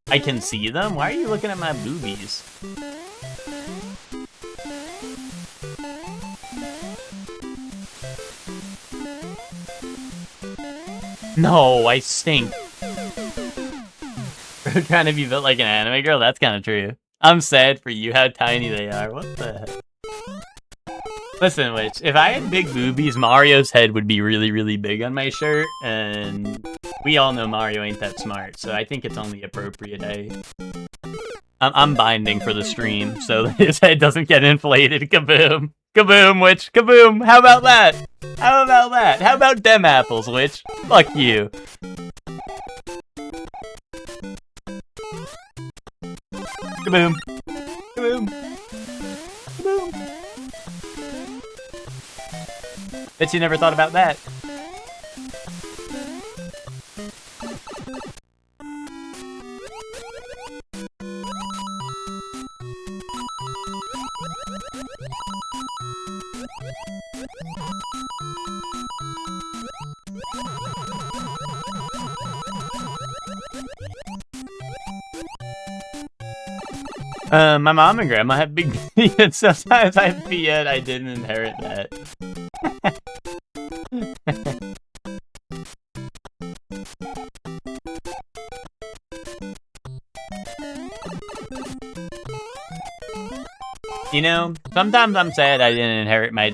I can see them? Why are you looking at my boobies? No, I stink. We're trying to be built like an anime girl? That's kind of true. I'm sad for you how tiny they are. What the heck? Listen, Witch, if I had big boobies, Mario's head would be really, really big on my shirt, and we all know Mario ain't that smart, so I think it's only appropriate. I'm binding for the stream, so his head doesn't get inflated. Kaboom. Kaboom, Witch. Kaboom. How about that? How about that? How about them apples, Witch? Fuck you. Kaboom. Kaboom. Kaboom. Bet you never thought about that. My mom and grandma have big feet, and sometimes I forget I didn't inherit that. You know, sometimes I'm sad I didn't inherit my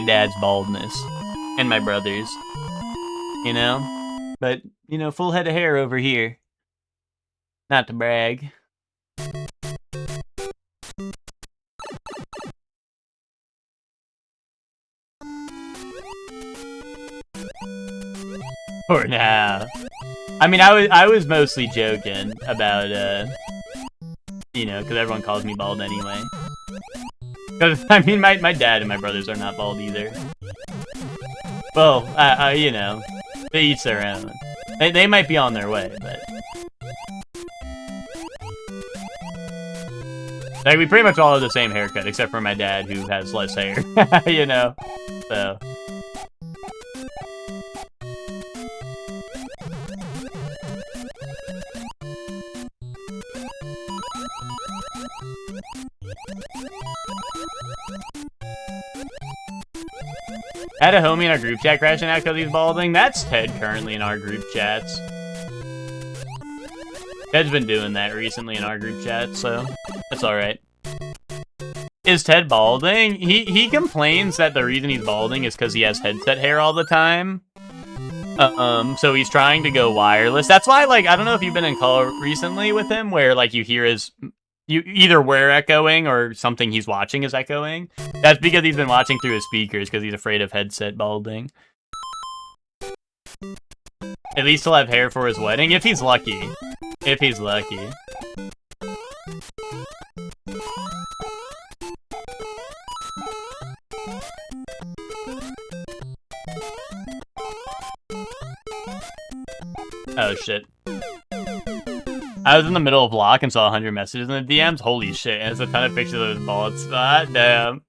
dad's baldness and my brother's. You know, but you know, full head of hair over here. Not to brag. For now. I mean, I was mostly joking about, you know, because everyone calls me bald anyway. Because, I mean, my dad and my brothers are not bald either. Well, you know, they each their own. They might be on their way, but... Like, we pretty much all have the same haircut, except for my dad, who has less hair, you know? So... Had a homie in our group chat crashing out because he's balding. That's Ted currently in our group chats. Ted's been doing that recently in our group chat, so that's alright. Is Ted balding? He complains that the reason he's balding is because he has headset hair all the time. So he's trying to go wireless. That's why, like, I don't know if you've been in call recently with him, where, like, you hear you either we're echoing or something he's watching is echoing. That's because he's been watching through his speakers because he's afraid of headset balding. At least he'll have hair for his wedding, if he's lucky. If he's lucky. Oh shit. I was in the middle of lock and saw 100 messages in the DMs. Holy shit, and it's a ton of pictures of his bald spot. Damn.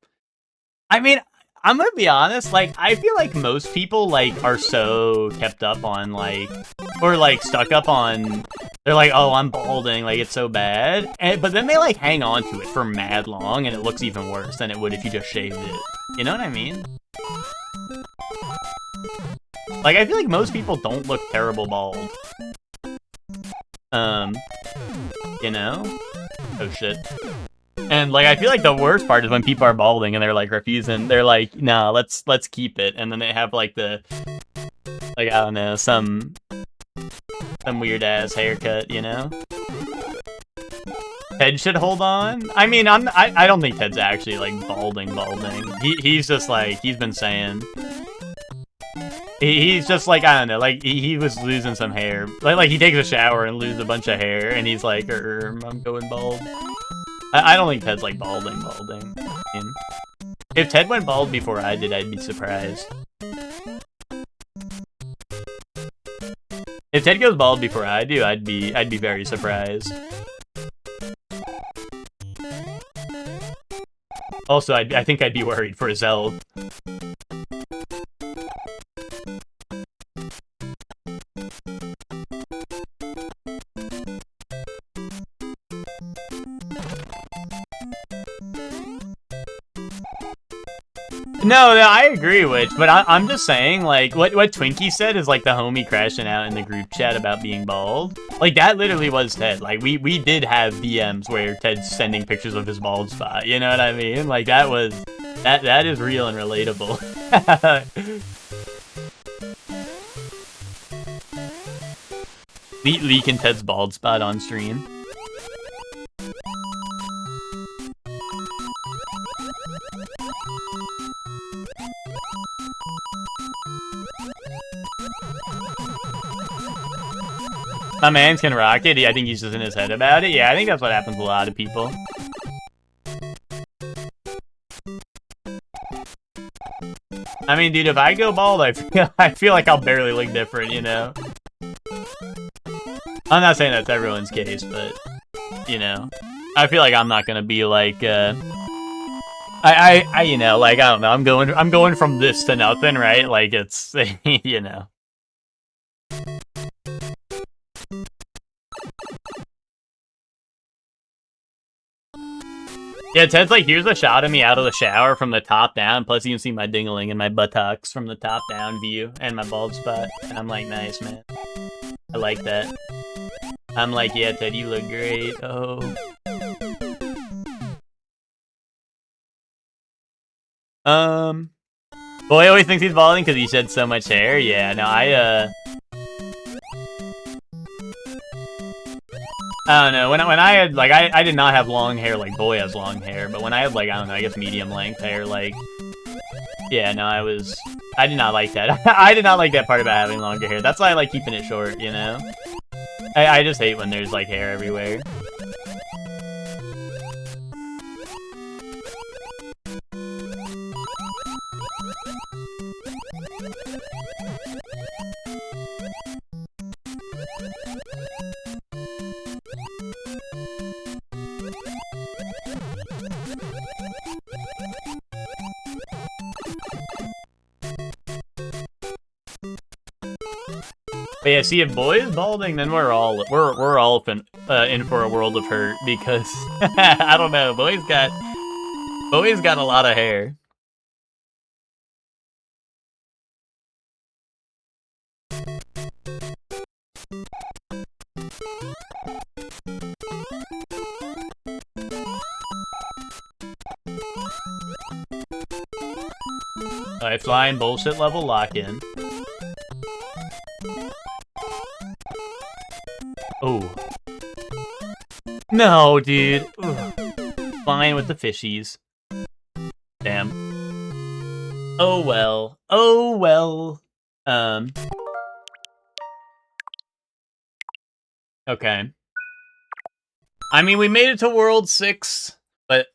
I mean, I'm gonna be honest, like, I feel like most people, like, are so kept up on, like, or, like, stuck up on, they're like, oh, I'm balding, like, it's so bad. But then they, like, hang on to it for mad long, and it looks even worse than it would if you just shaved it. You know what I mean? Like, I feel like most people don't look terrible bald. You know? Oh, shit. And, like, I feel like the worst part is when people are balding and they're, like, refusing. They're like, nah, let's keep it. And then they have, like, the... Like, I don't know, some weird-ass haircut, you know? Ted should hold on. I mean, I don't think Ted's actually, like, balding. He's just, like, he's been saying... He's just like, I don't know, like, he was losing some hair. Like he takes a shower and loses a bunch of hair, and he's like, I'm going bald. I don't think Ted's, like, balding. I mean, if Ted went bald before I did, I'd be surprised. If Ted goes bald before I do, I'd be very surprised. Also, I think I'd be worried for his health. No, I agree, Witch, but I'm just saying, like, what Twinkie said is, like, the homie crashing out in the group chat about being bald. Like, that literally was Ted. Like, we did have DMs where Ted's sending pictures of his bald spot, you know what I mean? Like, that is real and relatable. Leaking Ted's bald spot on stream. My man's can rock it. I think he's just in his head about it. Yeah, I think that's what happens to a lot of people. I mean, dude, if I go bald, I feel like I'll barely look different, you know? I'm not saying that's everyone's case, but, you know, I feel like I'm not gonna be like, you know, like, I don't know, I'm going from this to nothing, right? Like, it's, you know. Yeah, Ted's like, here's a shot of me out of the shower from the top down, plus you can see my dingling and my buttocks from the top down view, and my bald spot, and I'm like, nice, man. I like that. I'm like, yeah, Ted, you look great. Oh. Boy always thinks he's balding because he shed so much hair. Yeah, no, I don't know, when I had, like, I did not have long hair like Boy has long hair, but when I had, like, I don't know, I guess medium length hair, like, yeah, no, I did not like that. I did not like that part about having longer hair. That's why I like keeping it short, you know? I just hate when there's, like, hair everywhere. But yeah, see, if Boy is balding, then we're all in for a world of hurt, because I don't know, Boy's got a lot of hair. Alright, flying bullshit level lock-in. Oh. No, dude. Ugh. Flying with the fishies. Damn. Oh well. Oh well. Okay. I mean, we made it to World 6, but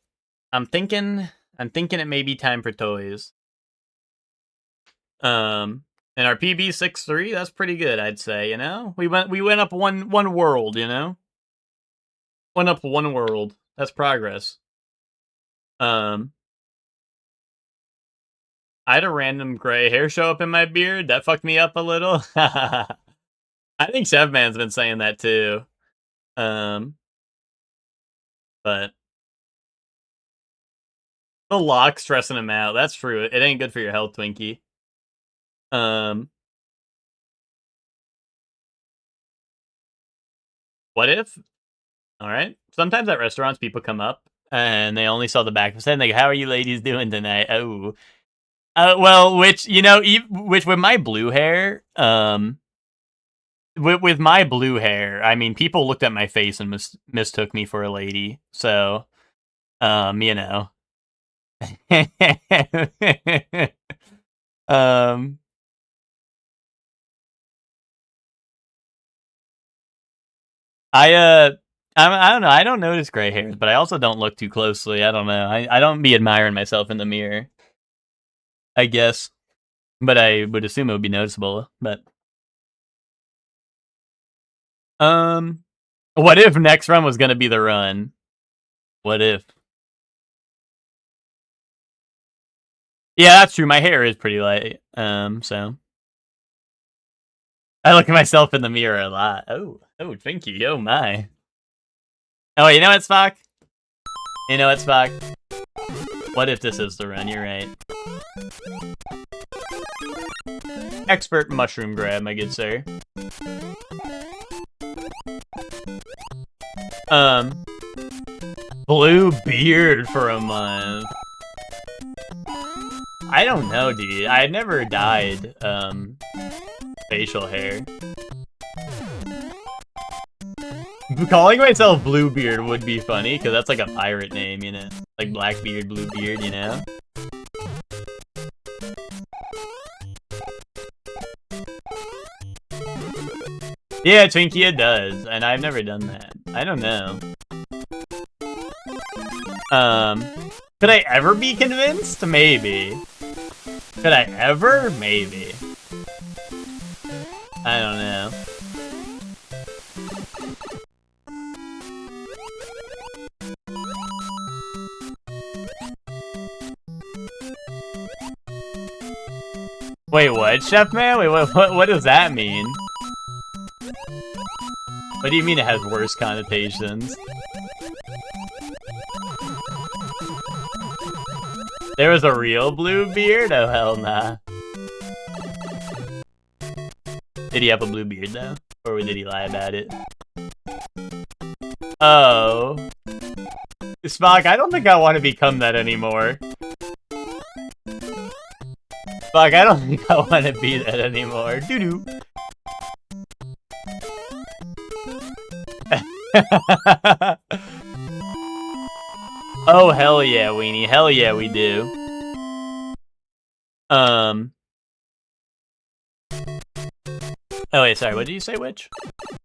I'm thinking it may be time for toys. And our PB 6-3, that's pretty good, I'd say, you know? We went up one world, you know? Went up one world. That's progress. I had a random gray hair show up in my beard. That fucked me up a little. I think Chefman's been saying that too. But the lock's stressing him out. That's true. It ain't good for your health, Twinkie. What if? All right. Sometimes at restaurants, people come up and they only saw the back of his head. And they go, "How are you ladies doing tonight?" Oh, well, which with my blue hair, with my blue hair, I mean, people looked at my face and mistook me for a lady. So, you know, I don't know. I don't notice gray hairs, but I also don't look too closely. I don't know. I don't be admiring myself in the mirror, I guess. But I would assume it would be noticeable. But what if next run was gonna be the run? What if? Yeah, that's true. My hair is pretty light. So I look at myself in the mirror a lot. Oh, thank you. Oh my. Oh, you know what, Spock? You know what, Spock? What if this is the run? You're right. Expert mushroom grab, my good sir. Blue beard for a month. I don't know, dude. I had never dyed, facial hair. Calling myself Bluebeard would be funny, because that's like a pirate name, you know? Like Blackbeard, Bluebeard, you know? Yeah, Twinkie, it does, and I've never done that. I don't know. Could I ever be convinced? Maybe. Could I ever? Maybe. I don't know. Wait, what, Chef Man? Wait, what does that mean? What do you mean it has worse connotations? There was a real blue beard? Oh, hell nah. Did he have a blue beard, though? Or did he lie about it? Oh. Spock, I don't think I want to become that anymore. Spock, I don't think I want to be that anymore. Doo-doo. Oh, hell yeah, Weenie. Hell yeah, we do. Oh, wait, sorry. What did you say, Witch?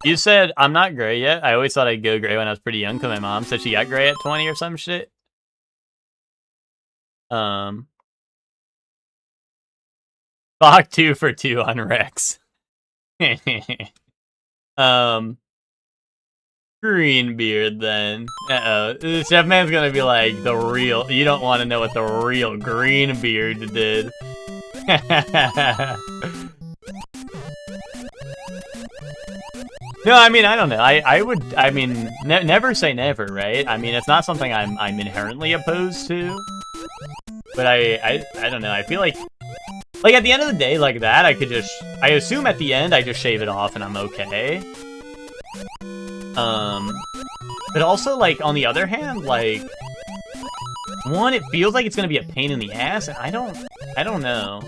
You said, I'm not gray yet. I always thought I'd go gray when I was pretty young, because my mom said she got gray at 20 or some shit. Bach 2 for 2 on Rex. Greenbeard, then. Uh-oh. Chef Man's gonna be like, the real... You don't want to know what the real Greenbeard did. No, I mean, I don't know. I mean, never say never, right? I mean, it's not something I'm inherently opposed to. But I don't know. I feel like at the end of the day, like that, I assume at the end I just shave it off and I'm okay. But also, like, on the other hand, like, one, it feels like it's gonna be a pain in the ass, and I don't I don't know.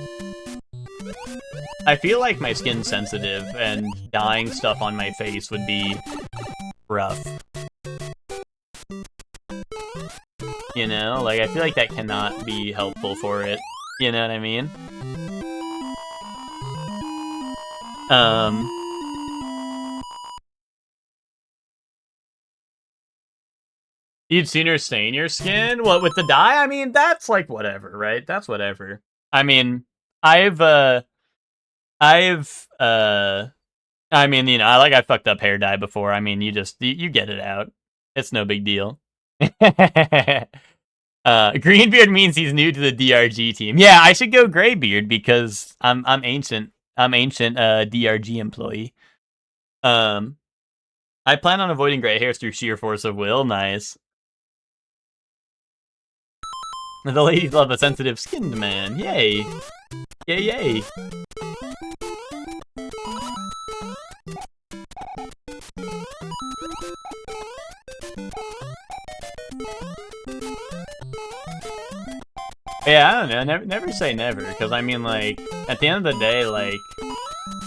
I feel like my skin's sensitive, and dyeing stuff on my face would be rough. You know? Like, I feel like that cannot be helpful for it. You know what I mean? You'd sooner stain your skin? What, with the dye? I mean, that's like whatever, right? That's whatever. I mean, I mean, you know, I fucked up hair dye before. I mean, you get it out. It's no big deal. Greenbeard means he's new to the DRG team. Yeah, I should go Graybeard because I'm ancient. I'm ancient DRG employee. I plan on avoiding gray hairs through sheer force of will. Nice. The ladies love a sensitive skinned man. Yay. Yay, yay. Yeah, I don't know. Never say never, because I mean, like, at the end of the day, like,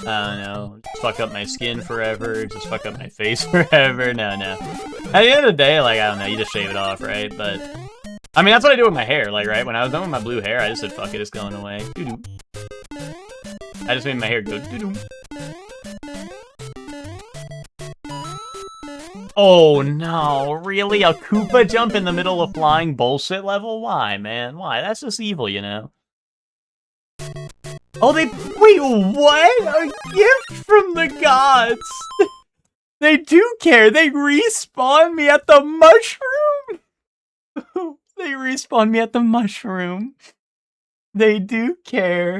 I don't know, just fuck up my skin forever, just fuck up my face forever. No. At the end of the day, like, I don't know, you just shave it off, right? But I mean, that's what I do with my hair, like, right? When I was done with my blue hair, I just said, fuck it, it's going away. Doo-doo. I just made my hair go doo-doo. Oh no, really? A Koopa jump in the middle of flying bullshit level? Why, man? Why? That's just evil, you know? Oh, wait, what? A gift from the gods! They do care! They respawn me at the mushroom! They respawn me at the mushroom. They do care.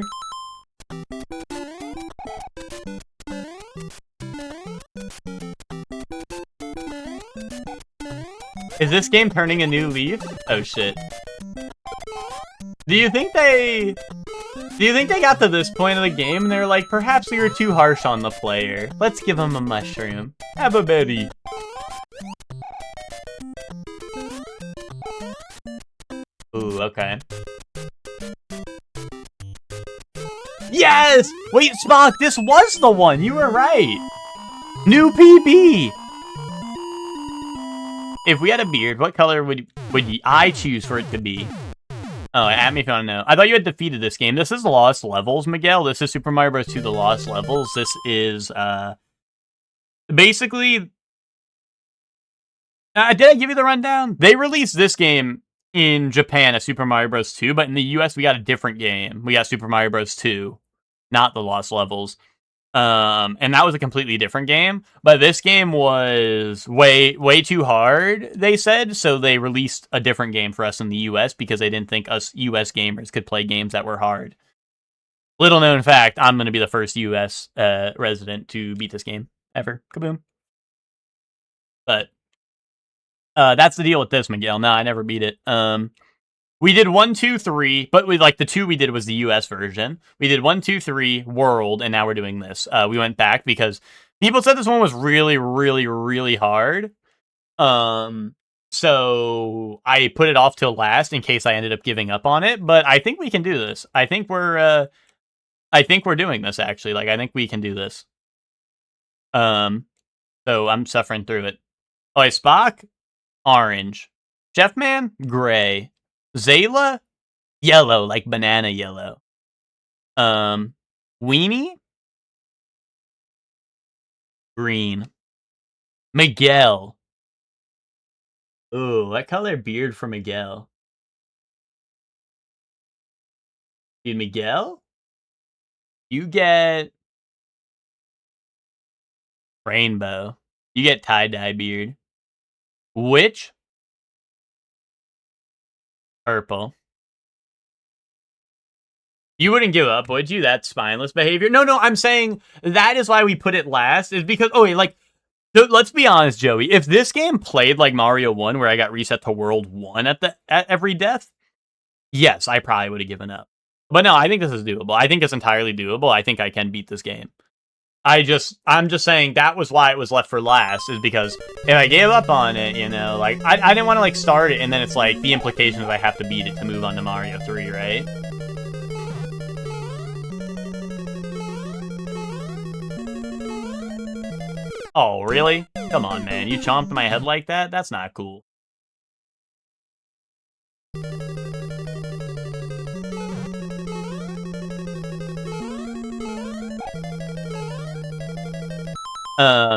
Is this game turning a new leaf? Oh shit. Do you think they got to this point of the game and they're like, perhaps we were too harsh on the player. Let's give him a mushroom. Have a berry. Ooh, okay. Yes! Wait, Spock, this was the one! You were right! New PB! If we had a beard, what color would I choose for it to be? Oh, at me if you want to know. I thought you had defeated this game. This is Lost Levels, Miguel. This is Super Mario Bros. 2 The Lost Levels. This is, basically... did I give you the rundown? They released this game in Japan as Super Mario Bros. 2, but in the US, we got a different game. We got Super Mario Bros. 2, not The Lost Levels. And that was a completely different game, but this game was way too hard, they said, so they released a different game for us in the US because they didn't think us US gamers could play games that were hard. Little known fact, I'm going to be the first US resident to beat this game ever. Kaboom. But that's the deal with this, Miguel. No, I never beat it. We did 1, 2, 3, but the 2 we did was the US version. We did 1, 2, 3, World, and now we're doing this. We went back because people said this one was really, really, really hard. So I put it off till last in case I ended up giving up on it, but I think we can do this. I think we're doing this, actually. Like, I think we can do this. So I'm suffering through it. Oh, Spock, orange. Chefman, gray. Zayla, yellow, like banana yellow. Weenie, green. Miguel. Ooh, what color beard for Miguel? Dude, Miguel? You get rainbow. You get tie-dye beard. Which? Purple. You wouldn't give up, would you? That spineless behavior. No, I'm saying that is why we put it last, is because, let's be honest, Joey. If this game played like Mario 1, where I got reset to World 1 at every death, yes, I probably would have given up. But no, I think this is doable. I think it's entirely doable. I think I can beat this game. I'm just saying that was why it was left for last, is because if I gave up on it, I didn't want to start it and then it's like the implication is I have to beat it to move on to Mario 3, right? Oh, really? Come on, man. You chomped my head like that? That's not cool.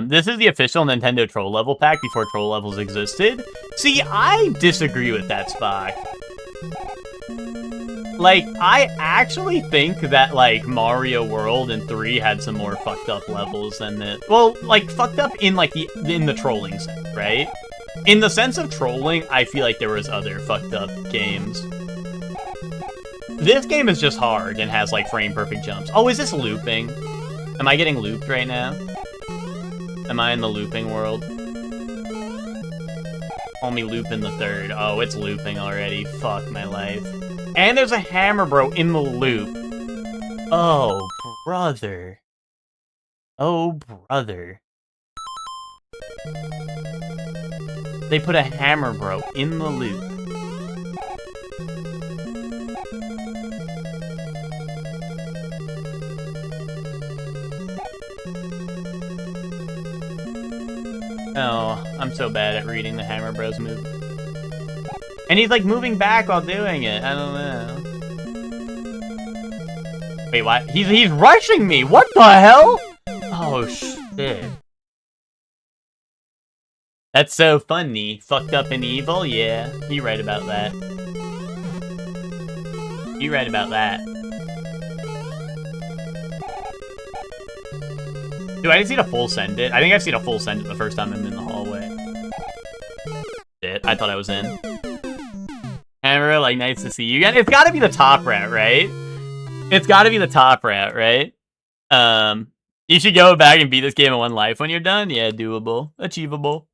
This is the official Nintendo Troll Level pack before Troll Levels existed. See, I disagree with that, Spock. Like, I actually think that, like, Mario World and 3 had some more fucked up levels than the... Well, like, fucked up in, like, in the trolling sense, right? In the sense of trolling, I feel like there was other fucked up games. This game is just hard and has, like, frame-perfect jumps. Oh, is this looping? Am I getting looped right now? Am I in the looping world? Call me loop in the third. Oh, it's looping already. Fuck my life. And there's a hammer bro in the loop. Oh, brother. Oh, brother. They put a hammer bro in the loop. Oh, I'm so bad at reading the Hammer Bros move. And he's like moving back while doing it. I don't know. Wait, what? He's rushing me! What the hell? Oh, shit. That's so funny. Fucked up and evil? Yeah, you're right about that. You're right about that. Dude, I didn't see a full send it. I think I've seen a full send it the first time I'm in the hallway. Shit, I thought I was in. Hammer, like, nice to see you again. It's gotta be the top rat, right? It's gotta be the top rat, right? You should go back and beat this game in one life when you're done. Yeah, doable. Achievable.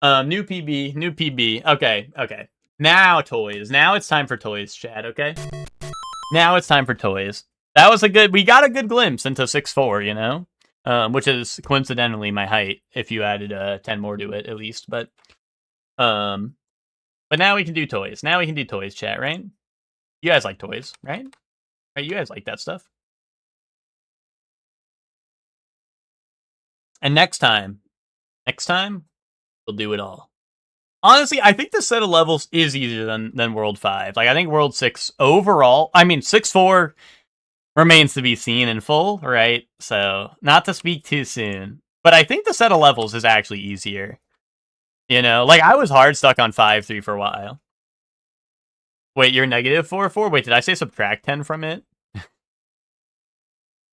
New PB, new PB. Okay, okay. Now toys. Now it's time for toys, Chad, okay? Now it's time for toys. That was we got a good glimpse into 6'4", you know? Which is coincidentally my height, if you added 10 more to it, at least. But now we can do toys. Now we can do toys, chat, right? You guys like toys, right? Right, you guys like that stuff. And next time, we'll do it all. Honestly, I think this set of levels is easier than World 5. Like, I think World 6 overall, I mean, 6-4... remains to be seen in full, right? So, not to speak too soon. But I think the set of levels is actually easier. You know? Like, I was hard stuck on 5-3 for a while. Wait, you're negative 4-4? Wait, did I say subtract 10 from it?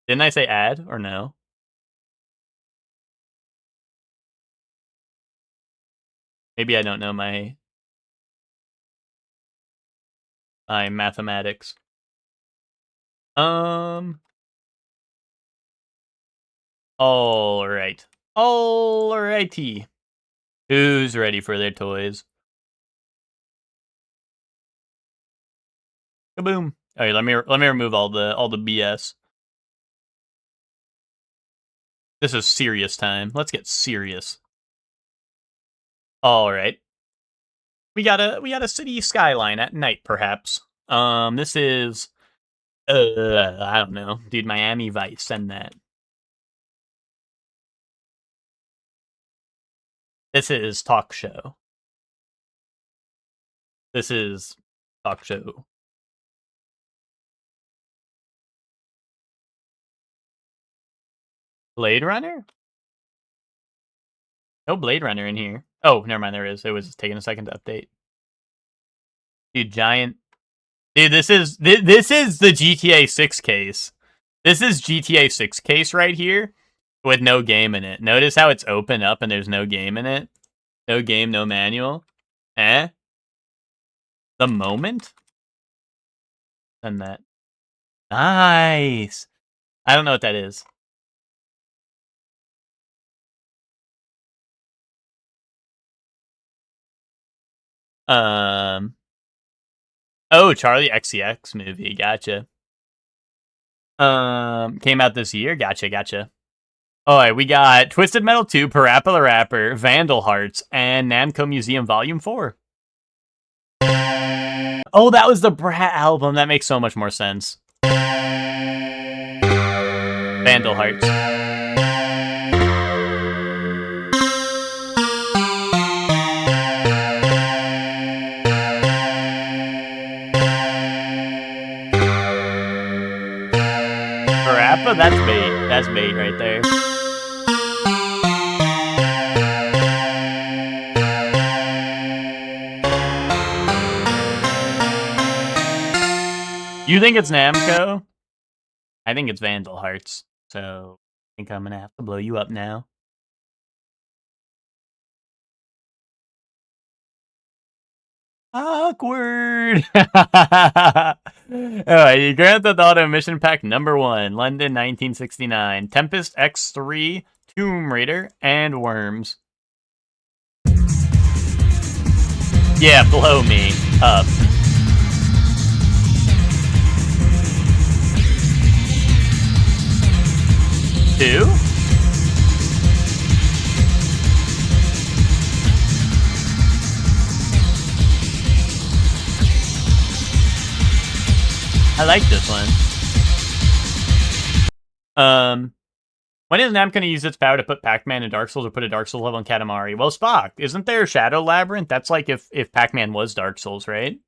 Didn't I say add, or no? Maybe I don't know my mathematics. Alright. Alrighty. Who's ready for their toys? Kaboom. Alright, let me remove all the BS. This is serious time. Let's get serious. Alright. We got a city skyline at night, perhaps. This is I don't know. Dude, Miami Vice, send that. This is talk show. This is talk show. Blade Runner? No Blade Runner in here. Oh, never mind, there is. It was taking a second to update. Dude, giant... Dude, this is the GTA 6 case. This is GTA 6 case right here with no game in it. Notice how it's open up and there's no game in it? No game, no manual. Eh? The moment? Send that. Nice. I don't know what that is. Oh, Charlie XCX movie. Gotcha. Came out this year. Gotcha. Alright, we got Twisted Metal 2, Parappa the Rapper, Vandal Hearts, and Namco Museum Volume 4. Oh, that was the Brat album. That makes so much more sense. Vandal Hearts. You think it's Namco? I think it's Vandal Hearts. So I think I'm gonna have to blow you up now. Awkward. Alright, Grand Theft Auto Mission Pack number 1, London 1969. Tempest X3, Tomb Raider, and Worms. Yeah, blow me up. Two? I like this one. When is Namco going to use its power to put Pac-Man in Dark Souls or put a Dark Souls level in Katamari? Well, Spock, isn't there Shadow Labyrinth? That's like if Pac-Man was Dark Souls, right?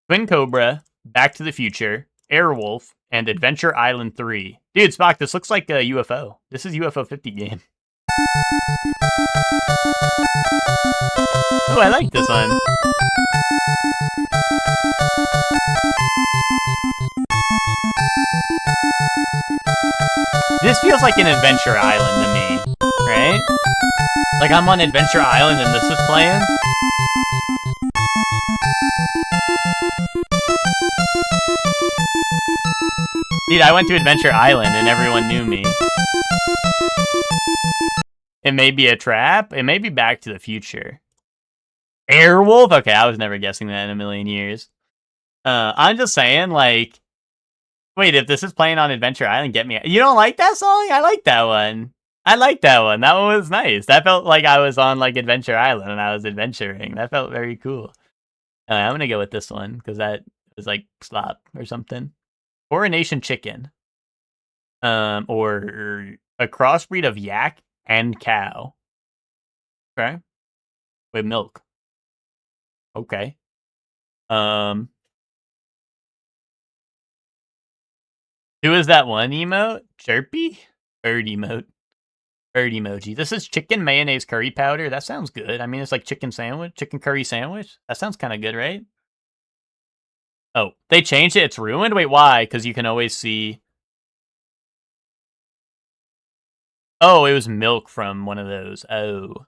Twin Cobra, Back to the Future, Airwolf, and Adventure Island 3. Dude, Spock, this looks like a UFO. This is UFO 50 game. Oh, I like this one. This feels like an Adventure Island to me, right? Like I'm on Adventure Island and this is playing. Dude, I went to Adventure Island and everyone knew me. It may be a trap. It may be Back to the Future. Airwolf? Okay, I was never guessing that in a million years. I'm just saying, like... Wait, if this is playing on Adventure Island, get me... You don't like that song? I like that one. I like that one. That one was nice. That felt like I was on, like, Adventure Island and I was adventuring. That felt very cool. I'm gonna go with this one, because that was, like, slop or something. Coronation Chicken. Or a crossbreed of yak and cow. Okay. With milk. Okay. Who is that one emote? Chirpy? Bird emote. Bird emoji. This is chicken mayonnaise curry powder. That sounds good. I mean, it's like chicken sandwich, chicken curry sandwich. That sounds kind of good, right? Oh, they changed it. It's ruined? Wait, why? Because you can always see... Oh, it was milk from one of those. Oh.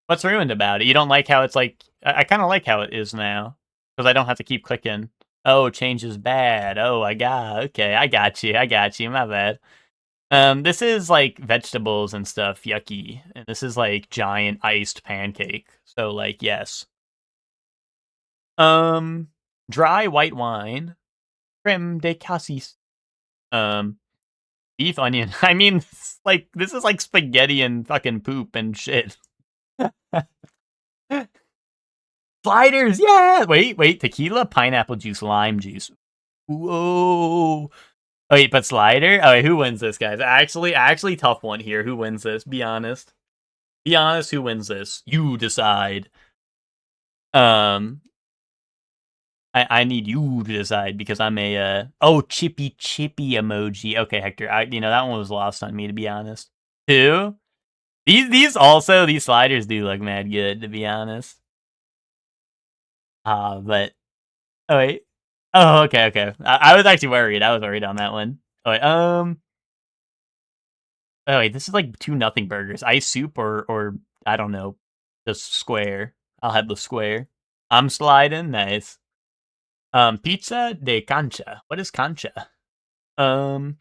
What's ruined about it? You don't like how it's like... I kind of like how it is now. Because I don't have to keep clicking. Oh, change is bad. Oh, okay, I got you, my bad. This is like vegetables and stuff, yucky. And this is like giant iced pancake. So like, yes. Dry white wine. Creme de cassis. Beef onion. I mean, like, this is like spaghetti and fucking poop and shit. Sliders, yeah! Wait, tequila, pineapple juice, lime juice. Whoa. Wait, but slider? Oh, wait, who wins this, guys? Actually tough one here. Who wins this? Be honest. Be honest, who wins this? You decide. I need you to decide because I'm a, oh, chippy emoji. Okay, Hector, that one was lost on me, to be honest. Two? These sliders do look mad good, to be honest. But... Oh, wait. Oh, okay. I was actually worried. I was worried on that one. Oh, wait, Oh, wait, this is like 2-0 burgers. Ice soup or I don't know, the square. I'll have the square. I'm sliding. Nice. Pizza de cancha. What is cancha? Oh,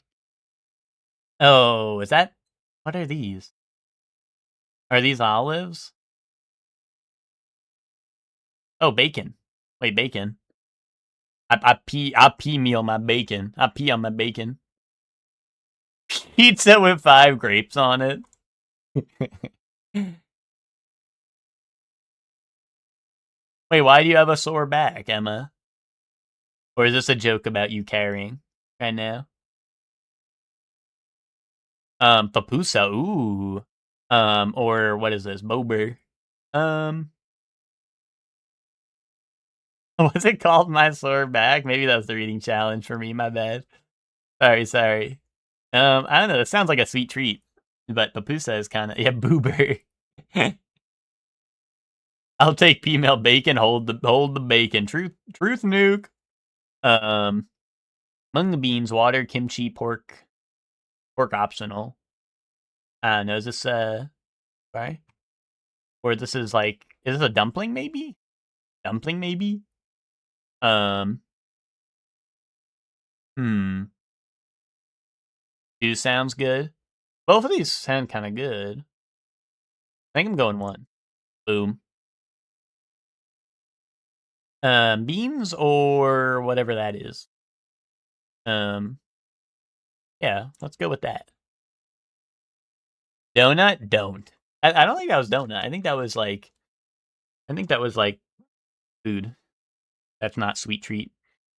is that... What are these? Are these olives? Oh, bacon. Wait, bacon. I pee me on my bacon. I pee on my bacon. Pizza with 5 grapes on it. Wait, why do you have a sore back, Emma? Or is this a joke about you carrying right now? Papusa, ooh. Or what is this? Bober. What's it called? My sore back? Maybe that was the reading challenge for me, my bad. Sorry. I don't know, it sounds like a sweet treat. But Papusa is kinda... Yeah, Boober. I'll take female bacon. Hold the bacon. Truth nuke. Mung beans, water, kimchi, pork optional. I don't know. Is this sorry? Or this is like, is this a dumpling maybe? Dumpling maybe? Two sounds good. Both of these sound kind of good. I think I'm going one. Boom. Beans or whatever that is. Yeah, let's go with that. Donut? Don't. I don't think that was donut. I think that was like food. That's not sweet treat.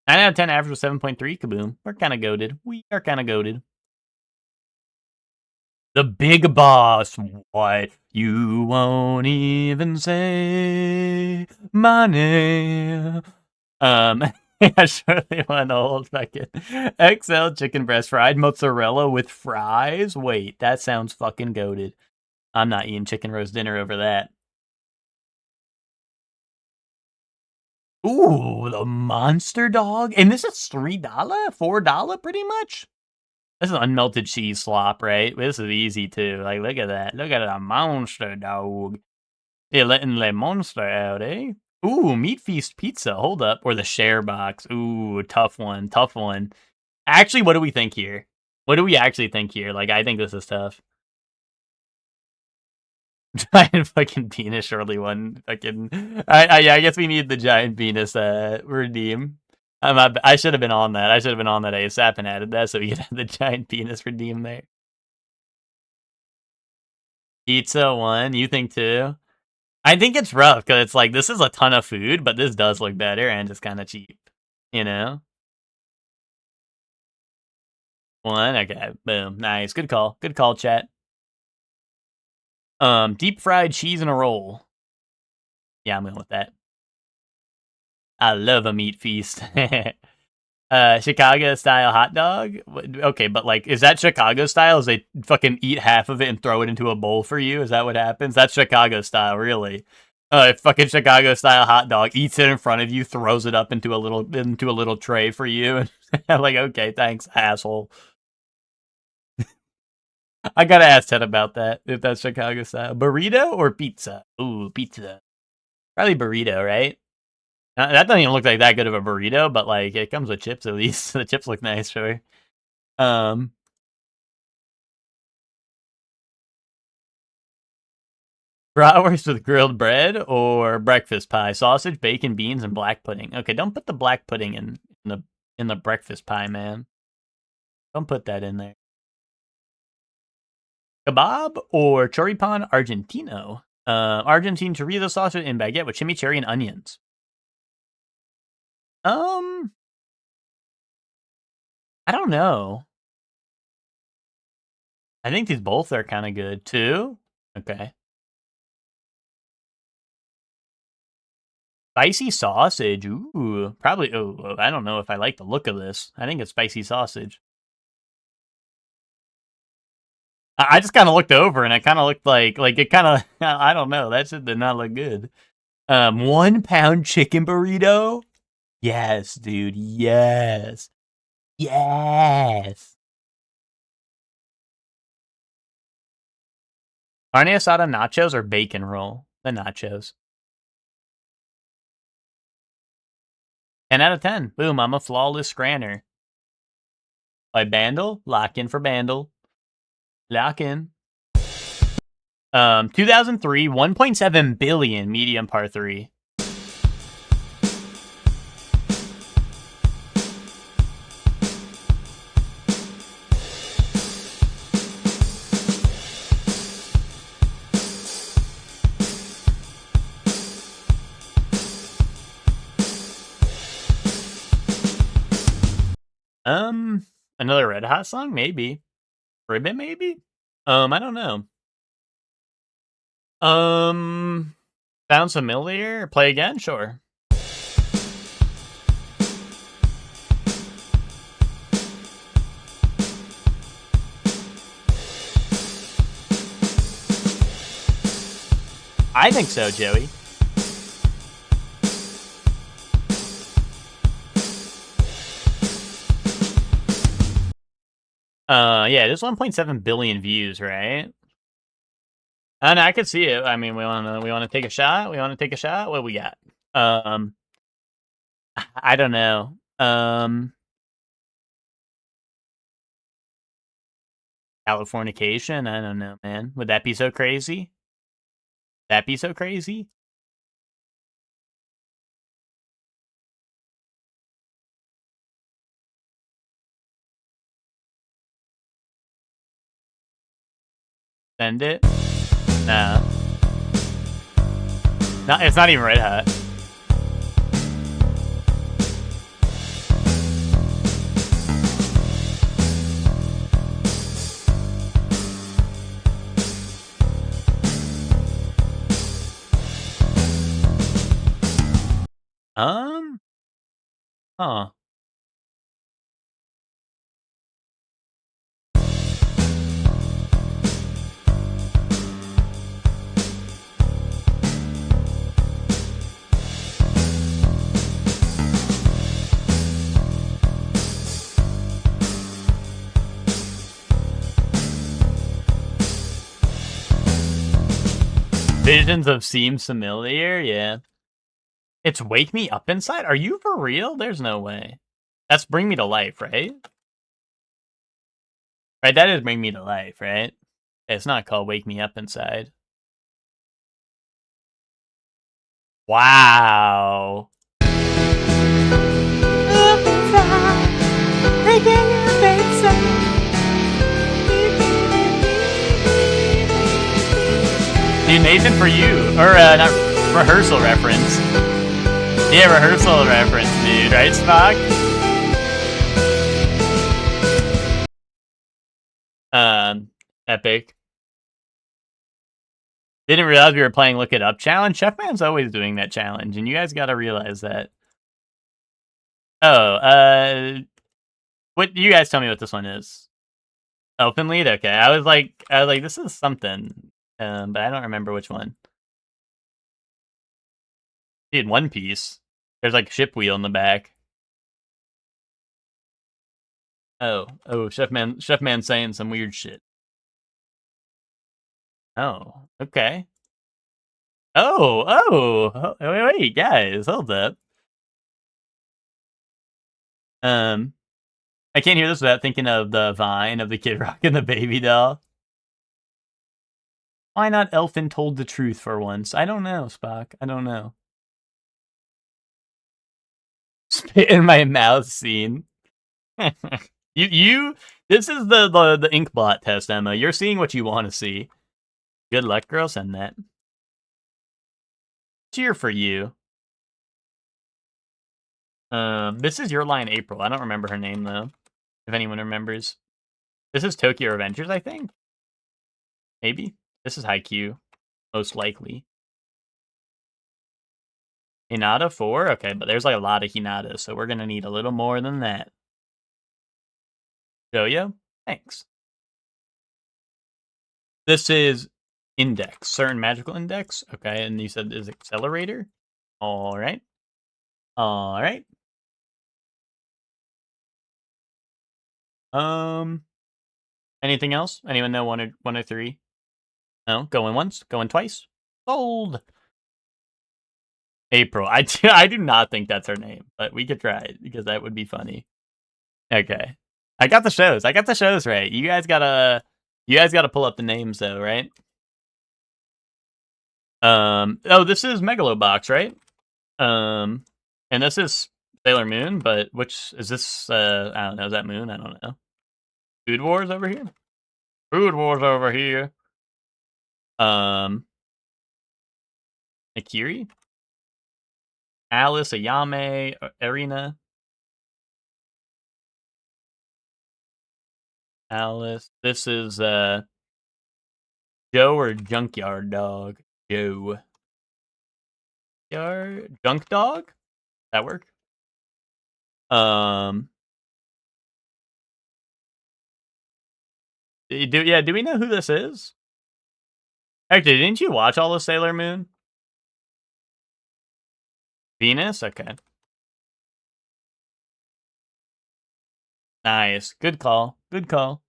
9 out of 10 average was 7.3. Kaboom. We're kind of goated. We are kind of goated. The big boss. What? You won't even say my name. I surely want to hold fucking XL chicken breast fried mozzarella with fries. Wait, that sounds fucking goated. I'm not eating chicken roast dinner over that. Ooh, the monster dog. And this is $3, $4 pretty much. This is unmelted cheese slop, right? This is easy too. Like, look at that. Look at the monster dog. They're letting the monster out, eh? Ooh, Meat Feast pizza. Hold up. Or the share box. Ooh, tough one. Tough one. Actually, what do we think here? What do we actually think here? Like, I think this is tough. Giant fucking penis surely won. Fucking, yeah, I guess we need the giant penis redeem. I should have been on that. I should have been on that ASAP and added that so we could have the giant penis redeem there. Pizza one, you think too? I think it's rough because it's like this is a ton of food, but this does look better and just kind of cheap, you know. One, okay, boom, nice, good call, chat. Deep fried cheese in a roll. Yeah, I'm going with that. I love a meat feast. Chicago style hot dog. Okay, but like, is that Chicago style? Is they fucking eat half of it and throw it into a bowl for you? Is that what happens? That's Chicago style, really. Fucking Chicago style hot dog eats it in front of you, throws it up into a little tray for you, and I'm like, okay, thanks, asshole. I gotta ask Ted about that, if that's Chicago style. Burrito or pizza? Ooh, pizza. Probably burrito, right? That doesn't even look like that good of a burrito, but like it comes with chips at least. The chips look nice, sure. Bratwurst with grilled bread or breakfast pie, sausage, bacon, beans, and black pudding. Okay, don't put the black pudding in the breakfast pie, man. Don't put that in there. Kebab or choripan argentino. Argentine chorizo sausage and baguette with chimichurri and onions. I don't know. I think these both are kind of good too. Okay. Spicy sausage. Ooh, probably. Oh, I don't know if I like the look of this. I think it's spicy sausage. I just kind of looked over and it kind of looked like it kind of. I don't know. That shit did not look good. 1 pound chicken burrito. Yes, dude. Yes. Yes. Carne asada nachos or bacon roll? The nachos. 10 out of 10. Boom, I'm a flawless scranner. By Bandle? Lock in for Bandle. Lock in. 2003, 1.7 billion medium par 3. Another Red Hot song? Maybe. Ribbit, maybe? I don't know. Sounds familiar? Play again? Sure. I think so, Joey. Yeah, there's 1.7 billion views, right? And I could see it. I mean, we wanna take a shot. We wanna take a shot. What we got? Um, I don't know. Californication. I don't know, man. Would that be so crazy? That be so crazy? Send it? No. No, it's not even Red Hat. Huh. Visions of seems familiar. Yeah. It's Wake Me Up Inside? Are you for real? There's no way. That's Bring Me to Life, right? Right, that is Bring Me to Life, right? It's not called Wake Me Up Inside. Wow. Dude, Nathan, for you. Or, not rehearsal reference. Yeah, rehearsal reference, dude. Right, Spock? Epic. Didn't realize we were playing Look It Up challenge. Chefman's always doing that challenge, and you guys gotta realize that. Oh, what you guys tell me what this one is? Open lead? Okay. I was like, this is something. But I don't remember which one. Dude, One Piece. There's like a ship wheel in the back. Oh, Chefman saying some weird shit. Oh, okay. Wait, guys, hold up. I can't hear this without thinking of the Vine of the Kid Rock and the baby doll. Why not Elfin told the truth for once? I don't know, Spock. I don't know. Spit in my mouth scene. This is the Inkbot test, Emma. You're seeing what you want to see. Good luck, girl. Send that. Cheer for you. This is Your Line April. I don't remember her name though. If anyone remembers. This is Tokyo Revengers, I think. Maybe. This is Haikyuu. Most likely. Hinata 4? Okay, but there's like a lot of Hinata, so we're gonna need a little more than that. Joyo? Thanks. This is Index. Certain magical index. Okay, and you said is Accelerator? Alright. Alright. Anything else? Anyone know one or three? No? Going once? Going twice? Sold! April. I do not think that's her name, but we could try it because that would be funny. Okay. I got the shows. I got the shows right. You guys gotta pull up the names though, right? Oh, this is Megalobox, right? And this is Sailor Moon, but which is this? I don't know. Is that Moon? I don't know. Food Wars over here. Food Wars over here. Akiri, Alice, Ayame, Arena, Alice. This is Joe or Junkyard Dog. Joe. Junk Dog. That work? Do we know who this is? Actually, didn't you watch all of Sailor Moon? Venus? Okay. Nice. Good call. Good call.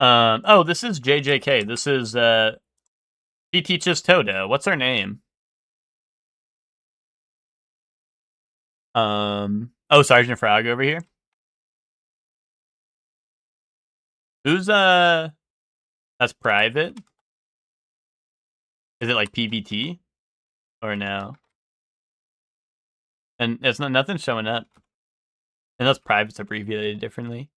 Oh, this is JJK. This is, she teaches Todo. What's her name? Oh, Sergeant Frog over here. Who's, that's private? Is it like PBT? Or no? And it's nothing showing up. Unless private's abbreviated differently.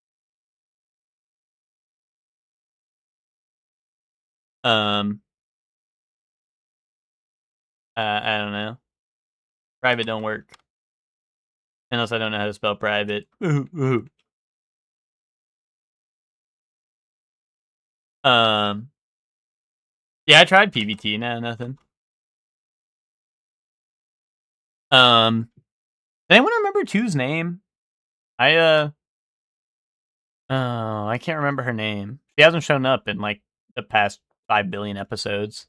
I don't know. Private don't work. Unless I don't know how to spell private. Yeah, I tried PBT. No, nothing. Does anyone remember 2's name? Oh, I can't remember her name. She hasn't shown up in like the past 5 billion episodes.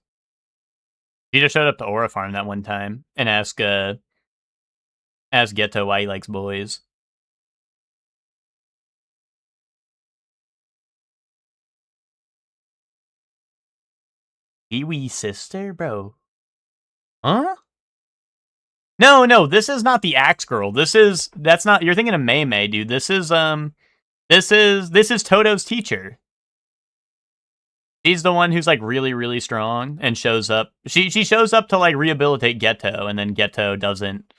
She just showed up to Aura Farm that one time and asked Geto why he likes boys. Kiwi sister, bro. Huh? No, this is not the Axe Girl. That's not, you're thinking of Mei Mei, dude. This is Todo's teacher. She's the one who's like really, really strong and shows up. She shows up to like rehabilitate Geto, and then Geto doesn't.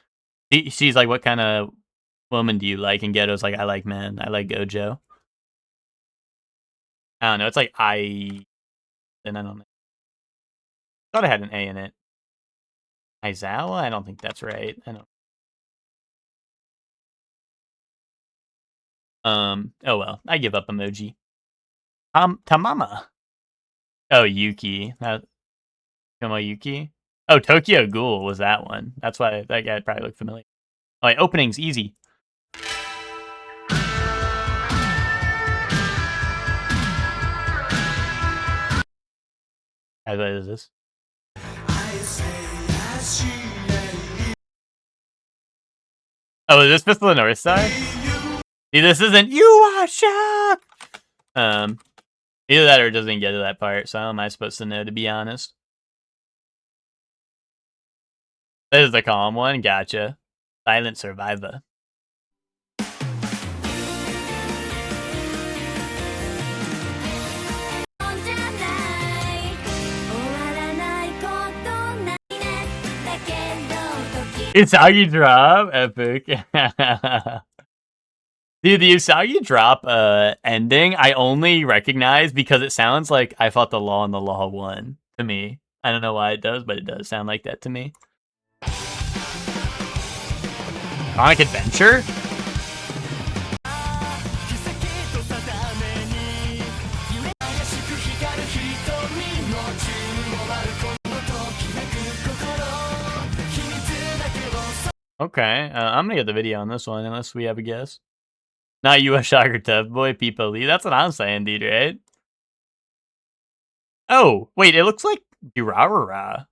She's like, "What kind of woman do you like?" And Geto's like, "I like men. I like Gojo." I don't know. It's like then I don't know. Thought I had an A in it. Aizawa? I don't think that's right. I don't. Oh well. I give up emoji. Tamama. Oh, Yuki. Tomo Yuki. Oh, Tokyo Ghoul was that one. That's why that guy probably looked familiar. Oh, wait, openings easy. How bad is this? Oh, is this Fistful of North Star? See, this isn't You Are Shocked! Either that or it doesn't get to that part, so how am I supposed to know, to be honest? This is the calm one, gotcha. Silent Survivor. Usagi drop? Epic. Dude, the Usagi drop ending, I only recognize because it sounds like I fought the law and the law won to me. I don't know why it does, but it does sound like that to me. Sonic Adventure? Okay, I'm gonna get the video on this one unless we have a guess. Not US Shocker Tough Boy, Peepo Lee. That's what I'm saying, dude, right? Oh, wait, it looks like Durarara.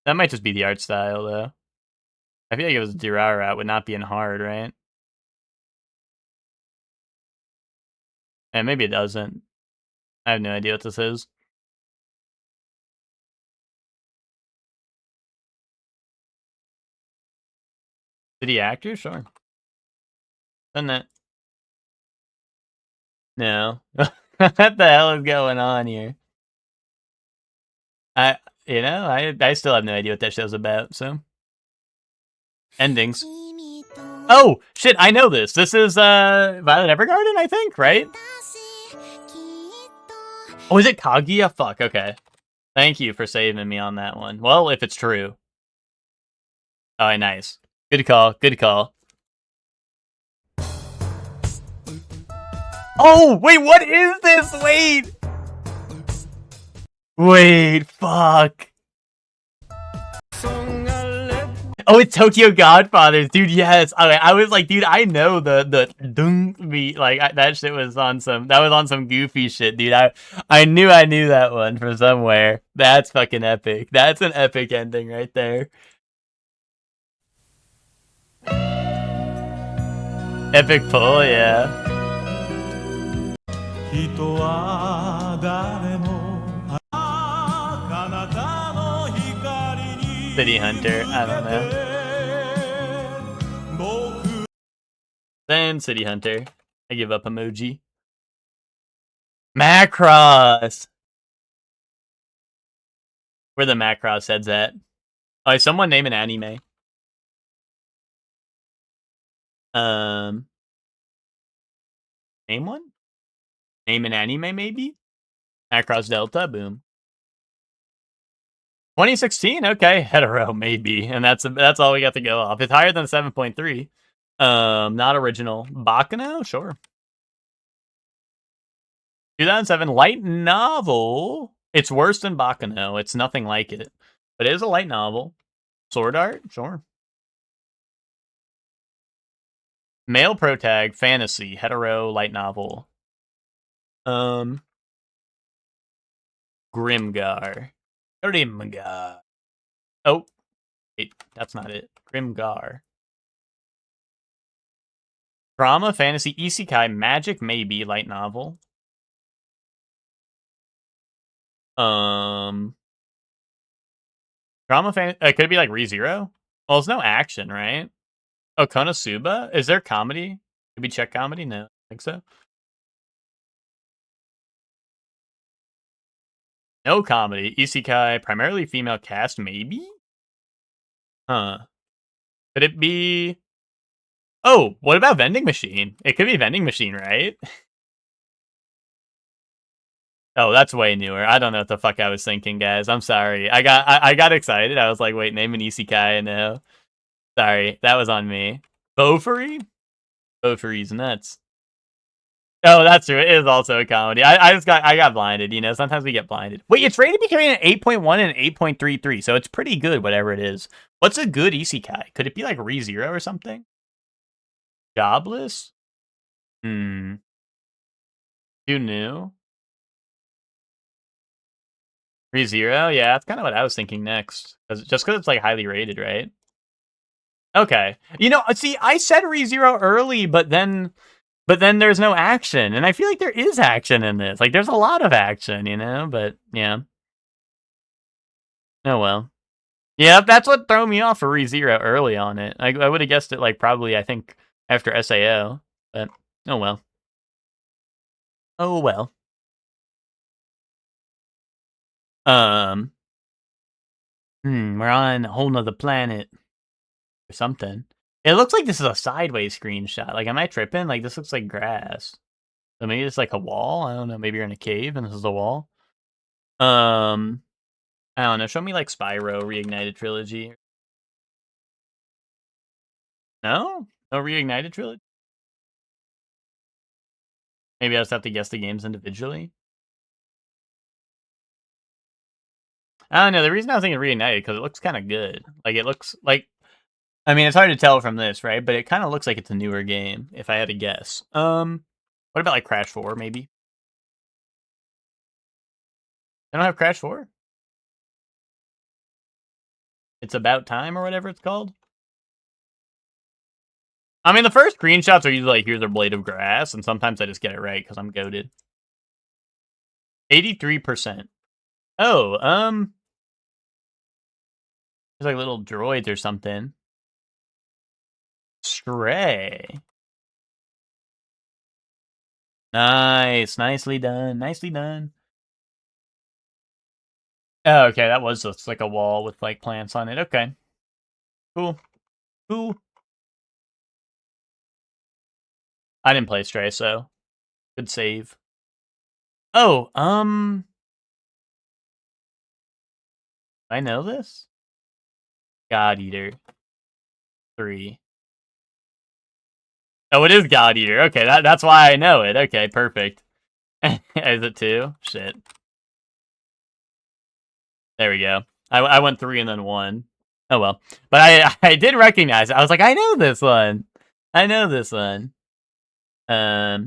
That might just be the art style, though. I feel like it was Durarara, it would not be in hard, right? And maybe it doesn't. I have no idea what this is. City actor? Sure. Done that. No. What the hell is going on here? I still have no idea what that show's about, so. Endings. Oh, shit, I know this. This is, Violet Evergarden, I think, right? Oh, is it Kaguya? Fuck, okay. Thank you for saving me on that one. Well, if it's true. Oh, nice. Good call, good call. Oh, wait, what is this? Wait, fuck. Oh, it's Tokyo Godfathers, dude. Yes. I was like, dude, I know the dung beat. Like that shit was on some. That was on some goofy shit, dude. I knew that one from somewhere. That's fucking epic. That's an epic ending right there. Epic pull, yeah. 人は誰も彼方の光に City Hunter, I don't know. 僕 Then City Hunter. I give up emoji. Macross! Where the Macross heads at? Oh, someone name an anime. Name one? Name an anime, maybe? Macross Delta, boom. 2016, okay, hetero, maybe. And that's all we got to go off. It's higher than 7.3. Not original. Baccano? Sure. 2007 light novel. It's worse than Baccano. It's nothing like it. But it is a light novel. Sword Art? Sure. Male protag, fantasy, hetero, light novel. Grimgar. Grimgar. Oh. Wait, that's not it. Grimgar. Drama, fantasy, isekai, magic, maybe, light novel. Drama, could it be like ReZero? Well, there's no action, right? Oh, Konosuba? Is there comedy? Did we check comedy? No, I think so. No comedy. Isekai, primarily female cast, maybe? Huh. Could it be... Oh, what about Vending Machine? It could be Vending Machine, right? Oh, that's way newer. I don't know what the fuck I was thinking, guys. I'm sorry. I got excited. I was like, wait, name an isekai. No. Sorry, that was on me. Bofuri? Bofuri's nuts. Oh, that's true. It is also a comedy. I got blinded, you know. Sometimes we get blinded. Wait, it's rated between an 8.1 and an 8.33, so it's pretty good, whatever it is. What's a good isekai? Could it be like ReZero or something? Jobless? Too new? ReZero? Yeah, that's kind of what I was thinking next. Just because it's like highly rated, right? Okay. You know, see, I said ReZero early, but then there's no action, and I feel like there is action in this. Like, there's a lot of action, you know. But yeah. Oh well. Yeah, that's what threw me off for ReZero early on it. I would have guessed it like probably I think after SAO, but oh well. Oh well. We're on a whole nother planet or something. It looks like this is a sideways screenshot. Like, am I tripping? Like, this looks like grass. So maybe it's like a wall. I don't know. Maybe you're in a cave and this is a wall. I don't know. Show me like Spyro Reignited Trilogy. No? No Reignited Trilogy? Maybe I just have to guess the games individually. I don't know. The reason I was thinking Reignited because it looks kind of good. Like, it looks like... I mean, it's hard to tell from this, right? But it kind of looks like it's a newer game, if I had to guess. What about like Crash 4, maybe? I don't have Crash 4? It's About Time or whatever it's called? I mean, the first screenshots are usually like, here's a blade of grass, and sometimes I just get it right because I'm goated. 83%. Oh, there's like little droids or something. Stray. Nice. Nicely done. Nicely done. Oh, okay, that was just like a wall with like plants on it. Okay. Cool. Cool. I didn't play Stray, so good save. Oh, I know this? God Eater 3. Oh, it is God Eater. Okay, that's why I know it. Okay, perfect. Is it 2? Shit. There we go. I went 3 and then 1. Oh well. But I did recognize it. I was like, I know this one. I know this one. Alright,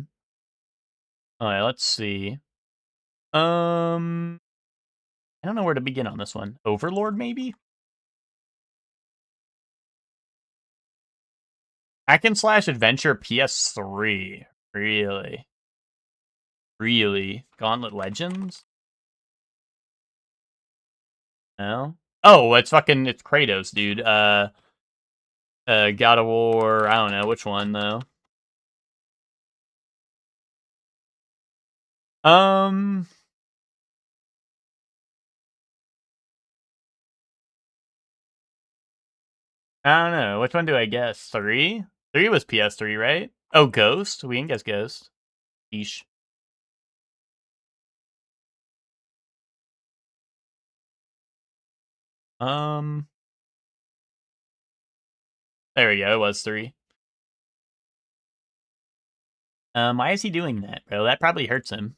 let's see. I don't know where to begin on this one. Overlord, maybe? Hack and Slash Adventure PS3. Really? Really? Gauntlet Legends? No? Oh, it's Kratos, dude. God of War, I don't know which one though. Um, I don't know. Which one do I guess? 3? 3 was PS3, right? Oh, Ghost? We can guess Ghost. Yeesh. Um, there we go. It was 3. Why is he doing that, bro? That probably hurts him.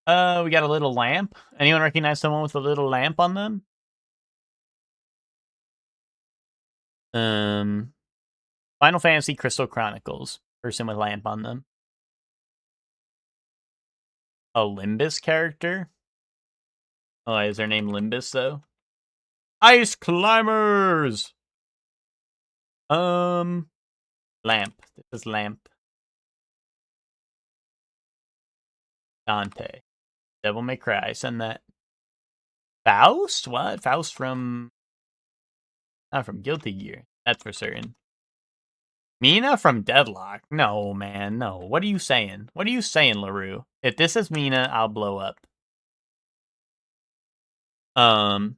We got a little lamp. Anyone recognize someone with a little lamp on them? Final Fantasy Crystal Chronicles. Person with lamp on them. A Limbus character? Oh, is their name Limbus though? Ice Climbers! Lamp. This is Lamp. Dante. Devil May Cry. Send that. Faust? What? Faust from... Not from Guilty Gear. That's for certain. Mina from Deadlock? No, man, no. What are you saying? What are you saying, LaRue? If this is Mina, I'll blow up. I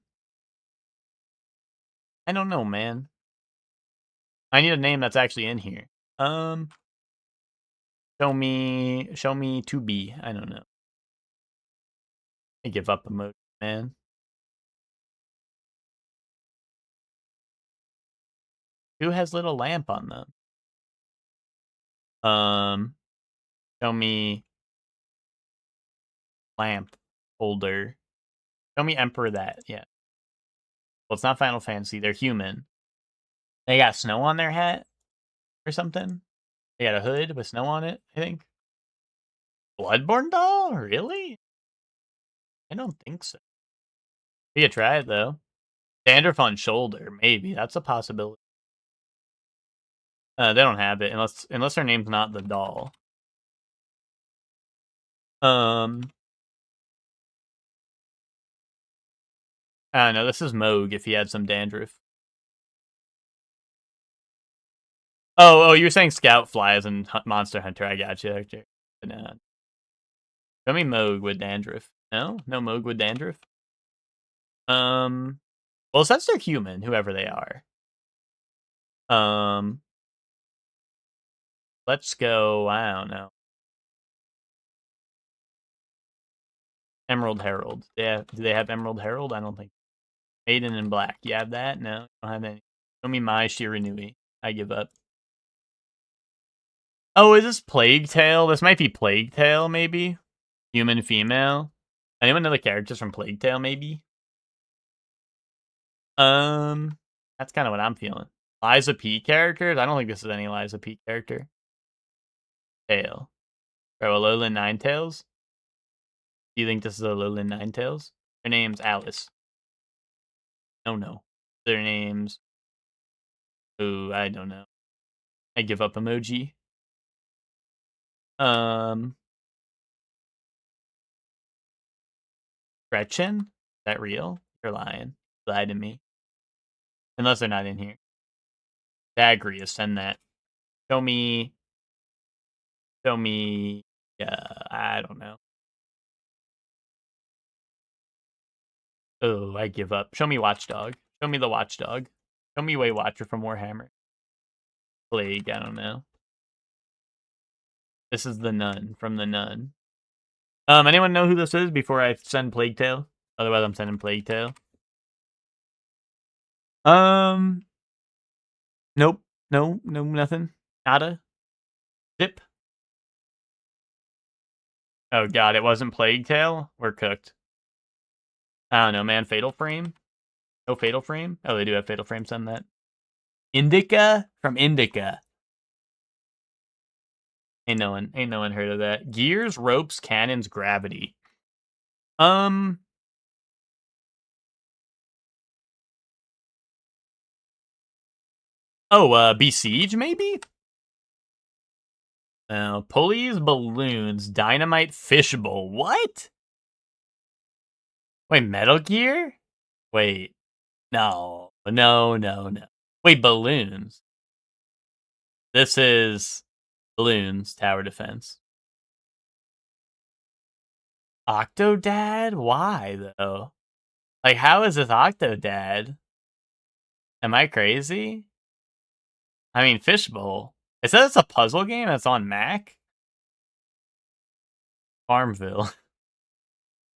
don't know, man. I need a name that's actually in here. Show me 2B. I don't know. I give up emoji, man. Who has little lamp on them? Show me lamp holder. Show me Emperor that. Yeah. Well, it's not Final Fantasy. They're human. They got snow on their hat or something. They got a hood with snow on it, I think. Bloodborne doll? Really? I don't think so. We could try it, though. Dandruff on shoulder. Maybe. That's a possibility. They don't have it unless their name's not the doll. I don't know. This is Moog if he had some dandruff. Oh, you were saying Scout Flies and Monster Hunter. I got you. No. Show me Moog with dandruff. No Moog with dandruff. Well, since they're human, whoever they are. Let's go. I don't know. Emerald Herald. Yeah, do they have Emerald Herald? I don't think. Maiden in Black. You have that? No, I don't have any. Show me Mai Shiranui. I give up. Oh, is this Plague Tale? This might be Plague Tale, maybe? Human female. Anyone know the characters from Plague Tale, maybe? That's kind of what I'm feeling. Liza P characters? I don't think this is any Liza P character. Tail. Bro, Alolan Ninetales? Do you think this is Alolan Ninetales? Their name's Alice. No. Their name's... Ooh, I don't know. I give up emoji. Gretchen? Is that real? You're lying. You lied to me. Unless they're not in here. Zagreus, send that. Show me... I don't know. Oh, I give up. Show me Watchdog. Show me the Watchdog. Show me Weight Watcher from Warhammer. Plague, I don't know. This is the Nun from the Nun. Anyone know who this is before I send Plague Tale? Otherwise, I'm sending Plague Tale. Nope. No, nothing. Nada. Zip. Oh god, it wasn't Plague Tale? We're cooked. I don't know, man. Fatal Frame? No Fatal Frame? Oh, they do have Fatal Frame, send that. Indica from Indica. Ain't no one heard of that. Gears, Ropes, Cannons, Gravity. Besiege, maybe? Pulleys, balloons, dynamite, fishbowl. What? Wait, Metal Gear? Wait. No. No. Wait, balloons. This is balloons, tower defense. Octodad? Why, though? Like, how is this Octodad? Am I crazy? I mean, fishbowl. It says it's a puzzle game that's on Mac? Farmville.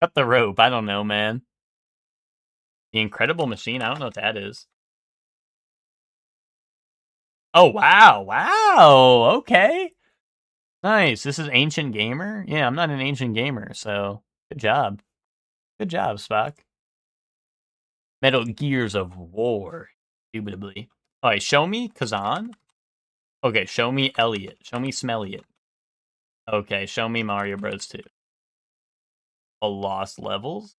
Cut the rope. I don't know, man. The Incredible Machine? I don't know what that is. Oh, wow. Wow. Okay. Nice. This is Ancient Gamer? Yeah, I'm not an Ancient Gamer, so good job. Good job, Spock. Metal Gears of War. Indubitably. Alright, show me Kazan. Okay, show me Elliot. Show me Smelliot. Okay, show me Mario Bros. 2. A Lost Levels?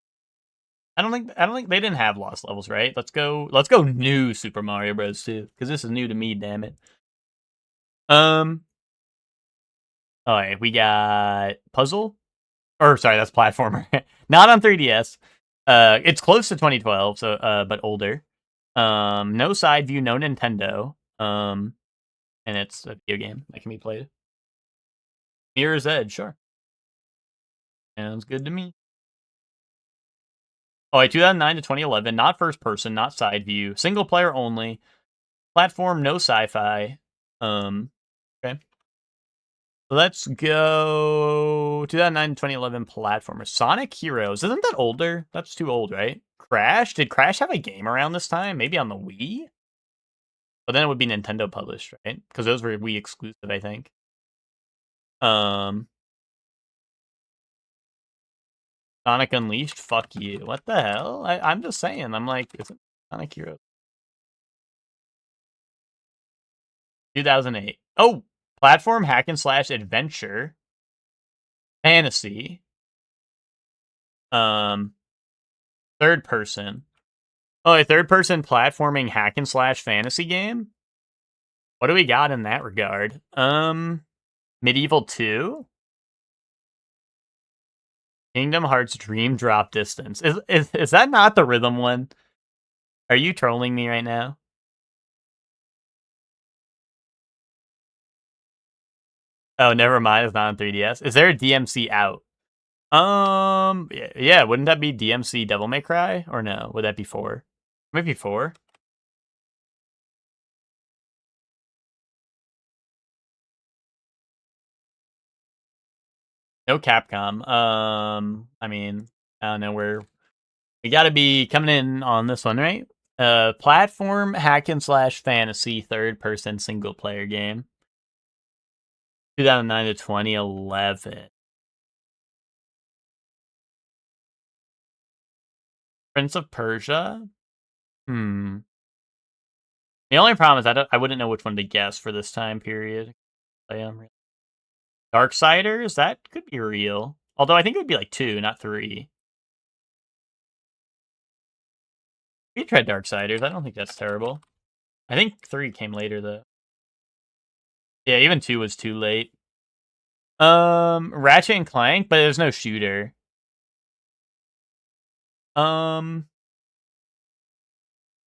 I don't think they didn't have Lost Levels, right? Let's go new Super Mario Bros. 2, because this is new to me, damn it. Alright, we got Puzzle? Or sorry, that's platformer. Not on 3DS. It's close to 2012, so but older. No side view, no Nintendo. And it's a video game that can be played. Mirror's Edge, sure. Sounds good to me. Oh, 2009 to 2011, not first person, not side view, single player only, platform, no sci-fi. Okay. Let's go 2009 to 2011 platformer. Sonic Heroes, isn't that older? That's too old, right? Crash? Did Crash have a game around this time? Maybe on the Wii? But then it would be Nintendo published, right? Because those were Wii exclusive, I think. Sonic Unleashed? Fuck you. What the hell? I'm just saying. I'm like, is it Sonic Heroes? 2008. Oh! Platform, hack and slash, adventure. Fantasy. Third person. Oh, a third person platforming hack and slash fantasy game? What do we got in that regard? Medieval 2? Kingdom Hearts Dream Drop Distance. Is that not the rhythm one? Are you trolling me right now? Oh, never mind. It's not on 3DS. Is there a DMC out? Yeah. Wouldn't that be DMC Devil May Cry? Or no? Would that be 4? Maybe 4. No Capcom. I mean, I don't know where we got to be coming in on this one, right? Platform hack and slash fantasy third person single player game. 2009 to 2011. Prince of Persia? The only problem is I wouldn't know which one to guess for this time period. Darksiders? That could be real. Although I think it would be like 2, not 3. We tried Darksiders. I don't think that's terrible. I think 3 came later, though. Yeah, even 2 was too late. Ratchet and Clank, but there's no shooter. I'm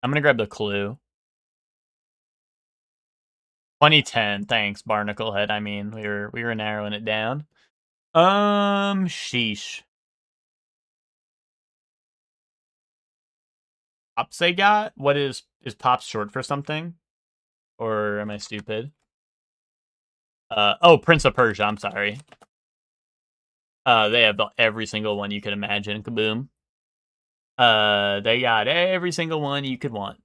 gonna grab the clue. 2010. Thanks, Barnacle Head. I mean, we were narrowing it down. Sheesh. Pops they got? What is Pops short for something? Or am I stupid? Oh, Prince of Persia, I'm sorry. They have every single one you could imagine. Kaboom. They got every single one you could want.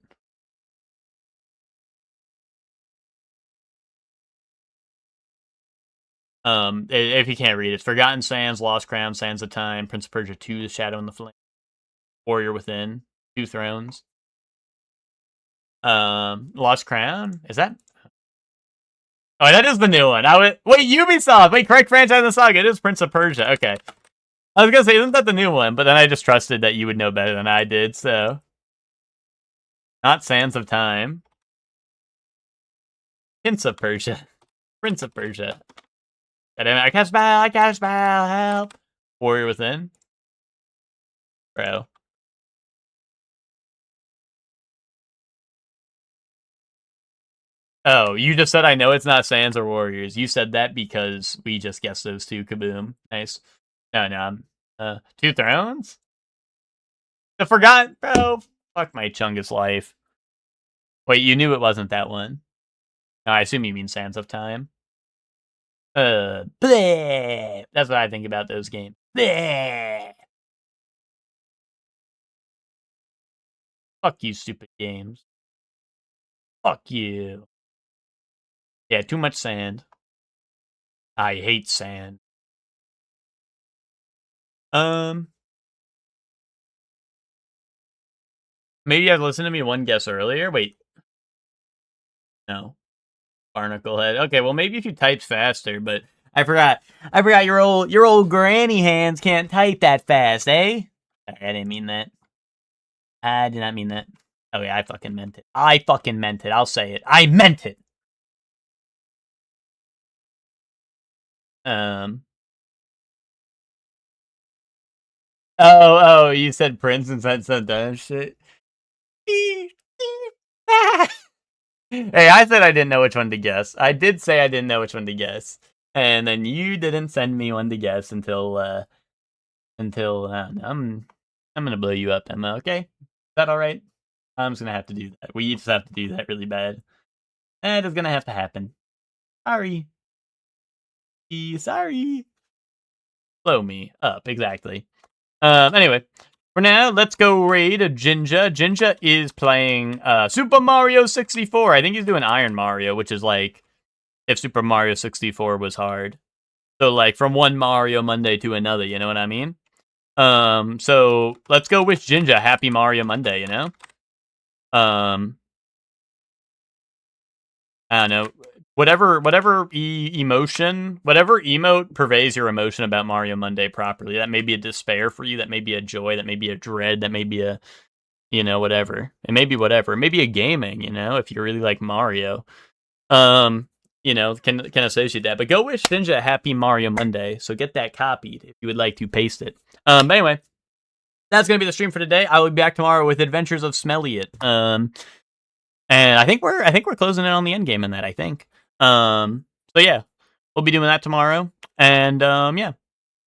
If you can't read it, Forgotten Sands, Lost Crown, Sands of Time, Prince of Persia 2, The Shadow and the Flame, Warrior Within, Two Thrones. Lost Crown? Is that? Oh, that is the new one. Wait, Ubisoft! Wait, correct franchise in the saga. It is Prince of Persia. Okay. I was gonna say, isn't that the new one? But then I just trusted that you would know better than I did, so. Not Sands of Time. Prince of Persia. Prince of Persia. I cast spell, help. Warrior Within? Bro. Oh, you just said I know it's not Sans or Warriors. You said that because we just guessed those two. Kaboom. Nice. No, I'm Two Thrones? I forgot, bro. Fuck my Chungus life. Wait, you knew it wasn't that one. No, I assume you mean Sands of Time. Bleh. That's what I think about those games. Bleh. Fuck you, stupid games. Fuck you. Yeah, too much sand. I hate sand. Maybe you have listened to me one guess earlier. Wait. No. Barnacle head. Okay, well maybe if you typed faster, but I forgot your old granny hands can't type that fast, eh? I didn't mean that. I did not mean that. Oh yeah, I fucking meant it. I'll say it. I meant it. Oh, you said Prince and said some dumb shit. Hey, I said I didn't know which one to guess. I did say I didn't know which one to guess, and then you didn't send me one to guess until I'm gonna blow you up, Emma. Okay, is that all right? I'm just gonna have to do that. We just have to do that really bad. And it's gonna have to happen. Sorry. Sorry. Blow me up, exactly. Anyway, for now, let's go raid Jinja. Jinja is playing Super Mario 64. I think he's doing Iron Mario, which is like if Super Mario 64 was hard. So like from one Mario Monday to another, you know what I mean? So let's go wish Jinja happy Mario Monday, you know? I don't know. Whatever emotion, whatever emote purveys your emotion about Mario Monday properly. That may be a despair for you, that may be a joy, that may be a dread, that may be a, you know, whatever. It may be whatever. It may be a gaming, you know, if you really like Mario. You know, can associate that. But go wish Jinja a happy Mario Monday. So get that copied if you would like to paste it. But anyway, that's gonna be the stream for today. I will be back tomorrow with Adventures of Smelliot. And I think we're closing in on the end game in that, I think. So yeah, we'll be doing that tomorrow. And yeah,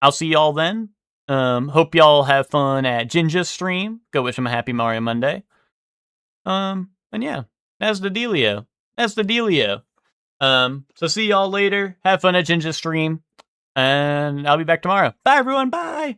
I'll see y'all then. Hope y'all have fun at Jinja's stream. Go wish him a happy Mario Monday. And yeah, that's the dealio. So see y'all later. Have fun at Jinja's stream. And I'll be back tomorrow. Bye everyone, bye!